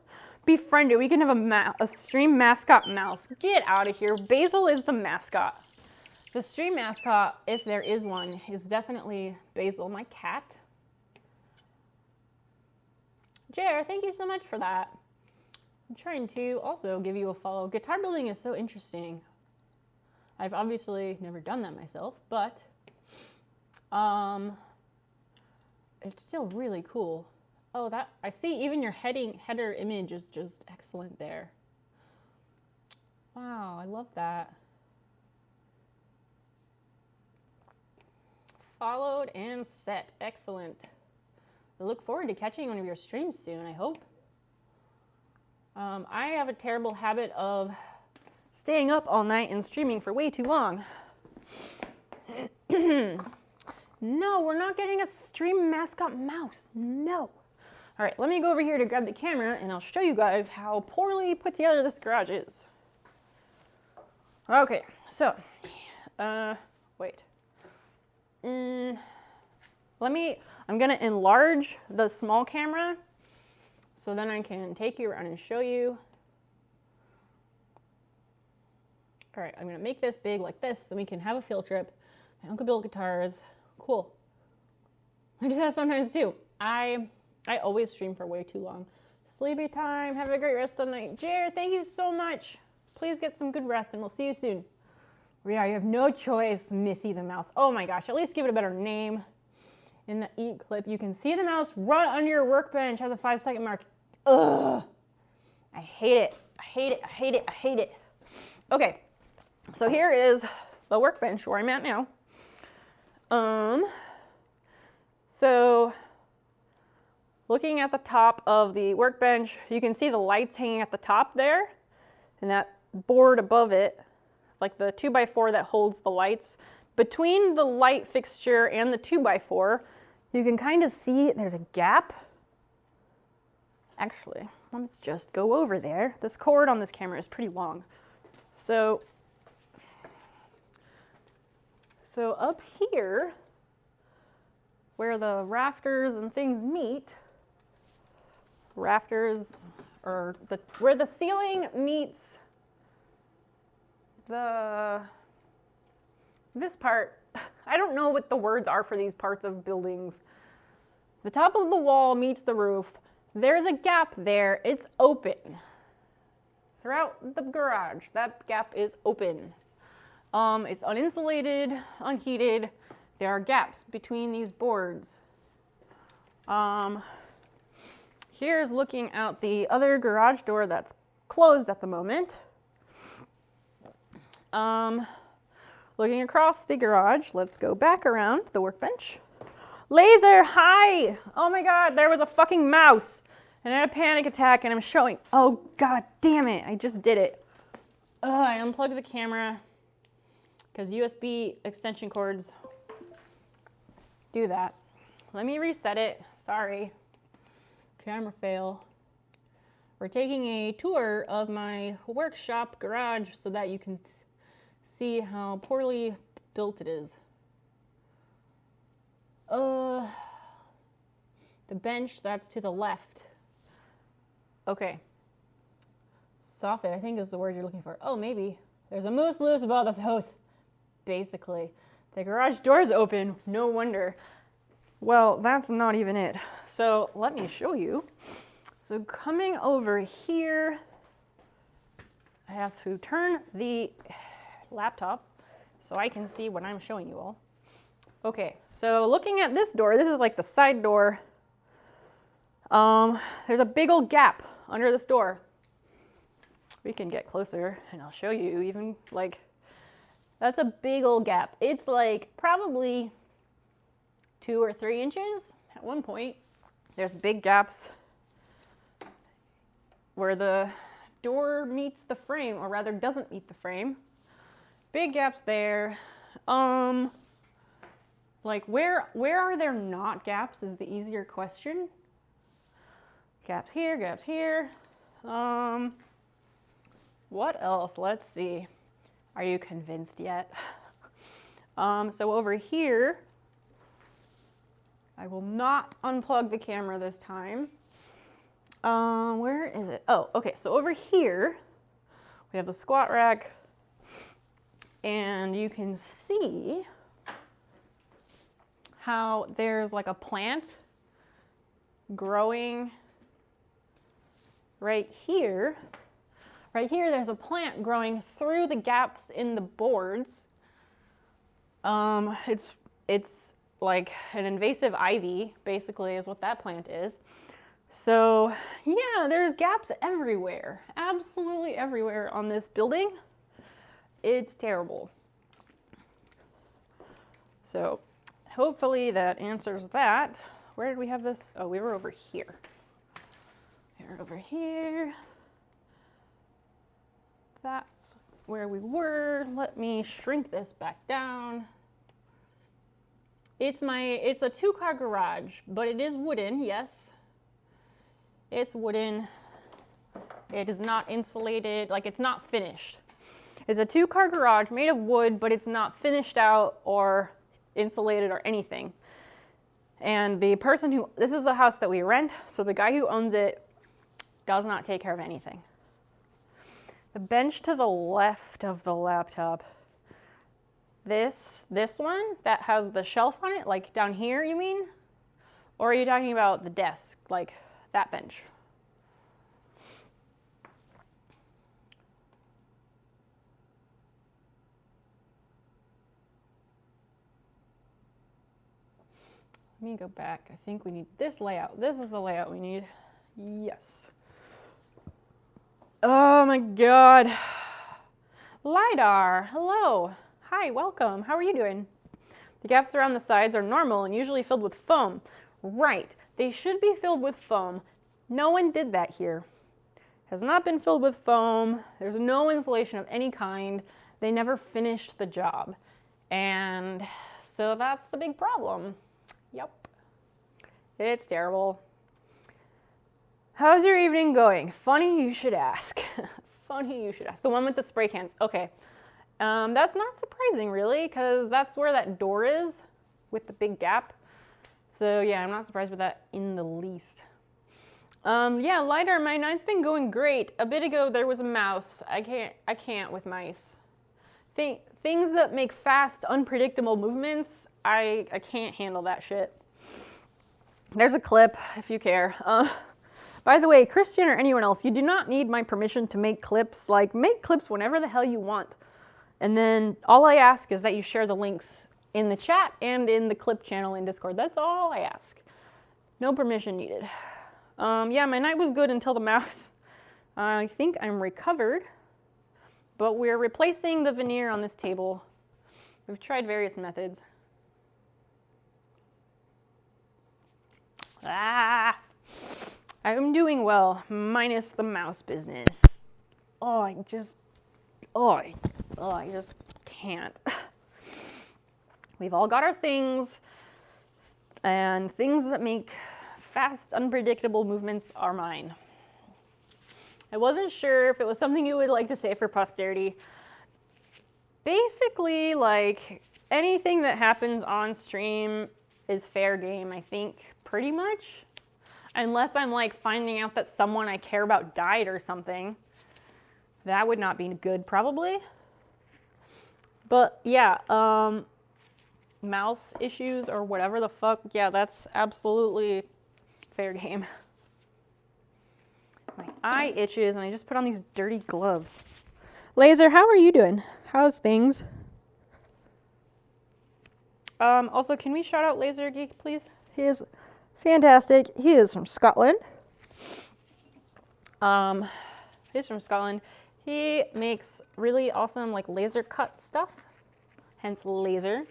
Befriended. We can have a stream mascot mouse. Get out of here. Basil is the mascot. The stream mascot, if there is one, is definitely Basil, my cat. Jer, thank you so much for that. I'm trying to also give you a follow. Guitar building is so interesting. I've obviously never done that myself, but it's still really cool. Oh, that I see even your header image is just excellent there. Wow, I love that. Followed and set, excellent. I look forward to catching one of your streams soon, I hope. I have a terrible habit of staying up all night and streaming for way too long. No, we're not getting a stream mascot mouse. No. All right, let me go over here to grab the camera and I'll show you guys how poorly put together this garage is. Okay, so, wait. I'm gonna enlarge the small camera so then I can take you around and show you. All right, I'm gonna make this big like this so we can have a field trip. My uncle built guitars, cool. I do that sometimes too. I always stream for way too long. Sleepy time, have a great rest of the night. Jared, thank you so much. Please get some good rest and we'll see you soon. Yeah, you have no choice, Missy the mouse. Oh my gosh, at least give it a better name. In the eat clip, you can see the mouse run under your workbench at the 5-second mark. Ugh, I hate it, I hate it, I hate it, I hate it. Okay, so here is the workbench where I'm at now. So looking at the top of the workbench, you can see the lights hanging at the top there, and that board above it, like the 2x4 that holds the lights. Between the light fixture and the 2x4, you can kind of see there's a gap. Actually, let's just go over there. This cord on this camera is pretty long. So up here, where the rafters and things meet, where the ceiling meets this part, I don't know what the words are for these parts of buildings. The top of the wall meets the roof. There's a gap there. It's open. Throughout the garage, that gap is open. It's uninsulated, unheated. There are gaps between these boards. Here's looking out the other garage door that's closed at the moment. Looking across the garage, let's go back around the workbench. Laser, hi! Oh my God, there was a fucking mouse. And I had a panic attack and I'm showing, oh God damn it, I just did it. I unplugged the camera because USB extension cords do that. Let me reset it, sorry. Camera fail. We're taking a tour of my workshop garage so that you can see how poorly built it is. The bench, that's to the left. Okay. Soffit, I think is the word you're looking for. Oh, maybe. There's a moose loose about this house. Basically. The garage door's open. No wonder. Well, that's not even it. So let me show you. So coming over here, I have to turn the laptop so I can see what I'm showing you all. Okay, so looking at this door, this is like the side door. There's a big old gap under this door. We can get closer and I'll show you even like, that's a big old gap. It's like probably 2 or 3 inches at one point. There's big gaps where the door meets the frame, or rather doesn't meet the frame. Big gaps there. Like where are there not gaps is the easier question. Gaps here, gaps here. What else? Let's see. Are you convinced yet? So over here, I will not unplug the camera this time. Where is it? Oh, okay, so over here, we have the squat rack, and you can see how there's like a plant growing right here. Right here, there's a plant growing through the gaps in the boards. It's like an invasive ivy, basically, is what that plant is. So yeah, there's gaps everywhere, absolutely everywhere on this building. It's terrible. So hopefully that answers that. Where did we have this? Oh, we were over here. We were over here. That's where we were. Let me shrink this back down. It's a 2-car garage, but it is wooden, yes. It's wooden. It is not insulated, like it's not finished. It's a 2-car garage made of wood, but it's not finished out or insulated or anything. And the person this is a house that we rent, so the guy who owns it does not take care of anything. The bench to the left of the laptop, this one that has the shelf on it, like down here, you mean? Or are you talking about the desk, like that bench? Let me go back. I think we need this layout. This is the layout we need. Yes. Oh my God. LiDAR, hello. Hi, welcome. How are you doing? The gaps around the sides are normal and usually filled with foam. Right, they should be filled with foam. No one did that here. Has not been filled with foam. There's no insulation of any kind. They never finished the job. And so that's the big problem. Yep. It's terrible. How's your evening going? Funny you should ask. Funny you should ask. The one with the spray cans. Okay. That's not surprising, really, because that's where that door is with the big gap. So, yeah, I'm not surprised with that in the least. Yeah, LiDAR, my night's been going great. A bit ago, there was a mouse. I can't with mice. Things that make fast, unpredictable movements, I can't handle that shit. There's a clip, if you care. By the way, Christian or anyone else, you do not need my permission to make clips. Like, make clips whenever the hell you want. And then all I ask is that you share the links in the chat and in the clip channel in Discord. That's all I ask. No permission needed. Yeah, my night was good until the mouse. I think I'm recovered, but we're replacing the veneer on this table. We've tried various methods. I'm doing well, minus the mouse business. I just can't. We've all got our things, and things that make fast, unpredictable movements are mine. I wasn't sure if it was something you would like to say for posterity. Basically, like, anything that happens on stream is fair game, I think, pretty much. Unless I'm, like, finding out that someone I care about died or something. That would not be good, probably. But, yeah, mouse issues or whatever the fuck, yeah, that's absolutely fair game. My eye itches and I just put on these dirty gloves. Laser, how are you doing? How's things? Also, can we shout out Laser Geek, please? He is fantastic. He is from Scotland. He's from Scotland. He makes really awesome, like, laser cut stuff, hence laser.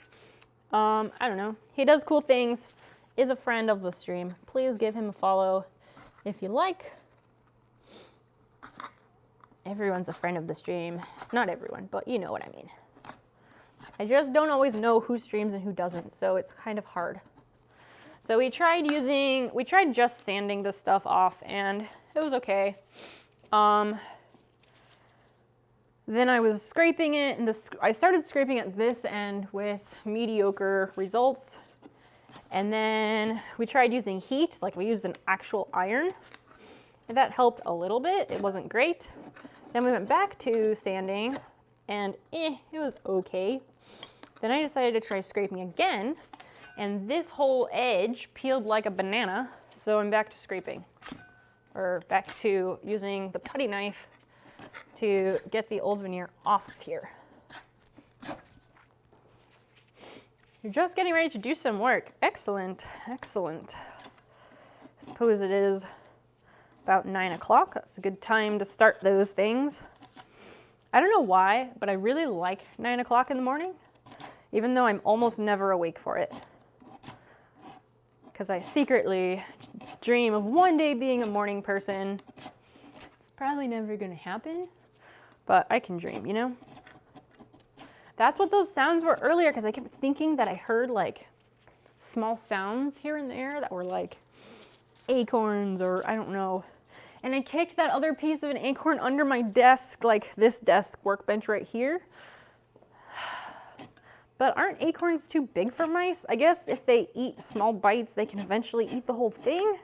I don't know. He does cool things, is a friend of the stream. Please give him a follow if you like. Everyone's a friend of the stream. Not everyone, but you know what I mean. I just don't always know who streams and who doesn't, so it's kind of hard. So we tried just sanding this stuff off, and it was okay. Then I was scraping it, and I started scraping at this end with mediocre results. And then we tried using heat, like we used an actual iron. And that helped a little bit. It wasn't great. Then we went back to sanding, and it was okay. Then I decided to try scraping again, and this whole edge peeled like a banana, so I'm back to scraping. Or back to using the putty knife to get the old veneer off of here. You're just getting ready to do some work. Excellent, excellent. I suppose it is about 9 o'clock. That's a good time to start those things. I don't know why, but I really like 9 o'clock in the morning, even though I'm almost never awake for it. Because I secretly dream of one day being a morning person. It's probably never gonna happen, but I can dream, you know? That's what those sounds were earlier, because I kept thinking that I heard, like, small sounds here and there that were like acorns or I don't know. And I kicked that other piece of an acorn under my desk, like this desk workbench right here. But aren't acorns too big for mice? I guess if they eat small bites, they can eventually eat the whole thing.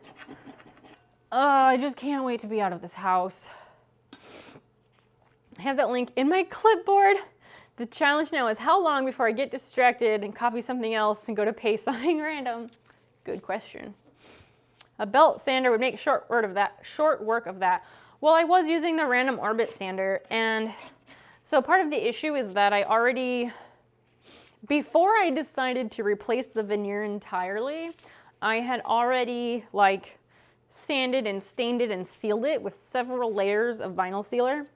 I just can't wait to be out of this house. I have that link in my clipboard. The challenge now is how long before I get distracted and copy something else and go to paste something random? Good question. A belt sander would make short work of that. Well, I was using the random orbit sander, and so part of the issue is that I already, before I decided to replace the veneer entirely, I had already like sanded and stained it and sealed it with several layers of vinyl sealer.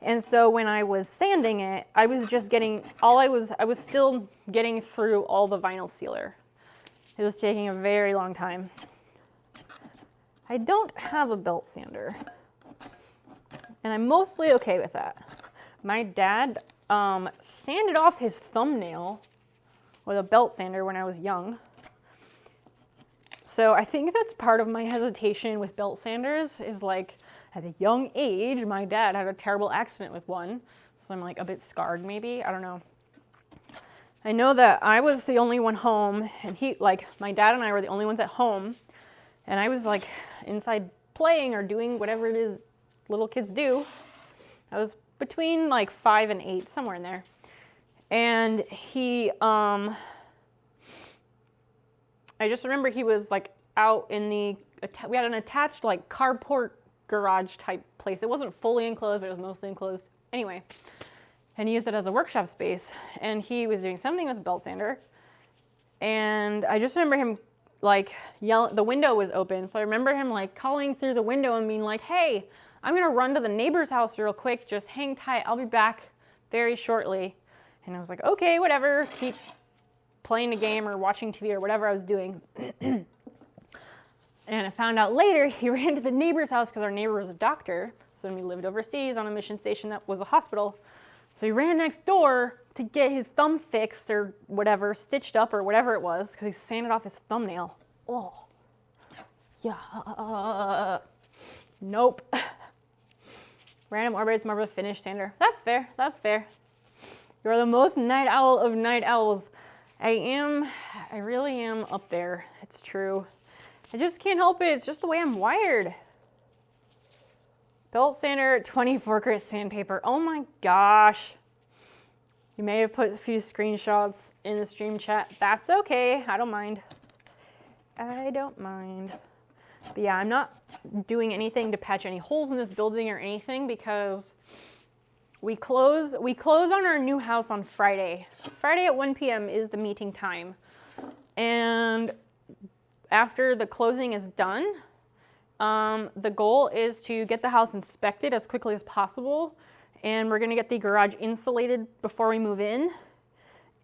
And so when I was sanding it, I was just getting, I was still getting through all the vinyl sealer. It was taking a very long time. I don't have a belt sander, and I'm mostly okay with that. My dad sanded off his thumbnail with a belt sander when I was young. So I think that's part of my hesitation with belt sanders is like at a young age, my dad had a terrible accident with one. So I'm like a bit scarred maybe, I don't know. I know that I was the only one home and my dad and I were the only ones at home. And I was like inside playing or doing whatever it is little kids do. I was between like 5 and 8, somewhere in there. And he, I just remember he was like out in we had an attached like carport garage type place. It wasn't fully enclosed, but it was mostly enclosed. Anyway, and he used it as a workshop space. And he was doing something with a belt sander. And I just remember him like the window was open. So I remember him like calling through the window and being like, hey, I'm gonna run to the neighbor's house real quick. Just hang tight. I'll be back very shortly. And I was like, okay, whatever. Keep playing a game or watching TV or whatever I was doing. And I found out later he ran to the neighbor's house because our neighbor was a doctor. So we lived overseas on a mission station that was a hospital. So he ran next door to get his thumb fixed or whatever, stitched up or whatever it was, because he sanded off his thumbnail. Oh, yeah. Nope. Random orbits, marble finish sander. That's fair, that's fair. You're the most night owl of night owls. I really am up there. It's true. I just can't help it. It's just the way I'm wired. Belt sander, 24 grit sandpaper. Oh my gosh. You may have put a few screenshots in the stream chat. That's okay. I don't mind. I don't mind. But yeah, I'm not doing anything to patch any holes in this building or anything because we close on our new house on Friday. Friday at 1 p.m. is the meeting time. And after the closing is done, the goal is to get the house inspected as quickly as possible. And we're gonna get the garage insulated before we move in.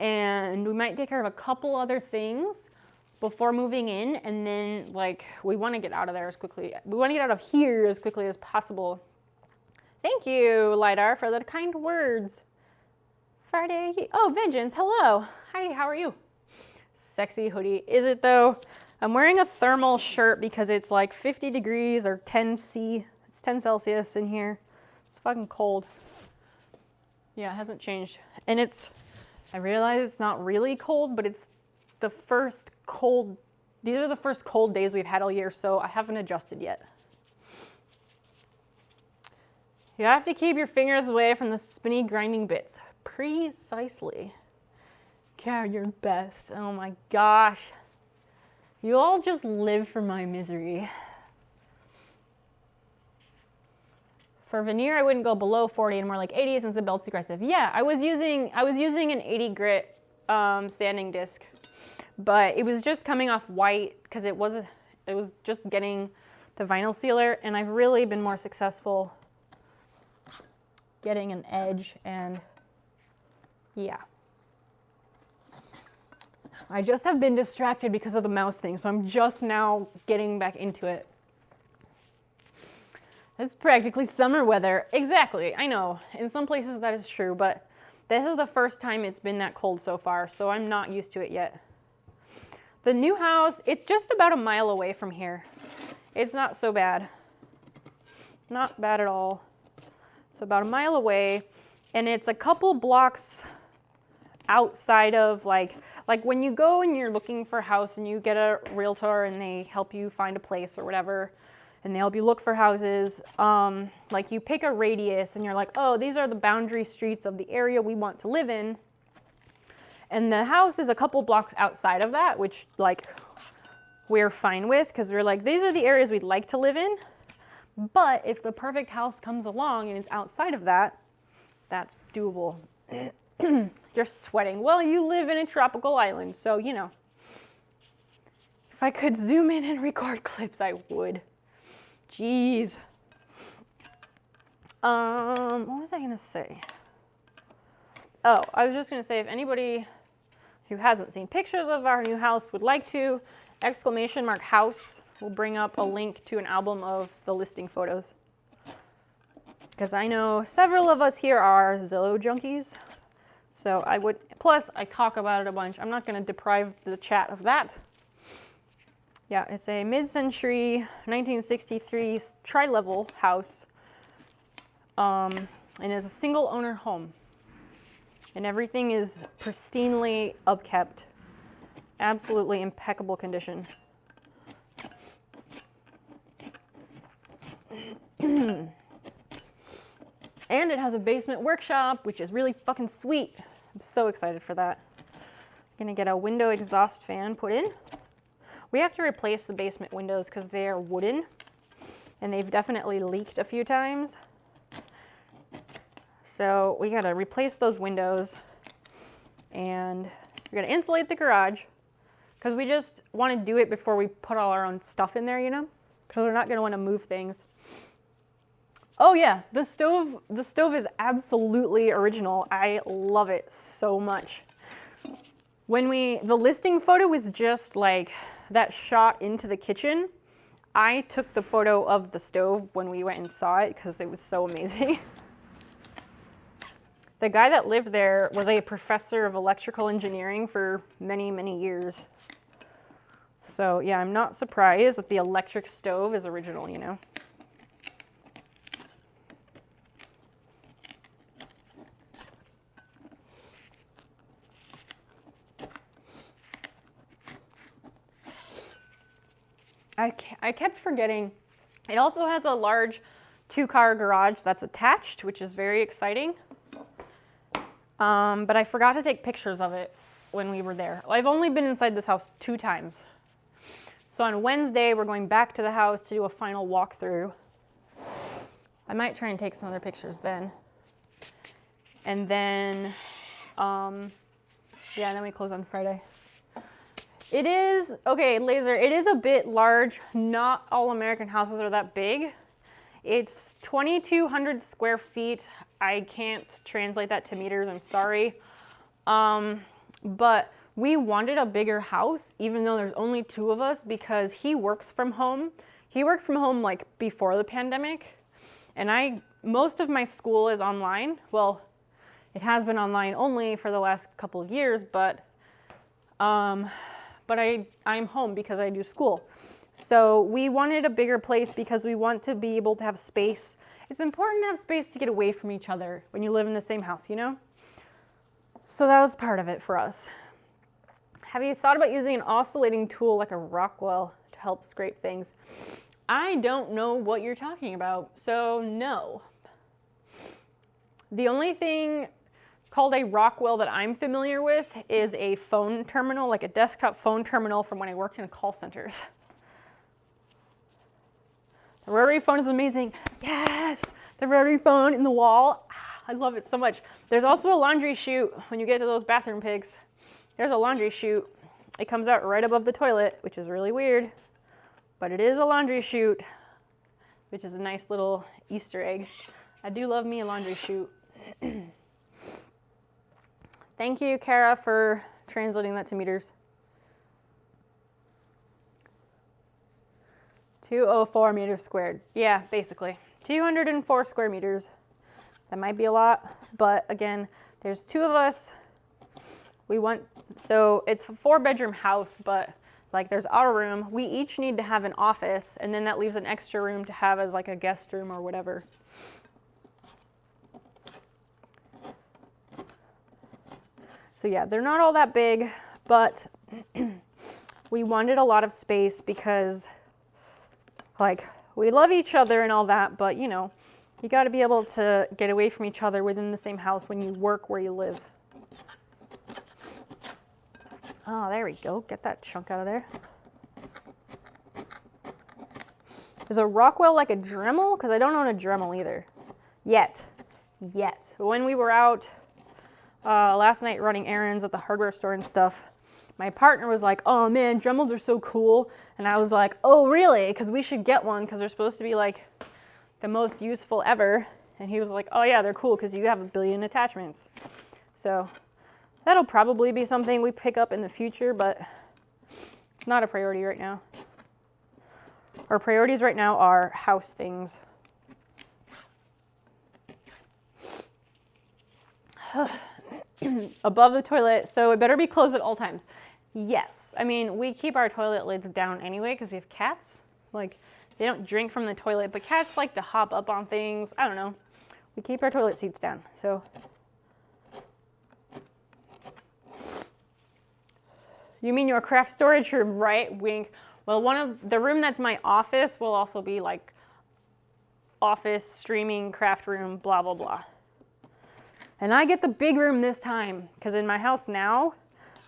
And we might take care of a couple other things before moving in. And then we wanna get out of there we wanna get out of here as quickly as possible. Thank you, Lidar, for the kind words. Friday, oh, Vengeance, hello. Hi, how are you? Sexy hoodie, is it though? I'm wearing a thermal shirt because it's like 50 degrees or 10 C. It's 10 Celsius in here. It's fucking cold. Yeah, it hasn't changed. And I realize it's not really cold, but it's the first cold, these are the first cold days we've had all year, so I haven't adjusted yet. You have to keep your fingers away from the spinny grinding bits. Precisely. Care your best. Oh my gosh. You all just live for my misery. For veneer, I wouldn't go below 40 and more like 80 since the belt's aggressive. Yeah, I was using an 80 grit sanding disc, but it was just coming off white because it was just getting the vinyl sealer, and I've really been more successful getting an edge, and yeah. I just have been distracted because of the mouse thing, so I'm just now getting back into it. It's practically summer weather. Exactly, I know. In some places that is true, but this is the first time it's been that cold so far, so I'm not used to it yet. The new house, it's just about a mile away from here. It's not so bad. Not bad at all. It's about a mile away, and it's a couple blocks outside of like when you go and you're looking for a house and you get a realtor and they help you find a place or whatever, and they help you look for houses, like you pick a radius and you're like, oh, these are the boundary streets of the area we want to live in. And the house is a couple blocks outside of that, which like we're fine with because we're like, these are the areas we'd like to live in. But if the perfect house comes along and it's outside of that, that's doable. You're sweating. Well, you live in a tropical island, so you know. If I could zoom in and record clips, I would. Jeez. What was I gonna say? Oh, I was just gonna say if anybody who hasn't seen pictures of our new house would like to, !house will bring up a link to an album of the listing photos. Because I know several of us here are Zillow junkies. So I would, plus I talk about it a bunch. I'm not gonna deprive the chat of that. Yeah, it's a mid-century 1963 tri-level house. And it's a single owner home. And everything is pristinely upkept. Absolutely impeccable condition. And it has a basement workshop, which is really fucking sweet. I'm so excited for that. I'm gonna get a window exhaust fan put in. We have to replace the basement windows because they are wooden and they've definitely leaked a few times. So we gotta replace those windows and we're gonna insulate the garage because we just wanna do it before we put all our own stuff in there, you know? Because we're not gonna wanna move things. Oh yeah, the stove is absolutely original. I love it so much. The listing photo was just like that shot into the kitchen. I took the photo of the stove when we went and saw it because it was so amazing. The guy that lived there was a professor of electrical engineering for many, many years. So yeah, I'm not surprised that the electric stove is original, you know? I kept forgetting. It also has a large 2-car garage that's attached, which is very exciting. But I forgot to take pictures of it when we were there. I've only been inside this house 2 times. So on Wednesday, we're going back to the house to do a final walkthrough. I might try and take some other pictures then. And then, yeah, and then we close on Friday. It is, okay, Laser, it is a bit large. Not all American houses are that big. It's 2,200 square feet. I can't translate that to meters, I'm sorry. But we wanted a bigger house, even though there's only 2 of us, because he works from home. He worked from home like before the pandemic. And most of my school is online. Well, it has been online only for the last couple of years, but I'm home because I do school. So we wanted a bigger place because we want to be able to have space. It's important to have space to get away from each other when you live in the same house, you know? So that was part of it for us. Have you thought about using an oscillating tool like a Rockwell to help scrape things? I don't know what you're talking about, so no. The only thing called a Rockwell that I'm familiar with is a phone terminal, like a desktop phone terminal from when I worked in call centers. The rotary phone is amazing. Yes, the rotary phone in the wall. I love it so much. There's also a laundry chute when you get to those bathroom pigs. There's a laundry chute. It comes out right above the toilet, which is really weird, but it is a laundry chute, which is a nice little Easter egg. I do love me a laundry chute. Thank you, Kara, for translating that to meters. 204 meters squared. Yeah, basically. 204 square meters. That might be a lot, but again, there's 2 of us. So it's a 4-bedroom house, but Like there's our room, we each need to have an office, and then that leaves an extra room to have as like a guest room or whatever. So yeah, they're not all that big, but we wanted a lot of space because like we love each other and all that, but you know, you got to be able to get away from each other within the same house when you work where you live. Oh, there we go. Get that chunk out of there. Is a Rockwell like a Dremel? Because I don't own a Dremel either. Yet. But when we were out last night running errands at the hardware store and stuff, my partner was like, oh man, Dremels are so cool. And I was like, oh really? Because we should get one because they're supposed to be like the most useful ever. And he was like, oh yeah, they're cool because you have a billion attachments. So that'll probably be something we pick up in the future, but it's not a priority right now. Our priorities right now are house things. Above the toilet, so it better be closed at all times. Yes, I mean, we keep our toilet lids down anyway because we have cats. Like, they don't drink from the toilet, but cats like to hop up on things. I don't know. We keep our toilet seats down, so. You mean your craft storage room, right? Wink. Well, one of the room that's my office will also be like office, streaming, craft room, blah, blah, blah. And I get the big room this time because in my house now,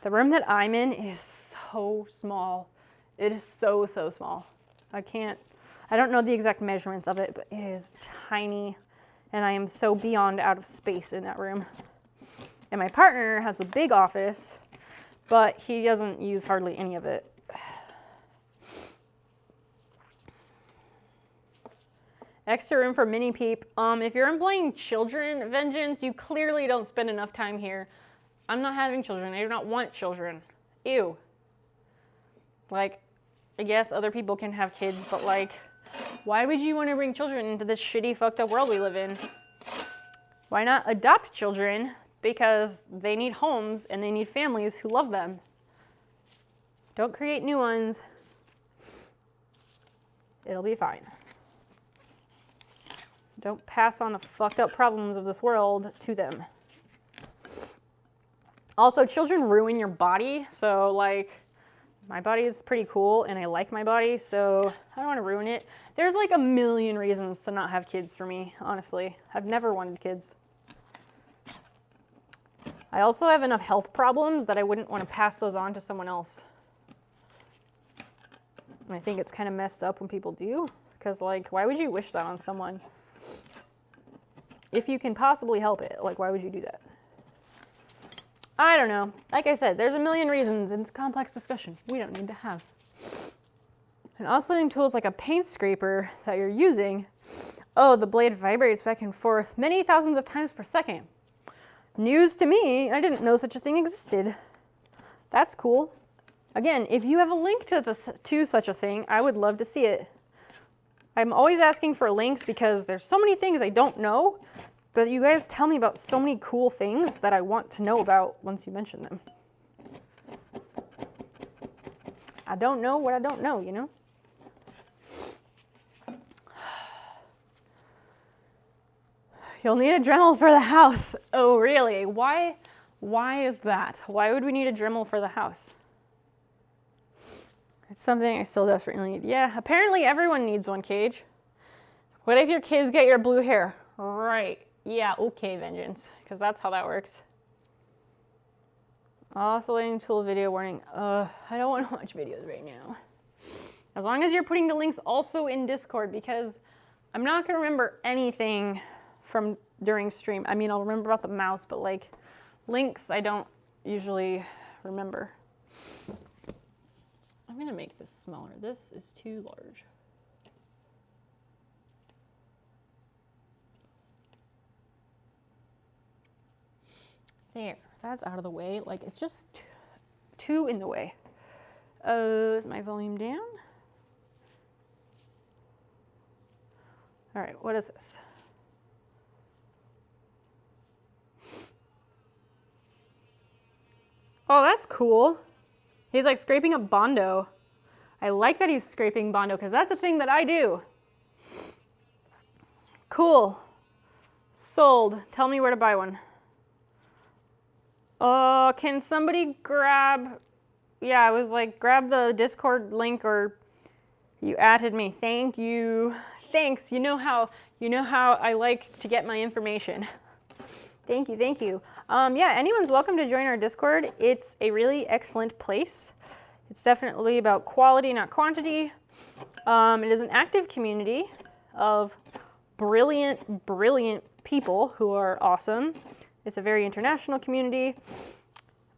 the room that I'm in is so small. It is so, so small. I don't know the exact measurements of it, but it is tiny and I am so beyond out of space in that room. And my partner has a big office, but he doesn't use hardly any of it. Extra room for mini peep. If you're employing children, Vengeance, you clearly don't spend enough time here. I'm not having children. I do not want children. Ew. Like, I guess other people can have kids, but like, why would you want to bring children into this shitty, fucked up world we live in? Why not adopt children? Because they need homes and they need families who love them. Don't create new ones. It'll be fine. Don't pass on the fucked up problems of this world to them. Also, children ruin your body. So like, my body is pretty cool and I like my body, so I don't want to ruin it. There's like a million reasons to not have kids for me, honestly. I've never wanted kids. I also have enough health problems that I wouldn't want to pass those on to someone else. And I think it's kind of messed up when people do, because like, why would you wish that on someone? If you can possibly help it, like, why would you do that? I don't know. Like I said, there's a million reasons, and it's a complex discussion we don't need to have. An oscillating tool is like a paint scraper that you're using. Oh, the blade vibrates back and forth many thousands of times per second. News to me. I didn't know such a thing existed. That's cool. Again, if you have a link to such a thing, I would love to see it. I'm always asking for links because there's so many things I don't know, but you guys tell me about so many cool things that I want to know about once you mention them. I don't know what I don't know, you know? You'll need a Dremel for the house. Oh, really? Why is that? Why would we need a Dremel for the house? It's something I still desperately need. Yeah, apparently everyone needs one, Cage. What if your kids get your blue hair? Right. Yeah, okay, Vengeance, because that's how that works. Oscillating tool video warning. I don't want to watch videos right now. As long as you're putting the links also in Discord, because I'm not going to remember anything from during stream. I mean, I'll remember about the mouse, but like links I don't usually remember. I'm going to make this smaller. This is too large. There, that's out of the way. Like, it's just too in the way. Is my volume down? All right, what is this? Oh, that's cool. He's like scraping up Bondo. I like that he's scraping Bondo because that's a thing that I do. Cool. Sold. Tell me where to buy one. Can somebody grab, yeah, I was like, grab the Discord link or you added me. Thank you. Thanks. You know how I like to get my information. Thank you, thank you. Yeah, anyone's welcome to join our Discord. It's a really excellent place. It's definitely about quality, not quantity. It is an active community of brilliant, brilliant people who are awesome. It's a very international community.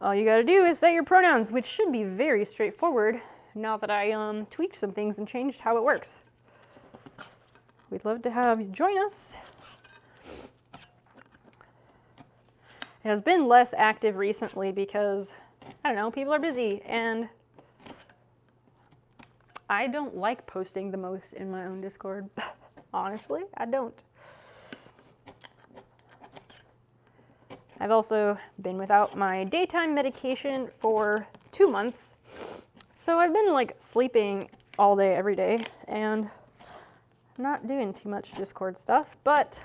All you gotta do is set your pronouns, which should be very straightforward now that I tweaked some things and changed how it works. We'd love to have you join us. It has been less active recently because, I don't know, people are busy and I don't like posting the most in my own Discord. Honestly, I don't. I've also been without my daytime medication for 2 months. So I've been like sleeping all day, every day, and not doing too much Discord stuff, but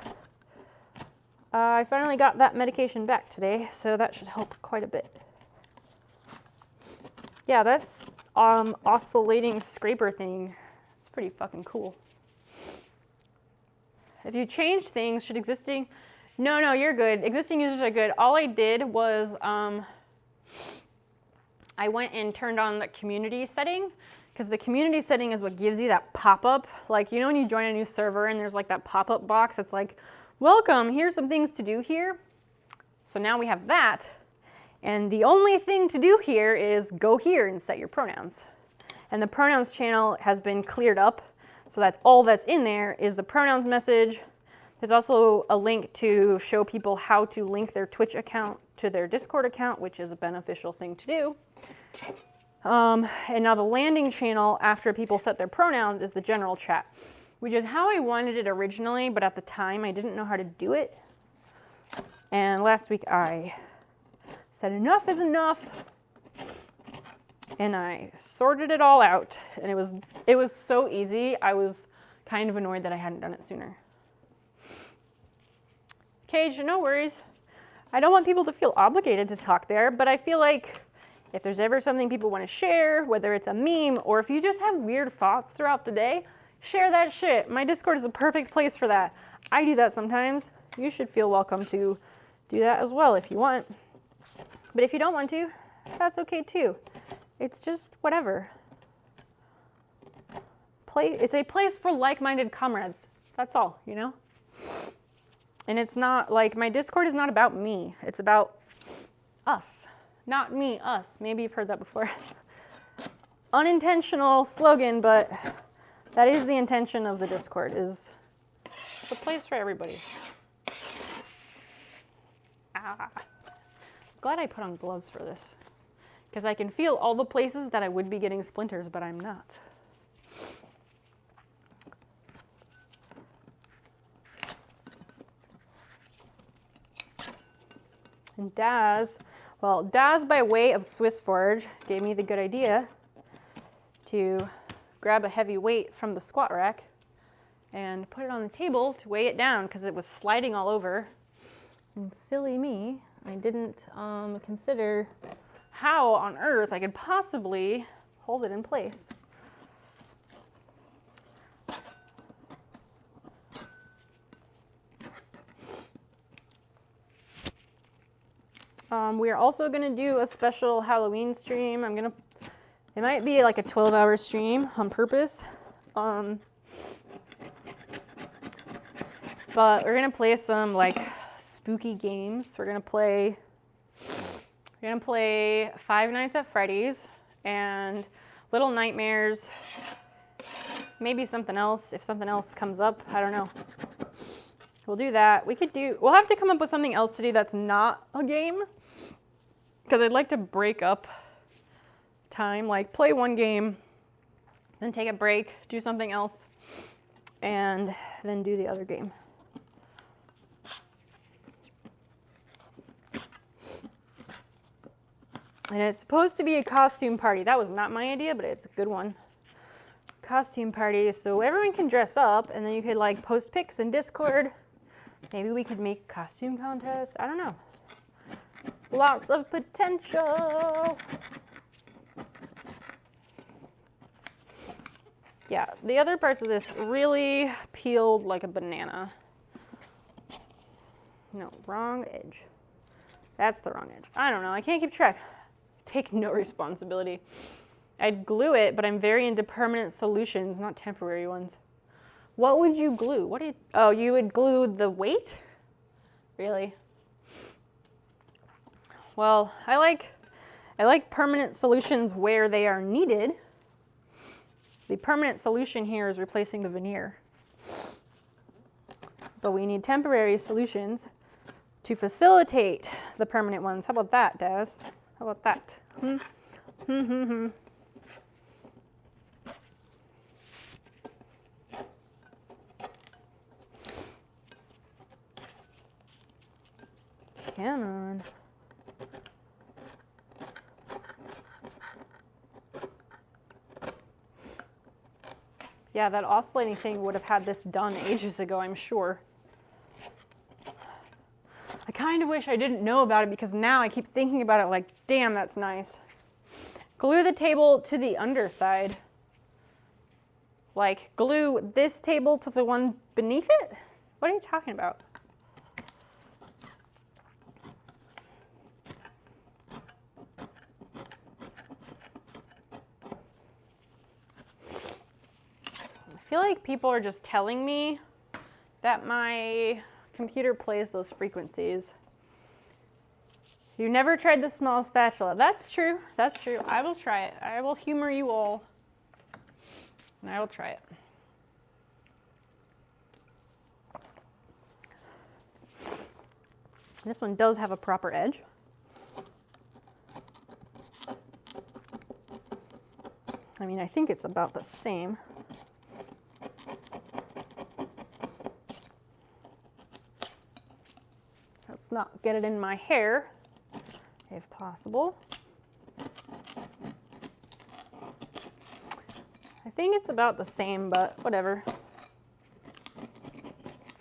I finally got that medication back today, so that should help quite a bit. Yeah, that's oscillating scraper thing. It's pretty fucking cool. If you change things, should existing... No, you're good. Existing users are good. All I did was I went and turned on the community setting, because the community setting is what gives you that pop-up. Like, you know when you join a new server and there's like that pop-up box that's like, welcome, here's some things to do here. So now we have that. And the only thing to do here is go here and set your pronouns. And the pronouns channel has been cleared up. So that's all that's in there is the pronouns message. There's also a link to show people how to link their Twitch account to their Discord account, which is a beneficial thing to do. And now the landing channel after people set their pronouns is the general chat, which is how I wanted it originally, but at the time I didn't know how to do it. And last week I said enough is enough, and I sorted it all out, and it was so easy. I was kind of annoyed that I hadn't done it sooner. Cage, no worries. I don't want people to feel obligated to talk there, but I feel like if there's ever something people want to share, whether it's a meme or if you just have weird thoughts throughout the day, share that shit. My Discord is a perfect place for that. I do that sometimes. You should feel welcome to do that as well if you want. But if you don't want to, that's okay too. It's just whatever. It's a place for like-minded comrades. That's all, you know? And it's not like, my Discord is not about me. It's about us. Not me, us. Maybe you've heard that before. Unintentional slogan, but that is the intention of the Discord, is it's a place for everybody. Glad I put on gloves for this, because I can feel all the places that I would be getting splinters, but I'm not. And Daz by way of Swiss Forge gave me the good idea to grab a heavy weight from the squat rack and put it on the table to weigh it down because it was sliding all over. And silly me, I didn't consider how on earth I could possibly hold it in place. We are also going to do a special Halloween stream. It might be like a 12-hour stream on purpose. But we're going to play some like spooky games. We're going to play Five Nights at Freddy's and Little Nightmares. Maybe something else if something else comes up. I don't know. We'll do that. We'll have to come up with something else to do that's not a game. Because I'd like to break up time, like play one game, then take a break, do something else, and then do the other game. And it's supposed to be a costume party. That was not my idea, but it's a good one. Costume party, so everyone can dress up, and then you could like post pics in Discord. Maybe we could make a costume contest. I don't know. Lots of potential. Yeah, the other parts of this really peeled like a banana. No, wrong edge. That's the wrong edge. I don't know, I can't keep track. Take no responsibility. I'd glue it, but I'm very into permanent solutions, not temporary ones. What would you glue? What do you, oh, you would glue the weight? Really? Well, I like permanent solutions where they are needed. The permanent solution here is replacing the veneer. But we need temporary solutions to facilitate the permanent ones. How about that, Daz? How about that? Come on. Yeah, that oscillating thing would have had this done ages ago, I'm sure. I kind of wish I didn't know about it because now I keep thinking about it like, damn, that's nice. Glue the table to the underside. Like, glue this table to the one beneath it? What are you talking about? I feel like people are just telling me that my computer plays those frequencies. You never tried the small spatula. That's true. That's true. I will try it. I will humor you all. And I will try it. This one does have a proper edge. I mean, I think it's about the same. Let's not get it in my hair, if possible. I think it's about the same, but whatever.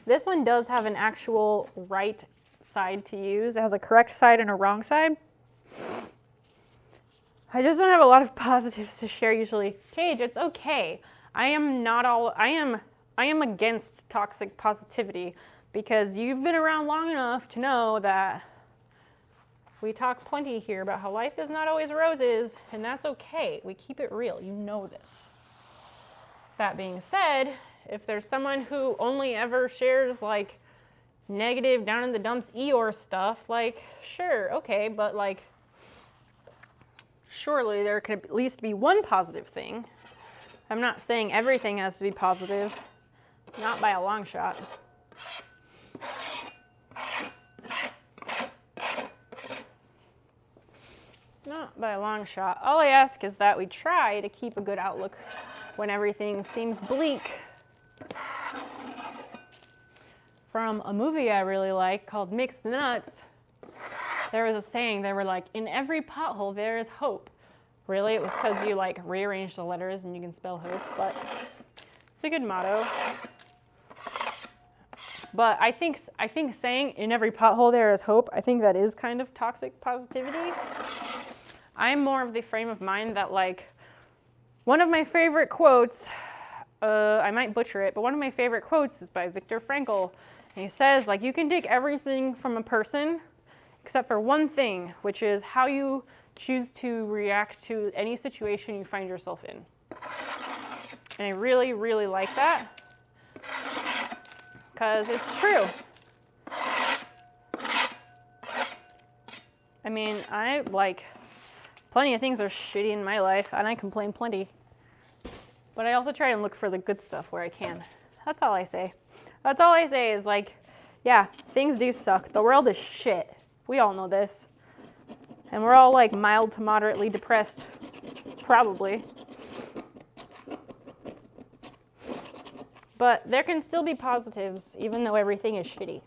This one does have an actual right side to use. It has a correct side and a wrong side. I just don't have a lot of positives to share usually. Cage, it's okay. I am against toxic positivity because you've been around long enough to know that we talk plenty here about how life is not always roses, and that's okay. We keep it real. You know this. That being said, if there's someone who only ever shares like negative down in the dumps Eeyore stuff, like sure, okay, but like surely there could at least be one positive thing. I'm not saying everything has to be positive, not by a long shot. Not by a long shot. All I ask is that we try to keep a good outlook when everything seems bleak. From a movie I really like called Mixed Nuts, there was a saying, they were like, in every pothole there is hope. Really, it was because you like rearrange the letters and you can spell hope, but it's a good motto. But I think saying in every pothole there is hope, I think that is kind of toxic positivity. I'm more of the frame of mind that like, one of my favorite quotes, I might butcher it, but one of my favorite quotes is by Viktor Frankl. And he says, like, you can take everything from a person except for one thing, which is how you choose to react to any situation you find yourself in. And I really, really like that because it's true. I mean, I like, plenty of things are shitty in my life and I complain plenty. But I also try and look for the good stuff where I can. That's all I say. That's all I say is like, yeah, things do suck. The world is shit. We all know this. And we're all like mild to moderately depressed, probably. But there can still be positives, even though everything is shitty.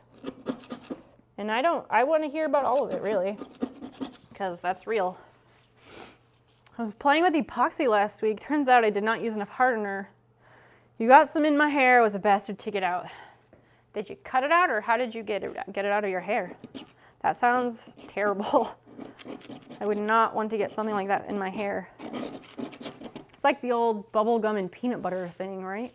And I want to hear about all of it, really, because that's real. I was playing with epoxy last week. Turns out I did not use enough hardener. You got some in my hair. It was a bastard to get out. Did you cut it out, or how did you get it out of your hair? That sounds terrible. I would not want to get something like that in my hair. It's like the old bubble gum and peanut butter thing, right?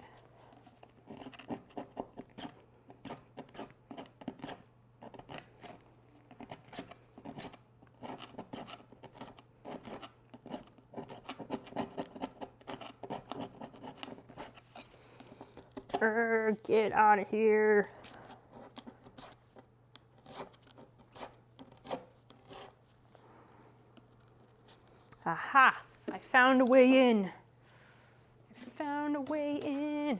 Get out of here. Aha! I found a way in. I found a way in.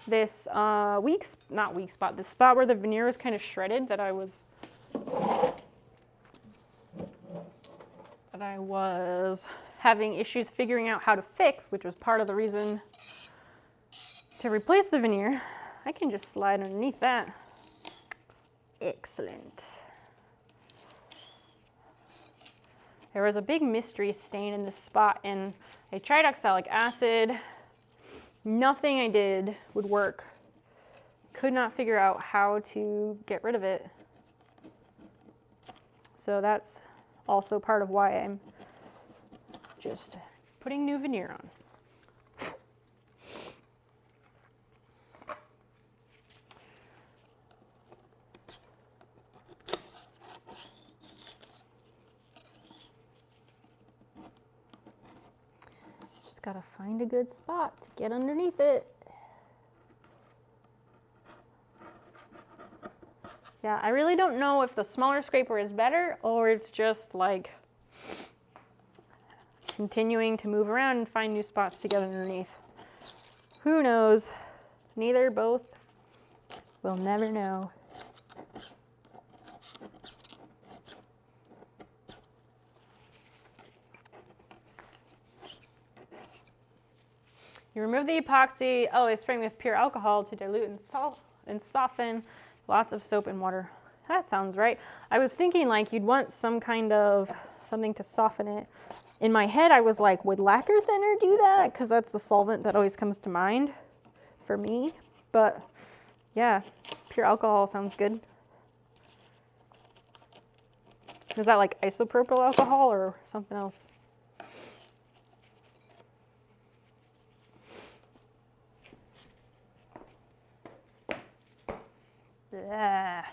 This not weak spot, the spot where the veneer was kind of shredded that I was having issues figuring out how to fix, which was part of the reason to replace the veneer. I can just slide underneath that. Excellent. There was a big mystery stain in this spot, and I tried oxalic acid. Nothing I did would work. Could not figure out how to get rid of it. So that's also part of why I'm just putting new veneer on. Just gotta find a good spot to get underneath it. Yeah, I really don't know if the smaller scraper is better or it's just like continuing to move around and find new spots to get underneath. Who knows? Neither, both. We'll never know. You remove the epoxy. Oh, I spray with pure alcohol to dilute and soften. Lots of soap and water. That sounds right. I was thinking like you'd want some kind of something to soften it. In my head, I was like, would lacquer thinner do that? Because that's the solvent that always comes to mind for me. But yeah, pure alcohol sounds good. Is that like isopropyl alcohol or something else? Yeah.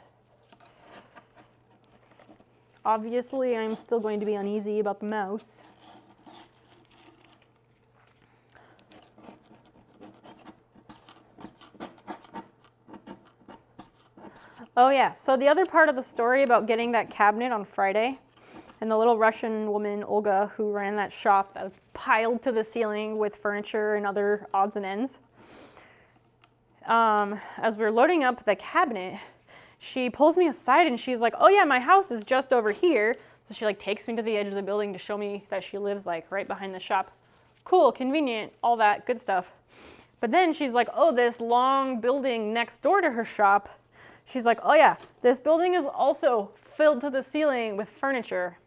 Obviously, I'm still going to be uneasy about the mouse. Oh yeah, so the other part of the story about getting that cabinet on Friday and the little Russian woman, Olga, who ran that shop that was piled to the ceiling with furniture and other odds and ends. As we were loading up the cabinet, she pulls me aside and she's like, oh yeah, my house is just over here. So she like takes me to the edge of the building to show me that she lives like right behind the shop. Cool, convenient, all that good stuff. But then she's like, oh, this long building next door to her shop. She's like, oh yeah, this building is also filled to the ceiling with furniture.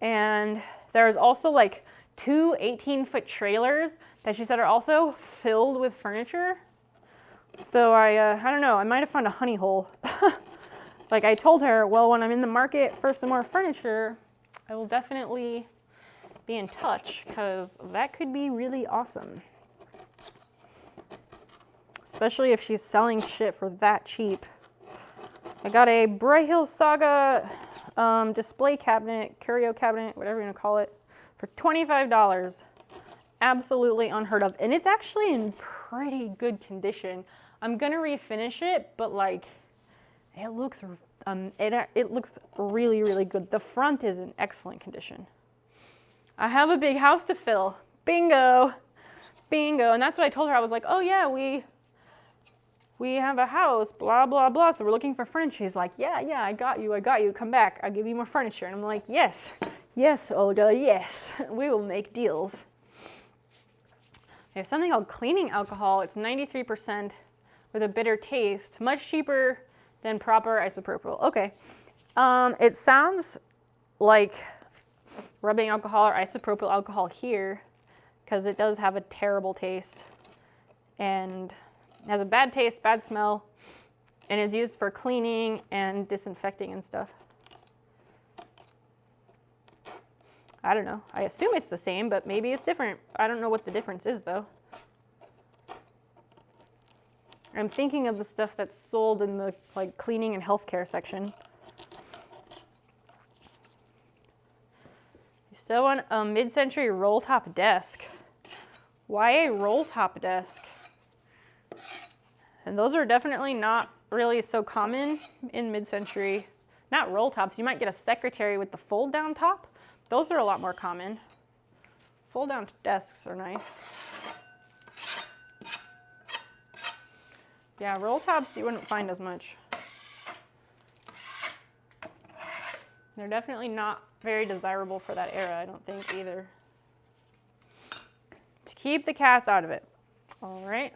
And there's also like 2 18-foot trailers that she said are also filled with furniture. So I don't know, I might have found a honey hole. Like I told her, well, when I'm in the market for some more furniture, I will definitely be in touch because that could be really awesome. Especially if she's selling shit for that cheap. I got a Bright Hill Saga display cabinet, curio cabinet, whatever you want to call it, for $25. Absolutely unheard of. And it's actually in pretty good condition. I'm gonna refinish it, but like, it looks really, really good. The front is in excellent condition. I have a big house to fill. Bingo, bingo. And that's what I told her. I was like, oh yeah, we have a house, blah, blah, blah. So we're looking for furniture. She's like, yeah, I got you. Come back. I'll give you more furniture. And I'm like, yes, Olga, yes. We will make deals. There's something called cleaning alcohol. It's 93% with a bitter taste. Much cheaper than proper isopropyl. Okay. It sounds like rubbing alcohol or isopropyl alcohol here, because it does have a terrible taste and has a bad taste, bad smell, and is used for cleaning and disinfecting and stuff. I don't know. I assume it's the same, but maybe it's different. I don't know what the difference is, though. I'm thinking of the stuff that's sold in the like cleaning and healthcare section. So on a mid-century roll-top desk. Why a roll-top desk? And those are definitely not really so common in mid-century. Not roll-tops. You might get a secretary with the fold-down top. Those are a lot more common. Fold-down desks are nice. Yeah, roll-tops you wouldn't find as much. They're definitely not very desirable for that era, I don't think, either. To keep the cats out of it. All right.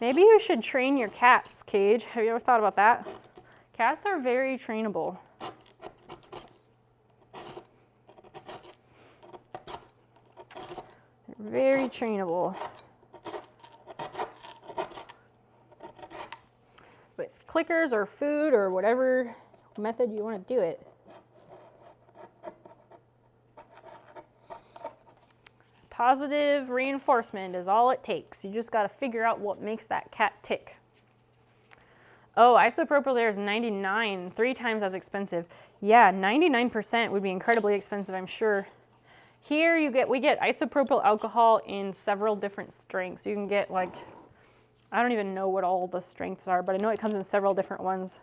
Maybe you should train your cats, Cage. Have you ever thought about that? Cats are very trainable. They're very trainable. With clickers or food or whatever method you want to do it. Positive reinforcement is all it takes. You just got to figure out what makes that cat tick. Oh, isopropyl there is 99, 3 times as expensive. Yeah, 99% would be incredibly expensive, I'm sure. Here we get isopropyl alcohol in several different strengths. You can get like, I don't even know what all the strengths are, but I know it comes in several different ones.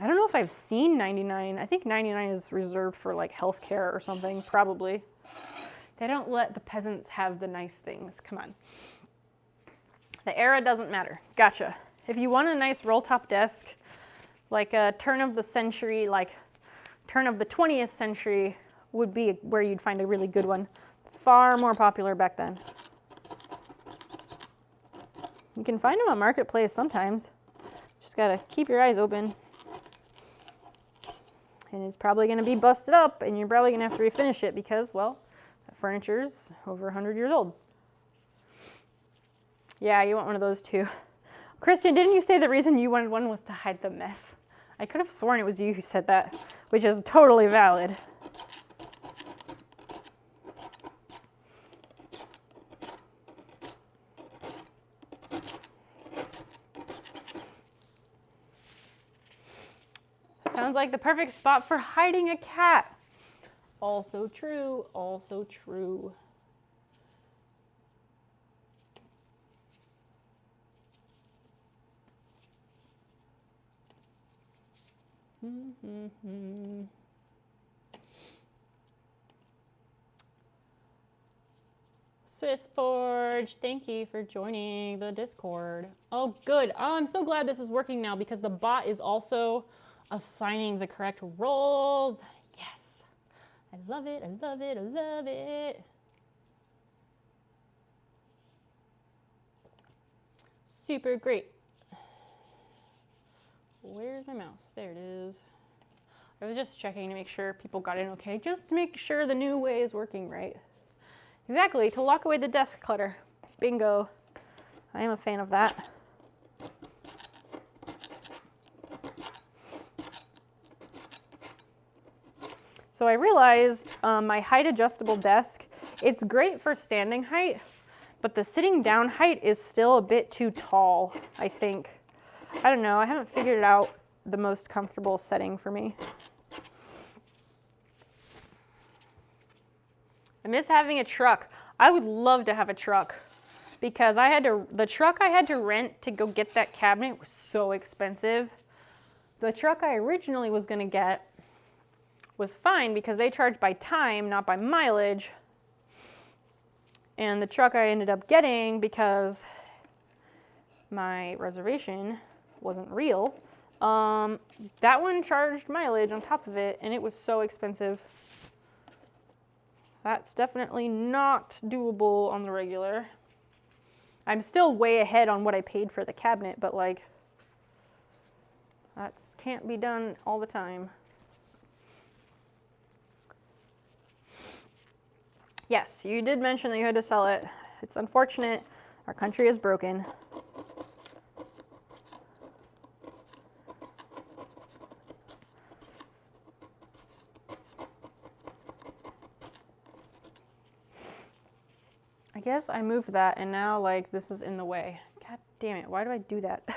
I don't know if I've seen 99. I think 99 is reserved for like healthcare or something, probably. They don't let the peasants have the nice things. Come on. The era doesn't matter. Gotcha. If you want a nice roll-top desk, like a turn of the century, like turn of the 20th century would be where you'd find a really good one. Far more popular back then. You can find them on Marketplace sometimes. Just gotta keep your eyes open. And it's probably gonna be busted up and you're probably gonna have to refinish it because, well, furniture's over 100 years old. Yeah, you want one of those too. Christian, didn't you say the reason you wanted one was to hide the mess? I could have sworn it was you who said that, which is totally valid. Sounds like the perfect spot for hiding a cat. Also true, also true. Swiss Forge, thank you for joining the Discord. Oh, good. Oh, I'm so glad this is working now because the bot is also assigning the correct roles. Yes. I love it, I love it, I love it. Super great. Where's my mouse? There it is. I was just checking to make sure people got in okay, just to make sure the new way is working right. Exactly, to lock away the desk clutter. Bingo. I am a fan of that. So I realized my height adjustable desk, it's great for standing height, but the sitting down height is still a bit too tall, I think. I don't know, I haven't figured out the most comfortable setting for me. I miss having a truck. I would love to have a truck because the truck I had to rent to go get that cabinet was so expensive. The truck I originally was gonna get was fine because they charge by time, not by mileage. And the truck I ended up getting, because my reservation wasn't real, that one charged mileage on top of it, and it was so expensive. That's definitely not doable on the regular. I'm still way ahead on what I paid for the cabinet, but like, That can't be done all the time. Yes, you did mention that you had to sell it. It's unfortunate. Our country is broken. I guess I moved that and now like this is in the way. God damn it, why do I do that?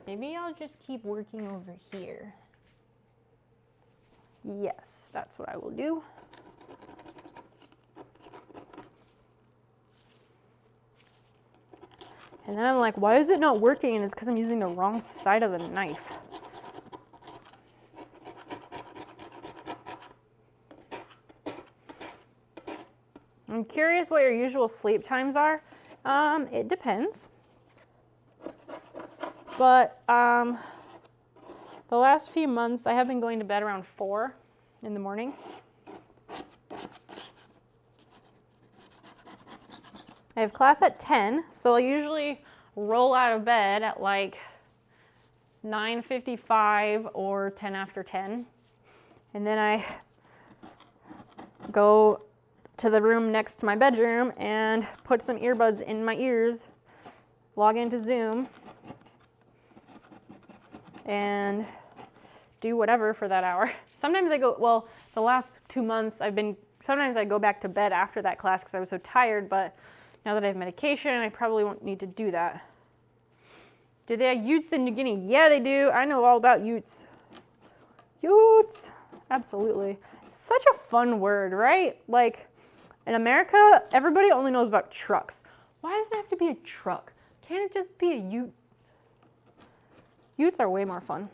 Maybe I'll just keep working over here. Yes, that's what I will do. And then I'm like, why is it not working? And it's because I'm using the wrong side of the knife. I'm curious what your usual sleep times are. It depends. But the last few months, I have been going to bed around 4 in the morning. I have class at 10, so I usually roll out of bed at like 9:55 or 10 after 10. And then I go to the room next to my bedroom and put some earbuds in my ears, log into Zoom, and do whatever for that hour. Sometimes I go, well, the last 2 months sometimes I go back to bed after that class because I was so tired, but now that I have medication, I probably won't need to do that. Do they have Utes in New Guinea? Yeah, they do. I know all about Utes. Utes, absolutely. Such a fun word, right? Like, in America, everybody only knows about trucks. Why does it have to be a truck? Can't it just be a Ute? Utes are way more fun.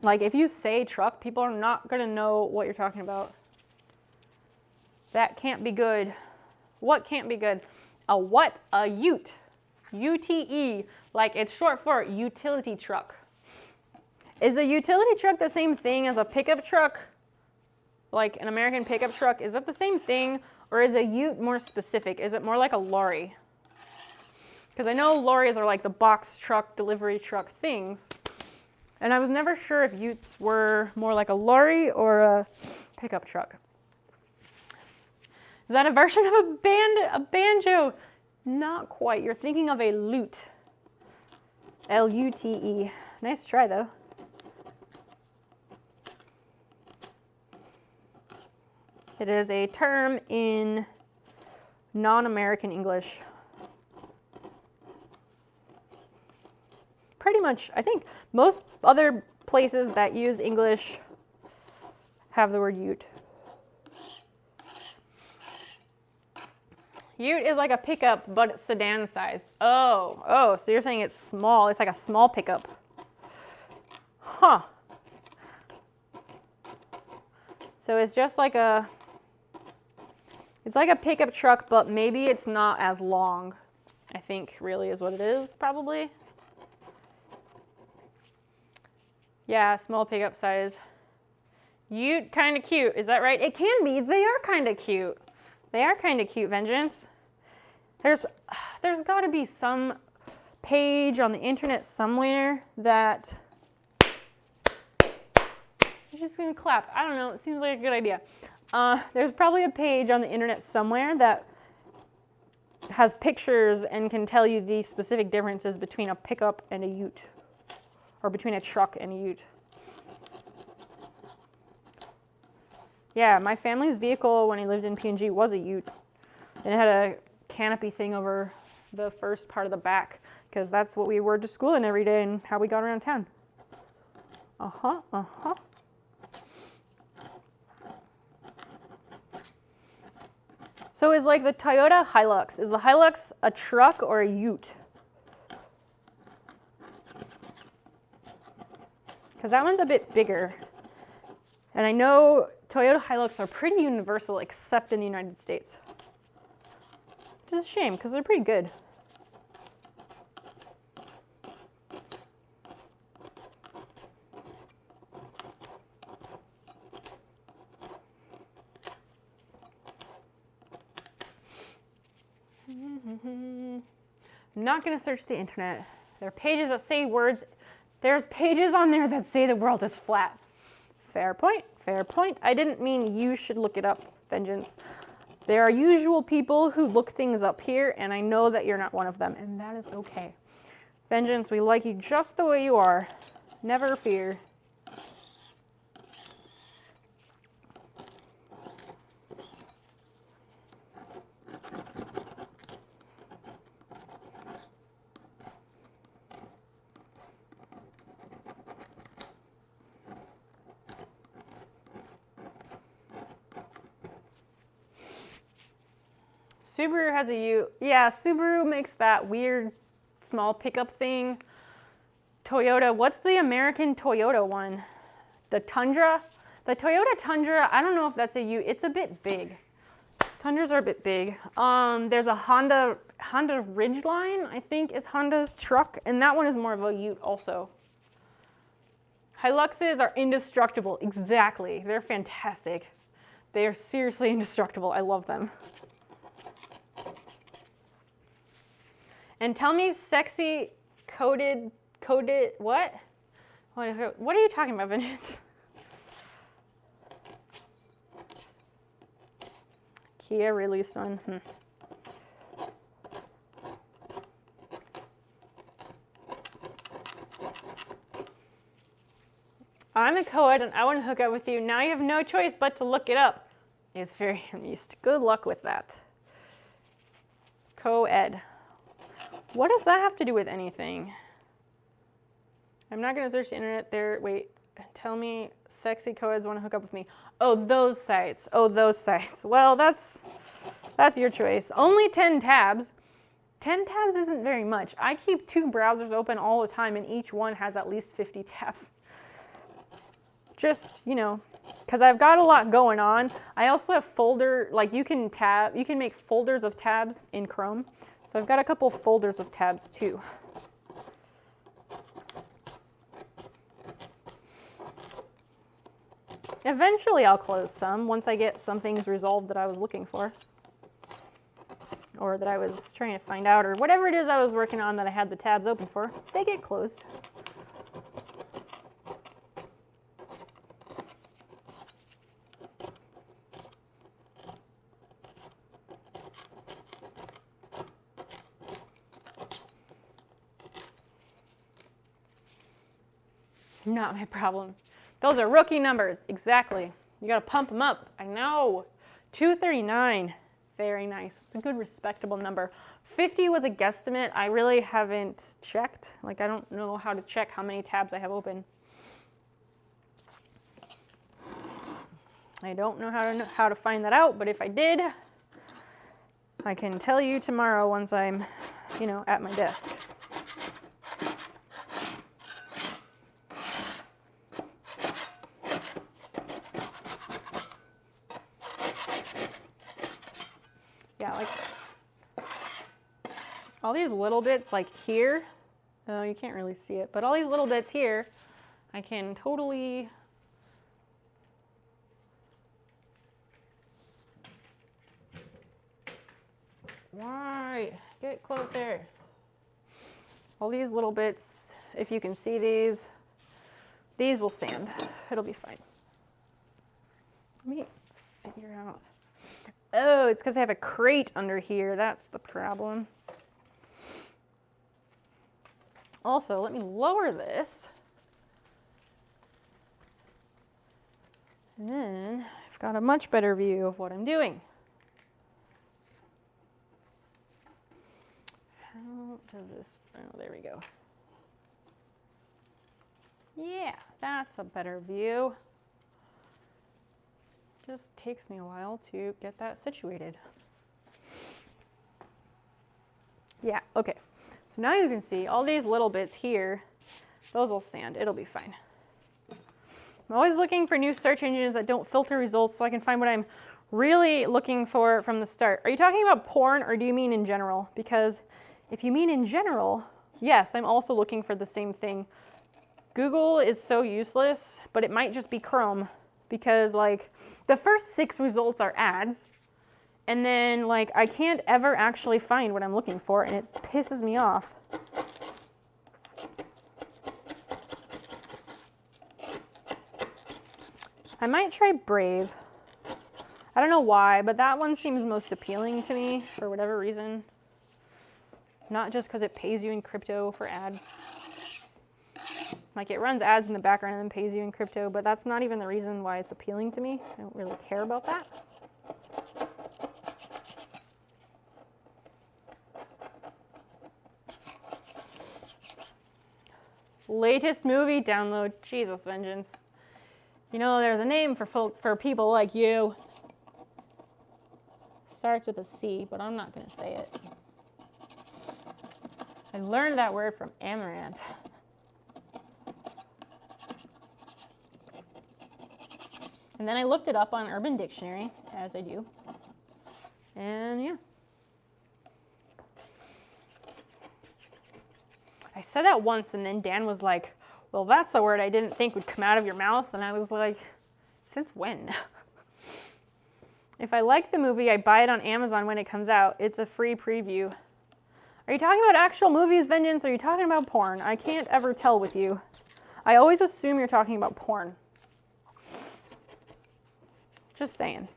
Like, if you say truck, people are not going to know what you're talking about. That can't be good. What can't be good? A what? A ute. U-T-E. Like, it's short for utility truck. Is a utility truck the same thing as a pickup truck? Like an American pickup truck? Is that the same thing? Or is a ute more specific? Is it more like a lorry? Because I know lorries are like the box truck, delivery truck things. And I was never sure if utes were more like a lorry or a pickup truck. Is that a version of a banjo? Not quite. You're thinking of a lute. L-U-T-E. Nice try, though. It is a term in non-American English. Pretty much, I think most other places that use English have the word ute. Ute is like a pickup, but it's sedan sized. Oh, so you're saying it's small. It's like a small pickup. Huh. So it's just like it's like a pickup truck, but maybe it's not as long, I think really is what it is, probably. Yeah, small pickup size. Ute, kind of cute. Is that right? It can be. They are kind of cute. They are kind of cute, Vengeance. There's got to be some page on the internet somewhere that... I'm just going to clap. I don't know. It seems like a good idea. There's probably a page on the internet somewhere that has pictures and can tell you the specific differences between a pickup and a ute. Or between a truck and a ute. Yeah, my family's vehicle when he lived in PNG was a ute. And it had a canopy thing over the first part of the back, because that's what we wore to school in every day and how we got around town. So is like the Toyota Hilux, is the Hilux a truck or a ute? Because that one's a bit bigger. And I know Toyota Hilux are pretty universal except in the United States. Which is a shame because they're pretty good. I'm not going to search the internet. There are pages that say words. There's pages on there that say the world is flat. Fair point, fair point. I didn't mean you should look it up, Vengeance. There are usual people who look things up here, and I know that you're not one of them, and that is okay. Vengeance, we like you just the way you are. Never fear. Subaru has a U. Yeah, Subaru makes that weird small pickup thing. Toyota, what's the American Toyota one? The Tundra? The Toyota Tundra, I don't know if that's a U. It's a bit big. Tundras are a bit big. There's a Honda Ridgeline, I think is Honda's truck, and that one is more of a Ute also. Hiluxes are indestructible, exactly. They're fantastic. They are seriously indestructible. I love them. And tell me sexy coated, what? What are you talking about, Vengeance? Kia released one. I'm a co-ed and I want to hook up with you. Now you have no choice but to look it up. It's very amused. Good luck with that. Co-ed. What does that have to do with anything? I'm not going to search the internet there. Wait, tell me sexy co-eds want to hook up with me. Oh, those sites. Oh, those sites. Well, that's your choice. Only 10 tabs. 10 tabs isn't very much. I keep 2 browsers open all the time, and each one has at least 50 tabs. Just, you know, because I've got a lot going on. I also have you can make folders of tabs in Chrome. So I've got a couple folders of tabs too. Eventually I'll close some once I get some things resolved that I was looking for. Or that I was trying to find out, or whatever it is I was working on that I had the tabs open for. They get closed. Not my problem. Those are rookie numbers, exactly. You gotta pump them up, I know. 239, very nice. It's a good respectable number. 50 was a guesstimate. I really haven't checked. Like I don't know how to check how many tabs I have open. I don't know how to find that out, but if I did, I can tell you tomorrow once I'm, at my desk. Yeah, like all these little bits like here, oh, you can't really see it, but all these little bits here, I can totally Why? Get closer. All these little bits, if you can see these will sand. It'll be fine. Let me figure out. Oh, it's because I have a crate under here. That's the problem. Also, let me lower this. And then I've got a much better view of what I'm doing. How does this, oh, there we go. Yeah, that's a better view. Just takes me a while to get that situated. Yeah, okay. So now you can see all these little bits here, those will sand, it'll be fine. I'm always looking for new search engines that don't filter results so I can find what I'm really looking for from the start. Are you talking about porn or do you mean in general? Because if you mean in general, yes, I'm also looking for the same thing. Google is so useless, but it might just be Chrome because like the first 6 results are ads And then like I can't ever actually find what I'm looking for, and it pisses me off. I might try Brave. I don't know why, but that one seems most appealing to me for whatever reason. Not just because it pays you in crypto for ads. Like it runs ads in the background and then pays you in crypto, but that's not even the reason why it's appealing to me. I don't really care about that. Latest movie download. Jesus, vengeance. You know, there's a name for people like you. Starts with a C, but I'm not going to say it. I learned that word from Amaranth. And then I looked it up on Urban Dictionary, as I do. And yeah. I said that once, and then Dan was like, well, that's a word I didn't think would come out of your mouth. And I was like, since when? If I like the movie, I buy it on Amazon when it comes out. It's a free preview. Are you talking about actual movies, Vengeance? Or are you talking about porn? I can't ever tell with you. I always assume you're talking about porn. Just saying.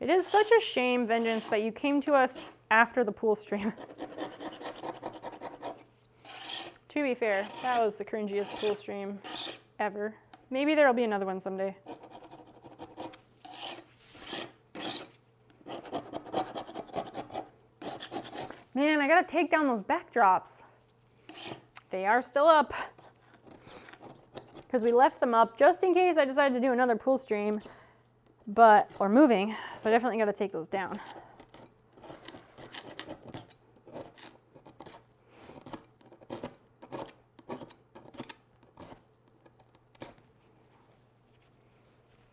It is such a shame, Vengeance, that you came to us after the pool stream. To be fair, that was the cringiest pool stream ever. Maybe there'll be another one someday. Man, I gotta take down those backdrops. They are still up. Because we left them up just in case I decided to do another pool stream, or moving, so I definitely gotta take those down.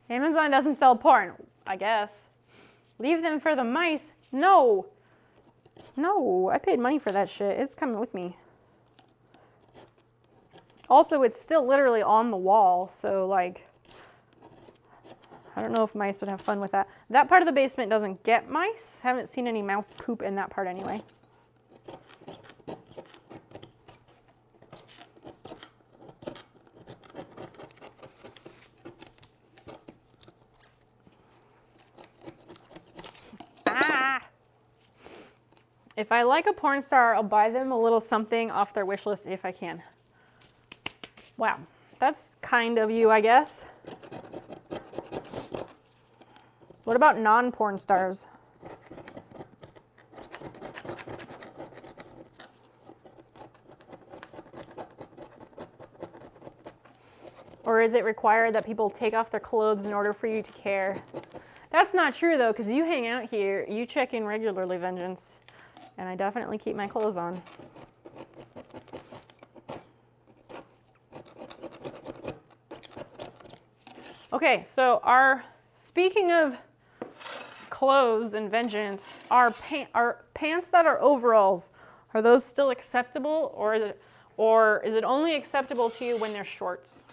Amazon doesn't sell porn, I guess. Leave them for the mice? No. No, I paid money for that shit. It's coming with me. Also, it's still literally on the wall, so like, I don't know if mice would have fun with that. That part of the basement doesn't get mice. Haven't seen any mouse poop in that part anyway. If I like a porn star, I'll buy them a little something off their wish list if I can. Wow, that's kind of you, I guess. What about non-porn stars? Or is it required that people take off their clothes in order for you to care? That's not true, though, because you hang out here, you check in regularly, Vengeance. And I definitely keep my clothes on. Okay, so speaking of clothes and Vengeance, our pants that are overalls, are those still acceptable, or is it only acceptable to you when they're shorts?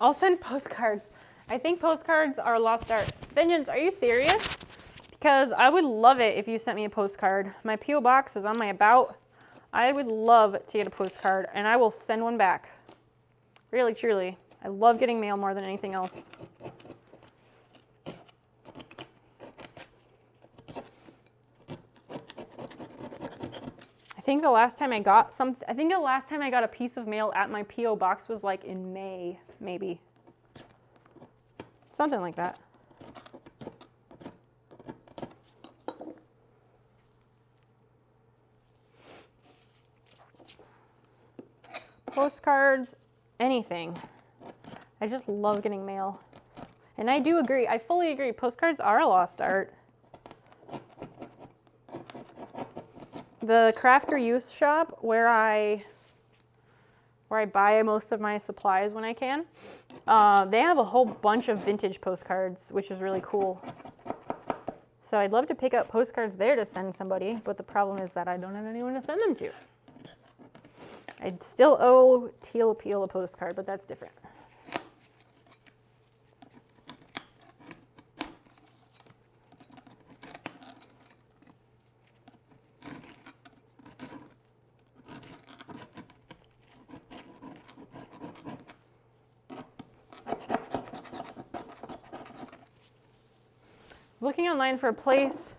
I'll send postcards. I think postcards are a lost art. Vengeance, are you serious? Because I would love it if you sent me a postcard. My P.O. box is on my About. I would love to get a postcard, and I will send one back. Really, truly. I love getting mail more than anything else. I think the last time I got a piece of mail at my P.O. box was like in May, maybe. Something like that. Postcards, anything. I just love getting mail. And I do agree, I fully agree, postcards are a lost art. The Crafter Use Shop, where I buy most of my supplies when I can, they have a whole bunch of vintage postcards, which is really cool. So I'd love to pick up postcards there to send somebody, but the problem is that I don't have anyone to send them to. I'd still owe Teal Appeal a postcard, but that's different. Looking online for a place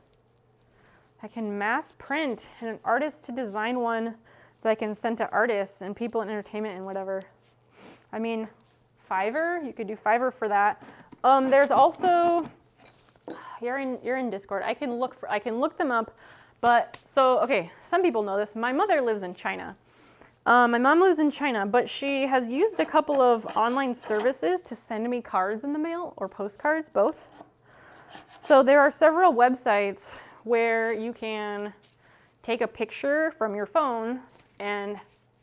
that can mass print and an artist to design one that I can send to artists and people in entertainment and whatever. I mean, Fiverr, you could do Fiverr for that. There's also, you're in Discord. I can look them up, but so okay, some people know this. My mother lives in China. My mom lives in China, but she has used a couple of online services to send me cards in the mail or postcards, both. So there are several websites where you can take a picture from your phone and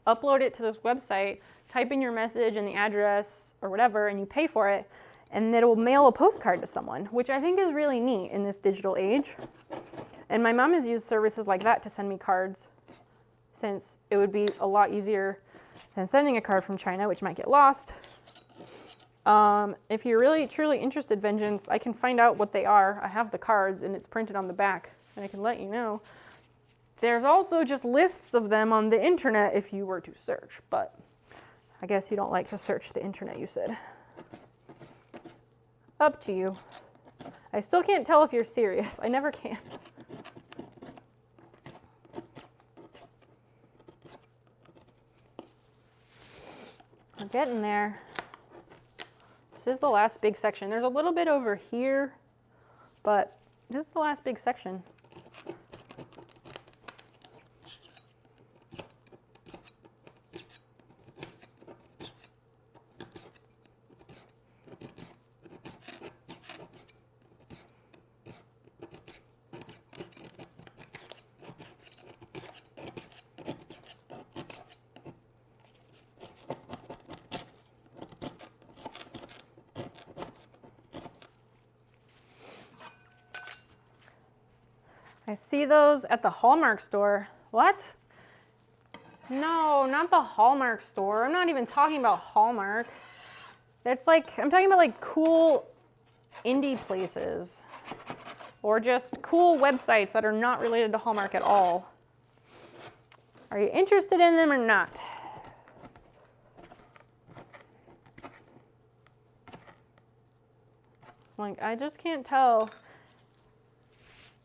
upload it to this website, type in your message and the address or whatever, and you pay for it, and it will mail a postcard to someone, which I think is really neat in this digital age. And my mom has used services like that to send me cards, since it would be a lot easier than sending a card from China, which might get lost. If you're really truly interested, Vengeance, I can find out what they are. I have the cards and it's printed on the back, and I can let you know. There's also just lists of them on the internet if you were to search, but I guess you don't like to search the internet, you said. Up to you. I still can't tell if you're serious. I never can. I'm getting there. This is the last big section. There's a little bit over here, but this is the last big section. I see those at the Hallmark store. What? No, not the Hallmark store. I'm not even talking about Hallmark. It's like, I'm talking about like cool indie places or just cool websites that are not related to Hallmark at all. Are you interested in them or not? Like, I just can't tell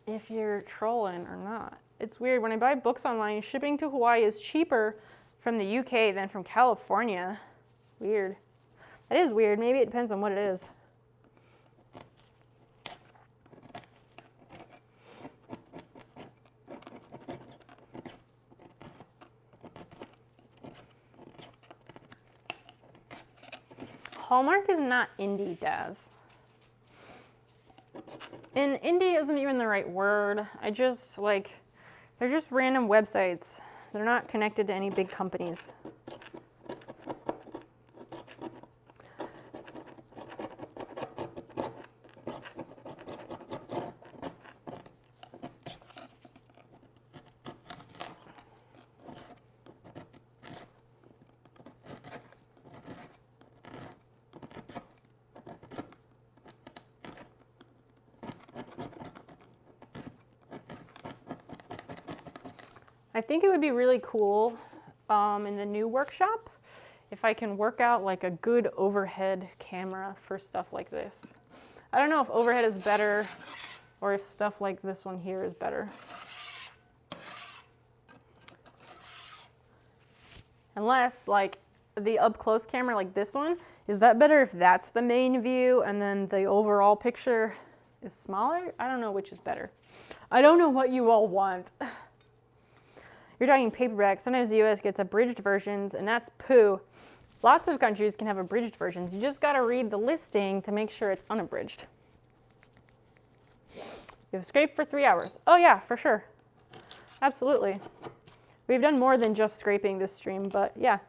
if you're trolling or not. It's weird. When I buy books online, shipping to Hawaii is cheaper from the UK than from California. Weird. That is weird. Maybe it depends on what it is. Hallmark is not indie, Daz. And indie isn't even the right word. They're just random websites. They're not connected to any big companies. I think it would be really cool in the new workshop if I can work out like a good overhead camera for stuff like this. I don't know if overhead is better or if stuff like this one here is better. Unless like the up close camera like this one, is that better if that's the main view and then the overall picture is smaller? I don't know which is better. I don't know what you all want. You're talking paperback. Sometimes the US gets abridged versions, and that's poo. Lots of countries can have abridged versions. You just got to read the listing to make sure it's unabridged. You've scraped for 3 hours. Oh yeah, for sure. Absolutely. We've done more than just scraping this stream, but yeah,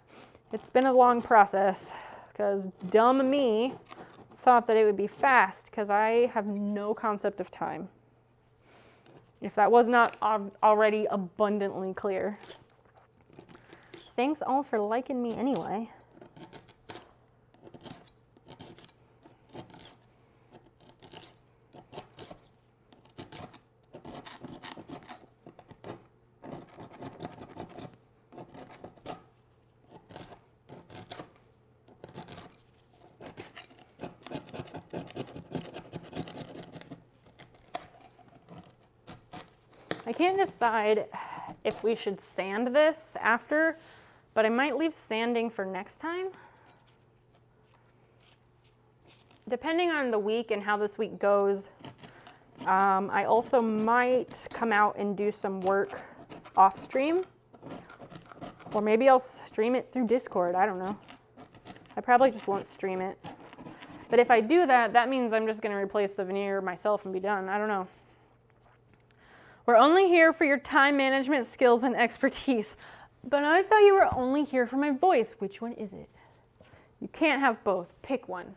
it's been a long process because dumb me thought that it would be fast because I have no concept of time. if that was not already abundantly clear. Thanks all for liking me anyway. I can't decide if we should sand this after, but I might leave sanding for next time. Depending on the week and how this week goes, I also might come out and do some work off stream, or maybe I'll stream it through Discord, I don't know. I probably just won't stream it. But if I do that, that means I'm just gonna replace the veneer myself and be done, I don't know. We're only here for your time management skills and expertise. But I thought you were only here for my voice. Which one is it? You can't have both. Pick one.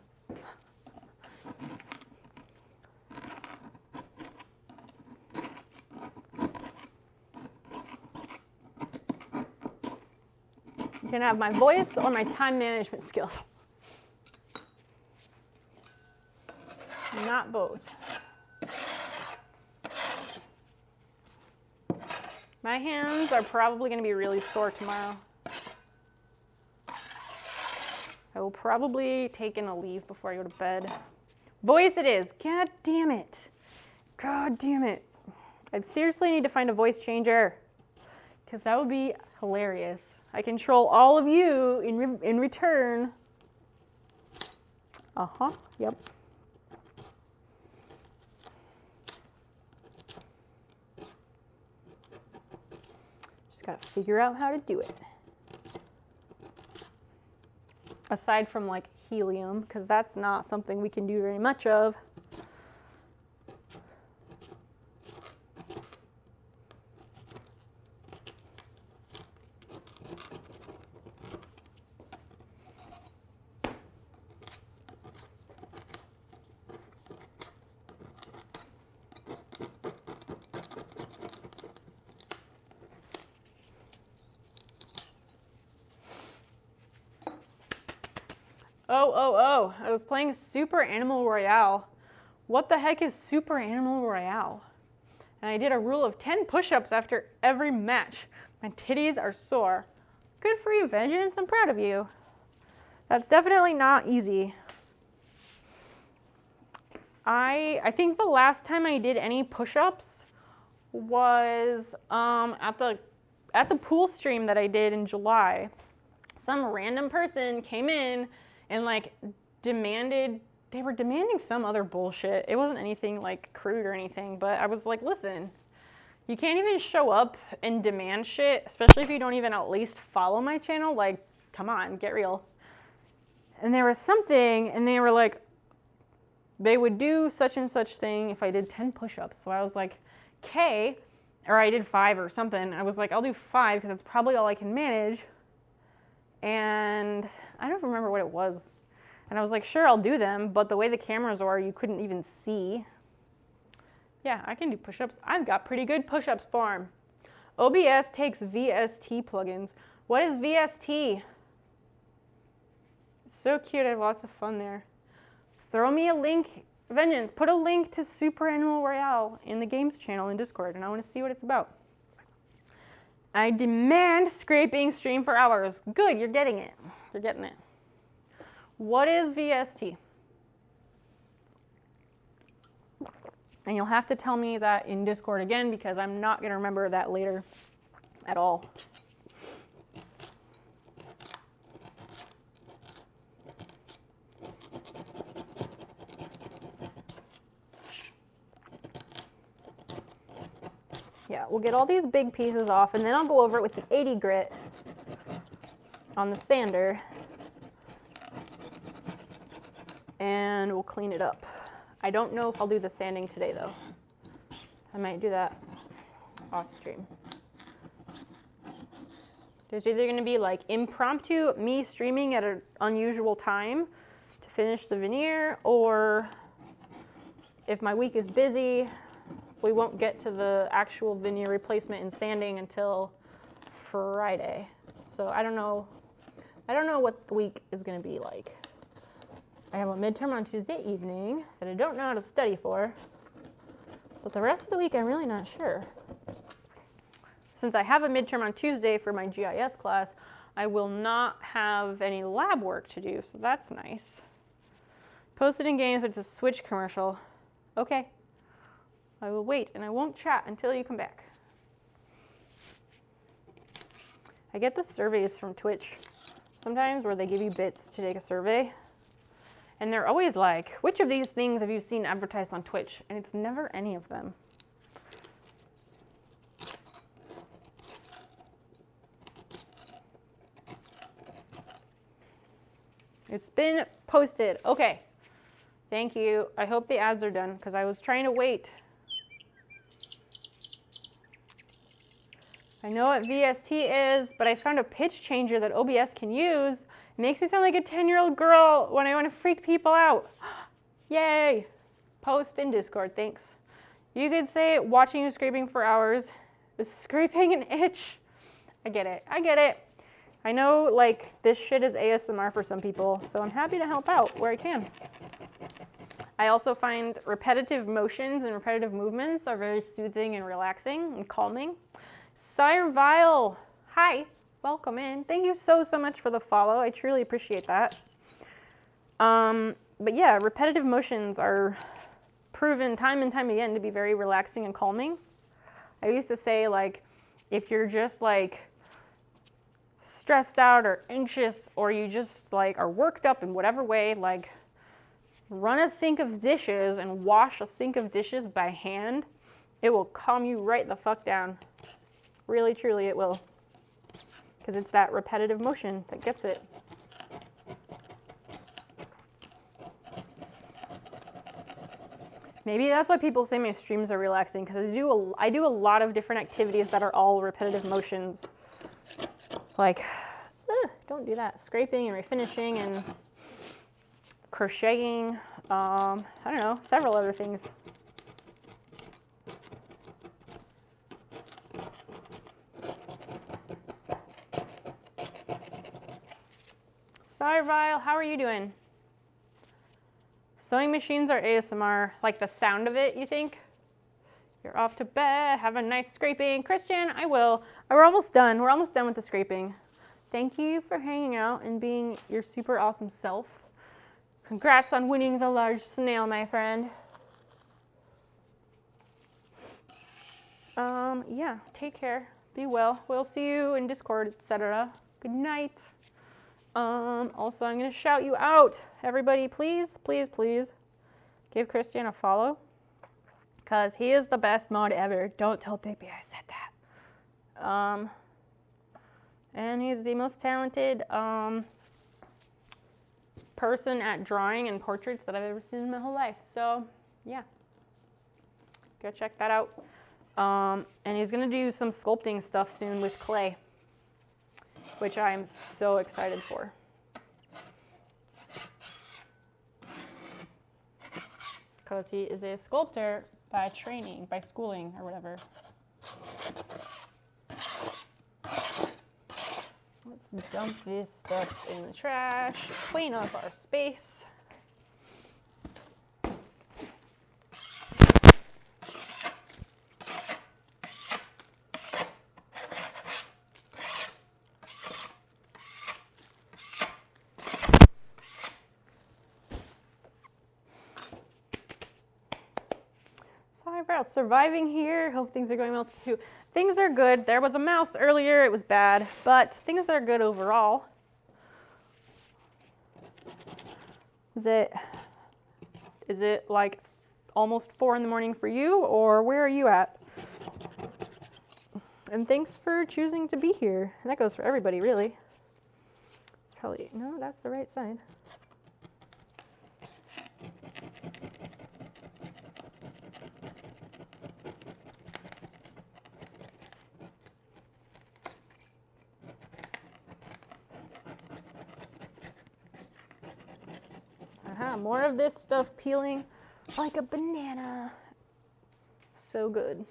You can have my voice or my time management skills. Not both. My hands are probably going to be really sore tomorrow. I will probably take in a leave before I go to bed. Voice it is. God damn it. God damn it. I seriously need to find a voice changer, because that would be hilarious. I control all of you in return. Uh-huh. Yep. Just gotta figure out how to do it. Aside from like helium, because that's not something we can do very much of. Oh, I was playing Super Animal Royale. What the heck is Super Animal Royale? And I did a rule of 10 push-ups after every match. My titties are sore. Good for you, Vengeance. I'm proud of you. That's definitely not easy. I think the last time I did any push-ups was at the pool stream that I did in July. Some random person came in and like they were demanding some other bullshit. It wasn't anything like crude or anything, but I was like, listen, you can't even show up and demand shit, especially if you don't even at least follow my channel. Like, come on, get real. And there was something, and they were like, they would do such and such thing if I did 10 push-ups. So I was like, okay, or I did 5 or something. I was like, I'll do 5 because that's probably all I can manage. And I don't remember what it was. And I was like, sure, I'll do them, but the way the cameras are, you couldn't even see. Yeah, I can do push-ups. I've got pretty good push-ups form. OBS takes VST plugins. What is VST? It's so cute, I have lots of fun there. Throw me a link, Vengeance, put a link to Super Animal Royale in the games channel in Discord, and I want to see what it's about. I demand scraping stream for hours. Good, you're getting it. You're getting it. What is VST? And you'll have to tell me that in Discord again, because I'm not going to remember that later at all. Yeah, we'll get all these big pieces off, and then I'll go over it with the 80 grit on the sander, and we'll clean it up. I don't know if I'll do the sanding today, though. I might do that off stream. There's either going to be like impromptu me streaming at an unusual time to finish the veneer, or if my week is busy, we won't get to the actual veneer replacement and sanding until Friday. So I don't know what the week is going to be like. I have a midterm on Tuesday evening that I don't know how to study for. But the rest of the week, I'm really not sure. Since I have a midterm on Tuesday for my GIS class, I will not have any lab work to do, so that's nice. Posted in games, but it's a Switch commercial. Okay. I will wait, and I won't chat until you come back. I get the surveys from Twitch sometimes where they give you bits to take a survey. And they're always like, which of these things have you seen advertised on Twitch? And it's never any of them. It's been posted. Okay. Thank you. I hope the ads are done because I was trying to wait. I know what VST is, but I found a pitch changer that OBS can use. It makes me sound like a 10-year-old girl when I want to freak people out. Yay! Post in Discord, thanks. You could say watching you scraping for hours is scraping an itch. I get it. I get it. I know, like, this shit is ASMR for some people, so I'm happy to help out where I can. I also find repetitive motions and repetitive movements are very soothing and relaxing and calming. Sire Vile, hi, welcome in. Thank you so much for the follow. I truly appreciate that. But yeah, repetitive motions are proven time and time again to be very relaxing and calming. I used to say, like, if you're just like stressed out or anxious, or you just like are worked up in whatever way, like run a sink of dishes and wash a sink of dishes by hand. It will calm you right the fuck down. Really, truly it will. Because it's that repetitive motion that gets it. Maybe that's why people say my streams are relaxing, because I do a lot of different activities that are all repetitive motions. Like, don't do that. Scraping and refinishing and crocheting. I don't know, several other things. Cyrvile, how are you doing? Sewing machines are ASMR, like the sound of it, you think? You're off to bed, have a nice scraping. Christian, I will. We're almost done. We're almost done with the scraping. Thank you for hanging out and being your super awesome self. Congrats on winning the large snail, my friend. Yeah, take care. Be well. We'll see you in Discord, etc. Good night. Also, I'm going to shout you out. Everybody, please, please, please give Christian a follow, because he is the best mod ever. Don't tell Bigby I said that. And he's the most talented person at drawing and portraits that I've ever seen in my whole life. So, yeah. Go check that out. And he's going to do some sculpting stuff soon with clay, which I'm so excited for. Because he is a sculptor by training, by schooling, or whatever. Let's dump this stuff in the trash, clean up our space. Surviving here. Hope things are going well too. Things are good. There was a mouse earlier. It was bad, but things are good overall. Is it like almost 4 in the morning for you, or where are you at? And thanks for choosing to be here. And that goes for everybody, really. It's probably, no, that's the right side. More of this stuff peeling like a banana. So good.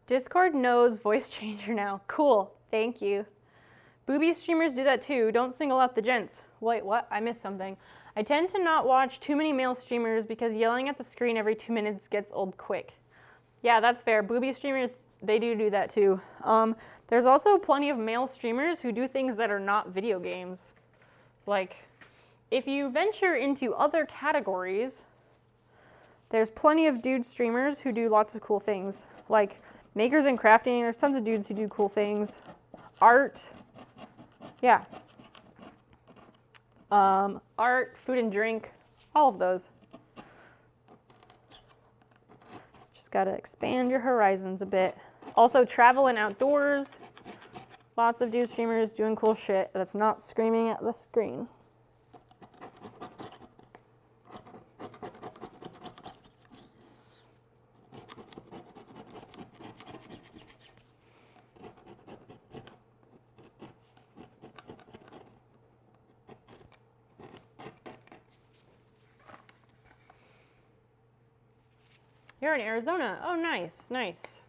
Discord knows voice changer now. Cool. Thank you. Booby streamers do that too. Don't single out the gents. Wait, what? I missed something. I tend to not watch too many male streamers because yelling at the screen every 2 minutes gets old quick. Yeah, that's fair. Booby streamers, they do that too. There's also plenty of male streamers who do things that are not video games. Like, if you venture into other categories, there's plenty of dude streamers who do lots of cool things. Like makers and crafting, there's tons of dudes who do cool things. Art, yeah. Art, food and drink, all of those. Just gotta expand your horizons a bit. Also travel and outdoors. Lots of dude streamers doing cool shit that's not screaming at the screen. You're in Arizona. Oh, nice, nice.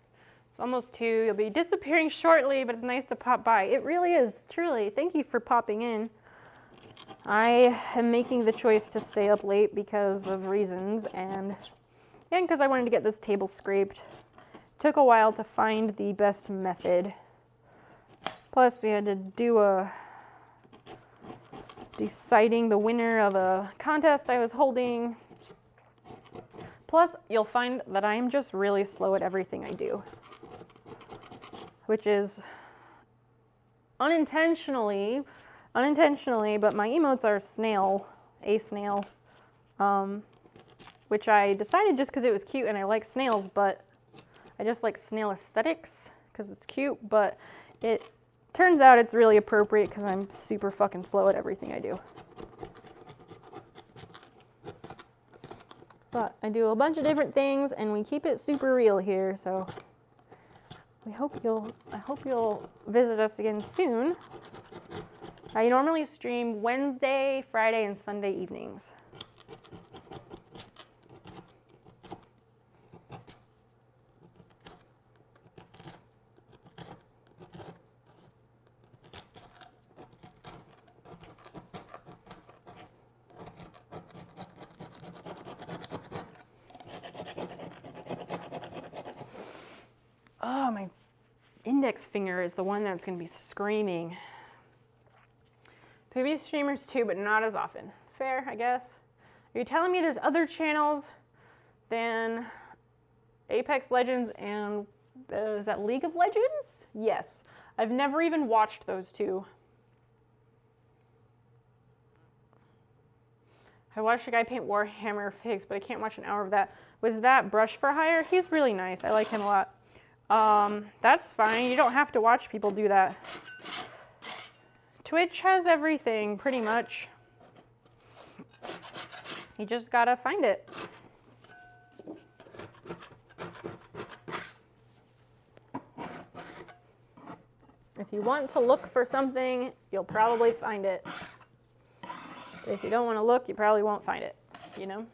It's almost 2. You'll be disappearing shortly, but it's nice to pop by. It really is, truly. Thank you for popping in. I am making the choice to stay up late because of reasons, and because I wanted to get this table scraped. It took a while to find the best method. Plus, we had to do deciding the winner of a contest I was holding. Plus, you'll find that I am just really slow at everything I do, which is unintentionally, but my emotes are a snail, which I decided just because it was cute and I like snails, but I just like snail aesthetics because it's cute, but it turns out it's really appropriate because I'm super fucking slow at everything I do. But I do a bunch of different things and we keep it super real here, so I hope you'll visit us again soon. I normally stream Wednesday, Friday, and Sunday evenings. Oh, my index finger is the one that's going to be screaming. Booby streamers too, but not as often. Fair, I guess. Are you telling me there's other channels than Apex Legends and is that League of Legends? Yes. I've never even watched those two. I watched a guy paint Warhammer figs, but I can't watch an hour of that. Was that Brush for Hire? He's really nice. I like him a lot. That's fine. You don't have to watch people do that. Twitch has everything, pretty much. You just gotta find it. If you want to look for something, you'll probably find it. But if you don't want to look, you probably won't find it, you know?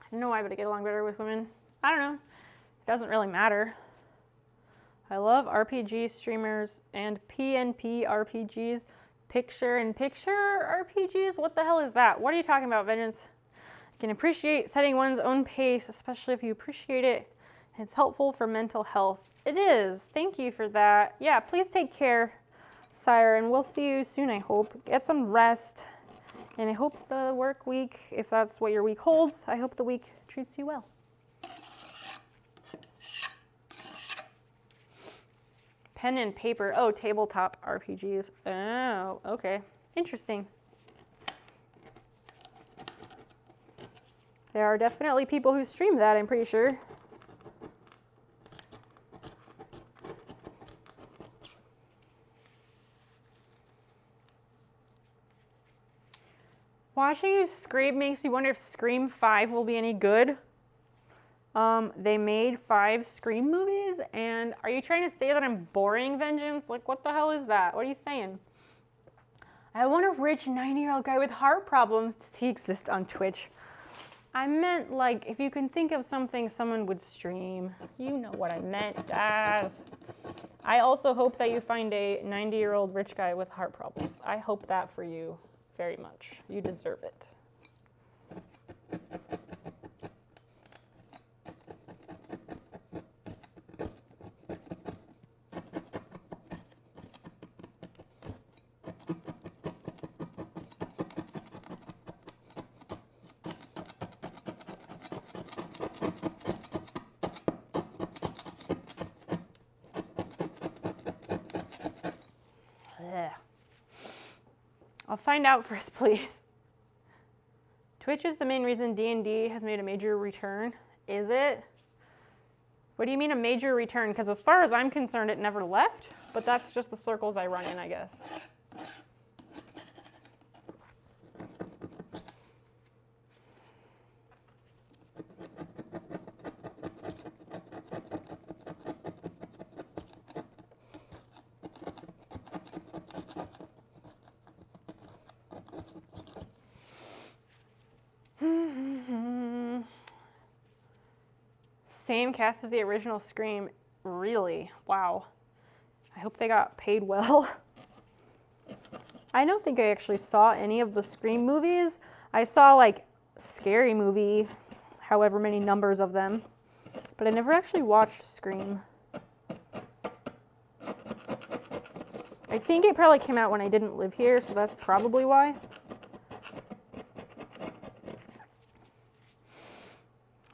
I don't know why, but I get along better with women. I don't know. It doesn't really matter. I love RPG streamers and PNP RPGs. Picture-in-picture RPGs? What the hell is that? What are you talking about, Vengeance? I can appreciate setting one's own pace, especially if you appreciate it. And it's helpful for mental health. It is. Thank you for that. Yeah, please take care, Sire, and we'll see you soon, I hope. Get some rest. And I hope the work week, if that's what your week holds, I hope the week treats you well. Pen and paper. Oh, tabletop RPGs. Oh, okay. Interesting. There are definitely people who stream that, I'm pretty sure. Watching you scream makes me wonder if Scream 5 will be any good. They made 5 Scream movies, and are you trying to say that I'm boring, Vengeance? Like, what the hell is that? What are you saying? I want a rich 90-year-old guy with heart problems. Does he exist on Twitch? I meant, like, if you can think of something someone would stream. You know what I meant, guys. I also hope that you find a 90-year-old rich guy with heart problems. I hope that for you very much. You deserve it. I'll find out first, please. Twitch is the main reason D&D has made a major return. Is it? What do you mean a major return? Because as far as I'm concerned, it never left, but that's just the circles I run in, I guess. Same cast as the original Scream. Really? Wow. I hope they got paid well. I don't think I actually saw any of the Scream movies. I saw like Scary Movie, however many numbers of them, but I never actually watched Scream. I think it probably came out when I didn't live here, so that's probably why.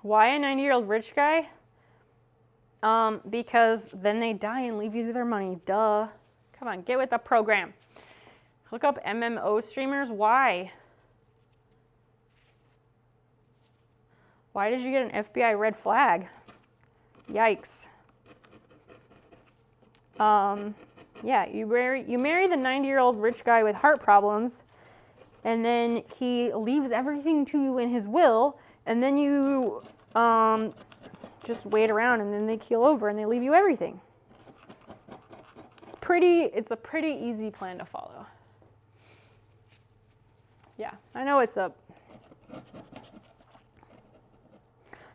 Why a 90-year-old rich guy? Because then they die and leave you their money. Duh. Come on, get with the program. Look up MMO streamers. Why? Why did you get an FBI red flag? Yikes. Yeah, you marry the 90-year-old rich guy with heart problems, and then he leaves everything to you in his will, and then you just wait around, and then they keel over and they leave you everything. It's a pretty easy plan to follow. Yeah, I know it's up.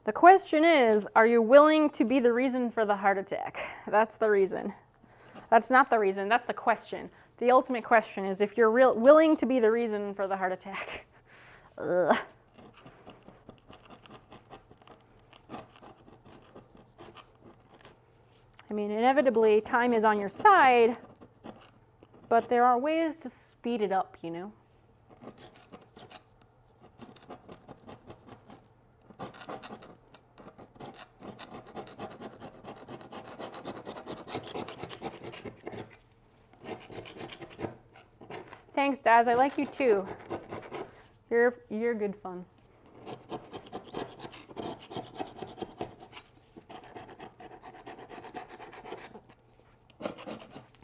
The question is, are you willing to be the reason for the heart attack? That's the reason. That's not the reason, that's the question. The ultimate question is if you're willing to be the reason for the heart attack. Ugh. I mean, inevitably, time is on your side, but there are ways to speed it up, you know? Thanks, Daz. I like you too. You're good fun.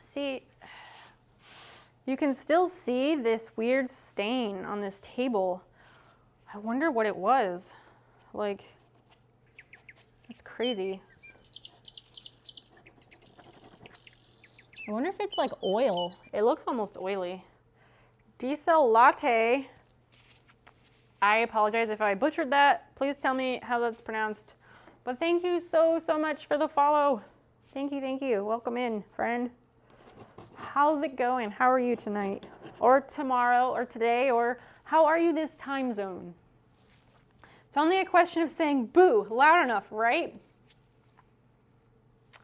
See, you can still see this weird stain on this table. I wonder what it was. Like, it's crazy. I wonder if it's like oil. It looks almost oily. Diesel latte. I apologize if I butchered that. Please tell me how that's pronounced. But thank you so much for the follow. Thank you. Welcome in, friend. How's it going? How are you tonight? Or tomorrow, or today, or how are you this time zone? It's only a question of saying boo loud enough, right?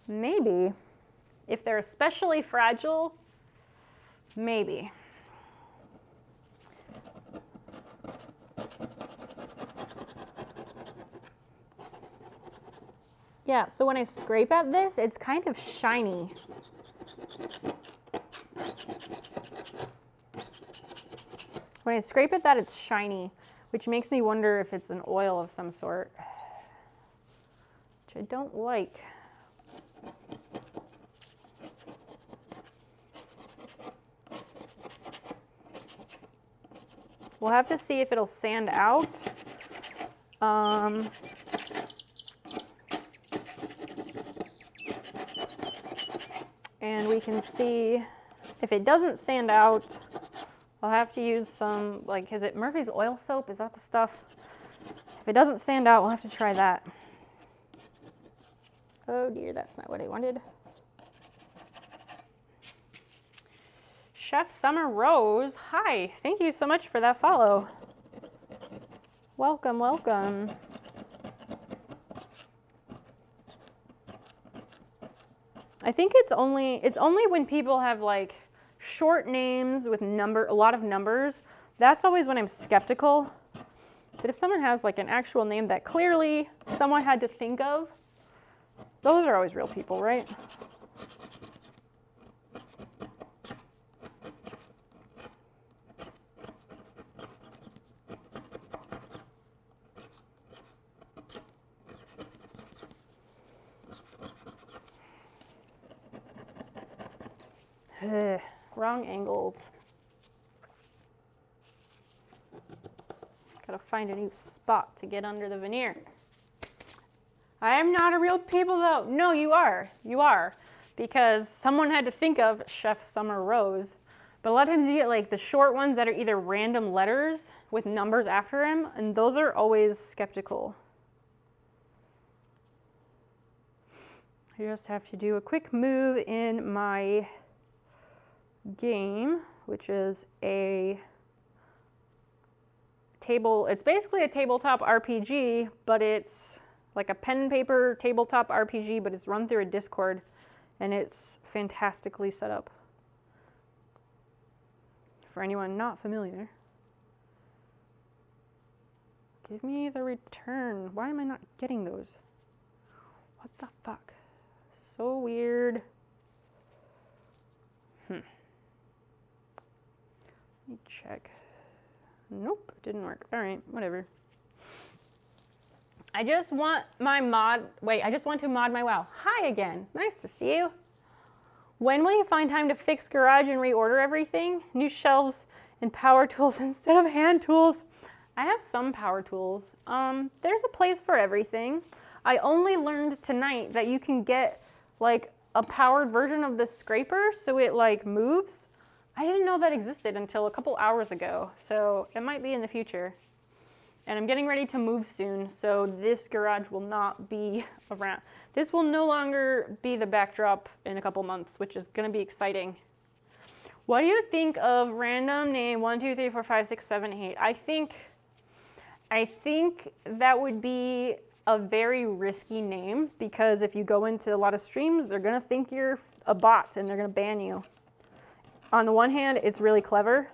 Maybe. If they're especially fragile, maybe. Yeah, so when I scrape at this, it's kind of shiny. When I scrape at that, it's shiny, which makes me wonder if it's an oil of some sort, which I don't like. We'll have to see if it'll sand out. And we can see if it doesn't sand out, I'll have to use some, like, is it Murphy's oil soap? Is that the stuff? If it doesn't sand out, we'll have to try that. Oh dear, that's not what I wanted. Chef Summer Rose, hi, thank you so much for that follow. Welcome, welcome. I think it's only when people have like short names with a lot of numbers, that's always when I'm skeptical. But if someone has like an actual name that clearly someone had to think of, those are always real people, right? Wrong angles. Gotta find a new spot to get under the veneer. I am not a real people though. No, you are. You are. Because someone had to think of Chef Summer Rose. But a lot of times you get like the short ones that are either random letters with numbers after them, and those are always skeptical. I just have to do a quick move in my game, which is a table. It's basically a tabletop RPG, but it's like a pen and paper tabletop RPG, but it's run through a Discord, and it's fantastically set up. For anyone not familiar. Give me the return. Why am I not getting those? What the fuck? So weird. Let me check. Nope, didn't work. All right, whatever. I just want to mod my WoW. Hi again, nice to see you. When will you find time to fix garage and reorder everything? New shelves and power tools instead of hand tools. I have some power tools. There's a place for everything. I only learned tonight that you can get like a powered version of the scraper so it like moves. I didn't know that existed until a couple hours ago, so it might be in the future. And I'm getting ready to move soon, so this garage will not be around. This will no longer be the backdrop in a couple months, which is gonna be exciting. What do you think of random name 1, 2, 3, 4, 5, 6, 7, 8? I think that would be a very risky name because if you go into a lot of streams, they're gonna think you're a bot and they're gonna ban you. On the one hand, it's really clever,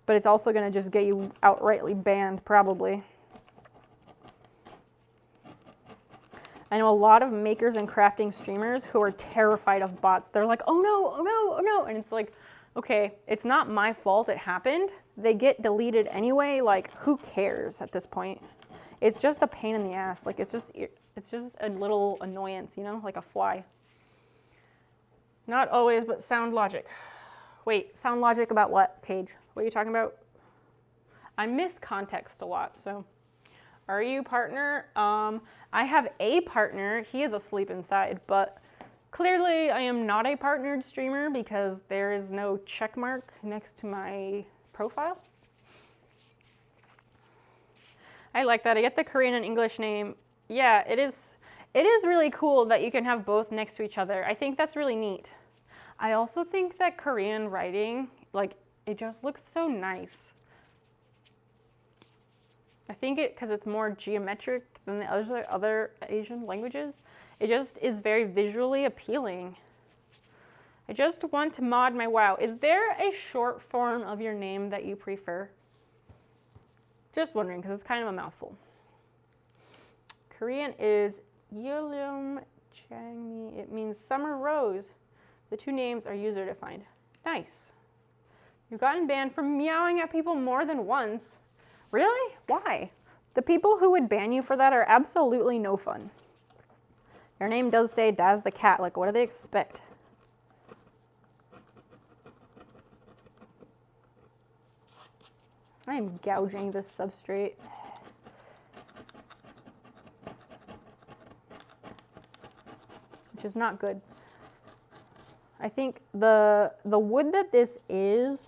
but it's also gonna just get you outrightly banned, probably. I know a lot of makers and crafting streamers who are terrified of bots. They're like, oh no, oh no, oh no. And it's like, okay, it's not my fault it happened. They get deleted anyway, like who cares at this point? It's just a pain in the ass. Like it's just a little annoyance, you know, like a fly. Not always, but sound logic. Wait, sound logic about what, Paige? What are you talking about? I miss context a lot, so. Are you partner? I have a partner. He is asleep inside, but clearly I am not a partnered streamer because there is no check mark next to my profile. I like that. I get the Korean and English name. Yeah, it is really cool that you can have both next to each other. I think that's really neat. I also think that Korean writing, like, it just looks so nice. I think because it's more geometric than the other Asian languages, it just is very visually appealing. I just want to mod my WoW. Is there a short form of your name that you prefer? Just wondering, because it's kind of a mouthful. Korean is Yeolum Changmi. It means summer rose. The two names are user defined. Nice. You've gotten banned for meowing at people more than once. Really? Why? The people who would ban you for that are absolutely no fun. Your name does say Daz the cat. Like, what do they expect? I am gouging this substrate. Which is not good. I think the wood that this is,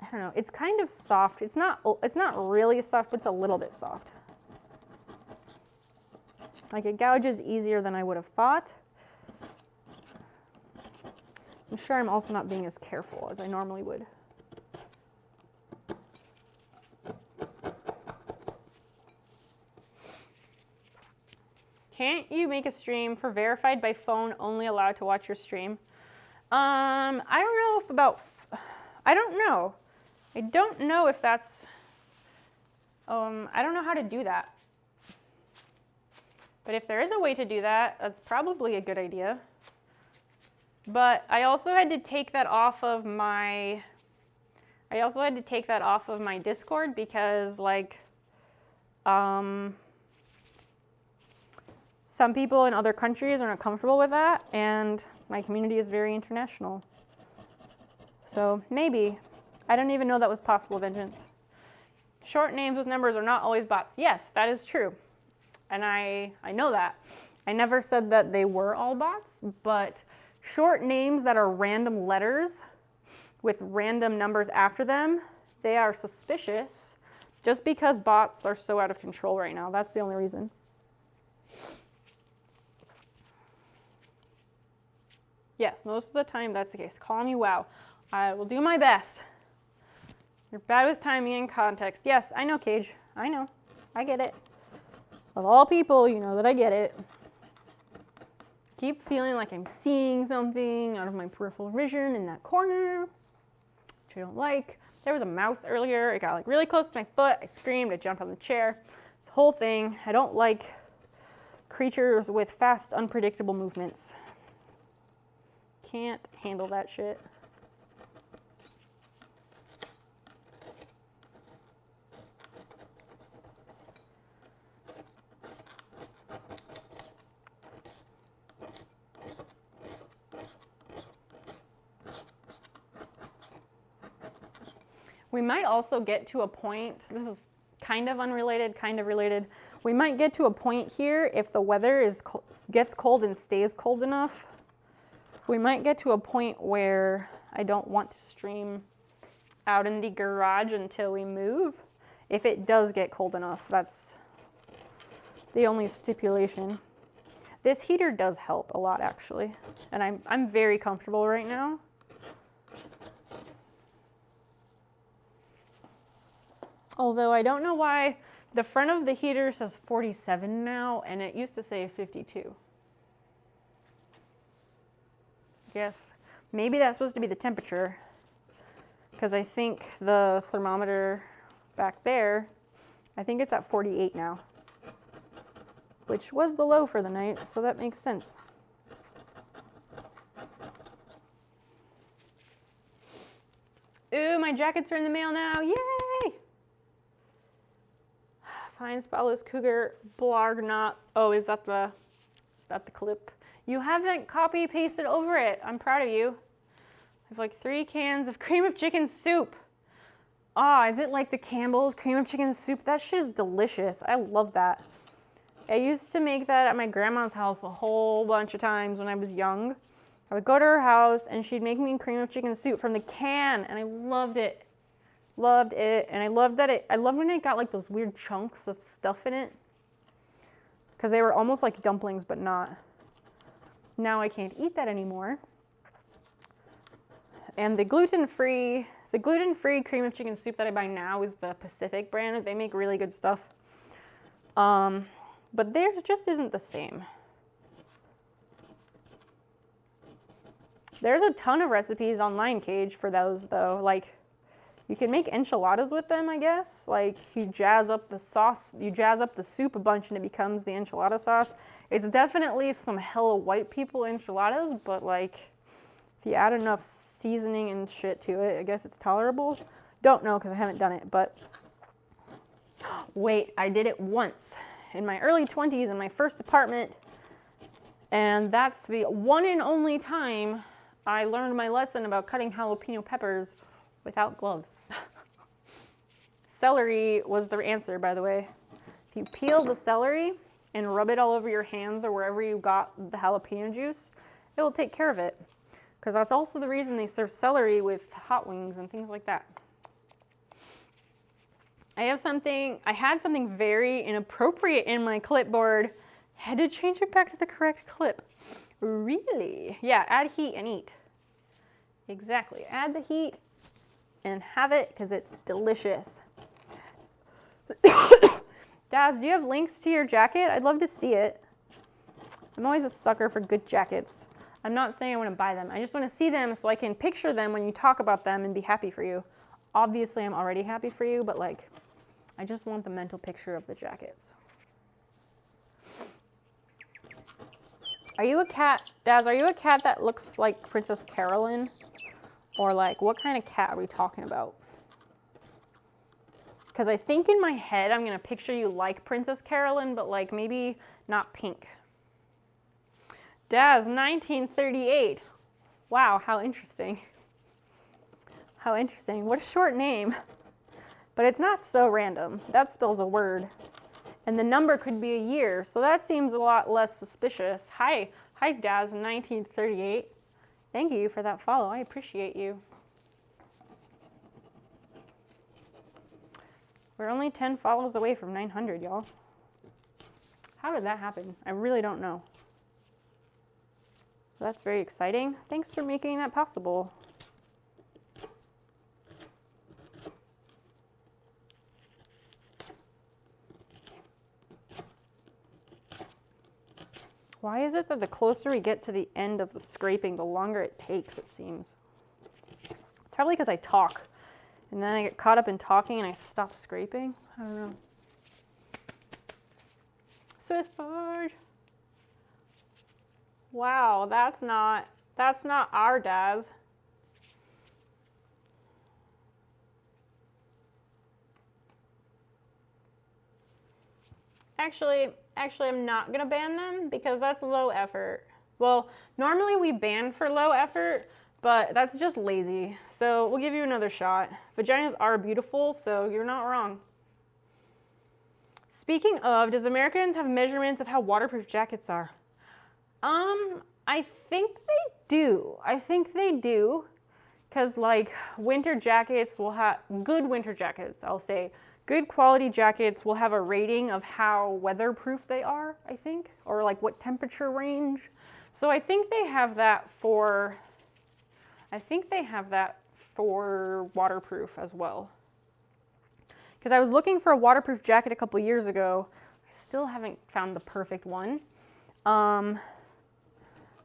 I don't know, it's kind of soft. It's not really soft, but it's a little bit soft. Like, it gouges easier than I would have thought. I'm sure I'm also not being as careful as I normally would. Can't you make a stream for verified by phone only allowed to watch your stream? I don't know if about, I don't know. I don't know if that's, I don't know how to do that. But if there is a way to do that, that's probably a good idea. But I also had to take that off of my, Discord because, like, some people in other countries are not comfortable with that, and my community is very international. So maybe. I don't even know that was possible, Vengeance. Short names with numbers are not always bots. Yes, that is true. And I know that. I never said that they were all bots, but short names that are random letters with random numbers after them, they are suspicious just because bots are so out of control right now. That's the only reason. Yes, most of the time that's the case. Call me wow. I will do my best. You're bad with timing and context. Yes, I know, Cage. I know. I get it. Of all people, you know that I get it. Keep feeling like I'm seeing something out of my peripheral vision in that corner, which I don't like. There was a mouse earlier. It got like really close to my foot. I screamed. I jumped on the chair. This whole thing. I don't like creatures with fast, unpredictable movements. Can't handle that shit. We might also get to a point, this is kind of unrelated, kind of related. We might get to a point here if the weather gets cold and stays cold enough. We might get to a point where I don't want to stream out in the garage until we move. If it does get cold enough, that's the only stipulation. This heater does help a lot, actually, and I'm very comfortable right now. Although I don't know why the front of the heater says 47 now, and it used to say 52. Yes, maybe that's supposed to be the temperature, because I think the thermometer back there, I think it's at 48 now, which was the low for the night, so that makes sense. Ooh, my jackets are in the mail now, yay! Fine, Spottless Cougar, Blargnot. Oh, is that the clip? You haven't copy pasted over it. I'm proud of you. I have like 3 cans of cream of chicken soup. Ah, is it like the Campbell's cream of chicken soup? That shit is delicious. I love that. I used to make that at my grandma's house a whole bunch of times when I was young. I would go to her house and she'd make me cream of chicken soup from the can, and I loved it. Loved it, and I loved when it got like those weird chunks of stuff in it, because they were almost like dumplings, but not. Now I can't eat that anymore. And the gluten-free cream of chicken soup that I buy now is the Pacific brand. They make really good stuff. But theirs just isn't the same. There's a ton of recipes online, Cage, for those though. Like, You can make enchiladas with them, I guess. Like you jazz up the sauce, you jazz up the soup a bunch and it becomes the enchilada sauce. It's definitely some hella white people enchiladas, but like if you add enough seasoning and shit to it, I guess it's tolerable. Don't know because I haven't done it, but wait, I did it once in my early 20s in my first apartment, and that's the one and only time I learned my lesson about cutting jalapeno peppers without gloves. Celery was the answer, by the way. If you peel the celery and rub it all over your hands or wherever you got the jalapeno juice, it will take care of it. Because that's also the reason they serve celery with hot wings and things like that. I had something very inappropriate in my clipboard. Had to change it back to the correct clip. Really? Yeah, add heat and eat. Exactly, add the heat and have it because it's delicious. Daz, do you have links to your jacket? I'd love to see it. I'm always a sucker for good jackets. I'm not saying I want to buy them. I just want to see them so I can picture them when you talk about them and be happy for you. Obviously, I'm already happy for you, but like, I just want the mental picture of the jackets. Are you a cat, Daz, are you a cat that looks like Princess Carolyn? Or like, what kind of cat are we talking about? Because I think in my head, I'm going to picture you like Princess Carolyn, but like maybe not pink. Daz, 1938. Wow, how interesting. How interesting. What a short name. But it's not so random. That spells a word. And the number could be a year, so that seems a lot less suspicious. Hi, Daz, 1938. Thank you for that follow. I appreciate you. We're only 10 follows away from 900, y'all. How did that happen? I really don't know. That's very exciting. Thanks for making that possible. Why is it that the closer we get to the end of the scraping, the longer it takes, it seems? It's probably because I talk. And then I get caught up in talking and I stop scraping. I don't know. Swiss Forge. Wow, that's not our Daz. Actually, I'm not gonna ban them because that's low effort. Well, normally we ban for low effort, but that's just lazy. So we'll give you another shot. Vaginas are beautiful, so you're not wrong. Speaking of, does Americans have measurements of how waterproof jackets are? I think they do. Because like winter jackets will have, good winter jackets, I'll say, good quality jackets will have a rating of how weatherproof they are, I think, or like what temperature range. So I think they have that for waterproof as well. Because I was looking for a waterproof jacket a couple years ago. I still haven't found the perfect one.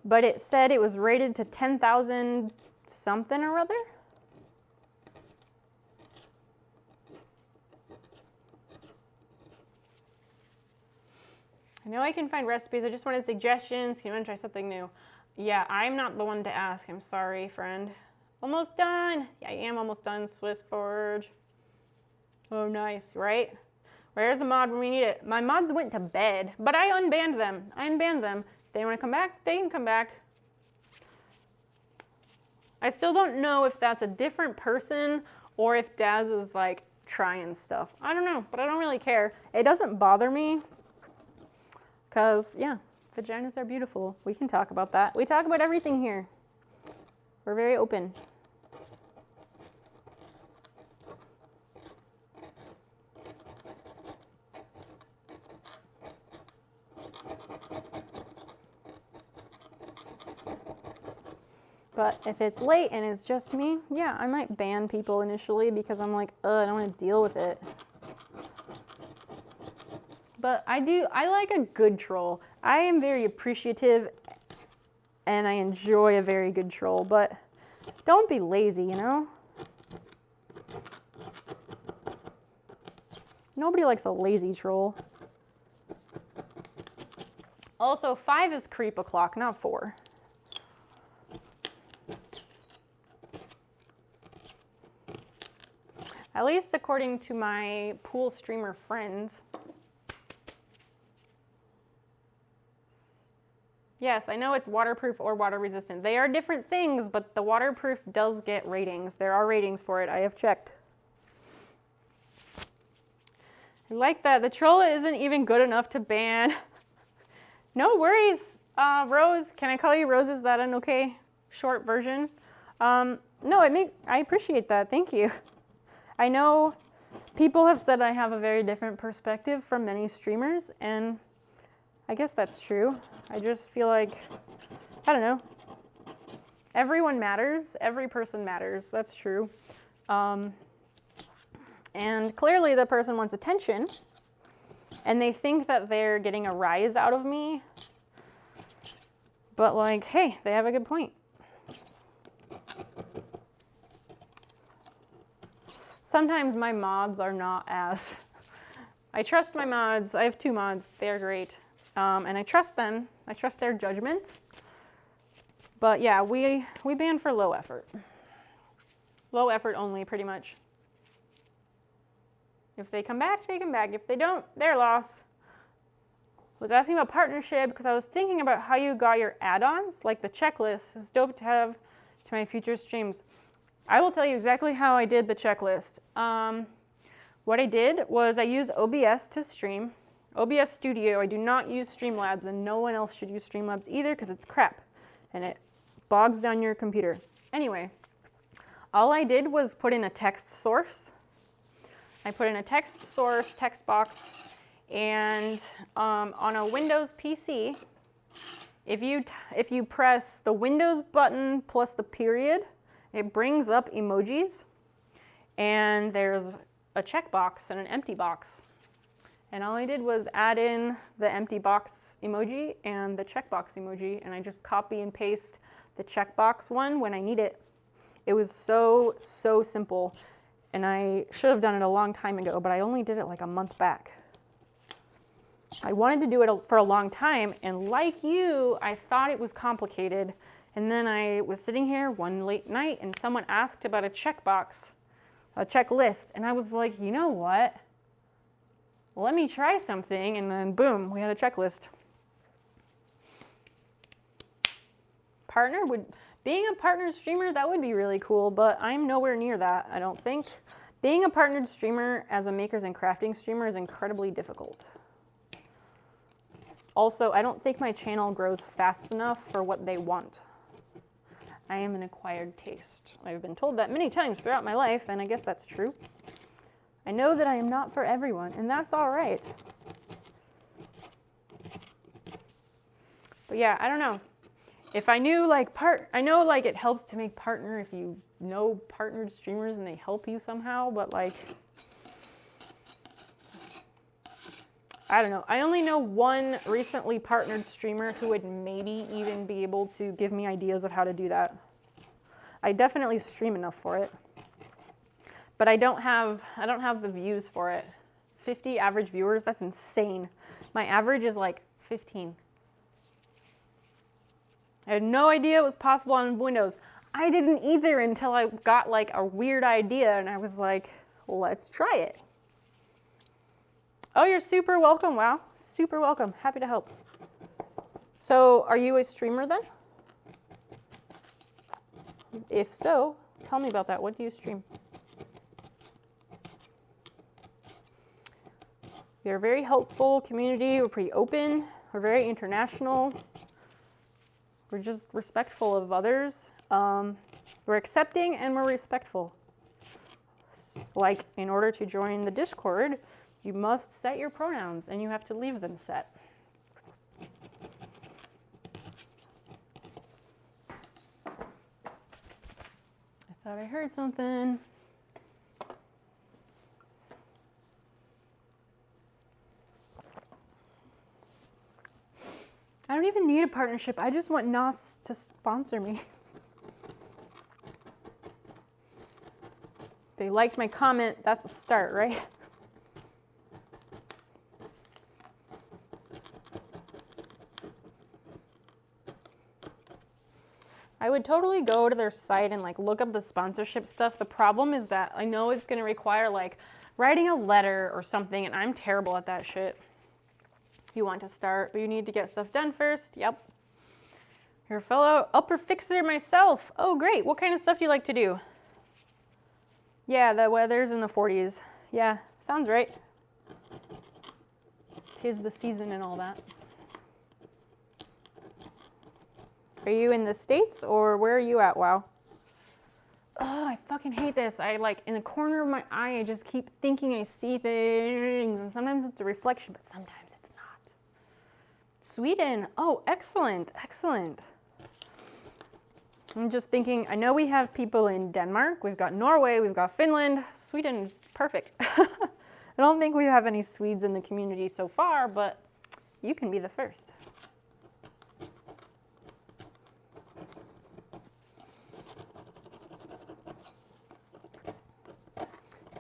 But it said it was rated to 10,000 something or other. I know I can find recipes. I just wanted suggestions. You want to try something new? Yeah, I'm not the one to ask. I'm sorry, friend. Almost done. Yeah, I am almost done, Swiss Forge. Oh, nice, right? Where's the mod when we need it? My mods went to bed, but I unbanned them. If they want to come back, they can come back. I still don't know if that's a different person or if Daz is like trying stuff. I don't know, but I don't really care. It doesn't bother me because, yeah, vaginas are beautiful. We can talk about that. We talk about everything here. We're very open. But if it's late and it's just me, yeah, I might ban people initially because I'm like, I don't want to deal with it. But I like a good troll. I am very appreciative and I enjoy a very good troll, but don't be lazy, you know? Nobody likes a lazy troll. Also, 5 is creep o'clock, not 4. At least according to my pool streamer friends. Yes, I know it's waterproof or water resistant. They are different things, but the waterproof does get ratings. There are ratings for it. I have checked. I like that. The troll isn't even good enough to ban. No worries, Rose. Can I call you Rose? Is that an okay short version? No, I appreciate that. Thank you. I know people have said I have a very different perspective from many streamers, and I guess that's true. I just feel like, I don't know. Everyone matters. Every person matters. That's true. And clearly the person wants attention, and they think that they're getting a rise out of me. But like, hey, they have a good point. Sometimes my mods are not as... I trust my mods. I have 2 mods. They're great. And I trust them. I trust their judgment. But yeah, we ban for low effort. Low effort only, pretty much. If they come back, they come back. If they don't, they're lost. Was asking about partnership because I was thinking about how you got your add-ons, like the checklist. It's dope to have to my future streams. I will tell you exactly how I did the checklist. What I did was I used OBS to stream. OBS Studio, I do not use Streamlabs, and no one else should use Streamlabs either because it's crap and it bogs down your computer. Anyway, all I did was put in a text source. I put in a text source, text box, and on a Windows PC, if you press the Windows button plus the period, it brings up emojis, and there's a checkbox and an empty box. And all I did was add in the empty box emoji and the checkbox emoji, and I just copy and paste the checkbox one when I need it. It was so simple, and I should have done it a long time ago, but I only did it like a month back. I wanted to do it for a long time, and like you, I thought it was complicated. And then I was sitting here one late night, and someone asked about a checkbox, a checklist, and I was like, you know what? Let me try something, and then boom, we had a checklist. Being a partnered streamer, that would be really cool, but I'm nowhere near that, I don't think. Being a partnered streamer as a makers and crafting streamer is incredibly difficult. Also, I don't think my channel grows fast enough for what they want. I am an acquired taste. I've been told that many times throughout my life, and I guess that's true. I know that I am not for everyone, and that's all right. But yeah, I don't know. If I knew I know like it helps to make partner if you know partnered streamers and they help you somehow, but like, I don't know. I only know one recently partnered streamer who would maybe even be able to give me ideas of how to do that. I definitely stream enough for it. But I don't have the views for it. 50 average viewers, that's insane. My average is like 15. I had no idea it was possible on Windows. I didn't either until I got like a weird idea and I was like, let's try it. Oh, you're super welcome. Wow, super welcome. Happy to help. So, are you a streamer then? If so, tell me about that. What do you stream? We're a very helpful community. We're pretty open. We're very international. We're just respectful of others. We're accepting and we're respectful. Like, in order to join the Discord, you must set your pronouns and you have to leave them set. I thought I heard something. I don't even need a partnership. I just want NOS to sponsor me. They liked my comment. That's a start, right? I would totally go to their site and like look up the sponsorship stuff. The problem is that I know it's going to require like writing a letter or something, and I'm terrible at that shit. You want to start, but you need to get stuff done first. Yep. You're a fellow upper fixer myself. Oh, great. What kind of stuff do you like to do? Yeah, the weather's in the 40s. Yeah, sounds right. 'Tis the season and all that. Are you in the States or where are you at? Wow. Oh, I fucking hate this. I like in the corner of my eye, I just keep thinking I see things. And sometimes it's a reflection, but sometimes it's not. Sweden. Oh, excellent. Excellent. I'm just thinking, I know we have people in Denmark. We've got Norway. We've got Finland. Sweden is perfect. I don't think we have any Swedes in the community so far, but you can be the first.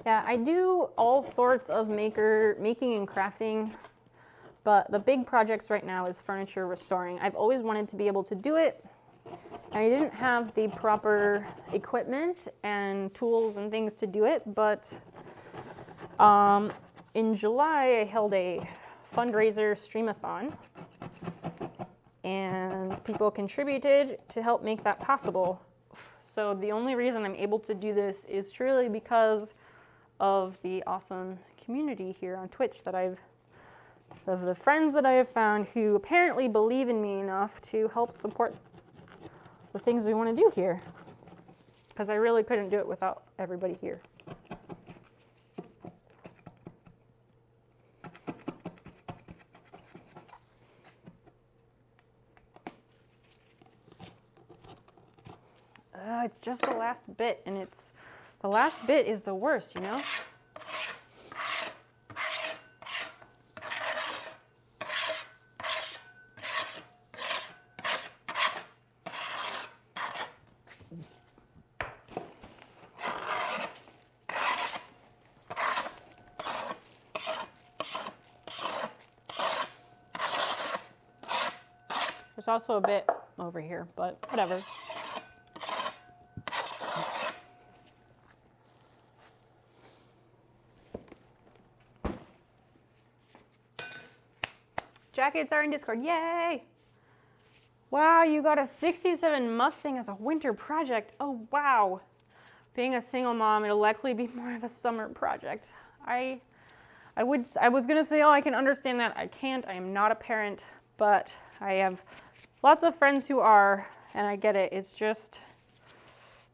Yeah, I do all sorts of making and crafting, but the big projects right now is furniture restoring. I've always wanted to be able to do it, and I didn't have the proper equipment and tools and things to do it, but in July I held a fundraiser streamathon, and people contributed to help make that possible. So the only reason I'm able to do this is truly because of the awesome community here on Twitch of the friends that I have found who apparently believe in me enough to help support the things we want to do here. Because I really couldn't do it without everybody here. It's just the last bit, and the last bit is the worst, you know? There's also a bit over here, but whatever. Jackets are in Discord, yay! Wow, you got a 67 Mustang as a winter project. Oh, wow. Being a single mom, it'll likely be more of a summer project. I was gonna say, oh, I can understand that. I can't, I am not a parent, but I have lots of friends who are, and I get it. It's just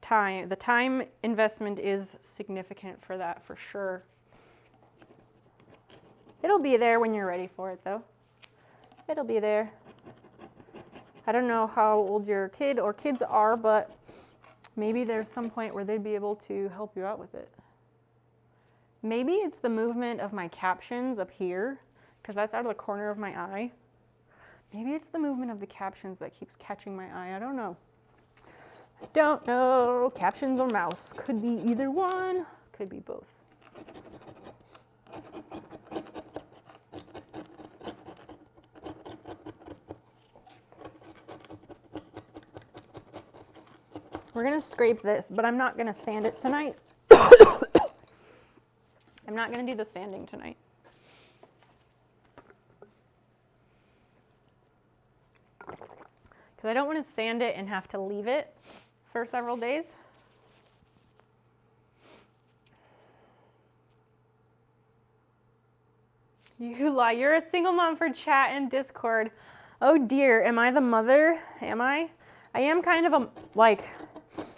time. The time investment is significant for that, for sure. It'll be there when you're ready for it, though. It'll be there. I don't know how old your kid or kids are, but maybe there's some point where they'd be able to help you out with it. Maybe it's the movement of my captions up here, because that's out of the corner of my eye. Maybe it's the movement of the captions that keeps catching my eye. I don't know. I don't know. Captions or mouse. Could be either one. Could be both. We're gonna scrape this, but I'm not gonna sand it tonight. I'm not gonna do the sanding tonight. Because I don't want to sand it and have to leave it for several days. You lie, you're a single mom for chat and Discord. Oh dear, am I the mother? Am I? I am kind of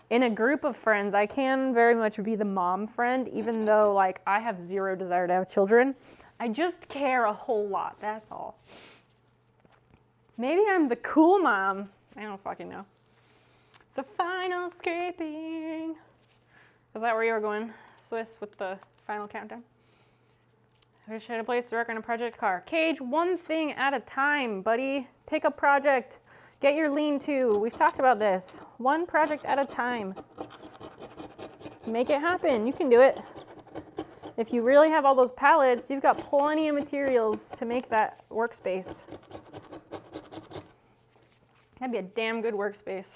in a group of friends, I can very much be the mom friend, even though like I have zero desire to have children. I just care a whole lot, that's all. Maybe I'm the cool mom. I don't fucking know. The final scraping. Is that where you were going, Swiss, with the final countdown? I wish I had a place to work on a project car. Cage, one thing at a time, buddy. Pick a project. Get your lean-to. We've talked about this. One project at a time. Make it happen. You can do it. If you really have all those pallets, you've got plenty of materials to make that workspace. That'd be a damn good workspace.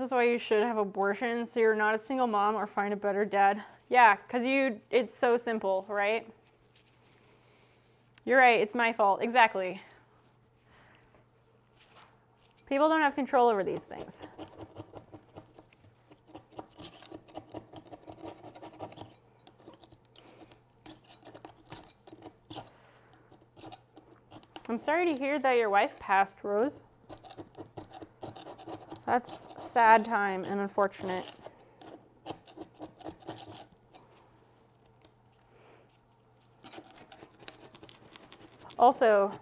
This is why you should have abortions, so you're not a single mom or find a better dad. Yeah, because it's so simple, right? You're right, it's my fault. Exactly. People don't have control over these things. I'm sorry to hear that your wife passed, Rose. That's a sad time and unfortunate. Also,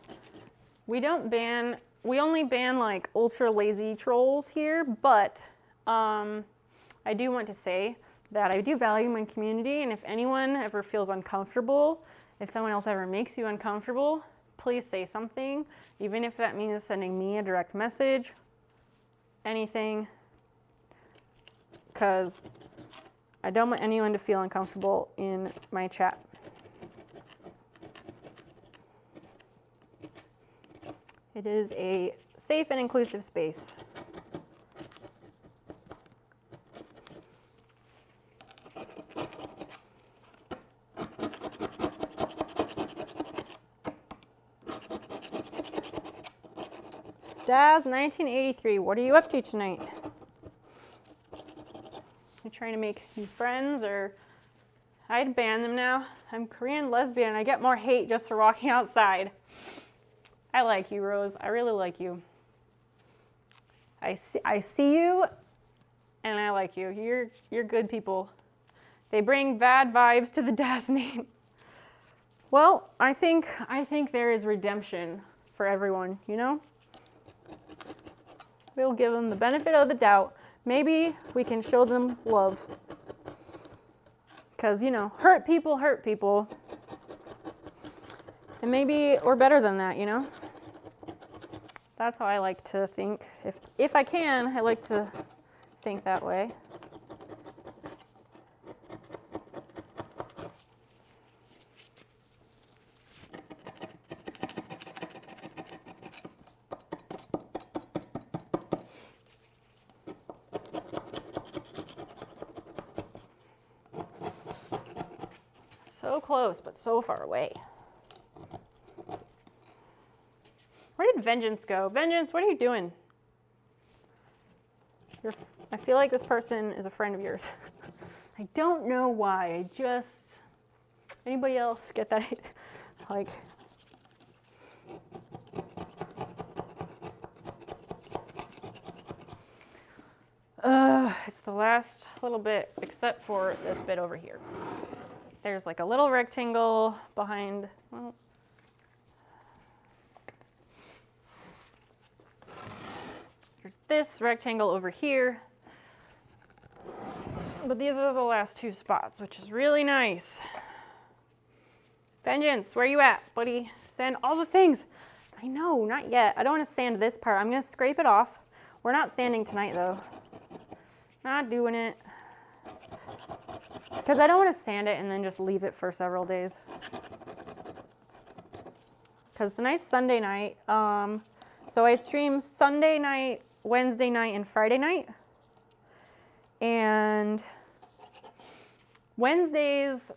we only ban like ultra lazy trolls here, but I do want to say that I do value my community, and if anyone ever feels uncomfortable, if someone else ever makes you uncomfortable, please say something, even if that means sending me a direct message, anything, because I don't want anyone to feel uncomfortable in my chat. It is a safe and inclusive space. Daz, 1983, what are you up to tonight? You trying to make new friends, or I'd ban them now. I'm Korean lesbian. I get more hate just for walking outside. I like you, Rose. I really like you. I see you, and I like you. You're good people. They bring bad vibes to the Daz name. Well, I think there is redemption for everyone, you know? We'll give them the benefit of the doubt. Maybe we can show them love. Because, you know, hurt people. And maybe we're better than that, you know? That's how I like to think. If I can, I like to think that way. So close, but so far away. Where did Vengeance go? Vengeance, what are you doing? I feel like this person is a friend of yours. I don't know why. Anybody else get that? Like, it's the last little bit, except for this bit over here. There's like a little rectangle behind, well, there's this rectangle over here. But these are the last two spots, which is really nice. Vengeance, where you at, buddy? Sand all the things. I know, not yet. I don't want to sand this part. I'm going to scrape it off. We're not sanding tonight, though. Not doing it. Because I don't want to sand it and then just leave it for several days. Because tonight's Sunday night. So I stream Sunday night, Wednesday night, and Friday night. And Wednesdays,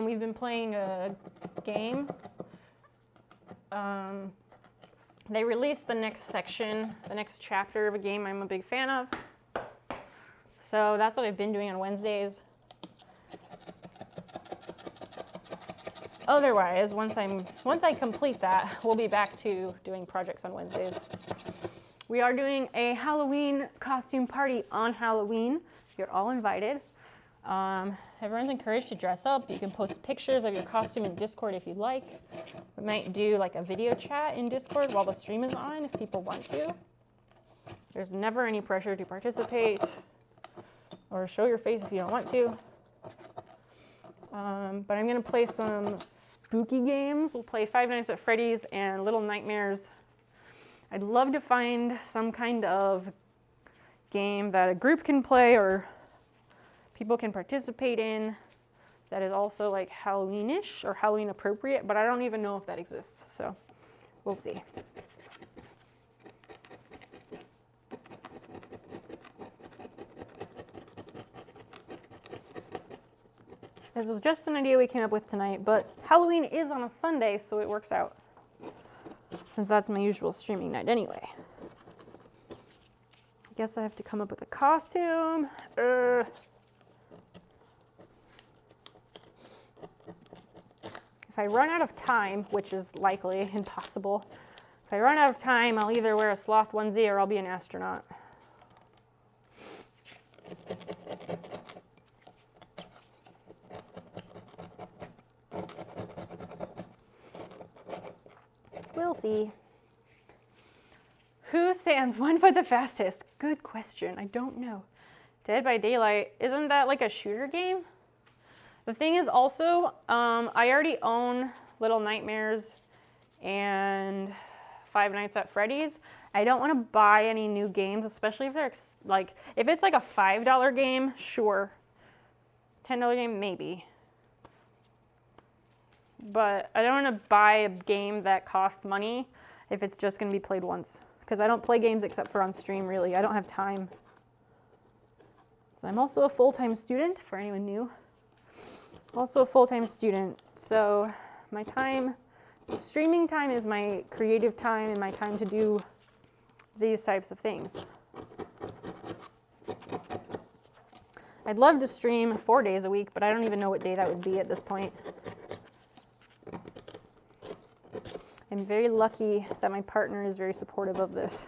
we've been playing a game. They released the next section, the next chapter of a game I'm a big fan of. So that's what I've been doing on Wednesdays. Otherwise, once I complete that, we'll be back to doing projects on Wednesdays. We are doing a Halloween costume party on Halloween. You're all invited. Everyone's encouraged to dress up. You can post pictures of your costume in Discord if you'd like. We might do like a video chat in Discord while the stream is on if people want to. There's never any pressure to participate or show your face if you don't want to. But I'm going to play some spooky games. We'll play Five Nights at Freddy's and Little Nightmares. I'd love to find some kind of game that a group can play or people can participate in that is also like Halloween-ish or Halloween appropriate, but I don't even know if that exists, so we'll see. This was just an idea we came up with tonight, but Halloween is on a Sunday, so it works out. Since that's my usual streaming night anyway. I guess I have to come up with a costume. If I run out of time, which is likely impossible, if I run out of time, I'll either wear a sloth onesie or I'll be an astronaut. We'll see. Who stands 1 foot the fastest? Good question. I don't know. Dead by Daylight, isn't that like a shooter game? The thing is also, I already own Little Nightmares and Five Nights at Freddy's. I don't want to buy any new games, especially if they're like, if it's like a $5 game, sure. $10 game, maybe. But I don't want to buy a game that costs money if it's just going to be played once. Because I don't play games except for on stream, really. I don't have time. So I'm also a full-time student, for anyone new. Also a full-time student. So my time, streaming time is my creative time and my time to do these types of things. I'd love to stream 4 days a week, but I don't even know what day that would be at this point. I'm very lucky that my partner is very supportive of this.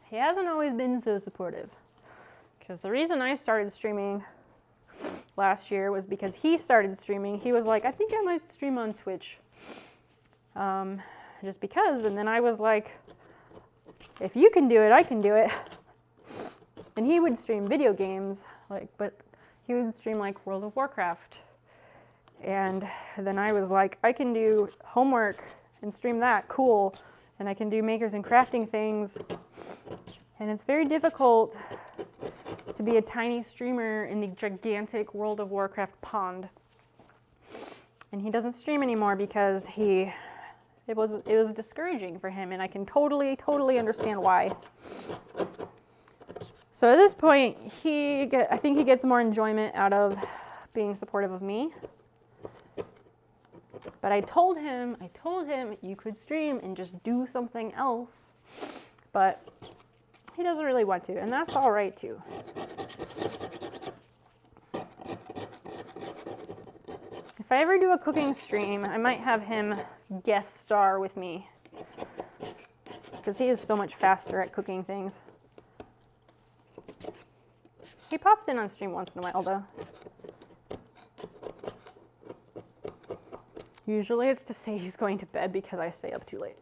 He hasn't always been so supportive. Because the reason I started streaming last year was because he started streaming. He was like, I think I might stream on Twitch. Just because. And then I was like, if you can do it, I can do it. And he would stream video games, but he would stream like World of Warcraft. And then I was like, I can do homework and stream that, cool. And I can do makers and crafting things. And it's very difficult to be a tiny streamer in the gigantic World of Warcraft pond. And he doesn't stream anymore because it was discouraging for him, and I can totally understand why. So at this point, I think he gets more enjoyment out of being supportive of me. But I told him you could stream and just do something else. But he doesn't really want to, and that's all right too. If I ever do a cooking stream, I might have him guest star with me. Because he is so much faster at cooking things. He pops in on stream once in a while though. Usually it's to say he's going to bed because I stay up too late.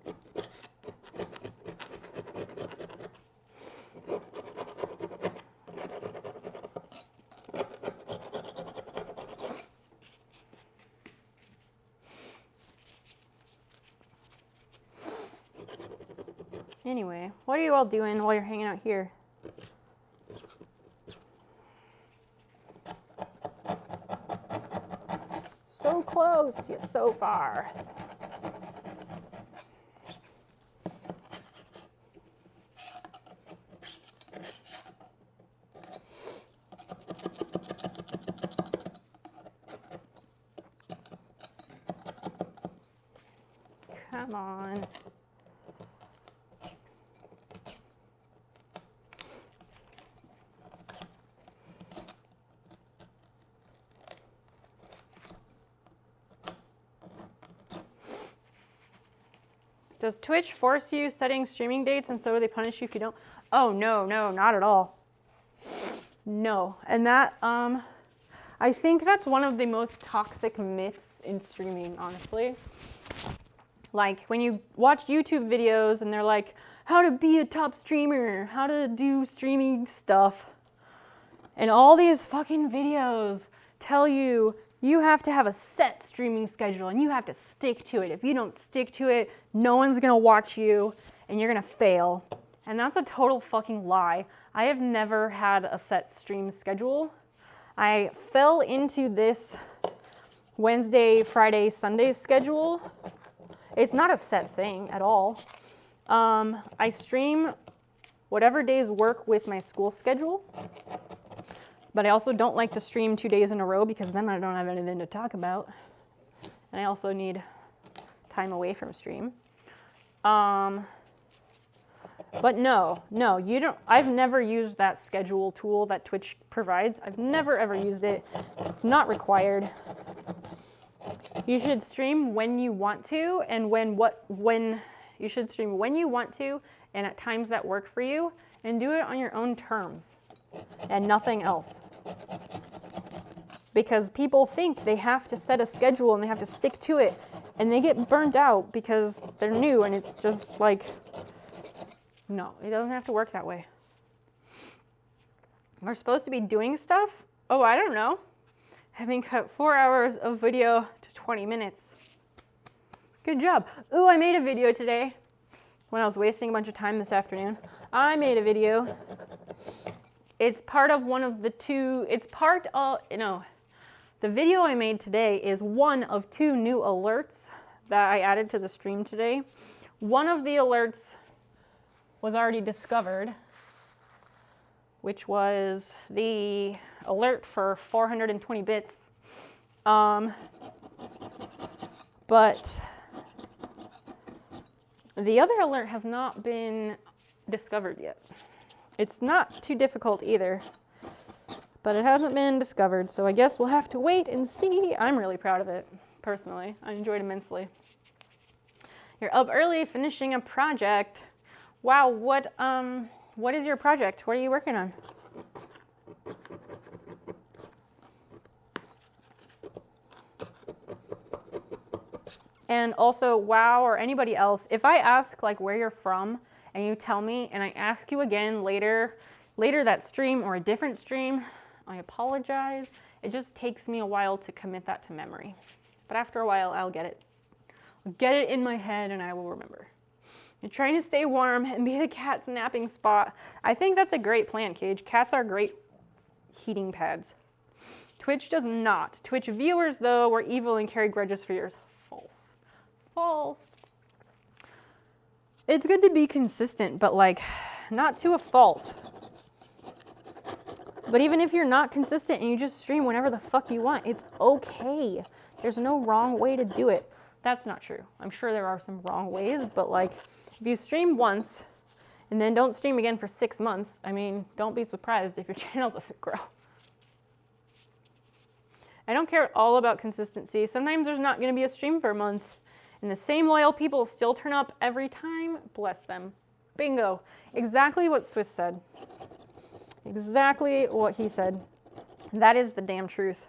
Anyway, what are you all doing while you're hanging out here? So close, yet so far. Come on. Does Twitch force you setting streaming dates and so do they punish you if you don't? Oh, no, not at all. No. And that, I think that's one of the most toxic myths in streaming, honestly. Like when you watch YouTube videos and they're like, how to be a top streamer, how to do streaming stuff. And all these fucking videos tell you you have to have a set streaming schedule and you have to stick to it. If you don't stick to it, no one's gonna watch you and you're gonna fail. And that's a total fucking lie. I have never had a set stream schedule. I fell into this Wednesday, Friday, Sunday schedule. It's not a set thing at all. I stream whatever days work with my school schedule. But I also don't like to stream 2 days in a row because then I don't have anything to talk about. And I also need time away from stream. But no, you don't. I've never used that schedule tool that Twitch provides. I've never ever used it. It's not required. You should stream when you want to, and when you should stream when you want to, and at times that work for you, and do it on your own terms, and nothing else. Because people think they have to set a schedule and they have to stick to it, and they get burnt out because they're new, and it's just like, no, it doesn't have to work that way. We're supposed to be doing stuff? Oh, I don't know. Having cut 4 hours of video to 20 minutes. Good job. Ooh, I made a video today when I was wasting a bunch of time this afternoon. I made a video. It's part of one of the two, the video I made today is one of 2 new alerts that I added to the stream today. One of the alerts was already discovered, which was the alert for 420 bits. But the other alert has not been discovered yet. It's not too difficult either, but it hasn't been discovered, so I guess we'll have to wait and see. I'm really proud of it, personally. I enjoyed it immensely. You're up early finishing a project. Wow, what is your project? What are you working on? And also, wow, or anybody else, if I ask like where you're from and you tell me and I ask you again later that stream or a different stream, I apologize. It just takes me a while to commit that to memory. But after a while, I'll get it. I'll get it in my head and I will remember. You're trying to stay warm and be the cat's napping spot. I think that's a great plan, Cage. Cats are great heating pads. Twitch does not. Twitch viewers, though, were evil and carried grudges for years. False. It's good to be consistent, but like, not to a fault. But even if you're not consistent and you just stream whenever the fuck you want, it's okay. There's no wrong way to do it. That's not true. I'm sure there are some wrong ways, but like, if you stream once and then don't stream again for 6 months, I mean, don't be surprised if your channel doesn't grow. I don't care all about consistency. Sometimes there's not going to be a stream for a month, and the same loyal people still turn up every time. Bless them. Bingo. Exactly what Swiss said. Exactly what he said. That is the damn truth.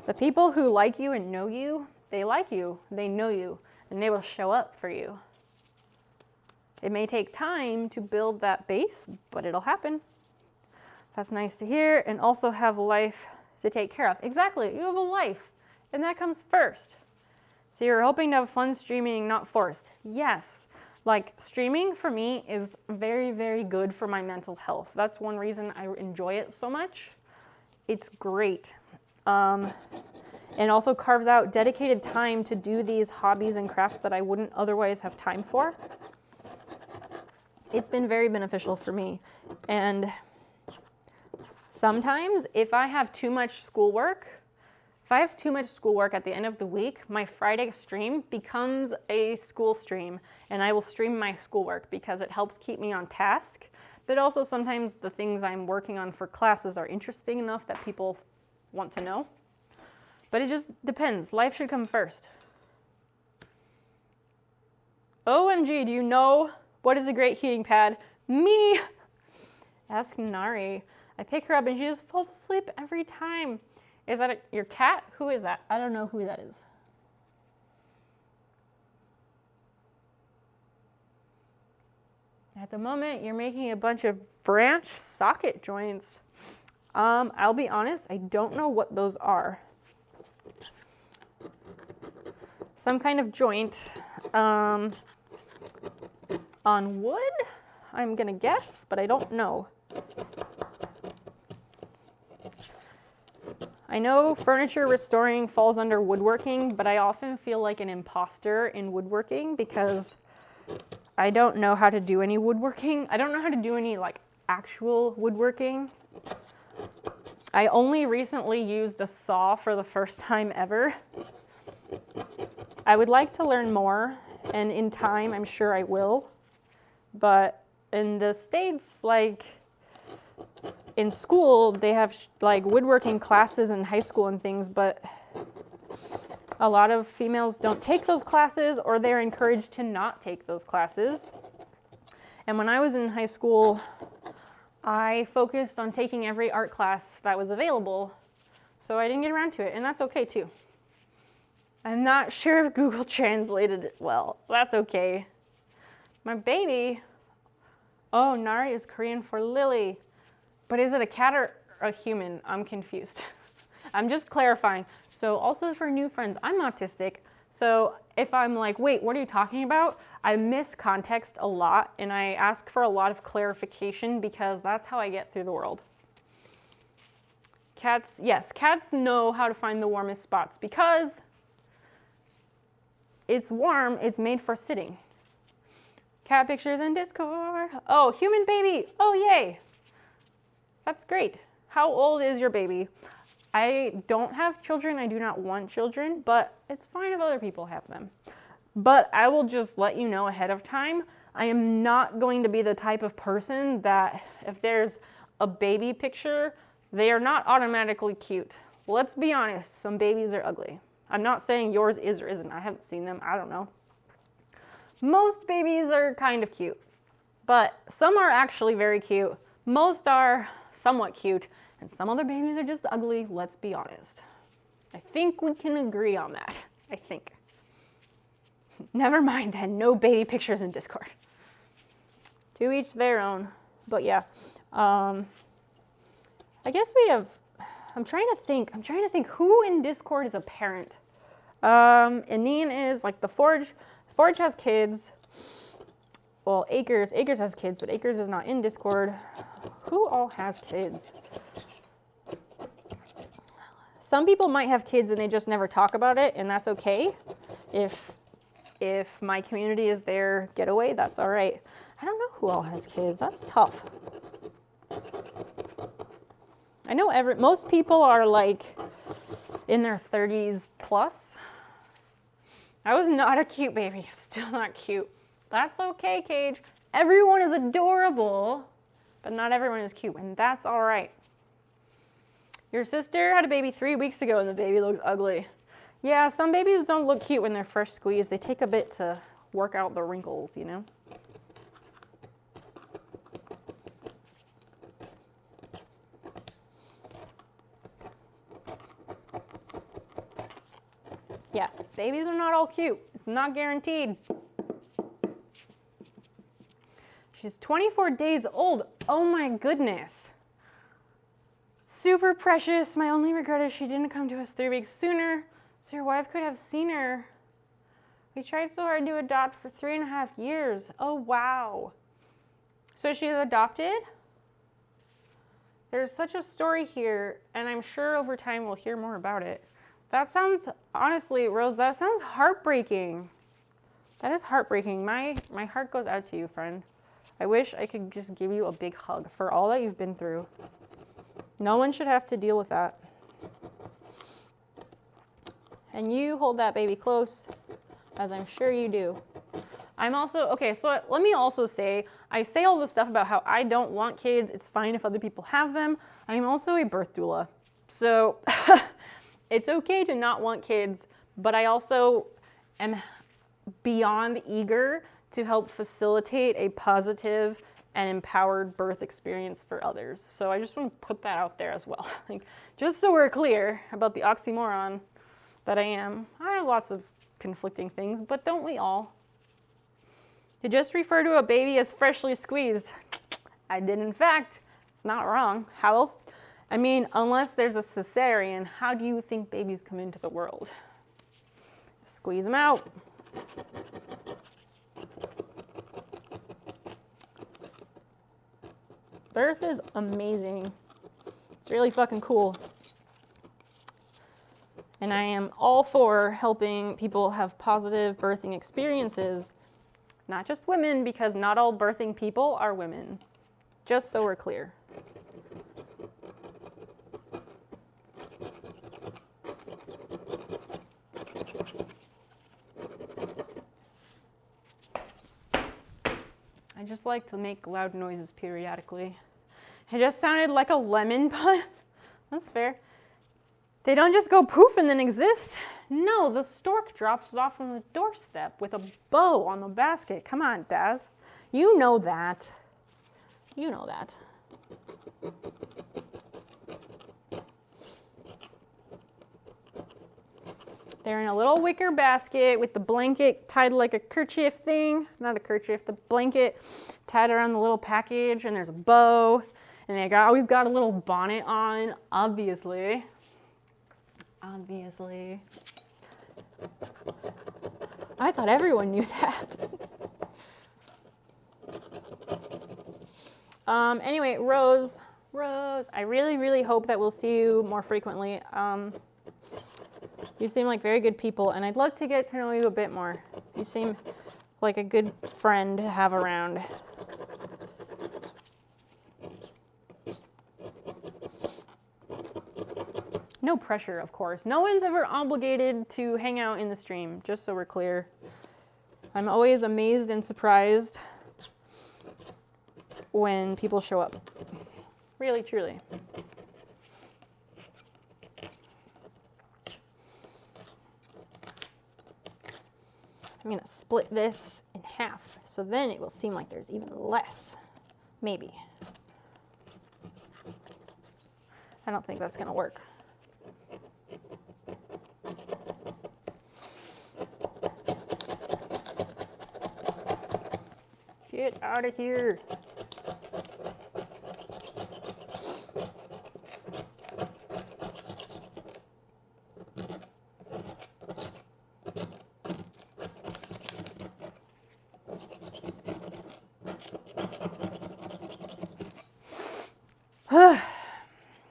The people who like you and know you, they like you, they know you, and they will show up for you. It may take time to build that base, but it'll happen. That's nice to hear, and also have life to take care of. Exactly, you have a life, and that comes first. So you're hoping to have fun streaming, not forced. Yes, like streaming for me is very, very good for my mental health. That's one reason I enjoy it so much. It's great. And also carves out dedicated time to do these hobbies and crafts that I wouldn't otherwise have time for. It's been very beneficial for me. And sometimes if I have too much schoolwork, at the end of the week, my Friday stream becomes a school stream, and I will stream my schoolwork because it helps keep me on task. But also sometimes the things I'm working on for classes are interesting enough that people want to know. But it just depends. Life should come first. OMG, do you know what is a great heating pad? Me! Ask Nari. I pick her up and she just falls asleep every time. Is that your cat? Who is that? I don't know who that is. At the moment, you're making a bunch of branch socket joints. I'll be honest, I don't know what those are. Some kind of joint on wood, I'm gonna guess, but I don't know. I know furniture restoring falls under woodworking, but I often feel like an imposter in woodworking because I don't know how to do any woodworking. I don't know how to do any like actual woodworking. I only recently used a saw for the first time ever. I would like to learn more, and in time I'm sure I will. But in the States, like in school, they have like woodworking classes in high school and things, but a lot of females don't take those classes, or they're encouraged to not take those classes. And when I was in high school, I focused on taking every art class that was available, so I didn't get around to it, and that's okay too. I'm not sure if Google translated it well. That's okay. My baby, oh, Nari is Korean for Lily. But is it a cat or a human? I'm confused. I'm just clarifying. So also for new friends, I'm autistic. So if I'm like, wait, what are you talking about? I miss context a lot, and I ask for a lot of clarification because that's how I get through the world. Cats, yes, cats know how to find the warmest spots because it's warm, it's made for sitting. Cat pictures in Discord. Oh, human baby, oh yay. That's great. How old is your baby? I don't have children, I do not want children, but it's fine if other people have them. But I will just let you know ahead of time, I am not going to be the type of person that if there's a baby picture, they are not automatically cute. Let's be honest, some babies are ugly. I'm not saying yours is or isn't. I haven't seen them. I don't know. Most babies are kind of cute, but some are actually very cute. Most are somewhat cute, and some other babies are just ugly. Let's be honest. I think we can agree on that. I think. Never mind then. No baby pictures in Discord. To each their own. But yeah. I guess we have... I'm trying to think who in Discord is a parent. Anine is like the Forge. Forge has kids. Well, Acres has kids, but Acres is not in Discord. Who all has kids? Some people might have kids and they just never talk about it, and that's okay. If my community is their getaway, that's all right. I don't know who all has kids. That's tough. I know most people are like in their 30s plus. I was not a cute baby. Still not cute. That's okay, Cage. Everyone is adorable, but not everyone is cute, and that's all right. Your sister had a baby 3 weeks ago, and the baby looks ugly. Yeah, some babies don't look cute when they're first squeezed. They take a bit to work out the wrinkles, you know? Yeah, babies are not all cute. It's not guaranteed. She's 24 days old. Oh my goodness. Super precious. My only regret is she didn't come to us 3 weeks sooner, so your wife could have seen her. We tried so hard to adopt for 3.5 years. Oh, wow. So she's adopted? There's such a story here, and I'm sure over time we'll hear more about it. That sounds, honestly, Rose, that sounds heartbreaking. That is heartbreaking. My heart goes out to you, friend. I wish I could just give you a big hug for all that you've been through. No one should have to deal with that. And you hold that baby close, as I'm sure you do. I'm also, okay, so let me also say, I say all this stuff about how I don't want kids. It's fine if other people have them. I'm also a birth doula. So it's okay to not want kids, but I also am beyond eager to help facilitate a positive and empowered birth experience for others. So I just want to put that out there as well. Like, just so we're clear about the oxymoron that I am. I have lots of conflicting things, but don't we all? To just refer to a baby as freshly squeezed. I did, in fact. It's not wrong. How else? I mean, unless there's a cesarean, how do you think babies come into the world? Squeeze them out. Birth is amazing. It's really fucking cool. And I am all for helping people have positive birthing experiences. not just women, because not all birthing people are women. Just so we're clear. I just like to make loud noises periodically. It just sounded like a lemon pun. That's fair. They don't just go poof and then exist. No, the stork drops it off on the doorstep with a bow on the basket. Come on, Daz. You know that. You know that. They're in a little wicker basket with the blanket tied like a kerchief thing. Not a kerchief, the blanket tied around the little package, and there's a bow. And they always got a little bonnet on, obviously. Obviously. I thought everyone knew that. Anyway, Rose, I really, really hope that we'll see you more frequently. You seem like very good people, and I'd love to get to know you a bit more. You seem like a good friend to have around. No pressure, of course. No one's ever obligated to hang out in the stream, just so we're clear. I'm always amazed and surprised when people show up. Really, truly. I'm gonna split this in half, so then it will seem like there's even less. Maybe. I don't think that's gonna work. Get out of here.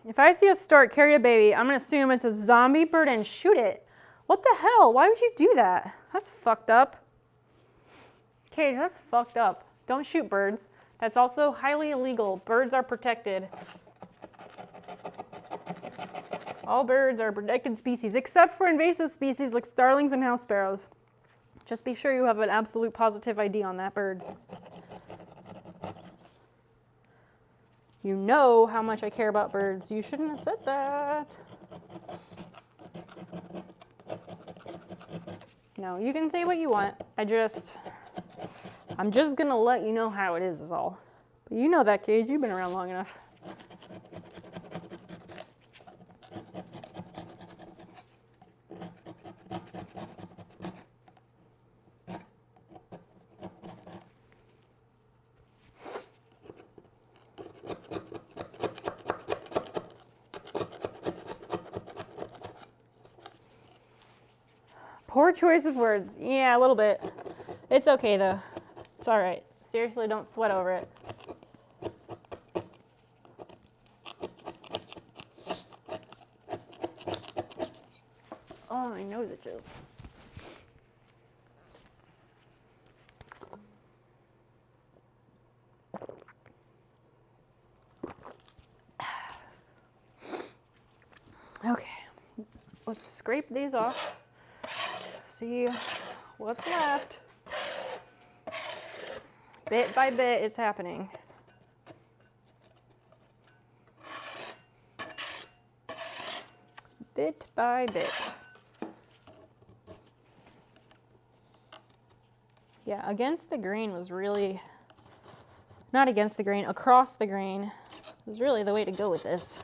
If I see a stork carry a baby, I'm gonna assume it's a zombie bird and shoot it. What the hell? Why would you do that? That's fucked up. Cage, that's fucked up. Don't shoot birds. That's also highly illegal. Birds are protected. All birds are protected species, except for invasive species like starlings and house sparrows. Just be sure you have an absolute positive ID on that bird. You know how much I care about birds. You shouldn't have said that. No, you can say what you want. I'm just gonna let you know how it is all. But you know that, Cage. You've been around long enough. Poor choice of words. Yeah, a little bit. It's okay, though. It's all right. Seriously, don't sweat over it. Oh, my nose itches. Okay, let's scrape these off. See what's left. Bit by bit, it's happening. Bit by bit. Yeah, against the grain was really, not against the grain, across the grain was really the way to go with this.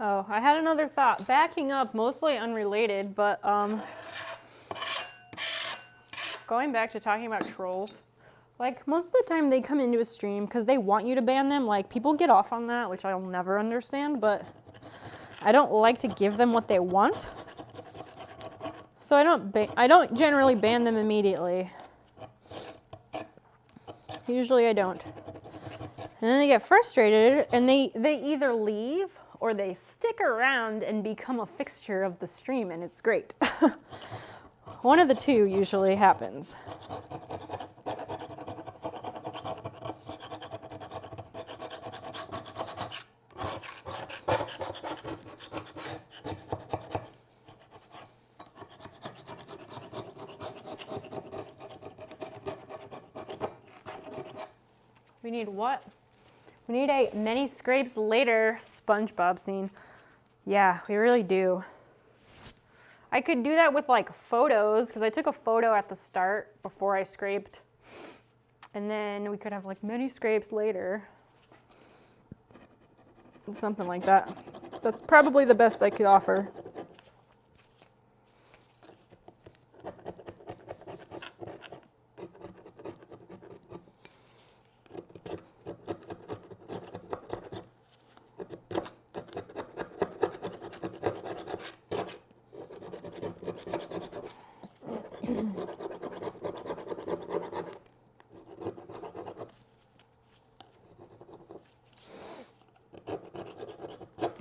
Oh, I had another thought. Backing up, mostly unrelated, but going back to talking about trolls, like most of the time they come into a stream because they want you to ban them. Like people get off on that, which I'll never understand, but I don't like to give them what they want. So I don't generally ban them immediately. Usually I don't. And then they get frustrated and they either leave or they stick around and become a fixture of the stream, and it's great. One of the two usually happens. We need what? We need a many scrapes later SpongeBob scene. Yeah, we really do. I could do that with like photos, because I took a photo at the start before I scraped. And then we could have like many scrapes later. Something like that. That's probably the best I could offer.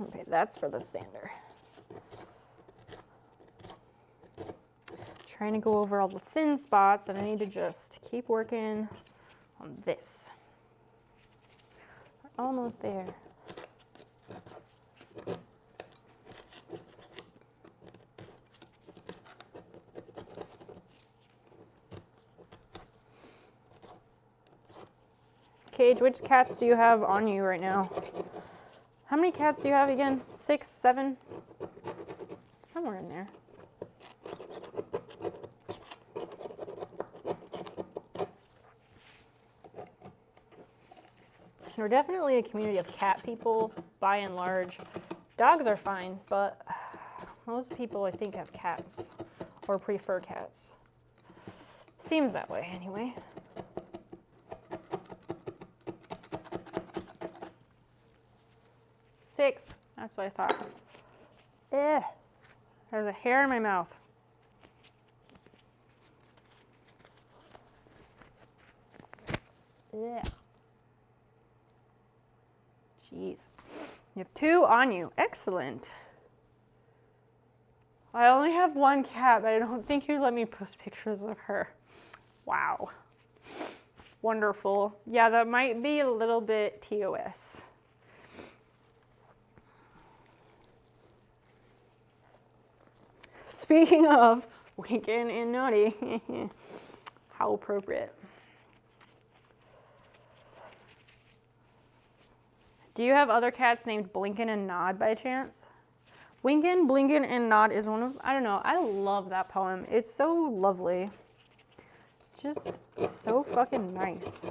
Okay, that's for the sander. Trying to go over all the thin spots, and I need to just keep working on this. We're almost there. Cage, which cats do you have on you right now? How many cats do you have again? 6, 7? Somewhere in there. We're definitely a community of cat people, by and large. Dogs are fine, but most people, I think, have cats or prefer cats. Seems that way, anyway. Six. That's what I thought. Ugh. There's a hair in my mouth. Ugh. Jeez. You have 2 on you. Excellent. I only have 1 cat, but I don't think you'd let me post pictures of her. Wow. Wonderful. Yeah, that might be a little bit TOS. Speaking of Winkin' and Naughty, how appropriate. Do you have other cats named Blinkin' and Nod by chance? Winkin', Blinkin', and Nod is one of, I don't know, I love that poem. It's so lovely. It's just so fucking nice.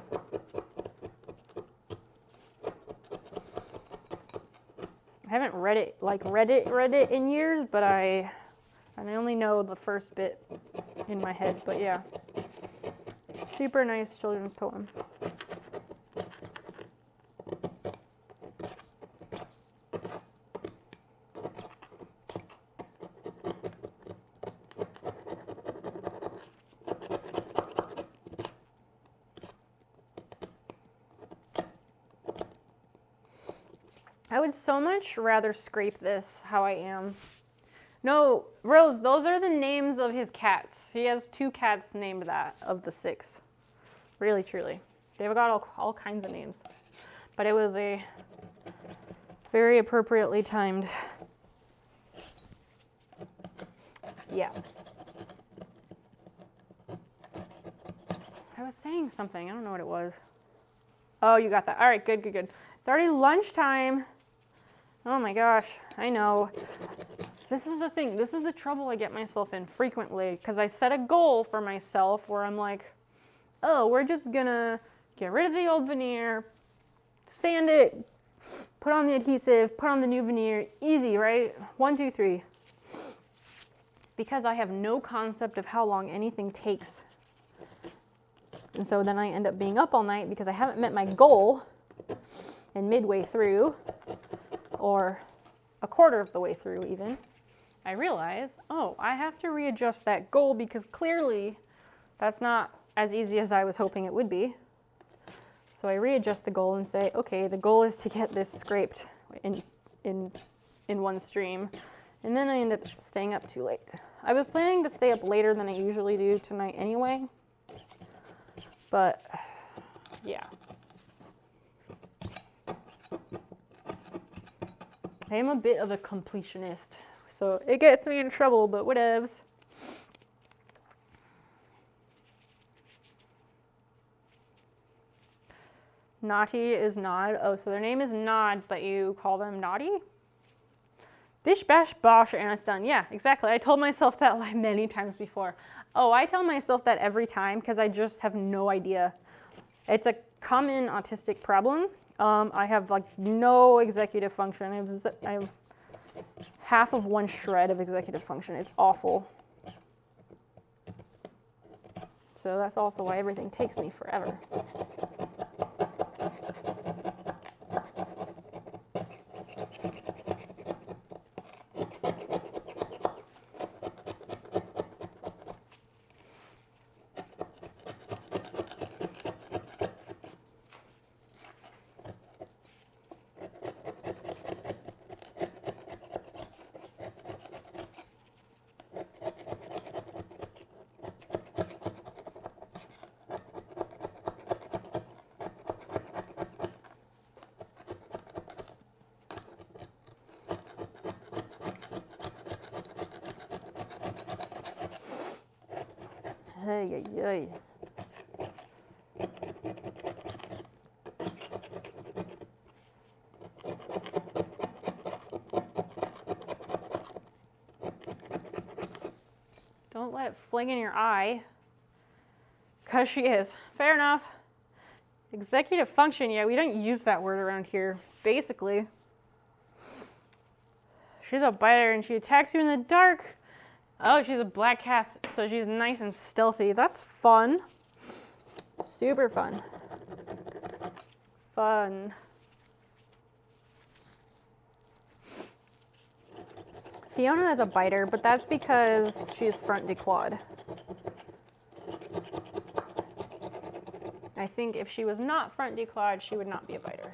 I haven't read it in years, but I only know the first bit in my head, but yeah. Super nice children's poem. I would so much rather scrape this how I am. No, Rose, those are the names of his cats. He has 2 cats named that of the 6. Really, truly. They've got all kinds of names. But it was a very appropriately timed. Yeah. I was saying something. I don't know what it was. Oh, you got that. All right, good, good, good. It's already lunchtime. Oh my gosh, I know. This is the thing. This is the trouble I get myself in frequently, because I set a goal for myself where I'm like, oh, we're just gonna get rid of the old veneer, sand it, put put on the adhesive, put on the new veneer, easy, right? 1, 2, 3. It's because I have no concept of how long anything takes. And so then I end up being up all night because I haven't met my goal, and midway through, or a quarter of the way through even, I realize, oh, I have to readjust that goal because clearly that's not as easy as I was hoping it would be. So I readjust the goal and say, okay, the goal is to get this scraped in one stream. And then I end up staying up too late. I was planning to stay up later than I usually do tonight anyway. But yeah. I am a bit of a completionist, so it gets me in trouble, but whatevs. Naughty is Nod. Oh, so their name is Nod, but you call them Naughty? Bish, bash, bosh, and it's done. Yeah, exactly. I told myself that like many times before. Oh, I tell myself that every time because I just have no idea. It's a common autistic problem. I have like no executive function. I have half of one shred of executive function. It's awful. So that's also why everything takes me forever. Hey, hey, hey. Don't let it fling in your eye. Because she is. Fair enough. Executive function, yeah, we don't use that word around here. Basically, she's a biter and she attacks you in the dark. Oh, she's a black cat, so she's nice and stealthy. That's fun. Super fun. Fun. Fiona is a biter, but that's because she's front declawed. I think if she was not front declawed, she would not be a biter.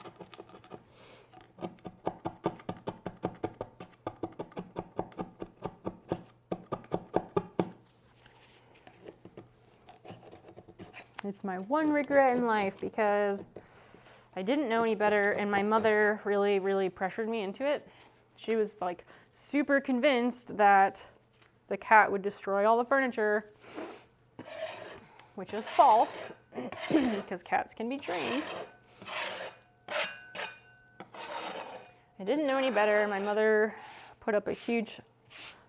It's my one regret in life because I didn't know any better and my mother really, really pressured me into it. She was like super convinced that the cat would destroy all the furniture, which is false because cats can be trained. I didn't know any better. My mother put up a huge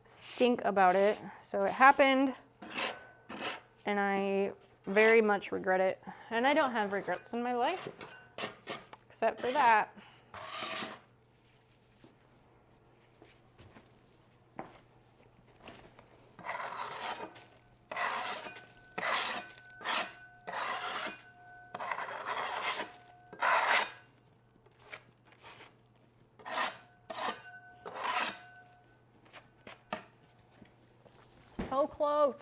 stink about it. So it happened and I very much regret it. And I don't have regrets in my life, except for that. So close.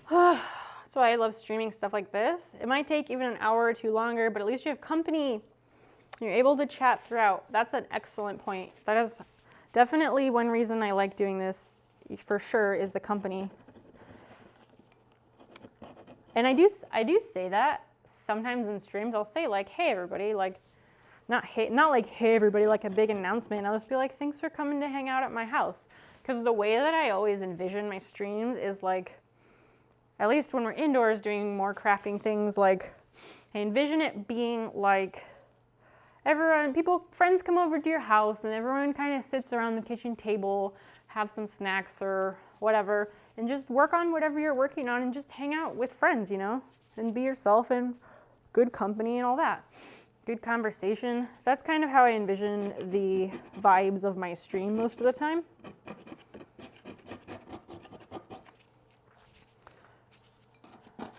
That's why I love streaming stuff like this. It might take even an hour or two longer, but at least you have company. You're able to chat throughout. That's an excellent point. That is definitely one reason I like doing this, for sure, is the company. And I do say that sometimes in streams. I'll say like, hey everybody, like not like hey everybody, like a big announcement. I'll just be like, thanks for coming to hang out at my house. Because the way that I always envision my streams is like, at least when we're indoors doing more crafting things, like I envision it being like friends come over to your house and everyone kind of sits around the kitchen table, have some snacks or whatever, and just work on whatever you're working on and just hang out with friends, you know, and be yourself and good company and all that. good conversation. That's kind of how I envision the vibes of my stream most of the time.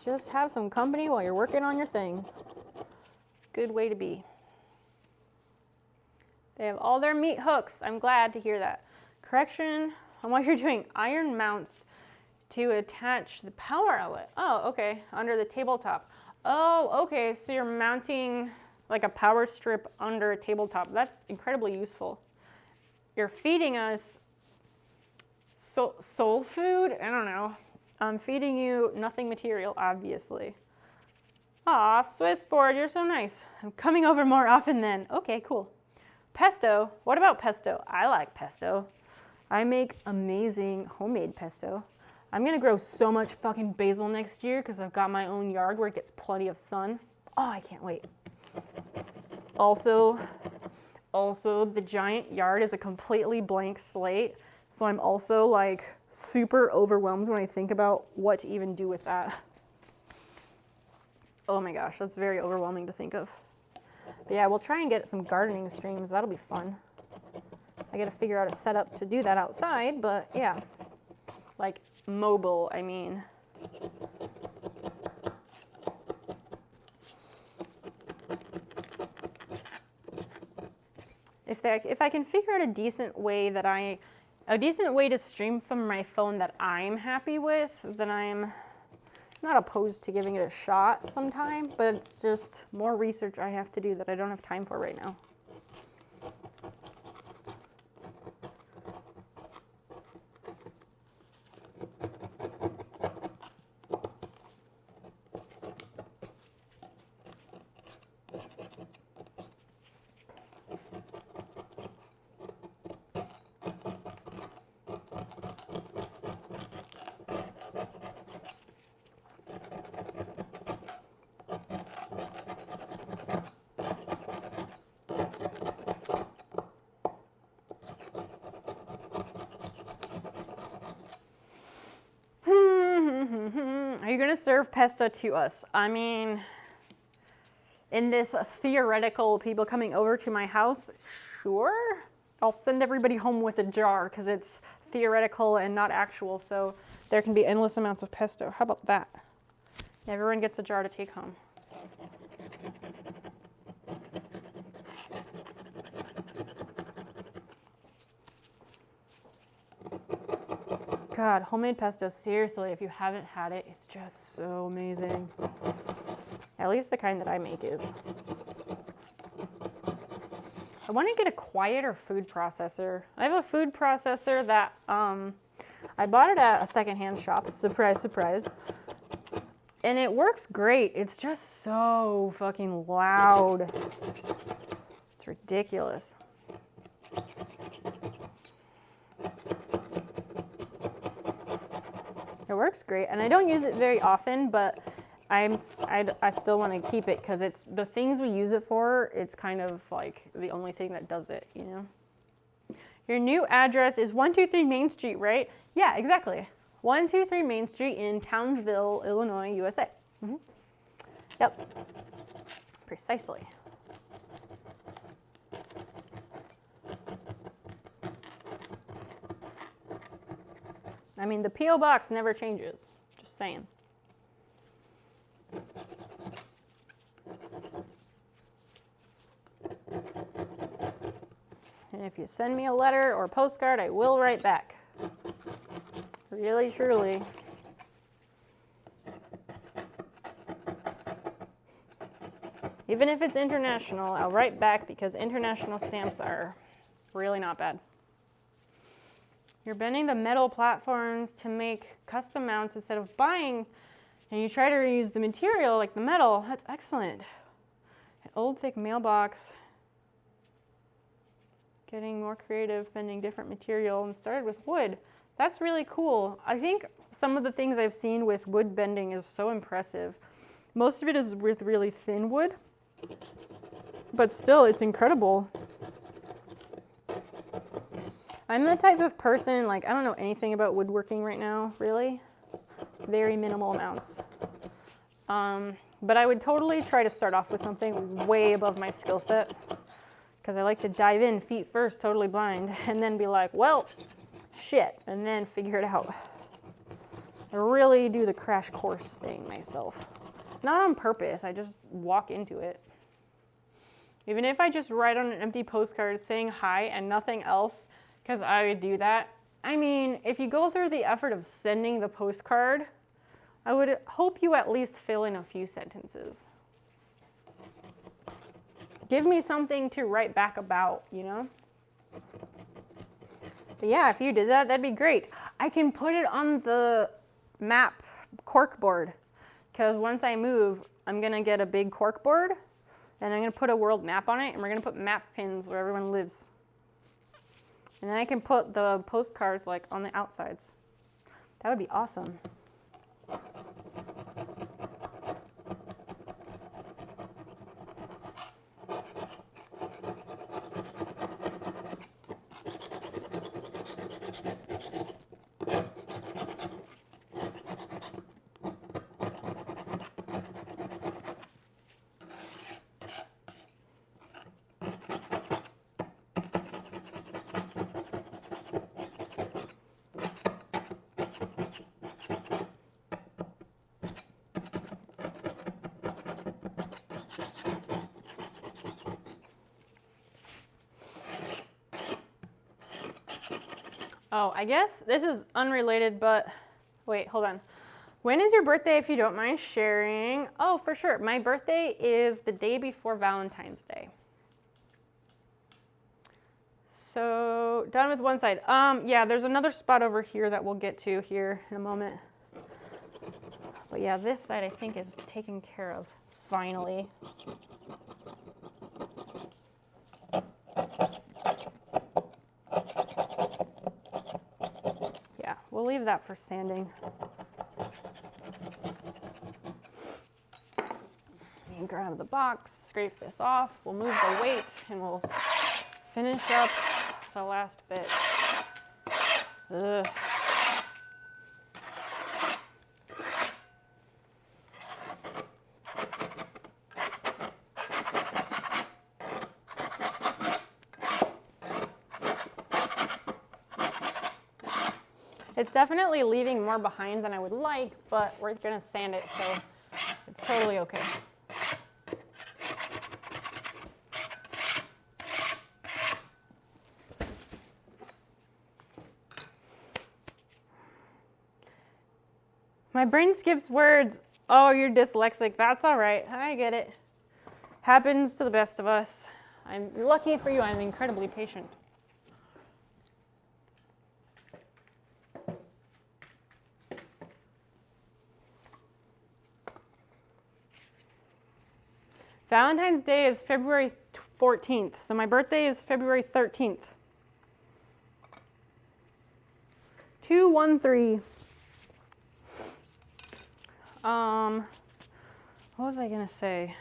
Just have some company while you're working on your thing. It's a good way to be. They have all their meat hooks. I'm glad to hear that. Correction on what you're doing. Iron mounts to attach the power outlet. Oh, okay. Under the tabletop. Oh, okay. So you're mounting like a power strip under a tabletop. That's incredibly useful. You're feeding us soul food? I don't know. I'm feeding you nothing material, obviously. Aw, Swiss board, you're so nice. I'm coming over more often then. Okay, cool. Pesto. What about pesto? I like pesto. I make amazing homemade pesto. I'm gonna grow so much fucking basil next year because I've got my own yard where it gets plenty of sun. Oh, I can't wait. Also, the giant yard is a completely blank slate. So I'm also like super overwhelmed when I think about what to even do with that. Oh my gosh, that's very overwhelming to think of. But yeah, we'll try and get some gardening streams. That'll be fun. I gotta figure out a setup to do that outside, but yeah. Like mobile, I mean. If I can figure out a decent way to stream from my phone that I'm happy with, then I'm not opposed to giving it a shot sometime, but it's just more research I have to do that I don't have time for right now. Are you gonna serve pesto to us? I mean, in this theoretical people coming over to my house, sure. I'll send everybody home with a jar because it's theoretical and not actual, so there can be endless amounts of pesto. How about that? Everyone gets a jar to take home. God, homemade pesto, seriously, if you haven't had it, it's just so amazing. At least the kind that I make is. I want to get a quieter food processor. I have a food processor that I bought it at a secondhand shop. Surprise, surprise. And it works great. It's just so fucking loud. It's ridiculous. It works great, and I don't use it very often, but I still want to keep it because it's the things we use it for. It's kind of like the only thing that does it, you know. Your new address is 123 Main Street, right? Yeah, exactly. 123 Main Street in Townsville, Illinois, USA. Mm-hmm. Yep. Precisely. I mean, the P.O. box never changes. Just saying. And if you send me a letter or postcard, I will write back. Really, truly. Even if it's international, I'll write back because international stamps are really not bad. You're bending the metal platforms to make custom mounts instead of buying, and you try to reuse the material like the metal. That's excellent. An old thick mailbox. Getting more creative, bending different material, and started with wood. That's really cool. I think some of the things I've seen with wood bending is so impressive. Most of it is with really thin wood, but still, it's incredible. I'm the type of person, like, I don't know anything about woodworking right now, really. Very minimal amounts. But I would totally try to start off with something way above my skill set, because I like to dive in feet first, totally blind, and then be like, well, shit, and then figure it out. I really do the crash course thing myself. Not on purpose, I just walk into it. Even if I just write on an empty postcard saying hi and nothing else, because I would do that. I mean, if you go through the effort of sending the postcard, I would hope you at least fill in a few sentences. Give me something to write back about, you know? But yeah, if you did that, that'd be great. I can put it on the map cork board, because once I move, I'm gonna get a big cork board, and I'm gonna put a world map on it, and we're gonna put map pins where everyone lives. And then I can put the postcards like on the outsides. That would be awesome. Oh, I guess this is unrelated, but wait, hold on. When is your birthday, if you don't mind sharing? Oh, for sure. My birthday is the day before Valentine's Day. So, done with one side. Yeah, there's another spot over here that we'll get to here in a moment. But yeah, this side I think is taken care of, finally. Yeah, we'll leave that for sanding. You can grab the box, scrape this off, we'll move the weight, and we'll finish up the last bit. Ugh. It's definitely leaving more behind than I would like, but we're gonna sand it, so it's totally okay. My brain skips words. Oh, you're dyslexic. That's all right. I get it. Happens to the best of us. I'm lucky for you. I'm incredibly patient. Valentine's Day is February 14th, so my birthday is February 13th. 213. What was I gonna say?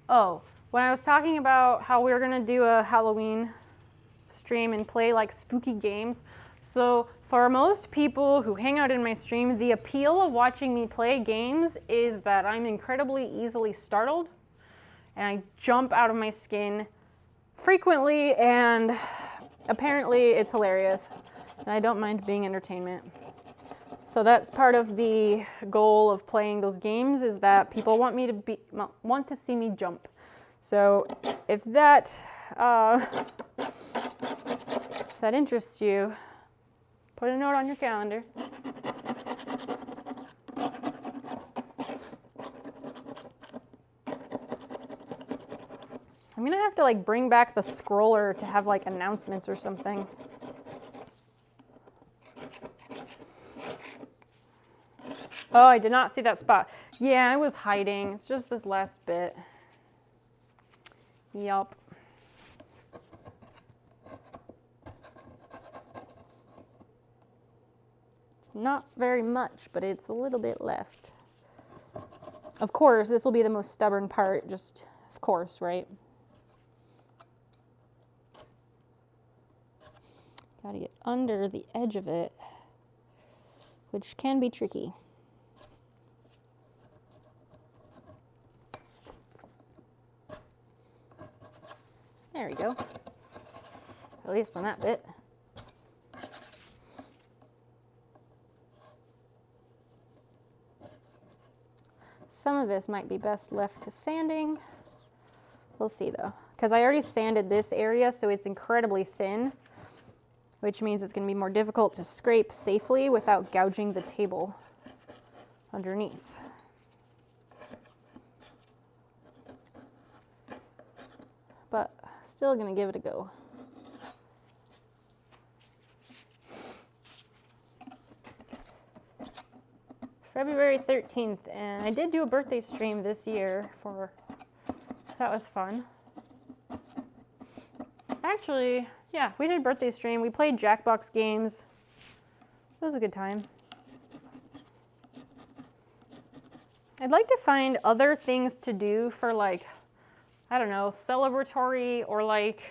Oh, when I was talking about how we were gonna do a Halloween stream and play like spooky games. So for most people who hang out in my stream, the appeal of watching me play games is that I'm incredibly easily startled and I jump out of my skin frequently, and apparently it's hilarious and I don't mind being entertainment. So that's part of the goal of playing those games, is that people want to see me jump. So if that interests you, put a note on your calendar. I'm gonna have to like bring back the scroller to have like announcements or something. Oh, I did not see that spot. Yeah, I was hiding. It's just this last bit. Yup. It's not very much, but it's a little bit left. Of course, this will be the most stubborn part, just of course, right? Gotta get under the edge of it, which can be tricky. There we go. At least on that bit. Some of this might be best left to sanding. We'll see though, because I already sanded this area, so it's incredibly thin, which means it's going to be more difficult to scrape safely without gouging the table underneath. But still going to give it a go. February 13th, and I did do a birthday stream this year for, that was fun. Actually, yeah, we did a birthday stream. We played Jackbox games. It was a good time. I'd like to find other things to do for like, I don't know, celebratory or like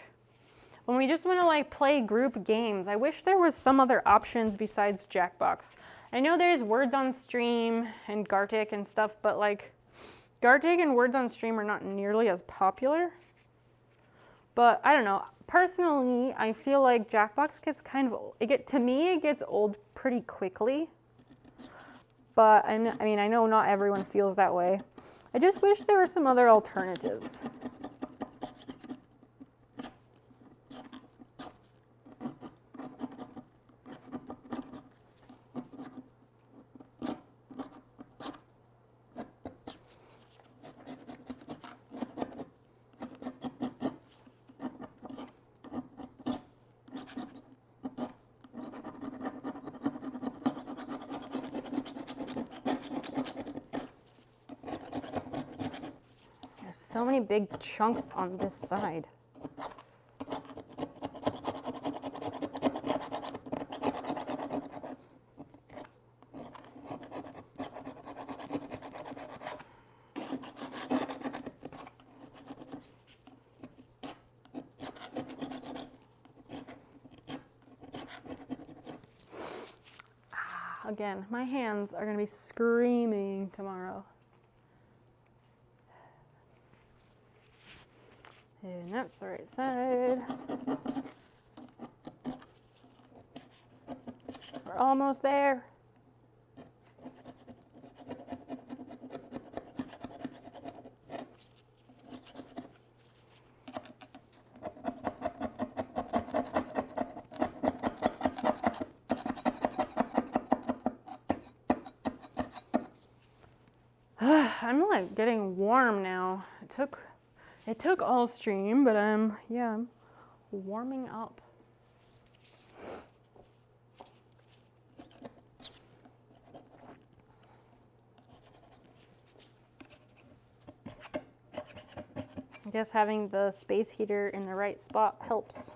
when we just want to like play group games. I wish there was some other options besides Jackbox. I know there's Words on Stream and Gartic and stuff, but like Gartic and Words on Stream are not nearly as popular. But I don't know. Personally, I feel like Jackbox gets kind of, to me, it gets old pretty quickly. But I mean, I know not everyone feels that way. I just wish there were some other alternatives. There's so many big chunks on this side. Again, my hands are going to be screaming tomorrow. And that's the right side. We're almost there. I'm like getting warm now. It took all stream, but yeah, I'm warming up. I guess having the space heater in the right spot helps.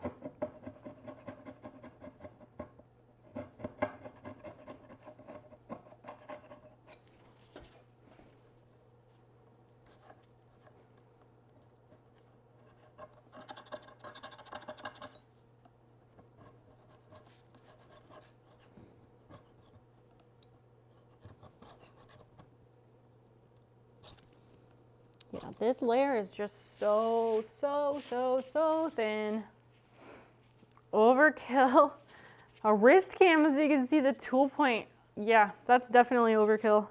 Yeah, this layer is just so thin. Overkill. A wrist cam, so you can see the tool point. Yeah, that's definitely overkill.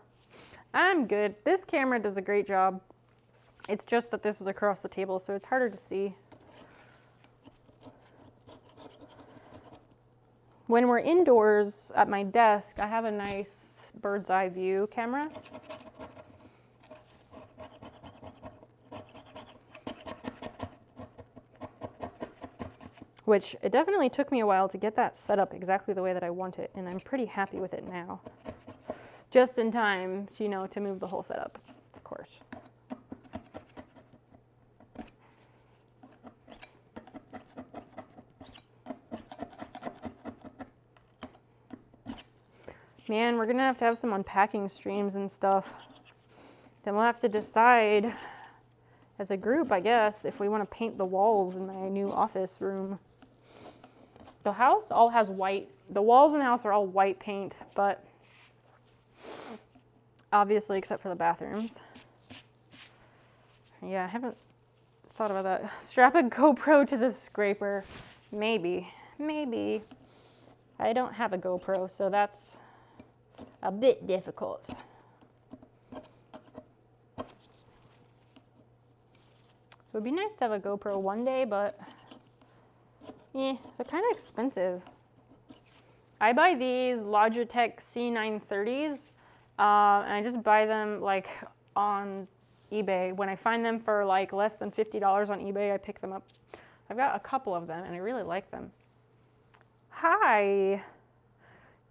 I'm good. This camera does a great job. It's just that this is across the table, so it's harder to see. When we're indoors at my desk, I have a nice bird's eye view camera. Which it definitely took me a while to get that set up exactly the way that I want it, and I'm pretty happy with it now. Just in time, you know, to move the whole setup, of course. Man, we're gonna have to have some unpacking streams and stuff. Then we'll have to decide as a group, I guess, if we want to paint the walls in my new office room. The house all has white. The walls in the house are all white paint, but obviously except for the bathrooms. Yeah, I haven't thought about that. Strap a GoPro to the scraper. Maybe. I don't have a GoPro, so that's a bit difficult. It would be nice to have a GoPro one day, but they're kind of expensive. I buy these Logitech C930s, and I just buy them like on eBay. When I find them for like less than $50 on eBay, I pick them up. I've got a couple of them, and I really like them. Hi,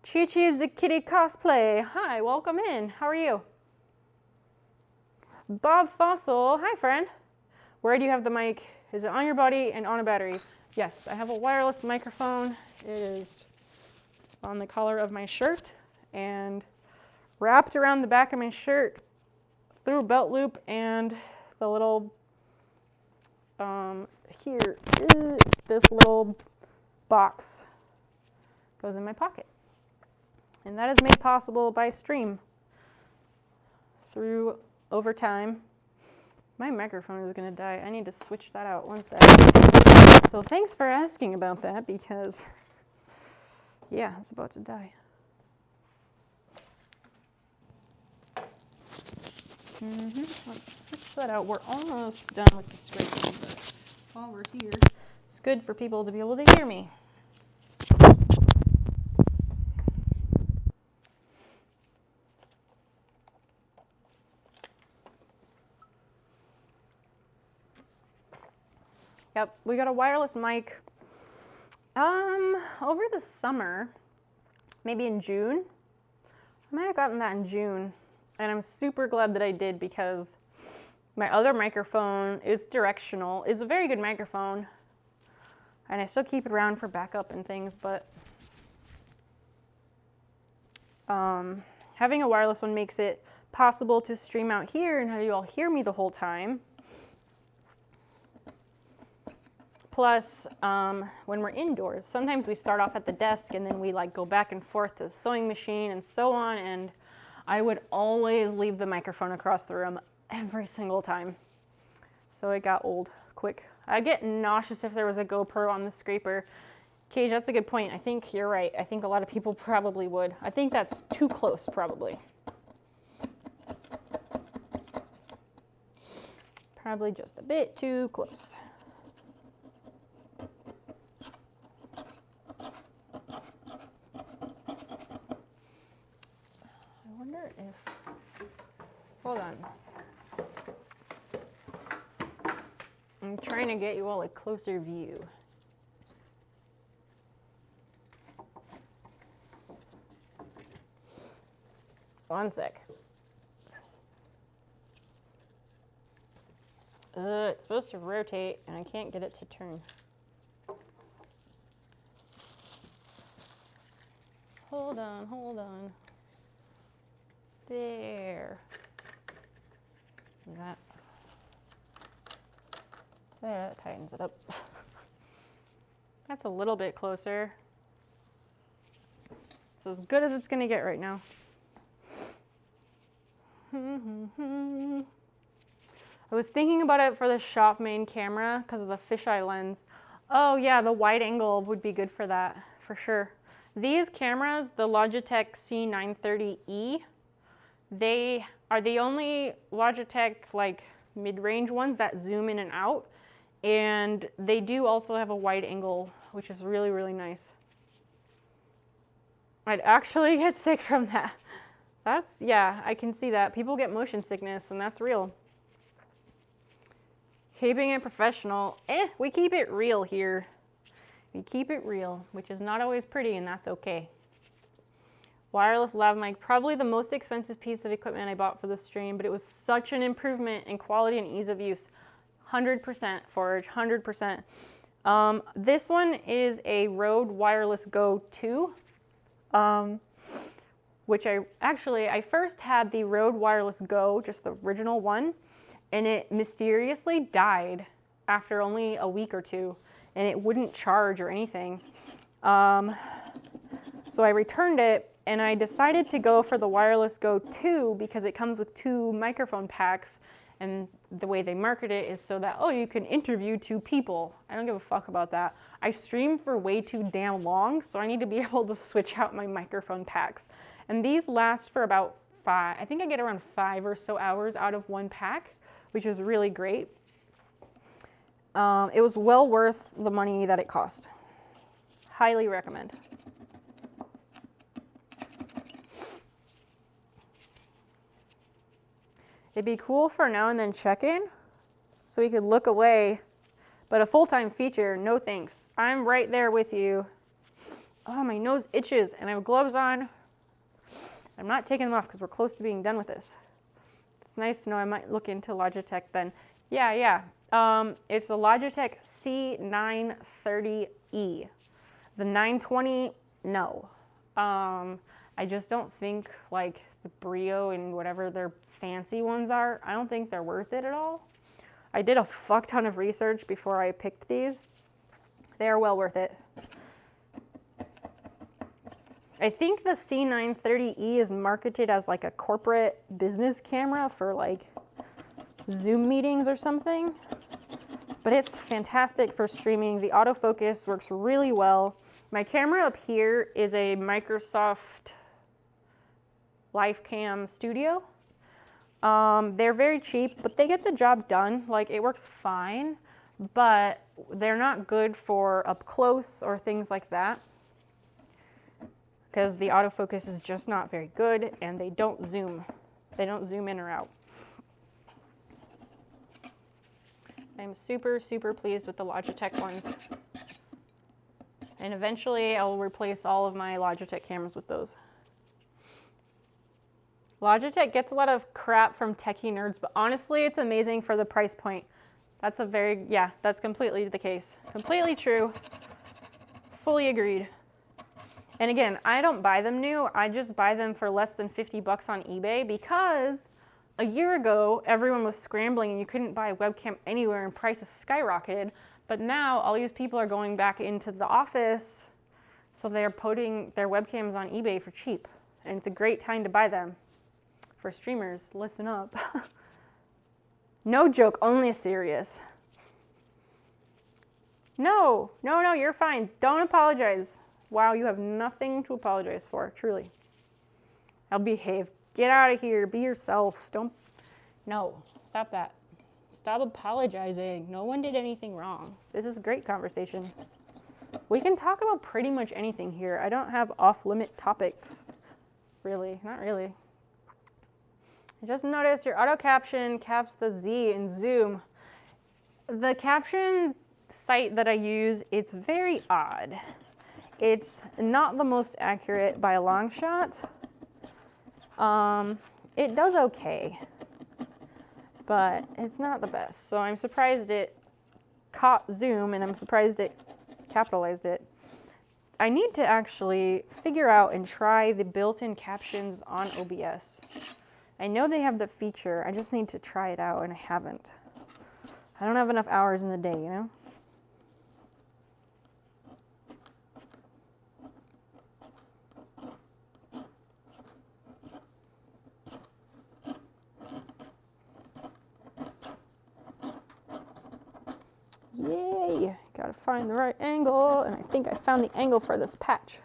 Chi-Chi is the kitty cosplay. Hi, welcome in. How are you? Bob Fossil, hi friend. Where do you have the mic? Is it on your body and on a battery? Yes, I have a wireless microphone. It is on the collar of my shirt and wrapped around the back of my shirt through a belt loop, and the little, here, this little box goes in my pocket. And that is made possible by Stream through overtime. My microphone is gonna die. I need to switch that out, one sec. So thanks for asking about that, because yeah, it's about to die. Let's switch that out. We're almost done with the scraping, but while we're here, it's good for people to be able to hear me. Yep, we got a wireless mic over the summer, maybe in June. I might have gotten that in June, and I'm super glad that I did, because my other microphone is directional. It's a very good microphone, and I still keep it around for backup and things, but having a wireless one makes it possible to stream out here and have you all hear me the whole time. Plus, when we're indoors, sometimes we start off at the desk and then we like go back and forth to the sewing machine and so on, and I would always leave the microphone across the room every single time. So it got old quick. I'd get nauseous if there was a GoPro on the scraper. Cage, that's a good point. I think you're right. I think a lot of people probably would. I think that's too close, probably. Probably just a bit too close. I wonder if, hold on. I'm trying to get you all a closer view. One sec. It's supposed to rotate and I can't get it to turn. Hold on, hold on. There. Is that? There, that tightens it up. That's a little bit closer. It's as good as it's gonna get right now. I was thinking about it for the shop main camera because of the fisheye lens. Oh yeah, the wide angle would be good for that, for sure. These cameras, the Logitech C930E, they are the only Logitech like mid-range ones that zoom in and out. And they do also have a wide angle, which is really, really nice. I'd actually get sick from that. Yeah, I can see that. People get motion sickness, and that's real. Keeping it professional. We keep it real here. We keep it real, which is not always pretty, and that's okay. Wireless lav mic, probably the most expensive piece of equipment I bought for the stream, but it was such an improvement in quality and ease of use. 100% Forge, 100%. This one is a Rode Wireless Go 2. Which I first had the Rode Wireless Go, just the original one, and it mysteriously died after only a week or two, and it wouldn't charge or anything. So I returned it, and I decided to go for the Wireless Go 2 because it comes with 2 microphone packs, And the way they market it is so that, oh, you can interview 2 people. I don't give a fuck about that. I stream for way too damn long, so I need to be able to switch out my microphone packs. And these last for about 5, I think I get around 5 or so hours out of one pack, which is really great. It was well worth the money that it cost. Highly recommend. It'd be cool for now and then check-in, so we could look away, but a full-time feature, no thanks. I'm right there with you. Oh, my nose itches, and I have gloves on. I'm not taking them off because we're close to being done with this. It's nice to know I might look into Logitech then. Yeah. It's the Logitech C930E. The 920, no. I just don't think like the Brio and whatever their fancy ones are, I don't think they're worth it at all. I did a fuck ton of research before I picked these. They are well worth it. I think the C930E is marketed as like a corporate business camera for like Zoom meetings or something, but it's fantastic for streaming. The autofocus works really well. My camera up here is a Microsoft LifeCam Studio. They're very cheap, but they get the job done. Like, it works fine, but they're not good for up close or things like that because the autofocus is just not very good and they don't zoom. They don't zoom in or out. I'm super, super pleased with the Logitech ones. And eventually I'll replace all of my Logitech cameras with those. Logitech gets a lot of crap from techie nerds, but honestly, it's amazing for the price point. That's that's completely the case. Completely true. Fully agreed. And again, I don't buy them new. I just buy them for less than 50 bucks on eBay because a year ago, everyone was scrambling and you couldn't buy a webcam anywhere and prices skyrocketed. But now all these people are going back into the office, so they're putting their webcams on eBay for cheap. And it's a great time to buy them. For streamers, listen up. No joke, only serious. No, you're fine. Don't apologize. Wow, you have nothing to apologize for, truly. I'll behave. Get out of here, be yourself. No, stop that. Stop apologizing. No one did anything wrong. This is a great conversation. We can talk about pretty much anything here. I don't have off-limit topics. Really, not really. I just noticed your auto caption caps the Z in Zoom. The caption site that I use, it's very odd. It's not the most accurate by a long shot. It does okay, but it's not the best. So I'm surprised it caught Zoom and I'm surprised it capitalized it. I need to actually figure out and try the built-in captions on OBS. I know they have the feature, I just need to try it out and I haven't. I don't have enough hours in the day, you know? Yay, gotta find the right angle, and I think I found the angle for this patch.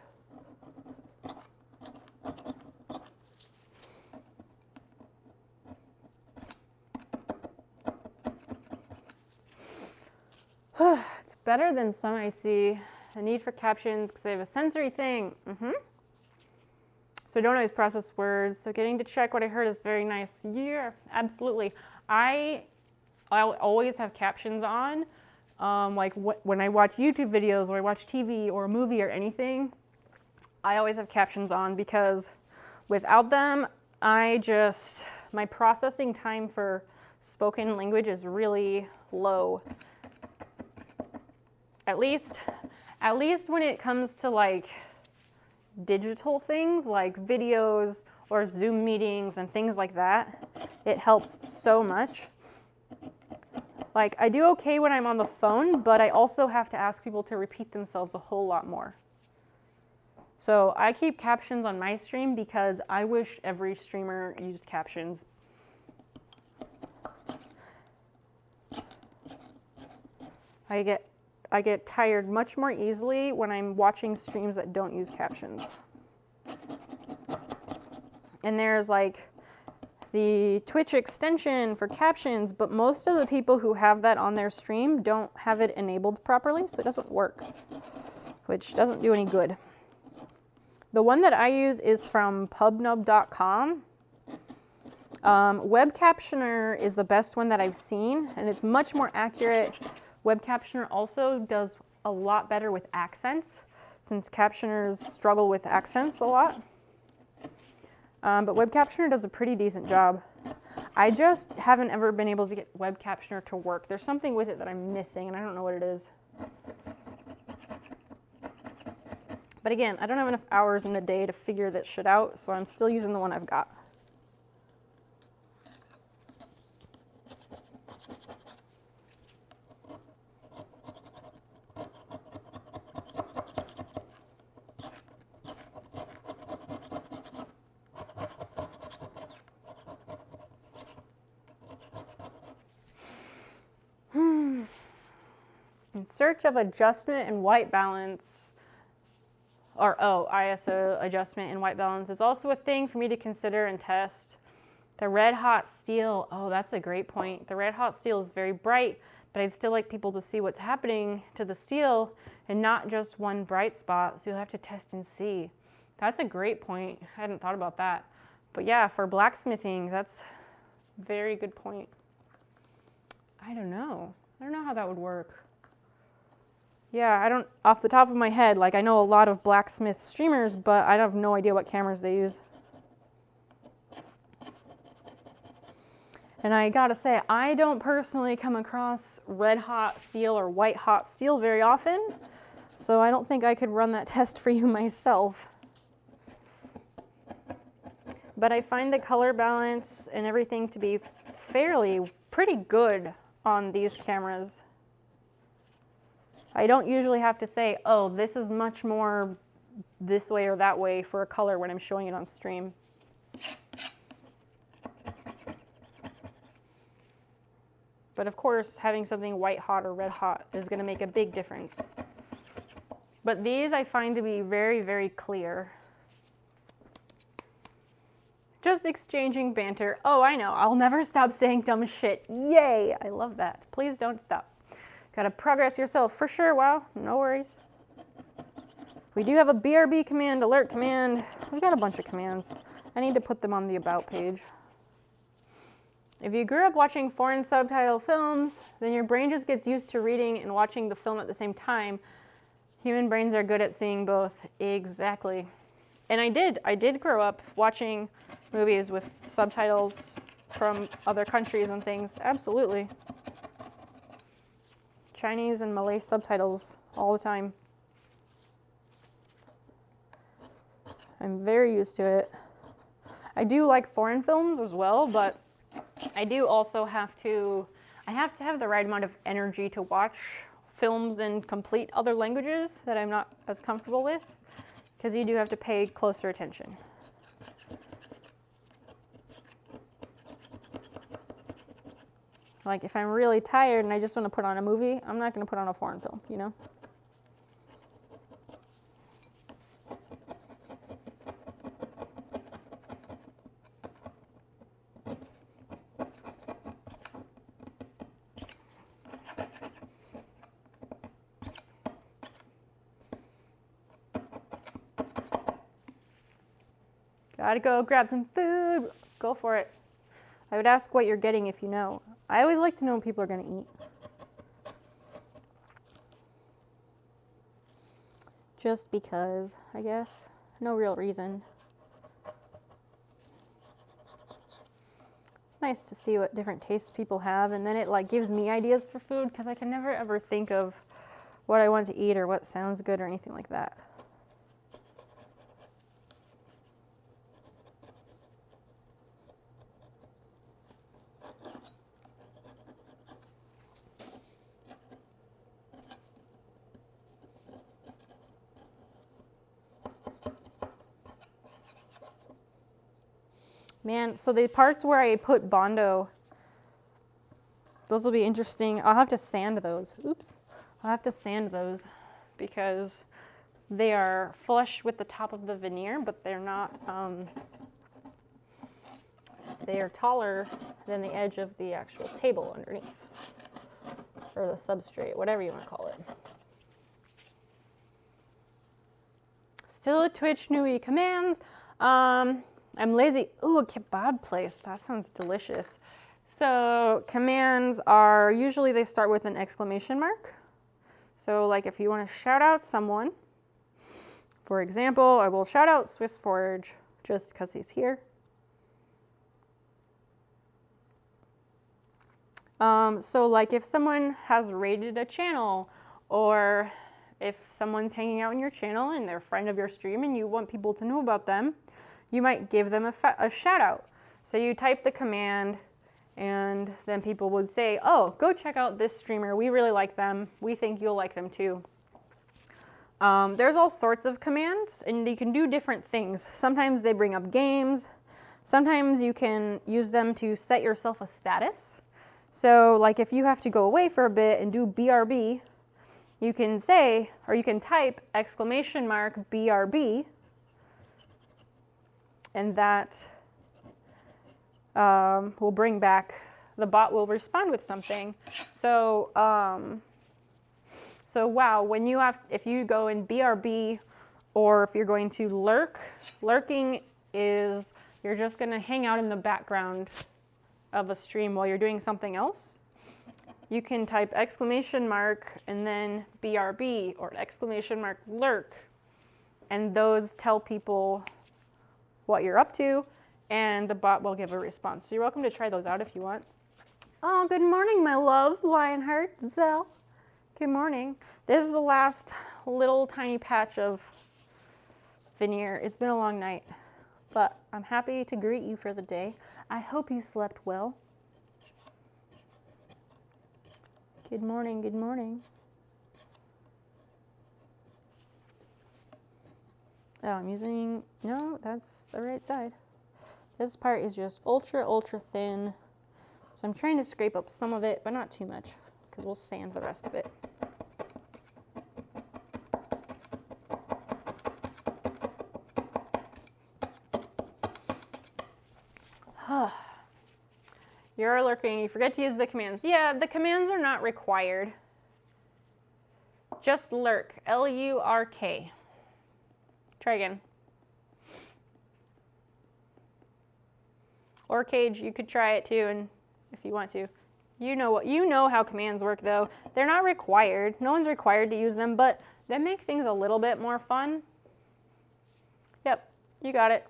It's better than some I see. The need for captions because they have a sensory thing. So don't always process words. So getting to check what I heard is very nice. Yeah, absolutely. I'll always have captions on. Like when I watch YouTube videos or I watch TV or a movie or anything, I always have captions on because without them, my processing time for spoken language is really low. At least when it comes to like digital things like videos or Zoom meetings and things like that, it helps so much. Like, I do okay when I'm on the phone, but I also have to ask people to repeat themselves a whole lot more. So I keep captions on my stream because I wish every streamer used captions. I get tired much more easily when I'm watching streams that don't use captions. And there's like the Twitch extension for captions, but most of the people who have that on their stream don't have it enabled properly, so it doesn't work, which doesn't do any good. The one that I use is from pubnub.com. Web Captioner is the best one that I've seen, and it's much more accurate. Web Captioner also does a lot better with accents, since captioners struggle with accents a lot. But Web Captioner does a pretty decent job. I just haven't ever been able to get Web Captioner to work. There's something with it that I'm missing, and I don't know what it is. But again, I don't have enough hours in the day to figure that shit out, so I'm still using the one I've got. In search of adjustment and white balance, or ISO adjustment and white balance is also a thing for me to consider and test. The red hot steel, that's a great point. The red hot steel is very bright, but I'd still like people to see what's happening to the steel and not just one bright spot, so you'll have to test and see. That's a great point. I hadn't thought about that. But yeah, for blacksmithing, that's a very good point. I don't know how that would work. Yeah, I don't, off the top of my head, like I know a lot of blacksmith streamers, but I have no idea what cameras they use. And I gotta say, I don't personally come across red hot steel or white hot steel very often, so I don't think I could run that test for you myself. But I find the color balance and everything to be pretty good on these cameras. I don't usually have to say, this is much more this way or that way for a color when I'm showing it on stream. But of course, having something white hot or red hot is going to make a big difference. But these I find to be very, very clear. Just exchanging banter. Oh, I know. I'll never stop saying dumb shit. Yay! I love that. Please don't stop. Gotta progress yourself for sure. Wow, no worries. We do have a BRB command, alert command. We've got a bunch of commands. I need to put them on the about page. If you grew up watching foreign subtitle films, then your brain just gets used to reading and watching the film at the same time. Human brains are good at seeing both. Exactly. And I did grow up watching movies with subtitles from other countries and things. Absolutely. Chinese and Malay subtitles all the time. I'm very used to it. I do like foreign films as well, but I do also have to have the right amount of energy to watch films in complete other languages that I'm not as comfortable with, because you do have to pay closer attention. Like if I'm really tired and I just want to put on a movie, I'm not going to put on a foreign film, you know? Gotta go grab some food. Go for it. I would ask what you're getting if you know. I always like to know what people are going to eat. Just because, I guess. No real reason. It's nice to see what different tastes people have, and then it like gives me ideas for food, because I can never ever think of what I want to eat or what sounds good or anything like that. Man, so the parts where I put Bondo, those will be interesting. I'll have to sand those. Oops. I'll have to sand those because they are flush with the top of the veneer, but they're not, they are taller than the edge of the actual table underneath, or the substrate, whatever you want to call it. Still a Twitch newie. Commands. I'm lazy. Ooh, a kebab place. That sounds delicious. So commands are usually they start with an exclamation mark. So like if you want to shout out someone, for example, I will shout out Swiss Forge just because he's here. So like if someone has rated a channel, or if someone's hanging out in your channel and they're a friend of your stream and you want people to know about them, you might give them a shout out. So you type the command and then people would say, oh, go check out this streamer. We really like them. We think you'll like them too. There's all sorts of commands and you can do different things. Sometimes they bring up games. Sometimes you can use them to set yourself a status. So like if you have to go away for a bit and do BRB, you can say, or you can type exclamation mark BRB, and that will bring back, the bot will respond with something. So, wow, when you have, if you go in BRB, or if you're going to lurk, lurking is, you're just gonna hang out in the background of a stream while you're doing something else. You can type exclamation mark and then BRB or exclamation mark lurk, and those tell people what you're up to, and the bot will give a response. So you're welcome to try those out if you want. Oh, good morning, my loves, Lionheart, Zell. Good morning. This is the last little tiny patch of veneer. It's been a long night, but I'm happy to greet you for the day. I hope you slept well. Good morning, good morning. Oh, I'm using, no, that's the right side. This part is just ultra, ultra thin. So I'm trying to scrape up some of it, but not too much, because we'll sand the rest of it. You're lurking, you forget to use the commands. Yeah, the commands are not required. Just lurk, L-U-R-K. Try again. Or cage, you could try it too, and if you want to. You know how commands work though. They're not required. No one's required to use them, but they make things a little bit more fun. Yep, you got it.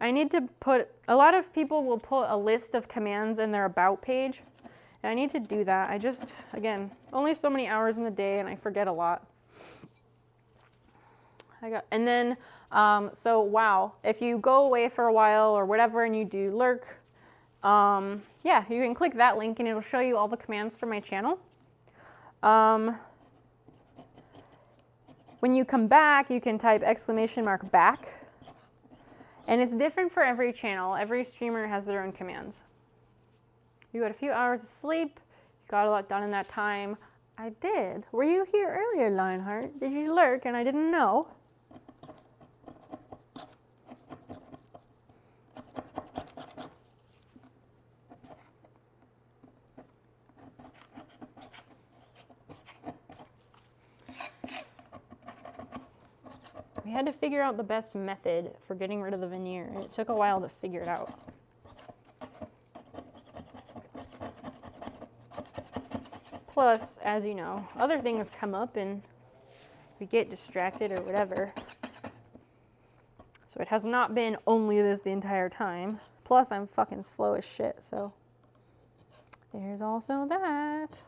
I need to put, a lot of people will put a list of commands in their about page, and I need to do that. I just, again, only so many hours in the day and I forget a lot. And then, so wow, if you go away for a while or whatever and you do lurk, yeah, you can click that link and it'll show you all the commands for my channel. When you come back, you can type exclamation mark back. And it's different for every channel. Every streamer has their own commands. You got a few hours of sleep. You got a lot done in that time. I did. Were you here earlier, Lionheart? Did you lurk and I didn't know? We had to figure out the best method for getting rid of the veneer, and it took a while to figure it out. Plus, as you know, other things come up and we get distracted or whatever. So it has not been only this the entire time. Plus, I'm fucking slow as shit, so there's also that.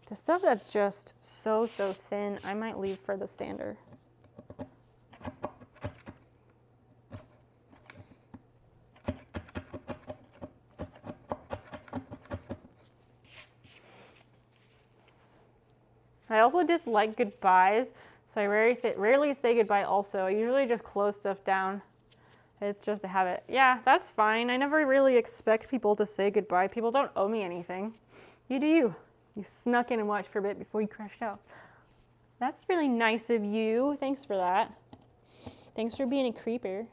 The stuff that's just so thin, I might leave for the sander. I also dislike goodbyes, so I rarely say goodbye also. I usually just close stuff down It's just a habit. Yeah, that's fine. I never really expect people to say goodbye. People don't owe me anything. You do you. You snuck in and watched for a bit before you crashed out. That's really nice of you. Thanks for that. Thanks for being a creeper.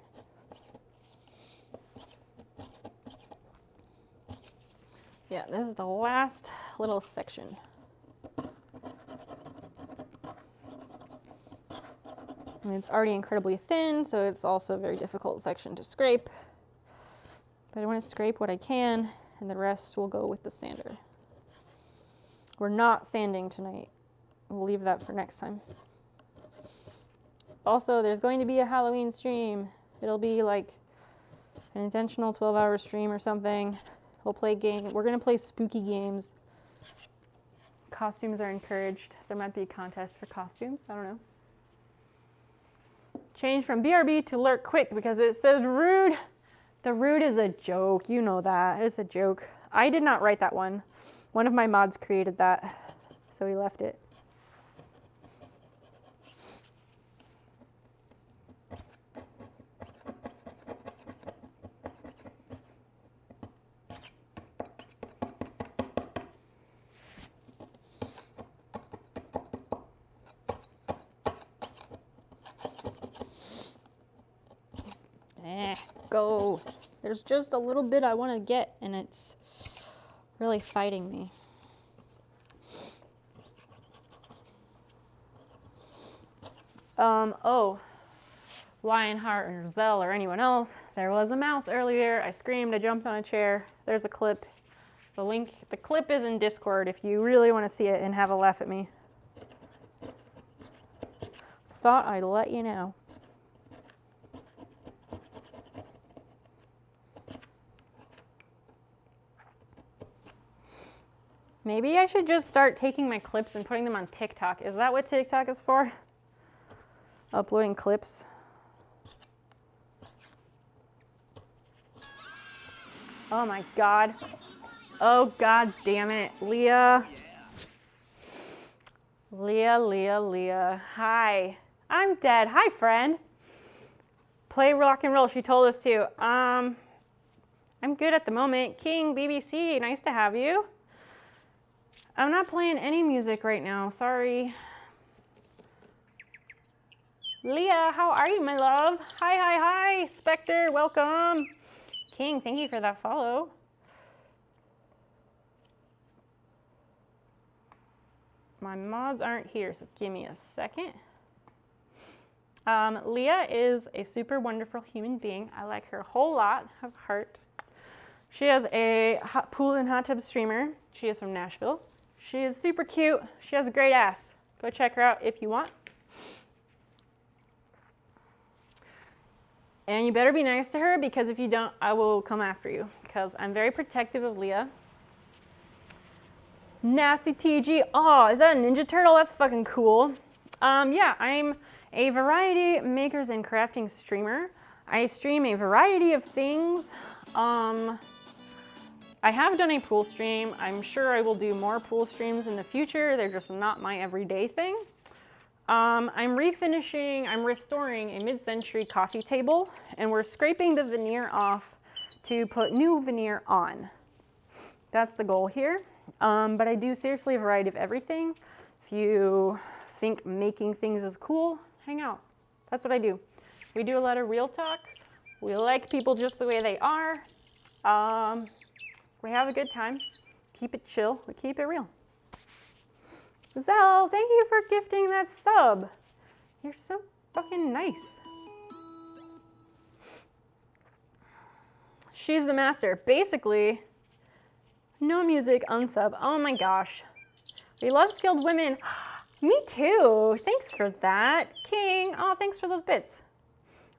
Yeah, this is the last little section. And it's already incredibly thin, so it's also a very difficult section to scrape. But I want to scrape what I can, and the rest will go with the sander. We're not sanding tonight. We'll leave that for next time. Also, there's going to be a Halloween stream. It'll be like an intentional 12-hour stream or something. We'll play game. We're gonna play spooky games. Costumes are encouraged. There might be a contest for costumes. I don't know. Change from BRB to lurk quick because it says rude. The rude is a joke. You know that. It's a joke. I did not write that one. One of my mods created that, so he left it. Go. There's just a little bit I want to get, and it's really fighting me. Oh, Lionheart or Zell or anyone else, there was a mouse earlier. I screamed, I jumped on a chair. There's a clip. The clip is in Discord if you really want to see it and have a laugh at me. Thought I'd let you know. Maybe I should just start taking my clips and putting them on TikTok. Is that what TikTok is for? Uploading clips. Oh my God. Oh God damn it. Leah. Leah. Hi. I'm dead. Hi, friend. Play rock and roll. She told us to. I'm good at the moment. King, BBC, nice to have you. I'm not playing any music right now, sorry. Leah, how are you, my love? Hi. Spectre, welcome. King, thank you for that follow. My mods aren't here, so give me a second. Leah is a super wonderful human being. I like her a whole lot, have heart. She has a pool and hot tub streamer. She is from Nashville. She is super cute. She has a great ass. Go check her out if you want. And you better be nice to her because if you don't, I will come after you because I'm very protective of Leah. Nasty TG. Oh, is that a Ninja Turtle? That's fucking cool. Yeah, I'm a variety makers and crafting streamer. I stream a variety of things. I have done a pool stream. I'm sure I will do more pool streams in the future. They're just not my everyday thing. I'm restoring a mid-century coffee table, and we're scraping the veneer off to put new veneer on. That's the goal here. But I do seriously a variety of everything. If you think making things is cool, hang out. That's what I do. We do a lot of real talk. We like people just the way they are. We have a good time. Keep it chill. We keep it real. Zell, thank you for gifting that sub. You're so fucking nice. She's the master. Basically, no music, unsub. Oh my gosh. We love skilled women. Me too. Thanks for that. King, oh, thanks for those bits.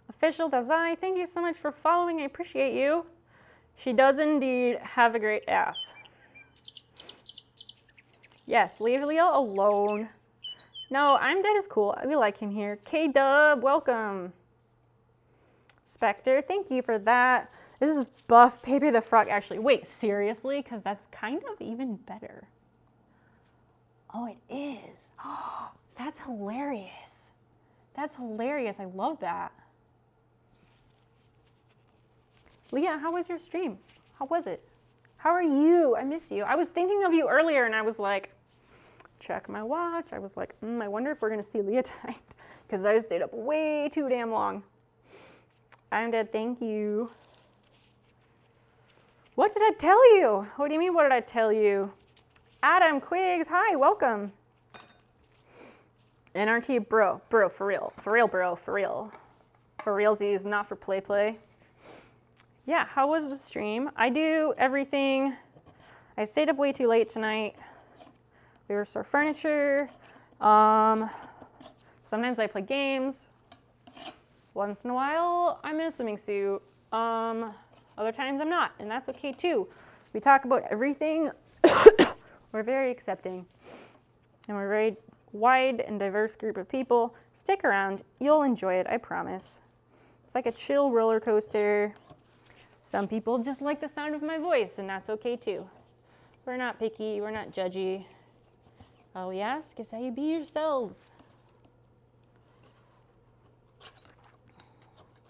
Official Dazai, thank you so much for following. I appreciate you. She does indeed have a great ass. Yes, leave Leo alone. No, I'm dead is cool. We like him here. K-Dub, welcome. Spectre, thank you for that. This is Buff Baby the Frog. Actually, wait, seriously? Because that's kind of even better. Oh, it is. Oh, that's hilarious. That's hilarious. I love that. Leah, how was your stream? How was it? How are you? I miss you. I was thinking of you earlier and I was like, check my watch. I was like, I wonder if we're going to see Leah tonight because I stayed up way too damn long. I'm dead. Thank you. What did I tell you? What do you mean, what did I tell you? Adam Quiggs, hi, welcome. NRT, bro, for real, bro, for real. For realsies, not for play. Yeah, how was the stream? I do everything. I stayed up way too late tonight. We restore furniture. Sometimes I play games. Once in a while, I'm in a swimming suit. Other times I'm not, and that's okay too. We talk about everything. We're very accepting. And we're a very wide and diverse group of people. Stick around. You'll enjoy it, I promise. It's like a chill roller coaster. Some people just like the sound of my voice, and that's okay too. We're not picky. We're not judgy. All we ask is how you be yourselves.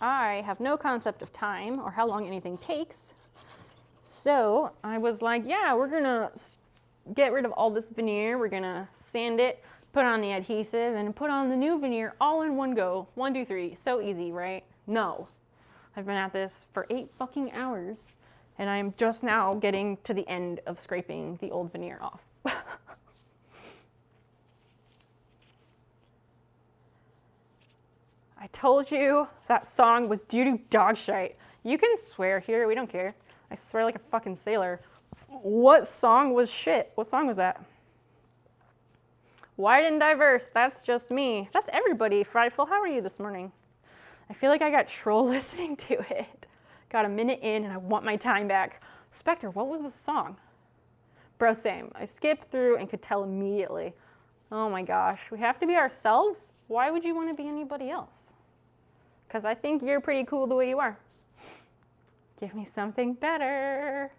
I have no concept of time or how long anything takes. So I was like, yeah, we're going to get rid of all this veneer. We're going to sand it, put on the adhesive, and put on the new veneer all in one go. 1, 2, 3. So easy, right? No. I've been at this for 8 fucking hours, and I'm just now getting to the end of scraping the old veneer off. I told you that song was doo-doo dog shite. You can swear here, we don't care. I swear like a fucking sailor. What song was shit? What song was that? Wide and diverse, that's just me. That's everybody. Frightful, how are you this morning? I feel like I got troll listening to it. Got a minute in and I want my time back. Spectre, what was the song? Bro, same. I skipped through and could tell immediately. Oh my gosh, we have to be ourselves? Why would you want to be anybody else? Because I think you're pretty cool the way you are. Give me something better.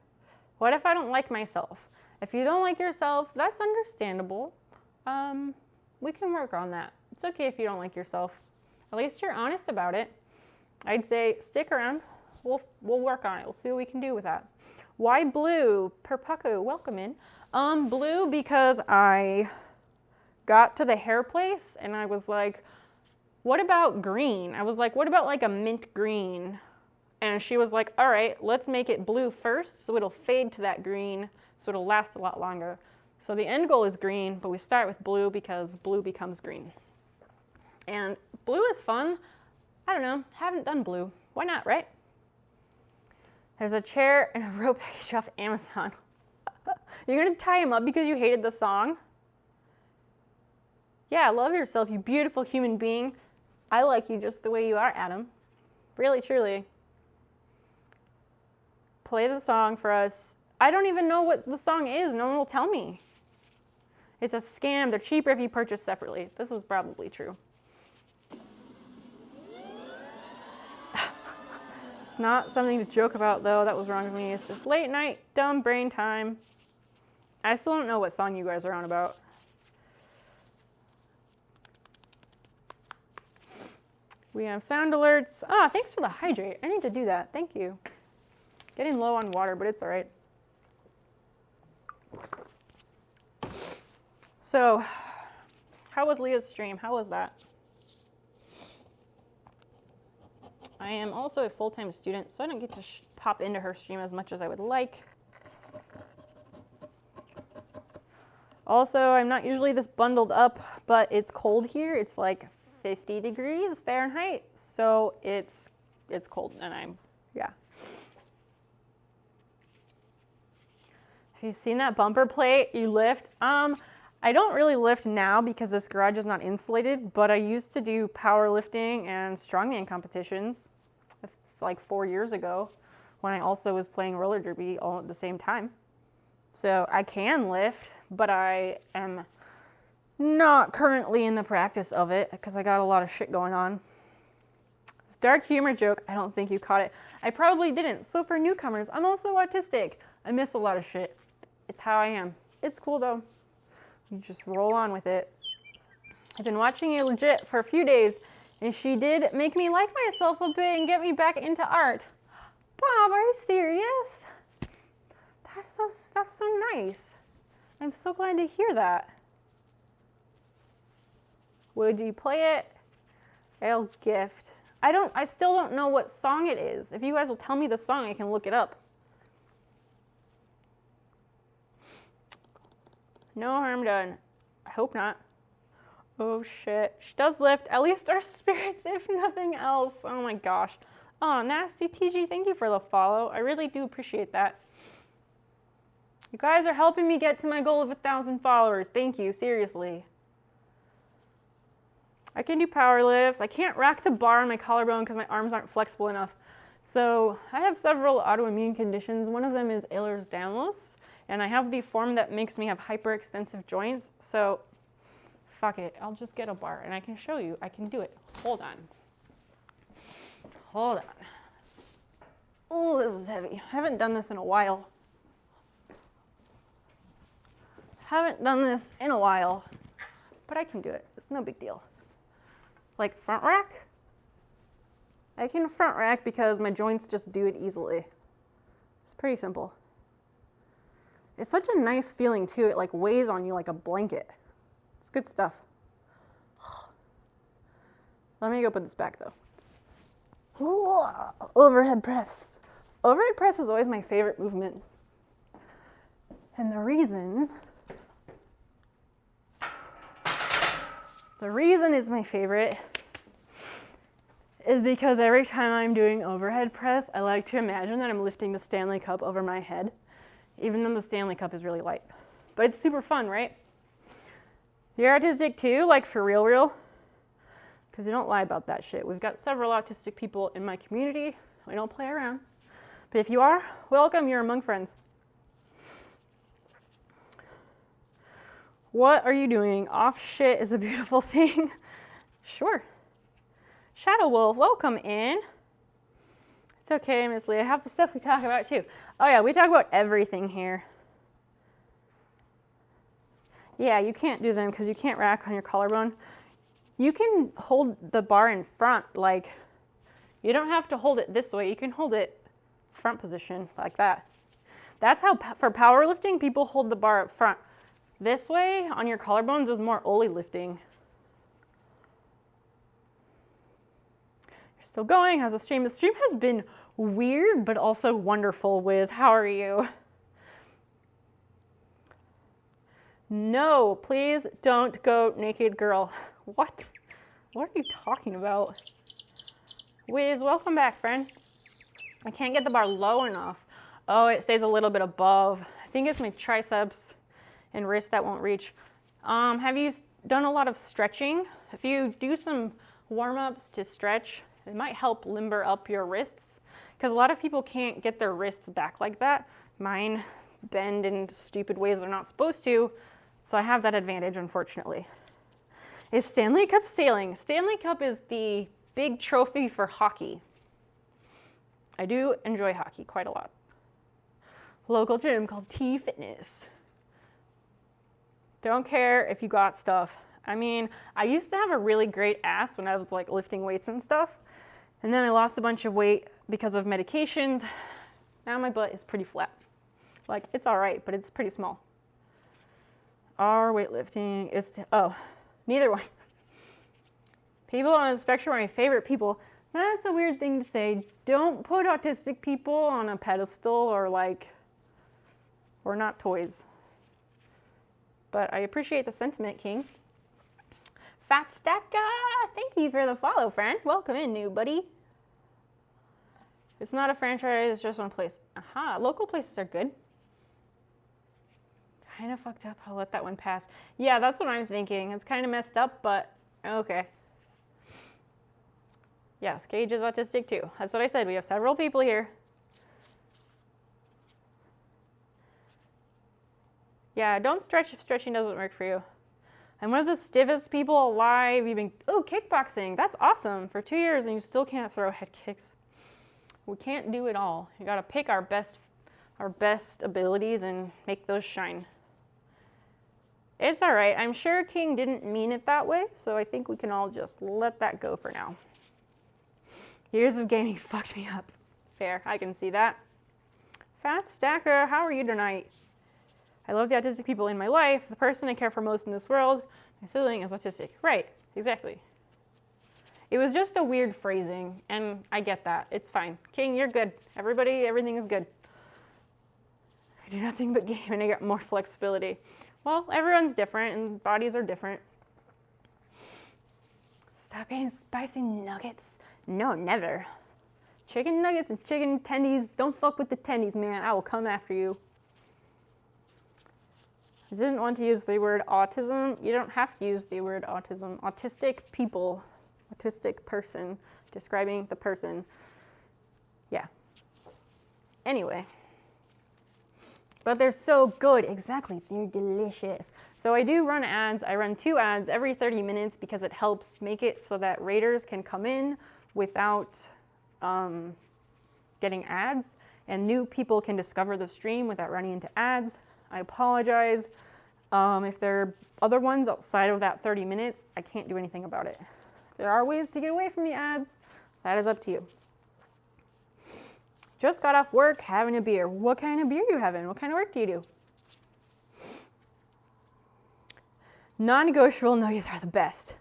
What if I don't like myself? If you don't like yourself, that's understandable. We can work on that. It's okay if you don't like yourself. At least you're honest about it. I'd say stick around. We'll work on it. We'll see what we can do with that. Why blue? Perpucco, welcome in. Blue because I got to the hair place and I was like, what about green? I was like, what about like a mint green? And she was like, all right, let's make it blue first so it'll fade to that green so it'll last a lot longer. So the end goal is green, but we start with blue because blue becomes green. And blue is fun. I don't know, haven't done blue. Why not, right? There's a chair and a rope package off Amazon. You're gonna tie him up because you hated the song? Yeah, love yourself, you beautiful human being. I like you just the way you are, Adam. Really, truly. Play the song for us. I don't even know what the song is. No one will tell me. It's a scam. They're cheaper if you purchase separately. This is probably true. It's not something to joke about, though. That was wrong with me. It's just late night, dumb brain time. I still don't know what song you guys are on about. We have sound alerts. Ah, thanks for the hydrate. I need to do that. Thank you. Getting low on water, but it's all right. So, how was Leah's stream? How was that? I am also a full-time student, so I don't get to pop into her stream as much as I would like. Also, I'm not usually this bundled up, but it's cold here. It's like 50 degrees Fahrenheit, so it's cold, and yeah. Have you seen that bumper plate you lift? I don't really lift now because this garage is not insulated, but I used to do powerlifting and strongman competitions. It's like 4 years ago when I also was playing roller derby all at the same time. So I can lift, but I am not currently in the practice of it because I got a lot of shit going on. This dark humor joke, I don't think you caught it. I probably didn't. So for newcomers, I'm also autistic. I miss a lot of shit. It's how I am. It's cool though. You just roll on with it. I've been watching you legit for a few days, and she did make me like myself a bit and get me back into art. Bob, are you serious? That's so nice. I'm so glad to hear that. Would you play it? I'll gift. I still don't know what song it is. If you guys will tell me the song, I can look it up. No harm done. I hope not. Oh shit. She does lift at least our spirits, if nothing else. Oh my gosh. Oh, Nasty TG, thank you for the follow. I really do appreciate that. You guys are helping me get to my goal of 1,000 followers. Thank you, seriously. I can do power lifts. I can't rack the bar on my collarbone because my arms aren't flexible enough. So I have several autoimmune conditions. One of them is Ehlers-Danlos, and I have the form that makes me have hyperextensive joints. So fuck it, I'll just get a bar and I can show you. I can do it. Hold on. Hold on. Oh, this is heavy. I haven't done this in a while. Haven't done this in a while, but I can do it. It's no big deal. Like front rack? I can front rack because my joints just do it easily. It's pretty simple. It's such a nice feeling too. It like weighs on you like a blanket. It's good stuff. Let me go put this back though. Overhead press. Overhead press is always my favorite movement. And the reason it's my favorite is because every time I'm doing overhead press, I like to imagine that I'm lifting the Stanley Cup over my head, even though the Stanley Cup is really light. But it's super fun, right? You're autistic too, like for real? Because you don't lie about that shit. We've got several autistic people in my community. We don't play around. But if you are, welcome, you're among friends. What are you doing? Off shit is a beautiful thing. Sure. Shadow Wolf, welcome in. It's okay, Miss Lee. I have the stuff we talk about too. Oh yeah, we talk about everything here. Yeah, you can't do them because you can't rack on your collarbone. You can hold the bar in front, like, you don't have to hold it this way. You can hold it front position like that. That's how, for powerlifting, people hold the bar up front. This way, on your collarbones, is more Oli lifting. You're still going. How's the stream? The stream has been weird, but also wonderful, Wiz. How are you? No, please don't go naked, girl. What? What are you talking about? Wiz, welcome back, friend. I can't get the bar low enough. Oh, it stays a little bit above. I think it's my triceps and wrist that won't reach. Have you done a lot of stretching? If you do some warm-ups to stretch, it might help limber up your wrists, because a lot of people can't get their wrists back like that. Mine bend in stupid ways they're not supposed to, so I have that advantage, unfortunately. Is Stanley Cup sailing? Stanley Cup is the big trophy for hockey. I do enjoy hockey quite a lot. Local gym called T Fitness. Don't care if you got stuff. I mean, I used to have a really great ass when I was like lifting weights and stuff. And then I lost a bunch of weight because of medications. Now my butt is pretty flat. Like, it's all right, but it's pretty small. Our weightlifting is, neither one. People on the spectrum are my favorite people. That's a weird thing to say. Don't put autistic people on a pedestal or like, or not toys. But I appreciate the sentiment, King. Fat Stacka, thank you for the follow, friend. Welcome in, new buddy. It's not a franchise, it's just one place. Aha, local places are good. Kind of fucked up, I'll let that one pass. Yeah, that's what I'm thinking. It's kind of messed up, but okay. Yes, Gage is autistic too. That's what I said, we have several people here. Yeah, don't stretch if stretching doesn't work for you. I'm one of the stiffest people alive. Kickboxing, that's awesome. For 2 years and you still can't throw head kicks. We can't do it all. You gotta pick our best abilities and make those shine. It's all right. I'm sure King didn't mean it that way, so I think we can all just let that go for now. Years of gaming fucked me up. Fair, I can see that. Fat Stacker, how are you tonight? I love the autistic people in my life. The person I care for most in this world, my sibling, is autistic. Right, exactly. It was just a weird phrasing, and I get that. It's fine. King, you're good. Everybody, everything is good. I do nothing but game, and I get more flexibility. Well, everyone's different, and bodies are different. Stop eating spicy nuggets. No, never. Chicken nuggets and chicken tendies. Don't fuck with the tendies, man. I will come after you. I didn't want to use the word autism. You don't have to use the word autism. Autistic people. Autistic person. Describing the person. Yeah. Anyway. But they're so good. Exactly. They're delicious. So I do run ads. I run 2 ads every 30 minutes because it helps make it so that raiders can come in without getting ads, and new people can discover the stream without running into ads. I apologize. If there are other ones outside of that 30 minutes, I can't do anything about it. There are ways to get away from the ads. That is up to you. Just got off work, having a beer. What kind of beer are you having? What kind of work do you do? Non-negotiable nuggets are the best.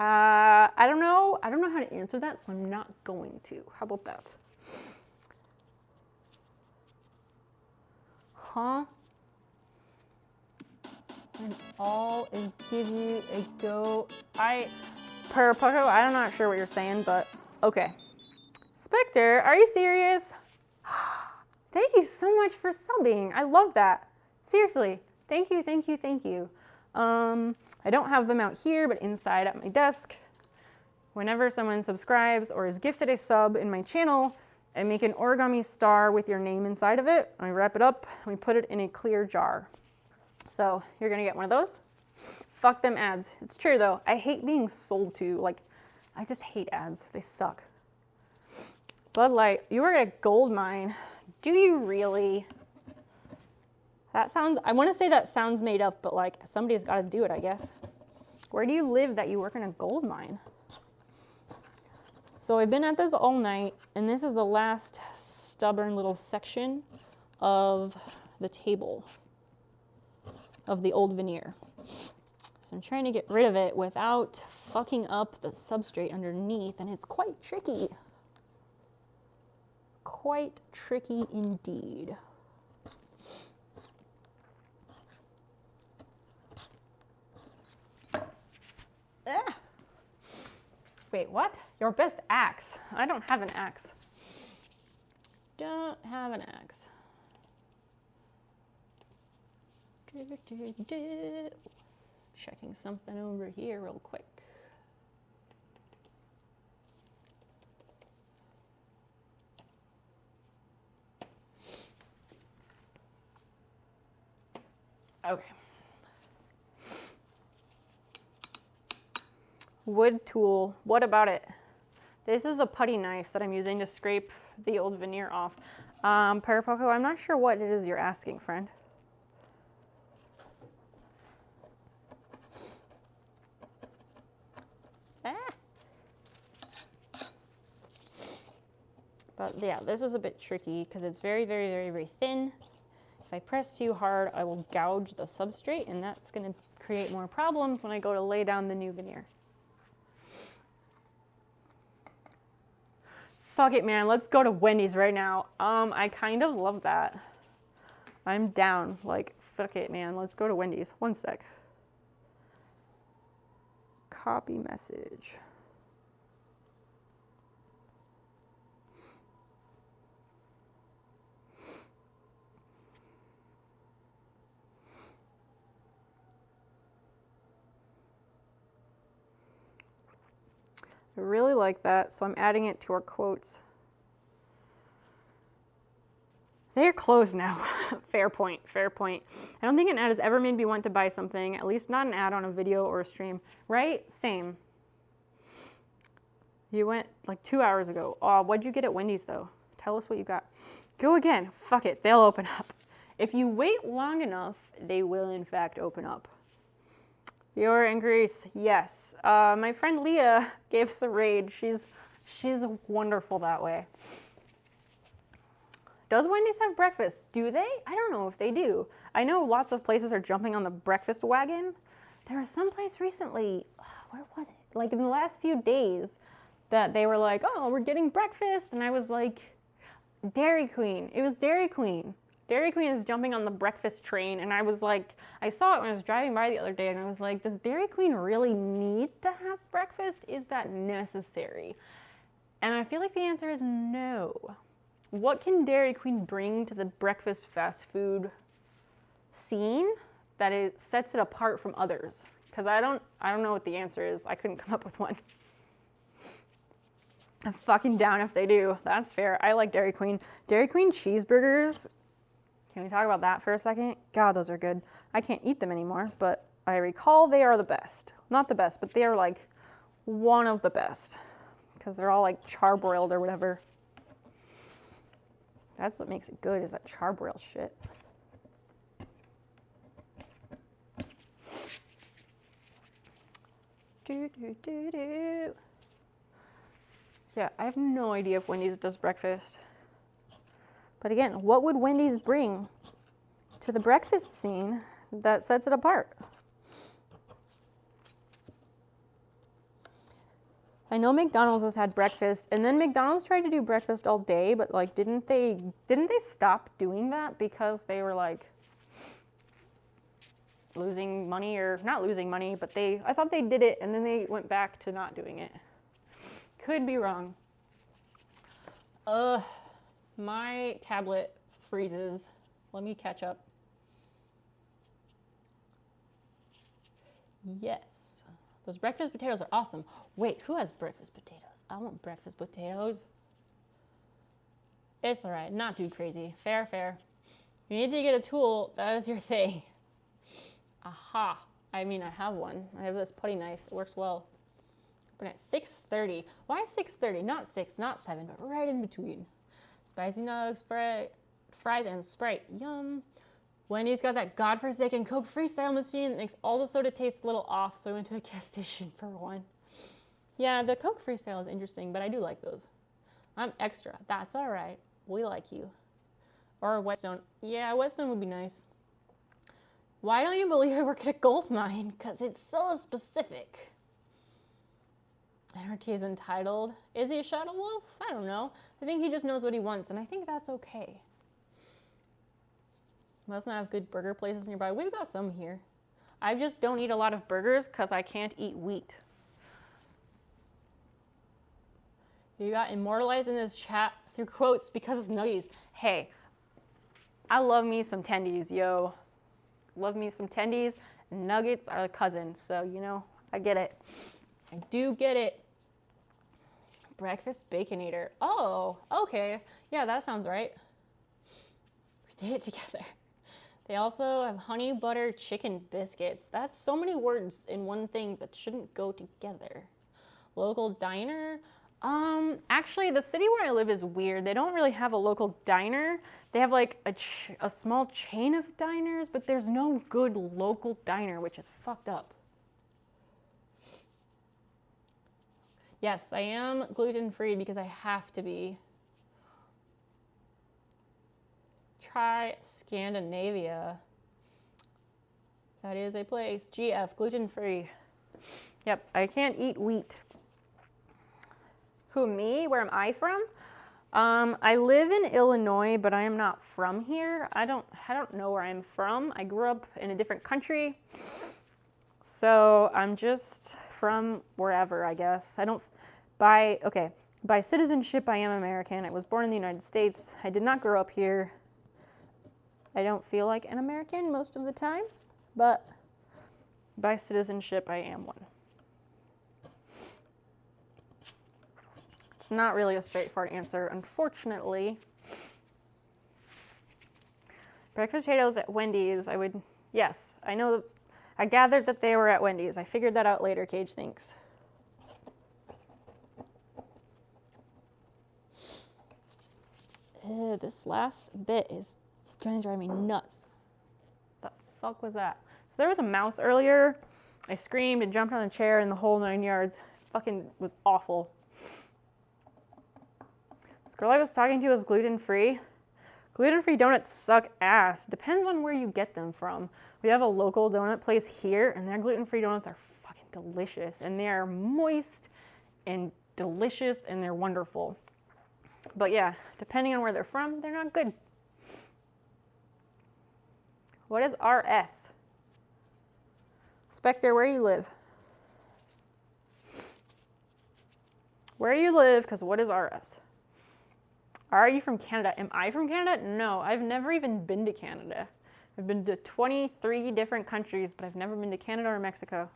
I don't know how to answer that, so I'm not going to. How about that? Huh? And all is give you a go. Per Poco, I'm not sure what you're saying, but okay. Spectre, are you serious? Thank you so much for subbing. I love that. Seriously. Thank you, thank you, thank you. I don't have them out here, but inside at my desk. Whenever someone subscribes or is gifted a sub in my channel, I make an origami star with your name inside of it. I wrap it up and we put it in a clear jar. So you're gonna get one of those. Fuck them ads. It's true though. I hate being sold to. Like, I just hate ads. They suck. Bud Light, you were at a gold mine. Do you really? That sounds, I want to say that sounds made up, but like somebody's got to do it, I guess. Where do you live that you work in a gold mine? So I've been at this all night, and this is the last stubborn little section of the table of the old veneer. So I'm trying to get rid of it without fucking up the substrate underneath, and it's quite tricky. Quite tricky indeed. Ah. Wait, what? Your best axe? I don't have an axe. Don't have an axe. Checking something over here real quick. Okay. Wood tool, what about it? This is a putty knife that I'm using to scrape the old veneer off. Parapoco, I'm not sure what it is you're asking, friend. Ah. But yeah, this is a bit tricky because it's very, very, very, very thin. If I press too hard, I will gouge the substrate, and that's going to create more problems when I go to lay down the new veneer. Fuck it, man. Let's go to Wendy's right now. I kind of love that. I'm down. Like, fuck it, man. Let's go to Wendy's. One sec. Copy message. I really like that, so I'm adding it to our quotes. They're closed now. Fair point, fair point. I don't think an ad has ever made me want to buy something, at least not an ad on a video or a stream. Right? Same. You went like 2 hours ago. Oh, what'd you get at Wendy's though? Tell us what you got. Go again. Fuck it, they'll open up. If you wait long enough, they will in fact open up. You're in Greece, yes. My friend Leah gave us a raid. She's wonderful that way. Does Wendy's have breakfast? Do they? I don't know if they do. I know lots of places are jumping on the breakfast wagon. There was some place recently, where was it? Like in the last few days that they were like, oh, we're getting breakfast. And I was like, Dairy Queen. It was Dairy Queen. Dairy Queen is jumping on the breakfast train. And I was like, I saw it when I was driving by the other day and I was like, does Dairy Queen really need to have breakfast? Is that necessary? And I feel like the answer is no. What can Dairy Queen bring to the breakfast fast food scene that it sets it apart from others? Because I don't know what the answer is. I couldn't come up with one. I'm fucking down if they do. That's fair. I like Dairy Queen. Dairy Queen cheeseburgers. Can we talk about that for a second? God, those are good. I can't eat them anymore, but I recall they are the best. Not the best, but they are like one of the best. Because they're all like charbroiled or whatever. That's what makes it good, is that charbroiled shit. Yeah, I have no idea if Wendy's does breakfast. But again, what would Wendy's bring to the breakfast scene that sets it apart? I know McDonald's has had breakfast, and then McDonald's tried to do breakfast all day, but like didn't they stop doing that because they were like losing money, or not losing money, but I thought they did it and then they went back to not doing it. Could be wrong. My tablet freezes. Let me catch up. Yes. Those breakfast potatoes are awesome. Wait, who has breakfast potatoes? I want breakfast potatoes. It's all right, not too crazy. Fair, fair. You need to get a tool, that is your thing. Aha. I mean, I have one. I have this putty knife. It works well. Open at 6:30. Why 6:30? Not 6, not 7, but right in between. Spicy nugs, fries, and Sprite. Yum. Wendy's got that godforsaken Coke freestyle machine that makes all the soda taste a little off, so I went to a gas station for one. Yeah, the Coke freestyle is interesting, but I do like those. I'm extra. That's all right. We like you. Or Whetstone. Yeah, Whetstone would be nice. Why don't you believe I work at a gold mine? Because it's so specific. NRT is entitled. Is he a shadow wolf? I don't know. I think he just knows what he wants, and I think that's okay. Must not have good burger places nearby. We've got some here. I just don't eat a lot of burgers because I can't eat wheat. You got immortalized in this chat through quotes because of nuggies. Hey, I love me some tendies, yo. Love me some tendies. Nuggets are cousins, so you know, I get it. I do get it. Breakfast Baconator. Oh, okay. Yeah, that sounds right. We did it together. They also have honey butter chicken biscuits. That's so many words in one thing that shouldn't go together. Local diner. Actually, the city where I live is weird. They don't really have a local diner. They have like a small chain of diners, but there's no good local diner, which is fucked up. Yes, I am gluten-free because I have to be. Try Scandinavia. That is a place. GF, gluten-free. Yep, I can't eat wheat. Who, me? Where am I from? I live in Illinois, but I am not from here. I don't know where I'm from. I grew up in a different country. So I'm just from wherever, I guess. By citizenship, I am American. I was born in the United States. I did not grow up here. I don't feel like an American most of the time, but by citizenship, I am one. It's not really a straightforward answer, unfortunately. Breakfast potatoes at Wendy's, yes, I know, I gathered that they were at Wendy's. I figured that out later, Cage, thanks. This last bit is gonna drive me nuts. What the fuck was that? So there was a mouse earlier. I screamed and jumped on a chair and the whole 9 yards. Fucking was awful. This girl I was talking to was gluten-free. Gluten-free donuts suck ass. Depends on where you get them from. We have a local donut place here, and their gluten-free donuts are fucking delicious. And they are moist and delicious, and they're wonderful. But yeah, depending on where they're from, they're not good. What is RS? Spectre, where you live? Where you live, because what is RS? Are you from Canada? Am I from Canada? No, I've never even been to Canada. I've been to 23 different countries, but I've never been to Canada or Mexico.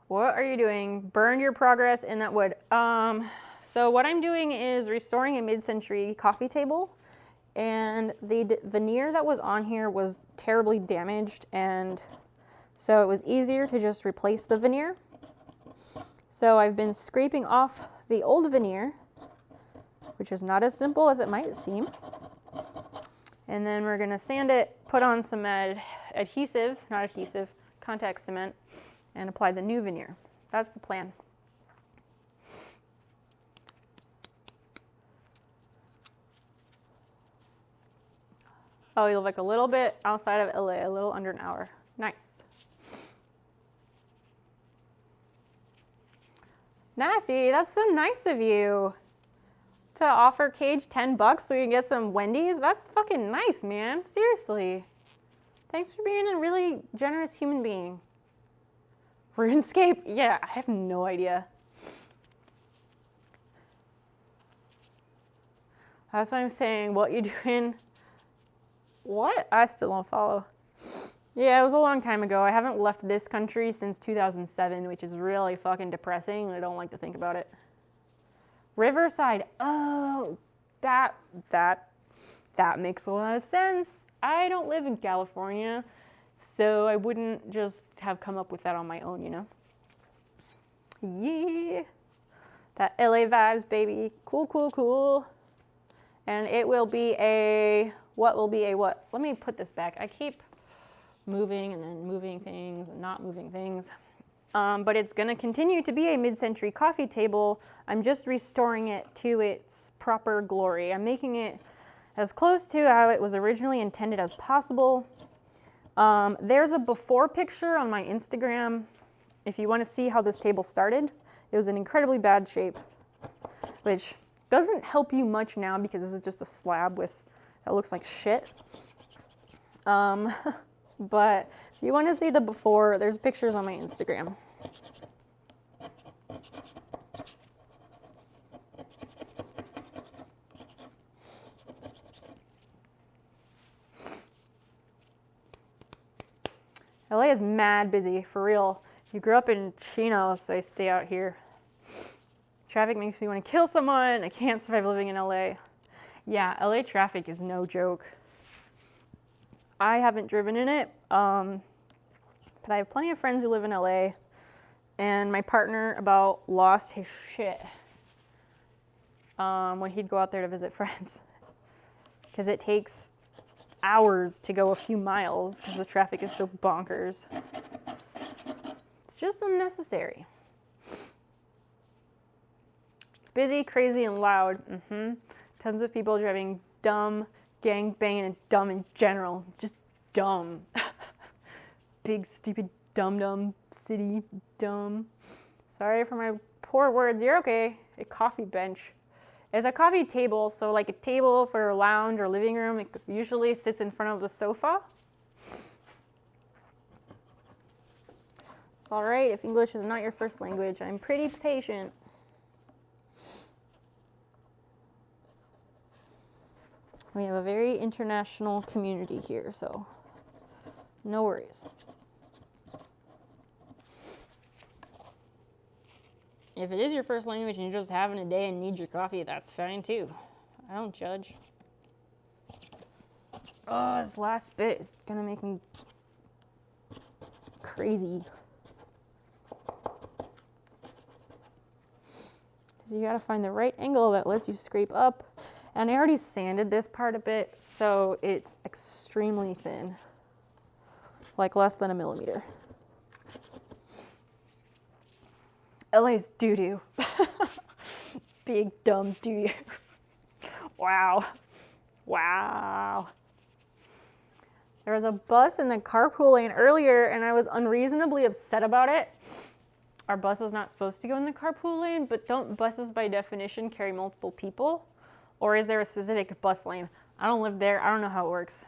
What are you doing? Burned your progress in that wood. So what I'm doing is restoring a mid-century coffee table, and the veneer that was on here was terribly damaged, and so it was easier to just replace the veneer. So I've been scraping off the old veneer, which is not as simple as it might seem. And then we're gonna sand it, put on some contact cement, and apply the new veneer. That's the plan. Oh, you live like a little bit outside of LA, a little under an hour. Nice. Nasty, that's so nice of you to offer Cage $10 so we can get some Wendy's. That's fucking nice, man. Seriously. Thanks for being a really generous human being. RuneScape? Yeah, I have no idea. That's what I'm saying. What you doing? What? I still don't follow. Yeah, it was a long time ago. I haven't left this country since 2007, which is really fucking depressing. I don't like to think about it. Riverside. Oh, that makes a lot of sense. I don't live in California, so I wouldn't just have come up with that on my own, you know? Yeah. That LA vibes, baby. Cool, cool, cool. And it will be a, what will be a what? Let me put this back. I keep moving and then moving things and not moving things. But it's gonna continue to be a mid-century coffee table. I'm just restoring it to its proper glory. I'm making it as close to how it was originally intended as possible. There's a before picture on my Instagram if you want to see how this table started. It was in incredibly bad shape, which doesn't help you much now because this is just a slab that looks like shit. But if you want to see the before, there's pictures on my Instagram. LA is mad busy, for real. You grew up in Chino, so I stay out here. Traffic makes me want to kill someone. I can't survive living in LA. Yeah, LA traffic is no joke. I haven't driven in it, but I have plenty of friends who live in LA, and my partner about lost his shit when he'd go out there to visit friends, because it takes hours to go a few miles because the traffic is so bonkers. It's just unnecessary. It's busy, crazy, and loud. Tons of people driving dumb, gang banging, and dumb in general. It's just dumb. Big, stupid, dumb city, dumb. Sorry for my poor words. You're okay. A coffee bench. It's a coffee table, so like a table for a lounge or living room. It usually sits in front of the sofa. It's all right if English is not your first language. I'm pretty patient. We have a very international community here, so no worries. If it is your first language and you're just having a day and need your coffee, that's fine too. I don't judge. Oh, this last bit is gonna make me crazy. Because you gotta find the right angle that lets you scrape up. And I already sanded this part a bit, so it's extremely thin. Like less than a millimeter. LA's doo-doo. Big dumb dude. Wow. Wow. There was a bus in the carpool lane earlier and I was unreasonably upset about it. Our bus is not supposed to go in the carpool lane, but don't buses by definition carry multiple people? Or is there a specific bus lane? I don't live there. I don't know how it works.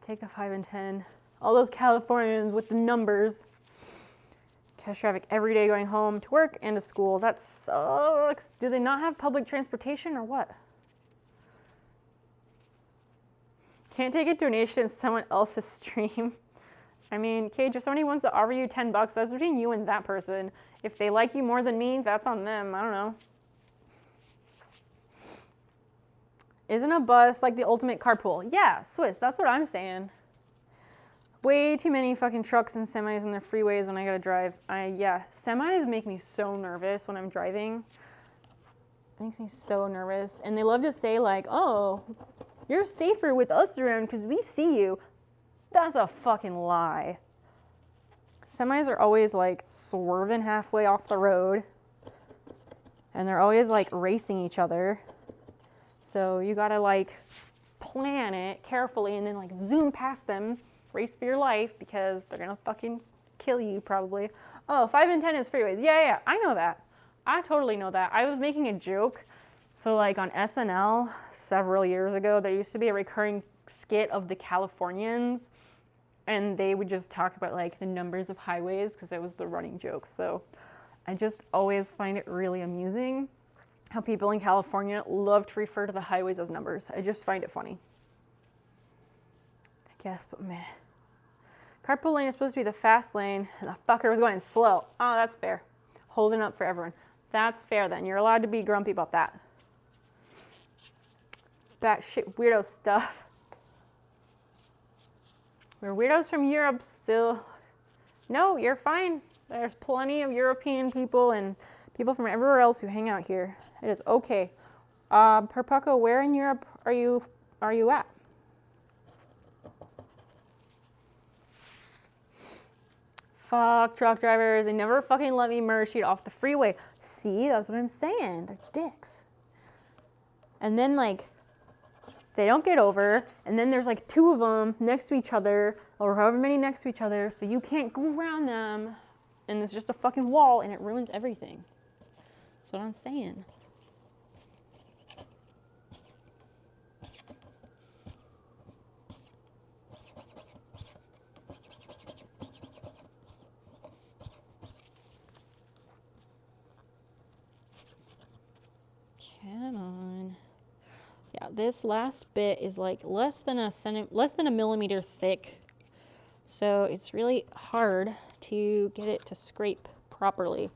Take the 5 and 10. All those Californians with the numbers. Catch traffic every day going home to work and to school. That sucks. Do they not have public transportation or what? Can't take a donation in someone else's stream. I mean, Cage, if somebody wants to offer you $10, that's between you and that person. If they like you more than me, that's on them. I don't know. Isn't a bus like the ultimate carpool? Yeah, Swiss, that's what I'm saying. Way too many fucking trucks and semis in the freeways when I gotta drive. Yeah, semis make me so nervous when I'm driving. It makes me so nervous. And they love to say like, oh, you're safer with us around because we see you. That's a fucking lie. Semis are always like swerving halfway off the road. And they're always like racing each other. So you gotta like plan it carefully and then like zoom past them, race for your life because they're gonna fucking kill you probably. Oh, 5 and 10 is freeways. Yeah, I know that. I totally know that. I was making a joke. So like on SNL several years ago, there used to be a recurring skit of the Californians and they would just talk about like the numbers of highways because it was the running joke. So I just always find it really amusing how people in California love to refer to the highways as numbers. I just find it funny. I guess, but meh. Carpool lane is supposed to be the fast lane and the fucker was going slow. Oh, that's fair. Holding up for everyone. That's fair then. You're allowed to be grumpy about that. Batshit weirdo stuff. We're weirdos from Europe still. No, you're fine. There's plenty of European people and people from everywhere else who hang out here. It is okay. Perpucco, where in Europe are you at? Fuck truck drivers. They never fucking let me merge sheet off the freeway. See, that's what I'm saying. They're dicks. And then like, they don't get over, and then there's like 2 of them next to each other, or however many next to each other, so you can't go around them, and it's just a fucking wall, and it ruins everything. That's what I'm saying. Come on. Yeah, this last bit is like less than a millimeter thick. So it's really hard to get it to scrape properly.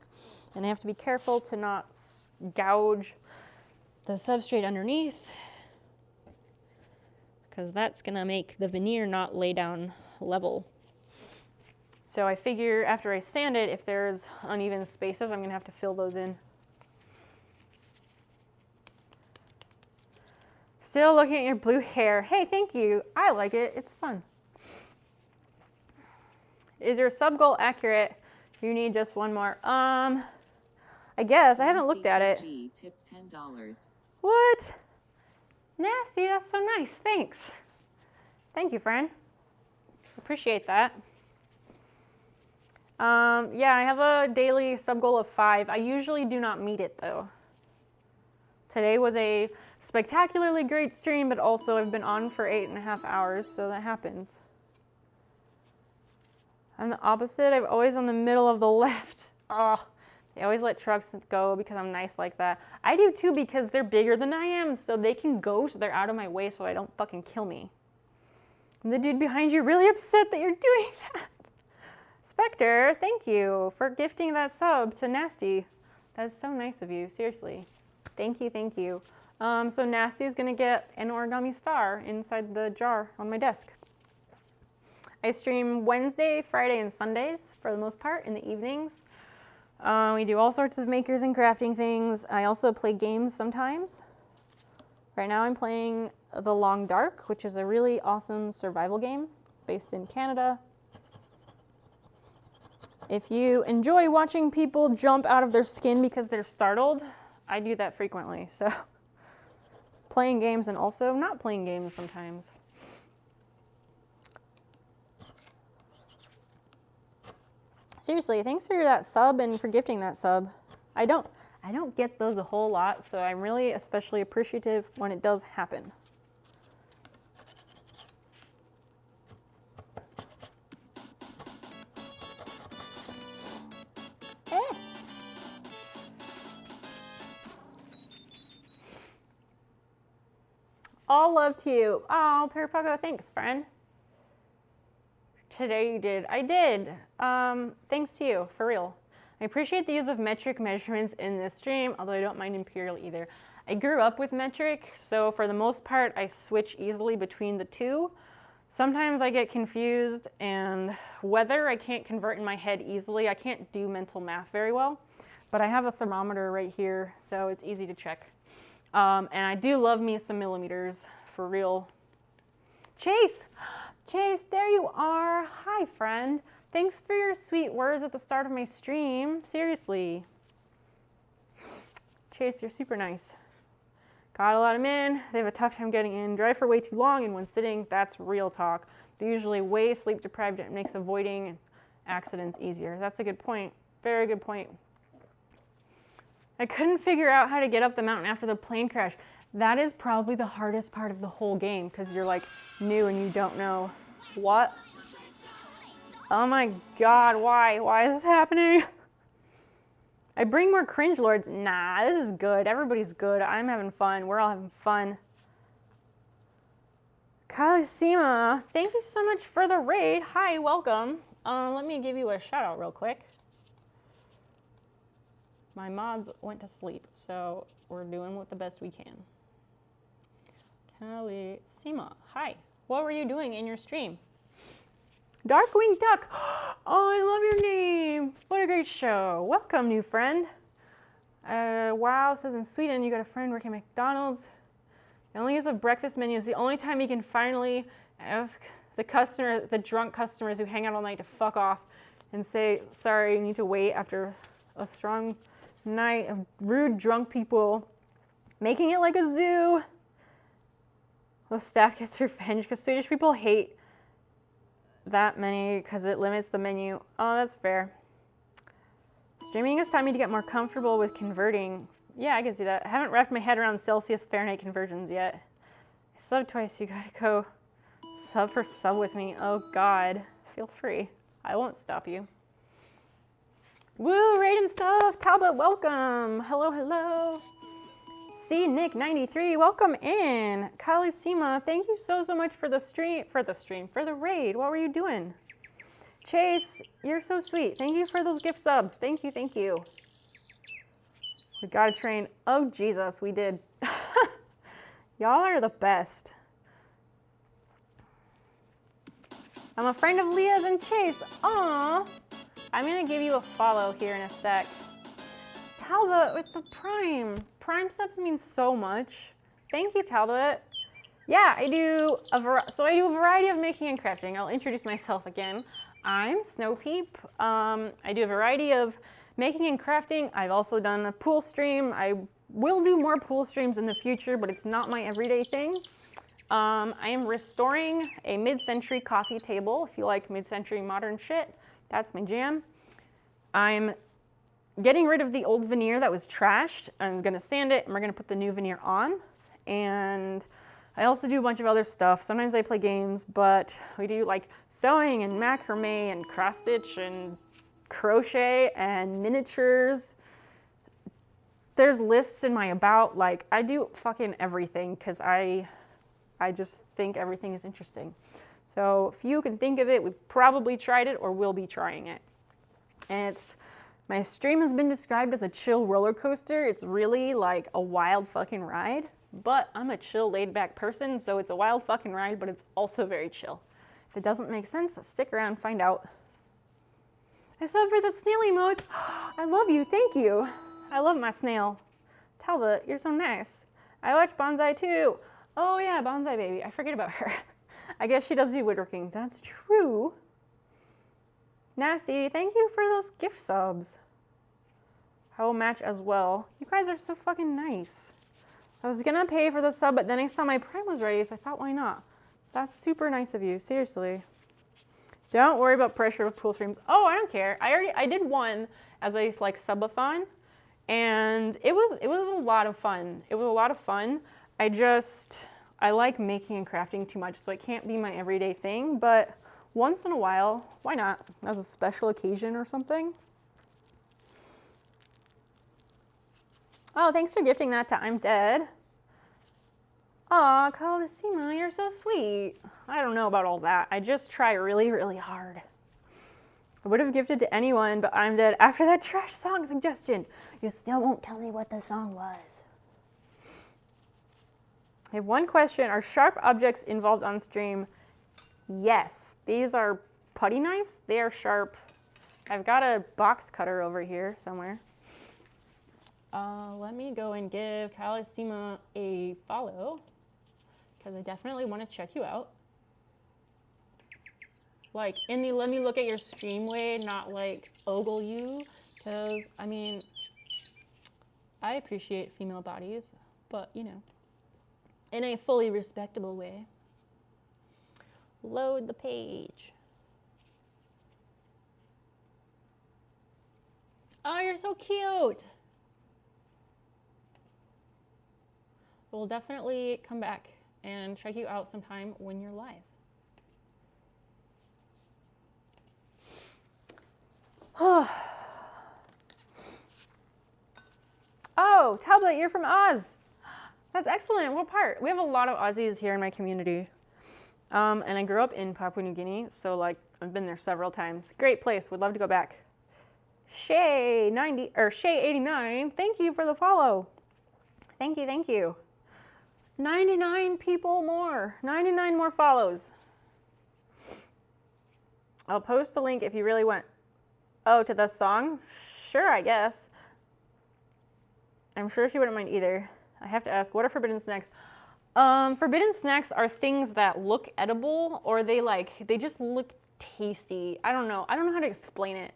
And I have to be careful to not gouge the substrate underneath because that's gonna make the veneer not lay down level. So I figure after I sand it, if there's uneven spaces, I'm gonna have to fill those in. Still looking at your blue hair. Hey, thank you. I like it. It's fun. Is your sub goal accurate? You need just one more. I guess. I haven't looked at it. Tip $10. What? Nasty. That's so nice. Thanks. Thank you, friend. Appreciate that. Yeah, I have a daily sub goal of 5. I usually do not meet it though. Today was a spectacularly great stream, but also I've been on for 8.5 hours, so that happens. I'm the opposite. I'm always on the middle of the left. Oh, they always let trucks go because I'm nice like that. I do too because they're bigger than I am, so they can go, so they're out of my way so I don't fucking kill me. And the dude behind you really upset that you're doing that. Spectre, thank you for gifting that sub to Nasty. That's so nice of you, seriously. Thank you, thank you. So Nasty is gonna get an origami star inside the jar on my desk. I stream Wednesday, Friday, and Sundays for the most part in the evenings. We do all sorts of makers and crafting things. I also play games sometimes. Right now I'm playing The Long Dark, which is a really awesome survival game based in Canada. If you enjoy watching people jump out of their skin because they're startled, I do that frequently. So playing games and also not playing games sometimes. Seriously, thanks for that sub and for gifting that sub. I don't get those a whole lot, so I'm really especially appreciative when it does happen. All love to you. Oh, Pirapago, thanks, friend. Today you did. I did. Thanks to you, for real. I appreciate the use of metric measurements in this stream, although I don't mind imperial either. I grew up with metric, so for the most part, I switch easily between the two. Sometimes I get confused, and weather I can't convert in my head easily. I can't do mental math very well, but I have a thermometer right here, so it's easy to check. And I do love me some millimeters, for real. Chase, there you are. Hi, friend. Thanks for your sweet words at the start of my stream. Seriously. Chase, you're super nice. Got a lot of men. They have a tough time getting in. Drive for way too long in one sitting. That's real talk. They're usually way sleep deprived. It makes avoiding accidents easier. That's a good point. Very good point. I couldn't figure out how to get up the mountain after the plane crash. That is probably the hardest part of the whole game because you're like new and you don't know what. Oh my God, why? Why is this happening? I bring more cringe lords. Nah, this is good. Everybody's good. I'm having fun. We're all having fun. Kalisima, thank you so much for the raid. Hi, welcome. Let me give you a shout out real quick. My mods went to sleep, so we're doing what the best we can. Kalisima, hi. What were you doing in your stream? Darkwing Duck. Oh, I love your name. What a great show. Welcome, new friend. Wow, says in Sweden you got a friend working at McDonald's. He only uses a breakfast menu. It's the only time he can finally ask the drunk customers who hang out all night to fuck off and say, sorry, you need to wait after a strong night of rude drunk people making it like a zoo. The staff gets revenge because Swedish people hate that many because it limits the menu. Oh, that's fair. Streaming has taught me to get more comfortable with converting. Yeah, I can see that. I haven't wrapped my head around Celsius Fahrenheit conversions yet. I subbed twice. You gotta go sub for sub with me. Oh God, feel free. I won't stop you. Woo, raid and stuff. Talbot, welcome. Hello, hello. See Nick 93, welcome in. Kalisima, thank you so much for the raid. What were you doing? Chase, you're so sweet. Thank you for those gift subs. Thank you, thank you. We gotta train. Oh Jesus, we did. Y'all are the best. I'm a friend of Leah's and Chase. Aww. I'm gonna give you a follow here in a sec. Talbot with the Prime. Prime subs means so much. Thank you, Talbot. Yeah, I do a variety of making and crafting. I'll introduce myself again. I'm Snowpeep. I do a variety of making and crafting. I've also done a pool stream. I will do more pool streams in the future, but it's not my everyday thing. I am restoring a mid-century coffee table. If you like mid-century modern shit, that's my jam. I'm getting rid of the old veneer that was trashed. I'm gonna sand it and we're gonna put the new veneer on. And I also do a bunch of other stuff. Sometimes I play games, but we do like sewing and macrame and cross stitch and crochet and miniatures. There's lists in my about, like I do fucking everything because I just think everything is interesting. So if you can think of it, we've probably tried it or will be trying it. And my stream has been described as a chill roller coaster. It's really like a wild fucking ride, but I'm a chill laid back person, so it's a wild fucking ride, but it's also very chill. If it doesn't make sense, stick around and find out. I sub for the snail emotes. I love you, thank you. I love my snail. Talbot, you're so nice. I watch Bonsai too. Oh yeah, Bonsai baby, I forget about her. I guess she does do woodworking, that's true. Nasty, thank you for those gift subs. I will match as well. You guys are so fucking nice. I was gonna pay for the sub, but then I saw my Prime was ready, so I thought, why not? That's super nice of you, seriously. Don't worry about pressure with pool streams. Oh, I don't care. I did one as a like subathon, and it was a lot of fun. It was a lot of fun. I like making and crafting too much, so it can't be my everyday thing, but once in a while, why not? As a special occasion or something. Oh, thanks for gifting that to I'm Dead. Aw, Calissima, you're so sweet. I don't know about all that. I just try really, really hard. I would have gifted to anyone, but I'm Dead. After that trash song suggestion, you still won't tell me what the song was. I have one question. Are sharp objects involved on stream? Yes. These are putty knives. They are sharp. I've got a box cutter over here somewhere. Let me go and give Calissima a follow, because I definitely want to check you out. Like, in the let me look at your stream way, not like ogle you, because, I mean, I appreciate female bodies, but, you know, in a fully respectable way. Load the page. Oh, you're so cute. We'll definitely come back and check you out sometime when you're live. Oh, Talbot, you're from Oz. That's excellent. What part? We have a lot of Aussies here in my community. And I grew up in Papua New Guinea, so like I've been there several times. Great place. Would love to go back. Shay90 or Shay89, thank you for the follow. Thank you, thank you. 99 people more. 99 more follows. I'll post the link if you really want. Oh, to the song? Sure, I guess. I'm sure she wouldn't mind either. I have to ask, what are forbidden snacks? Forbidden snacks are things that look edible, or they just look tasty. I don't know how to explain it.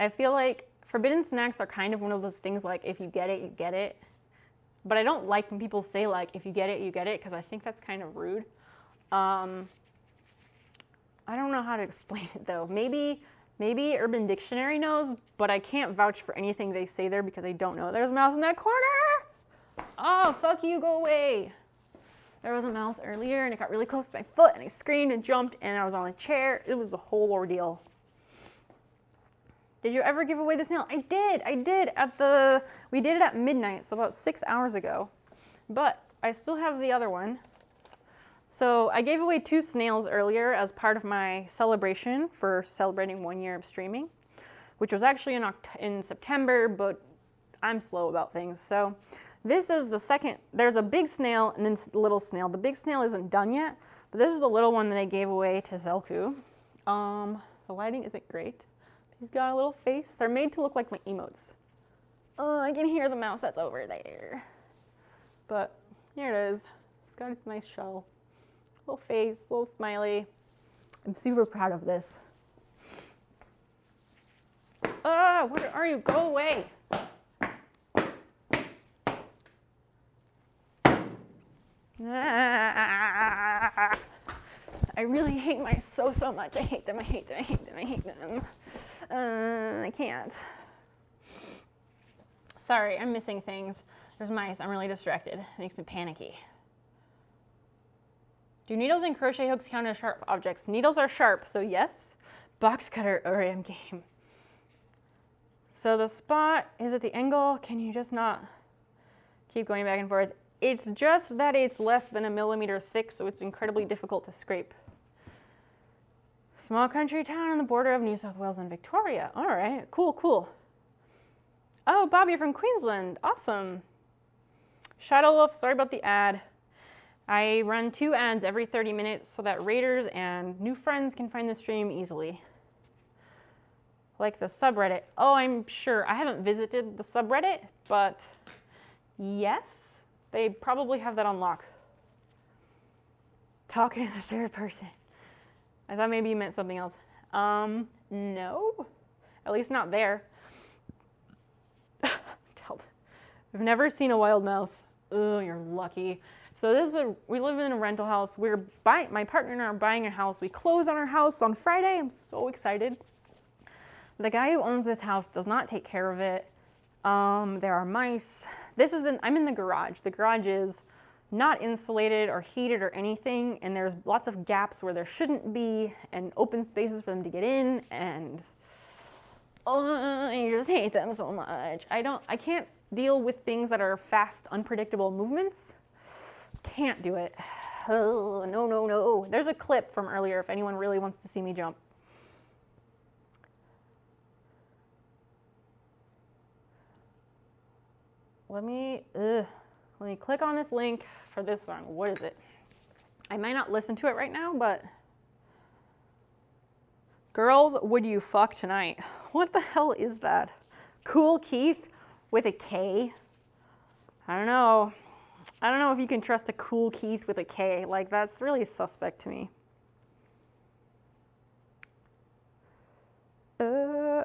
I feel like forbidden snacks are kind of one of those things like, if you get it, you get it. But I don't like when people say like, if you get it, you get it, because I think that's kind of rude. I don't know how to explain it though. Maybe Urban Dictionary knows, but I can't vouch for anything they say there because I don't know. There's a mouse in that corner. Oh, fuck you, go away. There was a mouse earlier and it got really close to my foot and I screamed and jumped and I was on a chair. It was a whole ordeal. Did you ever give away the snail? I did we did it at midnight, so about 6 hours ago. But I still have the other one. So I gave away 2 snails earlier as part of my celebration for celebrating 1 year of streaming, which was actually in September, but I'm slow about things. So this is the second. There's a big snail and then a little snail. The big snail isn't done yet, but this is the little one that I gave away to Zelku. The lighting isn't great. He's got a little face. They're made to look like my emotes. Oh, I can hear the mouse that's over there. But here it is. It's got its nice shell. Little face, little smiley. I'm super proud of this. Ah, where are you? Go away. I really hate mice so much. I hate them, I hate them, I hate them, I hate them. I can't. Sorry, I'm missing things. There's mice, I'm really distracted. It makes me panicky. Do needles and crochet hooks count as sharp objects? Needles are sharp, so yes. Box cutter, ORM game. So the spot is at the angle. Can you just not keep going back and forth? It's just that it's less than 1 millimeter thick, so it's incredibly difficult to scrape. Small country town on the border of New South Wales and Victoria. All right, cool, cool. Oh, Bob, you're from Queensland. Awesome. Shadow Wolf, sorry about the ad. I run 2 ads every 30 minutes so that raiders and new friends can find the stream easily. Like the subreddit. Oh, I'm sure. I haven't visited the subreddit, but yes, they probably have that on lock. Talking in the third person. I thought maybe you meant something else. No, at least not there. I've never seen a wild mouse. Oh, you're lucky. So we live in a rental house. My partner and I are buying a house. We close on our house on Friday. I'm so excited. The guy who owns this house does not take care of it. There are mice. I'm in the garage. The garage is not insulated or heated or anything, and there's lots of gaps where there shouldn't be, and open spaces for them to get in, and I just hate them so much. I can't deal with things that are fast, unpredictable movements. Can't do it. Oh, no, no, no. There's a clip from earlier if anyone really wants to see me jump. Let me click on this link for this song. What is it? I might not listen to it right now, but Girls, Would You Fuck Tonight? What the hell is that? Cool Keith with a K? I don't know. I don't know if you can trust a Cool Keith with a K. Like, that's really suspect to me. I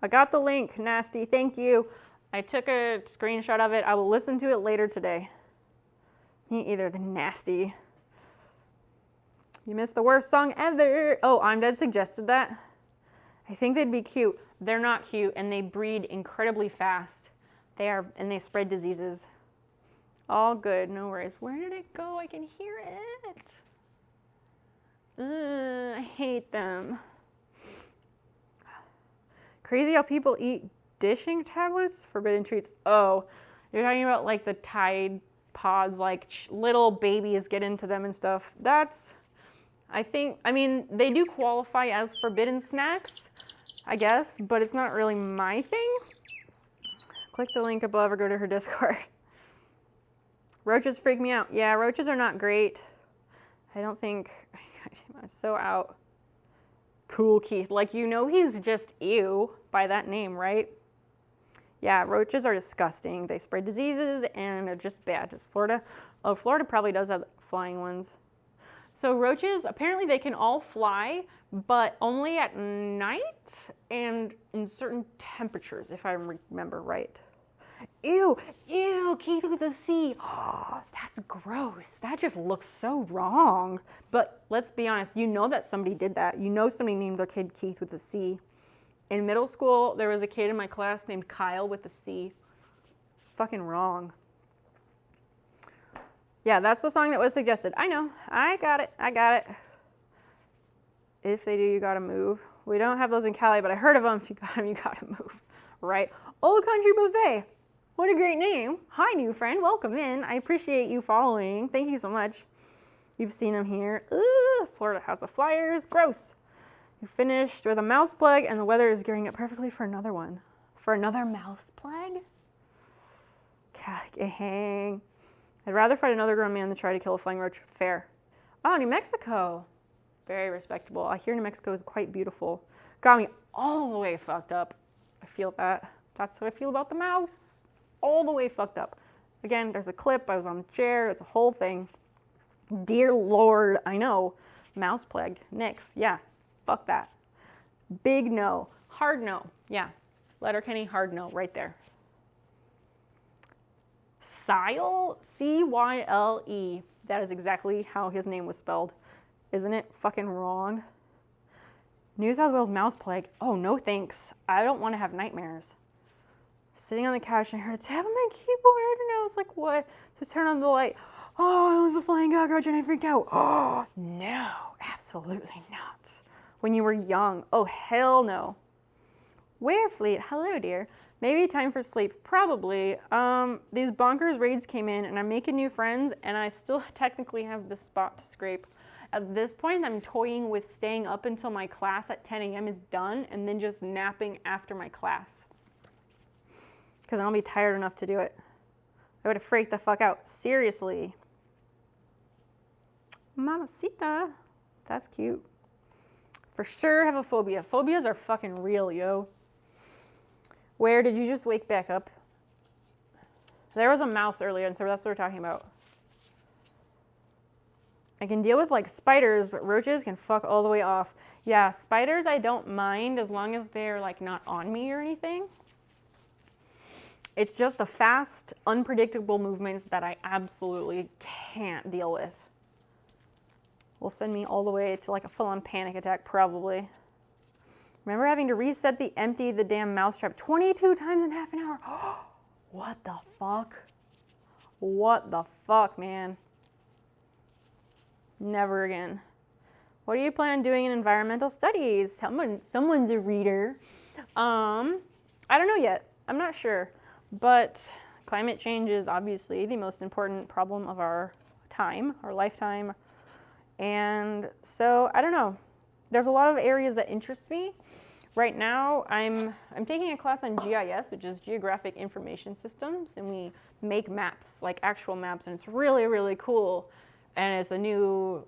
got the link, Nasty. Thank you. I took a screenshot of it. I will listen to it later today. Me either, the Nasty. You missed the worst song ever. Oh, I'm Dead suggested that. I think they'd be cute. They're not cute, and they breed incredibly fast. And they spread diseases. All good, no worries. Where did it go? I can hear it. I hate them. Crazy how people eat dishing tablets, forbidden treats. Oh, you're talking about like the Tide Pods, like little babies get into them and stuff. I mean, they do qualify as forbidden snacks, I guess, but it's not really my thing. Click the link above or go to her Discord. Roaches freak me out. Yeah, roaches are not great. I don't think, I'm so out. Cool Keith, like he's just ew by that name, right? Yeah, roaches are disgusting. They spread diseases and they're just bad. Just Florida. Oh, Florida probably does have flying ones. So roaches, apparently they can all fly, but only at night and in certain temperatures, if I remember right. Ew, Keith with a C. Oh, that's gross. That just looks so wrong. But let's be honest, that somebody did that. Somebody named their kid Keith with a C. In middle school, there was a kid in my class named Kyle with a C. It's fucking wrong. Yeah, that's the song that was suggested. I know. I got it. If they do, you gotta move. We don't have those in Cali, but I heard of them. If you got them, you gotta move. Right? Old Country Buffet. What a great name. Hi, new friend. Welcome in. I appreciate you following. Thank you so much. You've seen them here. Ugh, Florida has the Flyers. Gross. You finished with a mouse plague, and the weather is gearing up perfectly for another one. For another mouse plague? Hang. I'd rather fight another grown man than try to kill a flying roach. Fair. Oh, New Mexico. Very respectable. I hear New Mexico is quite beautiful. Got me all the way fucked up. I feel that. That's how I feel about the mouse. All the way fucked up. Again, there's a clip. I was on the chair. It's a whole thing. Dear Lord, I know. Mouse plague. Nix. Yeah. Fuck that. Big no. Hard no. Yeah. Letterkenny, hard no. Right there. Cyle? C-Y-L-E. That is exactly how his name was spelled. Isn't it fucking wrong? New South Wales mouse plague. Oh, no thanks. I don't want to have nightmares. Sitting on the couch and I heard, tap on my keyboard. And I was like, what? To turn on the light. Oh, it was a flying cockroach and I freaked out. Oh, no. Absolutely not. When you were young. Oh, hell no. Warefleet. Hello, dear. Maybe time for sleep. Probably. These bonkers raids came in and I'm making new friends and I still technically have this spot to scrape. At this point, I'm toying with staying up until my class at 10 a.m. is done and then just napping after my class. Because I'll be tired enough to do it. I would have freaked the fuck out. Seriously. Mamacita. That's cute. For sure have a phobia. Phobias are fucking real, yo. Where did you just wake back up? There was a mouse earlier, and so that's what we're talking about. I can deal with like spiders, but roaches can fuck all the way off. Yeah, spiders I don't mind as long as they're like not on me or anything. It's just the fast, unpredictable movements that I absolutely can't deal with. Will send me all the way to like a full-on panic attack probably. Remember having to reset empty the damn mousetrap 22 times in half an hour? What the fuck? What the fuck, man? Never again. What do you plan on doing in environmental studies? Someone's a reader. I don't know yet. I'm not sure. But climate change is obviously the most important problem of our time, our lifetime. And so, I don't know. There's a lot of areas that interest me. Right now, I'm taking a class on GIS, which is Geographic Information Systems, and we make maps, like actual maps, and it's really, really cool. And it's a new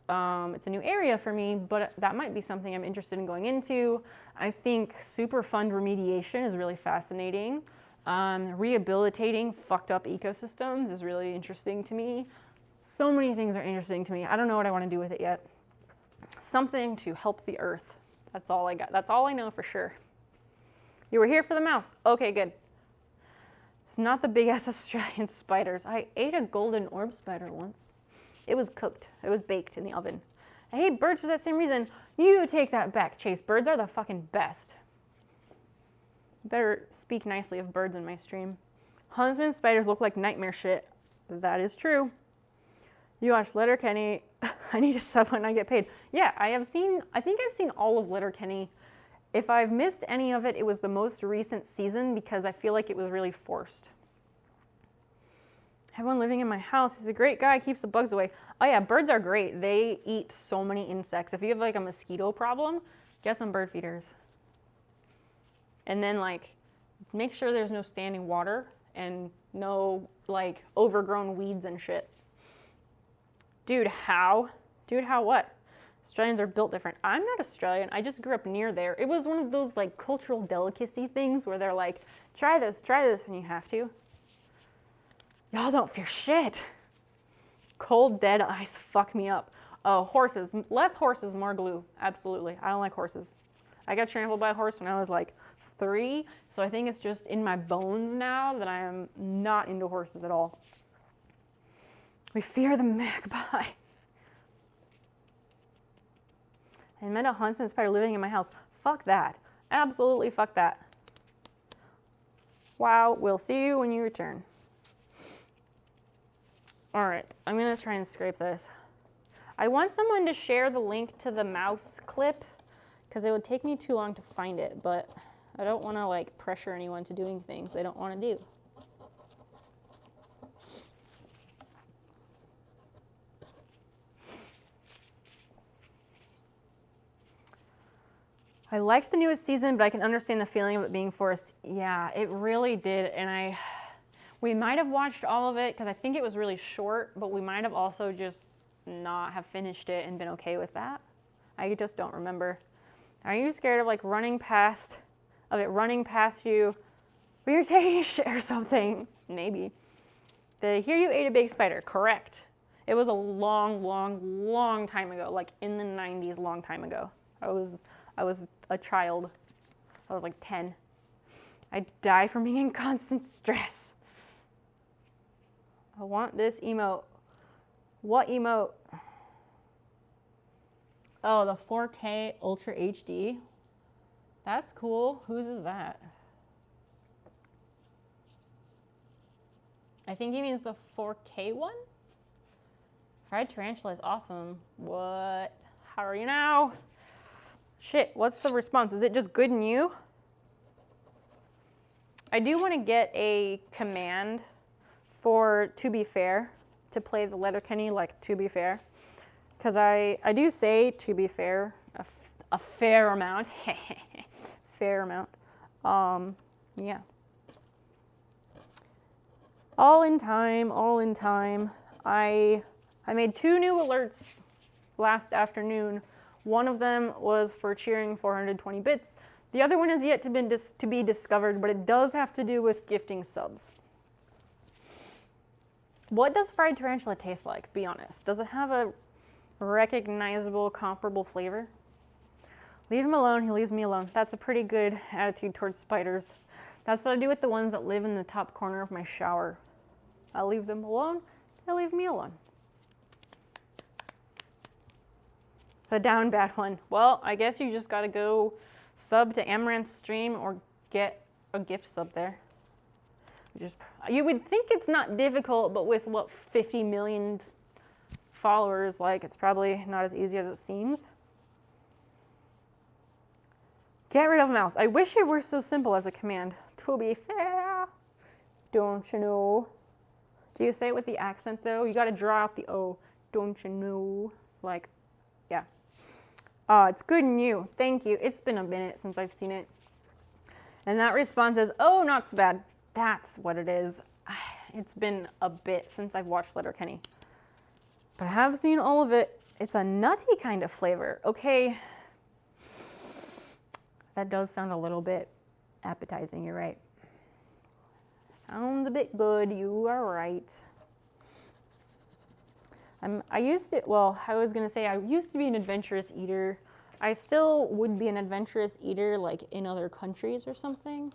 area for me, but that might be something I'm interested in going into. I think Superfund remediation is really fascinating. Rehabilitating fucked up ecosystems is really interesting to me. So many things are interesting to me. I don't know what I want to do with it yet. Something to help the earth. That's all I got. That's all I know for sure. You were here for the mouse. Okay, good. It's not the big ass Australian spiders. I ate a golden orb spider once. It was cooked. It was baked in the oven. I hate birds for that same reason. You take that back, Chase. Birds are the fucking best. Better speak nicely of birds in my stream. Huntsman spiders look like nightmare shit. That is true. You watch Letterkenny. I need to sub when I get paid. Yeah, I think I've seen all of Letterkenny. If I've missed any of it, it was the most recent season because I feel like it was really forced. Everyone living in my house. He's a great guy, keeps the bugs away. Oh yeah, birds are great. They eat so many insects. If you have like a mosquito problem, get some bird feeders. And then like, make sure there's no standing water and no like overgrown weeds and shit. Dude, how? Dude, how what? Australians are built different. I'm not Australian. I just grew up near there. It was one of those like cultural delicacy things where they're like, try this, and you have to. Y'all don't fear shit. Cold, dead ice fuck me up. Oh, horses. Less horses, more glue. Absolutely. I don't like horses. I got trampled by a horse when I was like 3, so I think it's just in my bones now that I am not into horses at all. We fear the magpie. I met a huntsman spider living in my house. Fuck that. Absolutely fuck that. Wow, we'll see you when you return. All right, I'm gonna try and scrape this. I want someone to share the link to the mouse clip because it would take me too long to find it, but I don't wanna like pressure anyone to doing things they don't wanna do. I liked the newest season, but I can understand the feeling of it being forced. Yeah, it really did, and we might have watched all of it because I think it was really short, but we might have also just not have finished it and been okay with that. I just don't remember. Are you scared of like running past you when you're taking a shit or something? Maybe. Did I hear you ate a big spider? Correct. It was a long time ago, like in the 90s, long time ago. I was a child. I was like 10. I die from being in constant stress. I want this emote. What emote? Oh, the 4K Ultra HD. That's cool. Whose is that? I think he means the 4K one. Fried tarantula is awesome. What? How are you now? Shit, what's the response? Is it just good and you? I do want to get a command for To Be Fair to play the Letterkenny like To Be Fair. Because I do say To Be Fair a fair amount. Fair amount. Yeah. All in time. I made 2 new alerts last afternoon. One of them was for cheering 420 bits. The other one has yet to be discovered, but it does have to do with gifting subs. What does fried tarantula taste like? Be honest. Does it have a recognizable, comparable flavor? Leave him alone, he leaves me alone. That's a pretty good attitude towards spiders. That's what I do with the ones that live in the top corner of my shower. I leave them alone, they leave me alone. The down bad one. Well, I guess you just gotta go sub to Amaranth's stream or get a gift sub there. You would think it's not difficult, but with what, 50 million followers, like, it's probably not as easy as it seems. Get rid of mouse. I wish it were so simple as a command. To be fair, don't you know? Do you say it with the accent though? You gotta draw out the O. Don't you know? Like, yeah. It's good and you. Thank you. It's been a minute since I've seen it. And that response is, oh, not so bad. That's what it is. It's been a bit since I've watched Letterkenny. But I have seen all of it. It's a nutty kind of flavor. Okay. That does sound a little bit appetizing, you're right. Sounds a bit good, you are right. I used to be an adventurous eater. I still would be an adventurous eater like in other countries or something.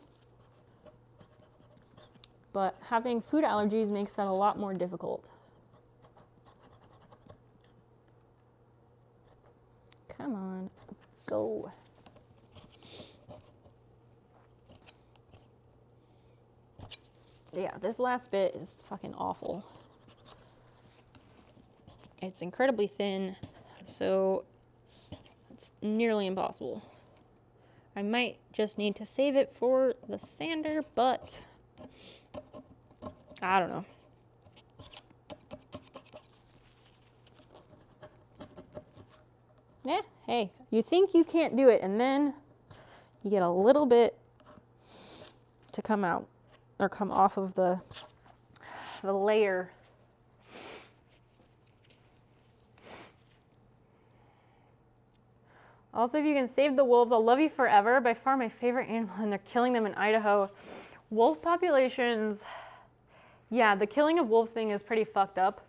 But having food allergies makes that a lot more difficult. Come on, go. Yeah, this last bit is fucking awful. It's incredibly thin, so it's nearly impossible. I might just need to save it for the sander, but I don't know. Yeah, hey, you think you can't do it, and then you get a little bit to come out, or come off of the layer. Also, if you can save the wolves, I'll love you forever. By far my favorite animal, and they're killing them in Idaho. Wolf populations, yeah, the killing of wolves thing is pretty fucked up.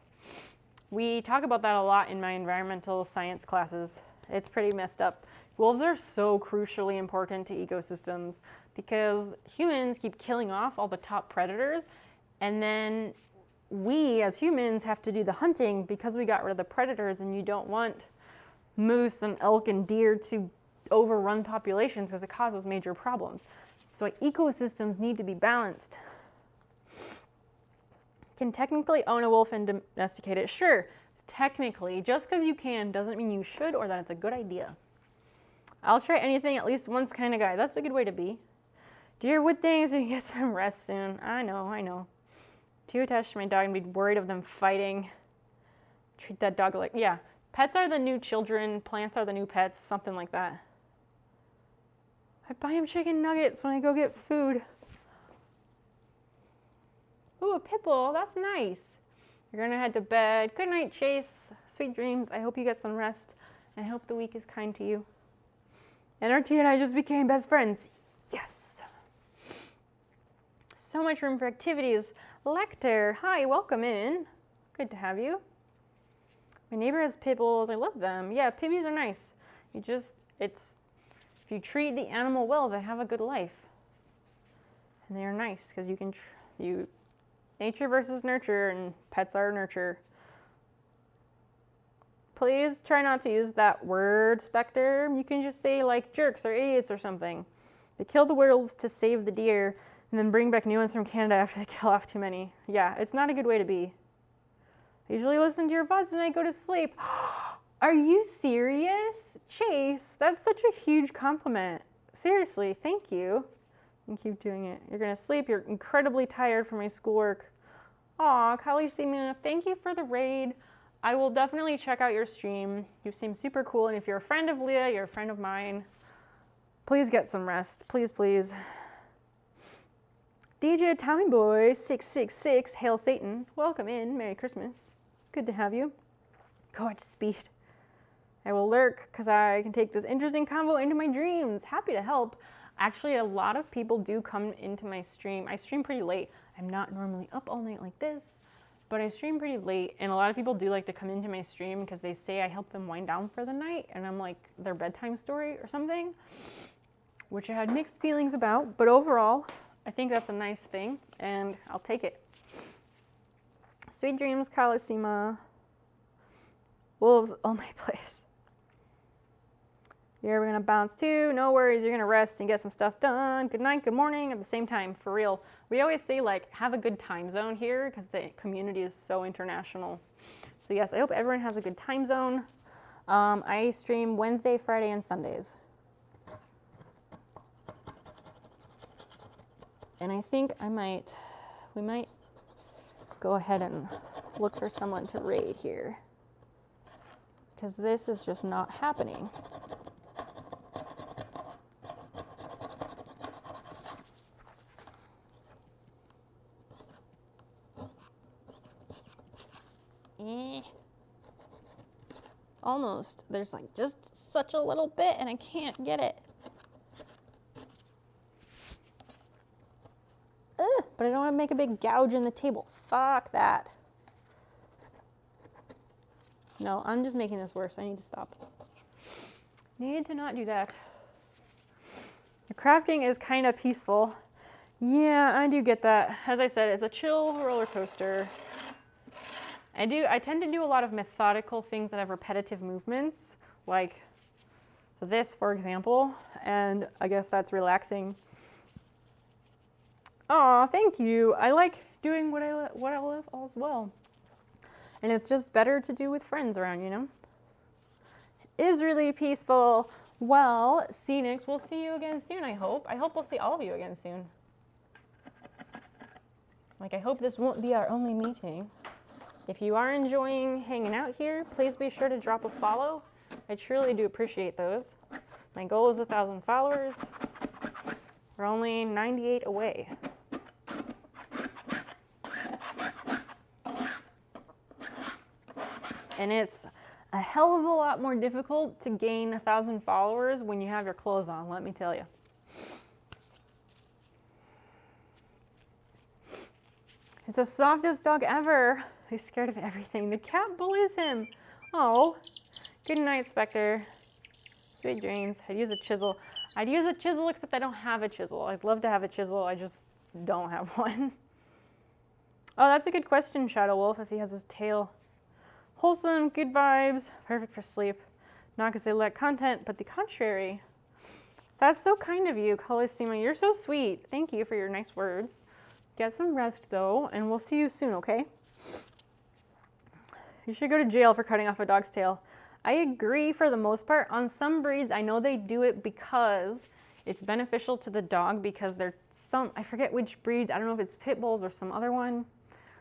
We talk about that a lot in my environmental science classes. It's pretty messed up. Wolves are so crucially important to ecosystems because humans keep killing off all the top predators, and then we as humans have to do the hunting because we got rid of the predators, and you don't want moose and elk and deer to overrun populations because it causes major problems. So ecosystems need to be balanced. Can technically own a wolf and domesticate it? Sure, technically. Just because you can doesn't mean you should or that it's a good idea. I'll try anything at least once kind of guy. That's a good way to be. Do your wood things and get some rest soon. I know. Too attached to my dog and be worried of them fighting. Treat that dog like, yeah. Pets are the new children, plants are the new pets, something like that. I buy him chicken nuggets when I go get food. Ooh, a pit bull, that's nice. You're gonna head to bed. Good night, Chase. Sweet dreams. I hope you get some rest. And I hope the week is kind to you. NRT and I just became best friends. Yes. So much room for activities. Lecter, hi, welcome in. Good to have you. My neighbor has pit bulls. I love them. Yeah, pibbies are nice. If you treat the animal well, they have a good life. And they are nice because nature versus nurture, and pets are nurture. Please try not to use that word, Spectre. You can just say like jerks or idiots or something. They kill the werewolves to save the deer and then bring back new ones from Canada after they kill off too many. Yeah, it's not a good way to be. I usually listen to your VODs when I go to sleep. Are you serious? Chase, that's such a huge compliment. Seriously, thank you. And keep doing it. You're gonna sleep, you're incredibly tired from my schoolwork. Aw, Kali Simuna, thank you for the raid. I will definitely check out your stream. You seem super cool, and if you're a friend of Leah, you're a friend of mine. Please get some rest, please, please. DJ Tommy Boy 666, Hail Satan, welcome in, Merry Christmas. Good to have you. Go at speed. I will lurk because I can take this interesting combo into my dreams. Happy to help. Actually, a lot of people do come into my stream. I stream pretty late. I'm not normally up all night like this, but I stream pretty late, and a lot of people do like to come into my stream because they say I help them wind down for the night, and I'm like their bedtime story or something, which I had mixed feelings about, but overall, I think that's a nice thing, and I'll take it. Sweet dreams, Kalissima. Wolves, oh my place. You're gonna bounce too, no worries, you're gonna rest and get some stuff done. Good night, good morning at the same time, for real. We always say like, have a good time zone here because the community is so international. So yes, I hope everyone has a good time zone. I stream Wednesday, Friday, and Sundays. And I think we might go ahead and look for someone to raid here because this is just not happening. Almost. There's like just such a little bit and I can't get it. Ugh, but I don't want to make a big gouge in the table. Fuck that. No, I'm just making this worse. I need to stop. Need to not do that. The crafting is kind of peaceful. Yeah, I do get that. As I said, it's a chill roller coaster. I tend to do a lot of methodical things that have repetitive movements, like this, for example, and I guess that's relaxing. Aw, thank you. I like doing what I love as well. And it's just better to do with friends around, you know? It is really peaceful. Well, Phoenix, we'll see you again soon, I hope. I hope we'll see all of you again soon. Like, I hope this won't be our only meeting. If you are enjoying hanging out here, please be sure to drop a follow. I truly do appreciate those. My goal is 1,000 followers. We're only 98 away. And it's a hell of a lot more difficult to gain 1,000 followers when you have your clothes on, let me tell you. It's the softest dog ever. He's scared of everything. The cat bullies him. Oh, good night, Spectre. Sweet dreams. I'd use a chisel. I'd use a chisel, except I don't have a chisel. I'd love to have a chisel. I just don't have one. Oh, that's a good question, Shadow Wolf, if he has his tail. Wholesome, good vibes, perfect for sleep. Not because they lack content, but the contrary. That's so kind of you, Kalissima. You're so sweet. Thank you for your nice words. Get some rest, though, and we'll see you soon, okay? You should go to jail for cutting off a dog's tail. I agree for the most part. On some breeds, I know they do it because it's beneficial to the dog because they're I forget which breeds, I don't know if it's pit bulls or some other one,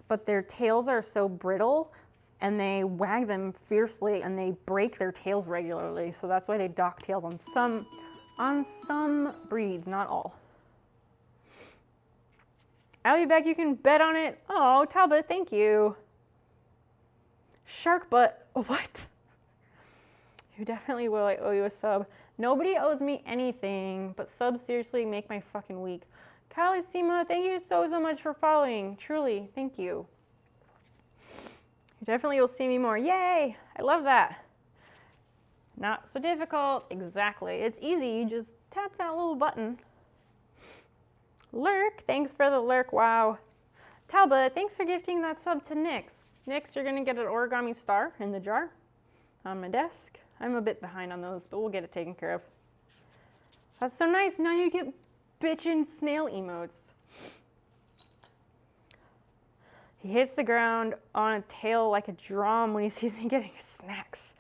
but their tails are so brittle and they wag them fiercely and they break their tails regularly. So that's why they dock tails on some breeds, not all. I'll be back, you can bet on it. Oh, Talbot, thank you. Shark butt, what? You definitely will, I owe you a sub. Nobody owes me anything, but subs seriously make my fucking week. Kalissima, thank you so much for following. Truly, thank you. You definitely will see me more. Yay, I love that. Not so difficult, exactly. It's easy, you just tap that little button. Lurk, thanks for the lurk, wow. Talbot, thanks for gifting that sub to Nyx. Nyx, you're gonna get an origami star in the jar on my desk. I'm a bit behind on those, but we'll get it taken care of. That's so nice, now you get bitchin' snail emotes. He hits the ground on a tail like a drum when he sees me getting snacks.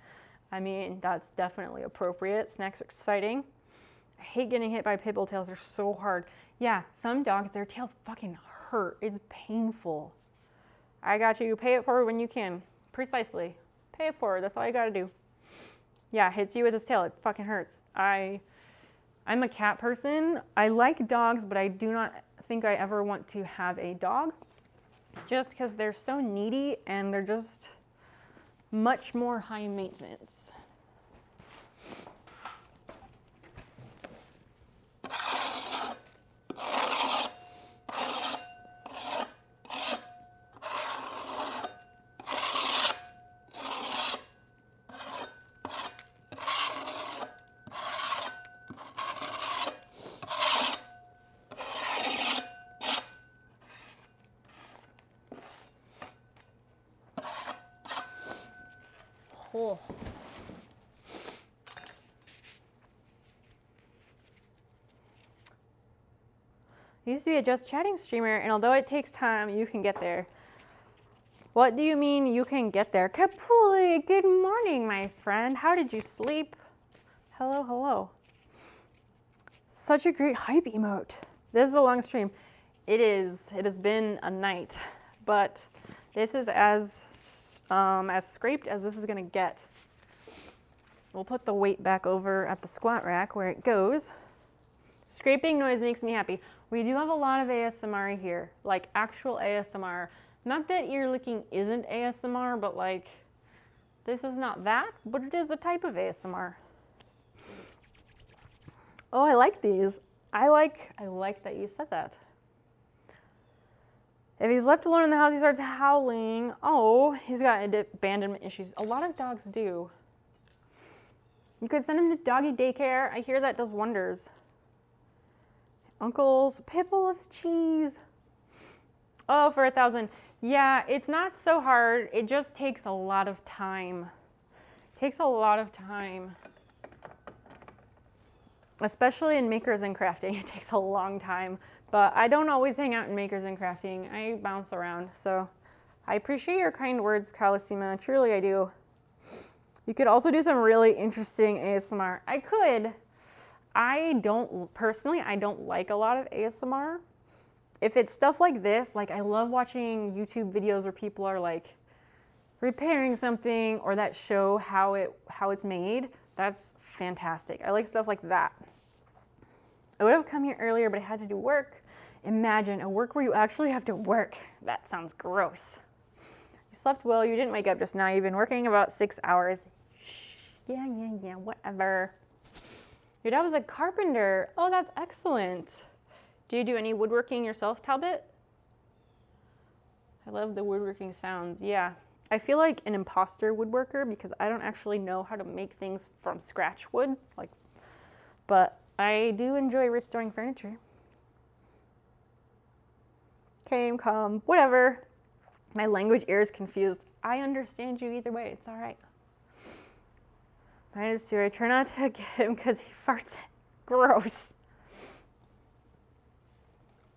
I mean, that's definitely appropriate. Snacks are exciting. I hate getting hit by pit bull tails, they're so hard. Yeah, some dogs, their tails fucking hurt. It's painful. I got you. Pay it forward when you can. Precisely. Pay it forward. That's all you gotta do. Yeah, hits you with his tail. It fucking hurts. I'm a cat person. I like dogs, but I do not think I ever want to have a dog. Just because they're so needy and they're just much more high maintenance. pull. I used to be a Just Chatting streamer, and although it takes time, you can get there. What do you mean you can get there? Kapuli, good morning, my friend. How did you sleep? Hello, hello. Such a great hype emote. This is a long stream. It is. It has been a night, but this is as scraped as this is gonna get. We'll put the weight back over at the squat rack where it goes. Scraping noise makes me happy. We do have a lot of ASMR here, like actual ASMR. Not that ear licking isn't ASMR, but like, this is not that, but it is a type of ASMR. Oh, I like these. I like that you said that. If he's left alone in the house, he starts howling. Oh, he's got abandonment issues. A lot of dogs do. You could send him to doggy daycare. I hear that does wonders. Uncle's Pipple loves cheese. Oh, for 1,000. Yeah, it's not so hard. It just takes a lot of time. It takes a lot of time. Especially in makers and crafting, it takes a long time. But I don't always hang out in makers and crafting. I bounce around. So I appreciate your kind words, Kalissima. Truly, I do. You could also do some really interesting ASMR. I could. Personally, I don't like a lot of ASMR. If it's stuff like this, like I love watching YouTube videos where people are like repairing something or that show how it's made. That's fantastic. I like stuff like that. I would have come here earlier, but I had to do work. Imagine a work where you actually have to work. That sounds gross. You slept well, you didn't wake up just now. You've been working about 6 hours. Yeah, whatever. Your dad was a carpenter. Oh, that's excellent. Do you do any woodworking yourself, Talbot? I love the woodworking sounds. Yeah. I feel like an imposter woodworker because I don't actually know how to make things from scratch wood. But I do enjoy restoring furniture. Came, come, whatever. My language ear is confused. I understand you either way. It's all right. Mine is too. I try not to get him because he farts. Gross.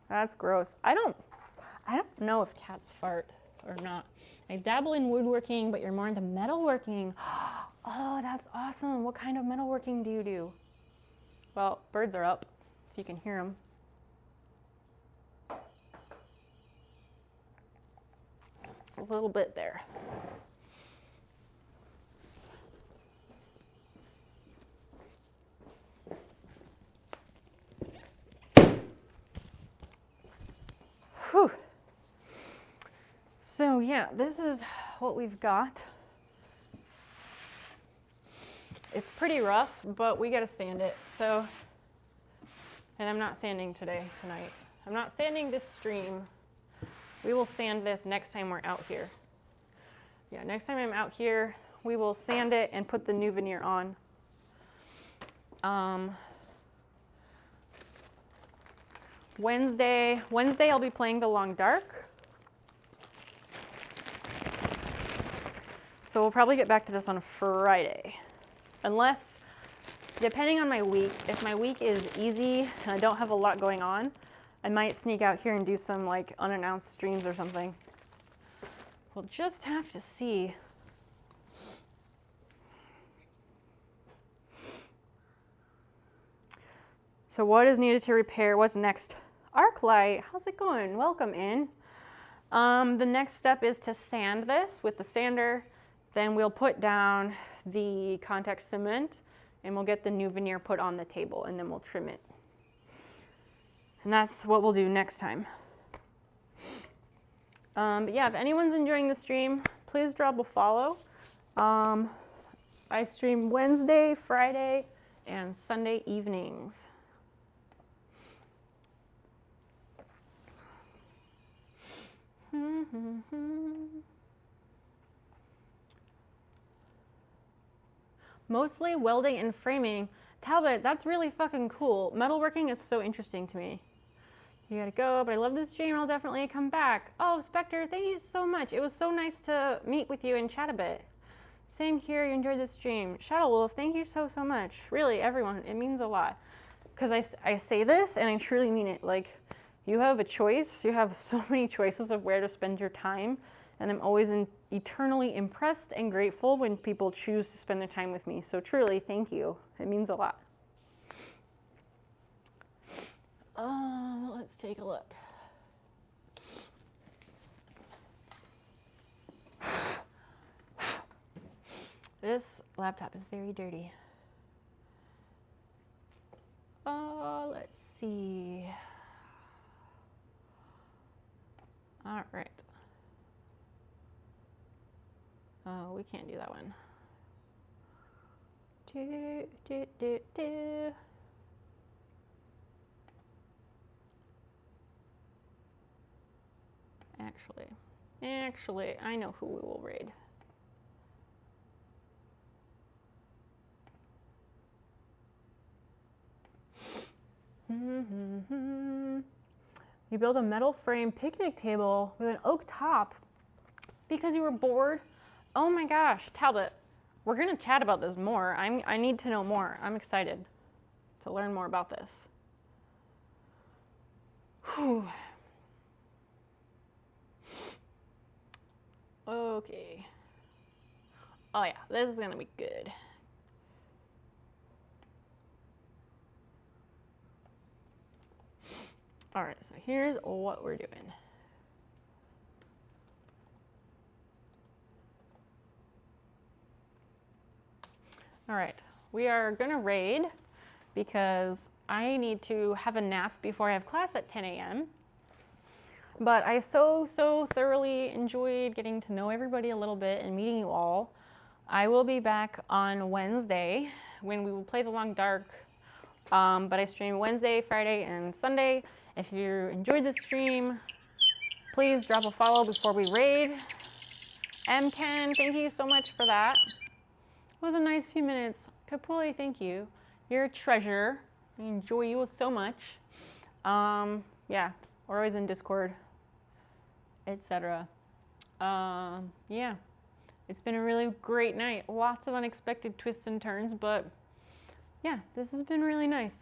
That's gross. I don't know if cats fart or not. I dabble in woodworking, but you're more into metalworking. Oh, that's awesome. What kind of metalworking do you do? Well, birds are up, if you can hear them. A little bit there. Whew. So yeah, this is what we've got. It's pretty rough, but we gotta sand it. So, and I'm not sanding tonight. I'm not sanding this stream. We will sand this next time we're out here. Yeah, next time I'm out here, we will sand it and put the new veneer on. Wednesday I'll be playing the Long Dark. So we'll probably get back to this on Friday. Unless, depending on my week, if my week is easy and I don't have a lot going on, I might sneak out here and do some like unannounced streams or something. We'll just have to see. So what is needed to repair? What's next? Arclight, how's it going? Welcome in. The next step is to sand this with the sander. Then we'll put down the contact cement and we'll get the new veneer put on the table and then we'll trim it. And that's what we'll do next time. But yeah, if anyone's enjoying the stream, please drop a follow. I stream Wednesday, Friday, and Sunday evenings. Mostly welding and framing. Talbot, that's really fucking cool. Metalworking is so interesting to me. You gotta go, but I love this stream. I'll definitely come back. Oh, Spectre, thank you so much. It was so nice to meet with you and chat a bit. Same here, you enjoyed the stream. Shadow Wolf, thank you so, so much. Really, everyone, it means a lot. Because I say this and I truly mean it. Like, you have a choice. You have so many choices of where to spend your time. And I'm always eternally impressed and grateful when people choose to spend their time with me. So truly, thank you. It means a lot. Let's take a look. This laptop is very dirty. Let's see. All right. Oh, we can't do that one. Actually, I know who we will raid. You built a metal frame picnic table with an oak top because you were bored? Oh my gosh, Talbot, we're gonna chat about this more. I need to know more. I'm excited to learn more about this. Whew. Okay. Oh yeah, this is gonna be good. All right, so here's what we're doing. All right, we are gonna raid because I need to have a nap before I have class at 10 a.m. But I so thoroughly enjoyed getting to know everybody a little bit and meeting you all. I will be back on Wednesday when we will play The Long Dark. But I stream Wednesday, Friday, and Sunday. If you enjoyed this stream, please drop a follow before we raid. M10, thank you so much for that. It was a nice few minutes. Kapuli, thank you. You're a treasure. I enjoy you so much. Yeah, we're always in Discord, etc. Yeah, it's been a really great night. Lots of unexpected twists and turns, but yeah, this has been really nice.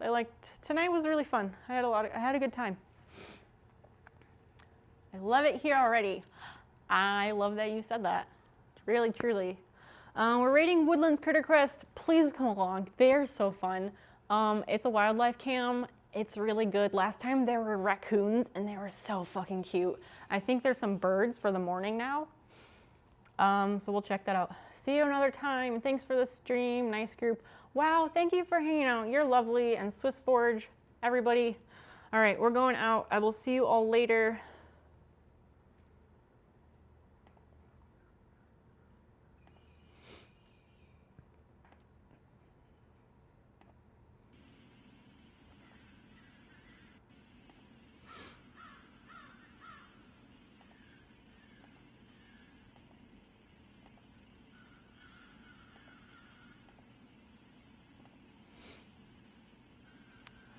Tonight was really fun. I had a good time. I love it here already. I love that you said that. Really, truly. We're raiding Woodlands Critter Crest. Please come along. They're so fun. It's a wildlife cam. It's really good. Last time there were raccoons and they were so fucking cute. I think there's some birds for the morning now. So we'll check that out. See you another time. Thanks for the stream. Nice group. Wow, thank you for hanging out. You're lovely. And Swiss Forge, everybody. All right, we're going out. I will see you all later.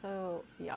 So, yeah.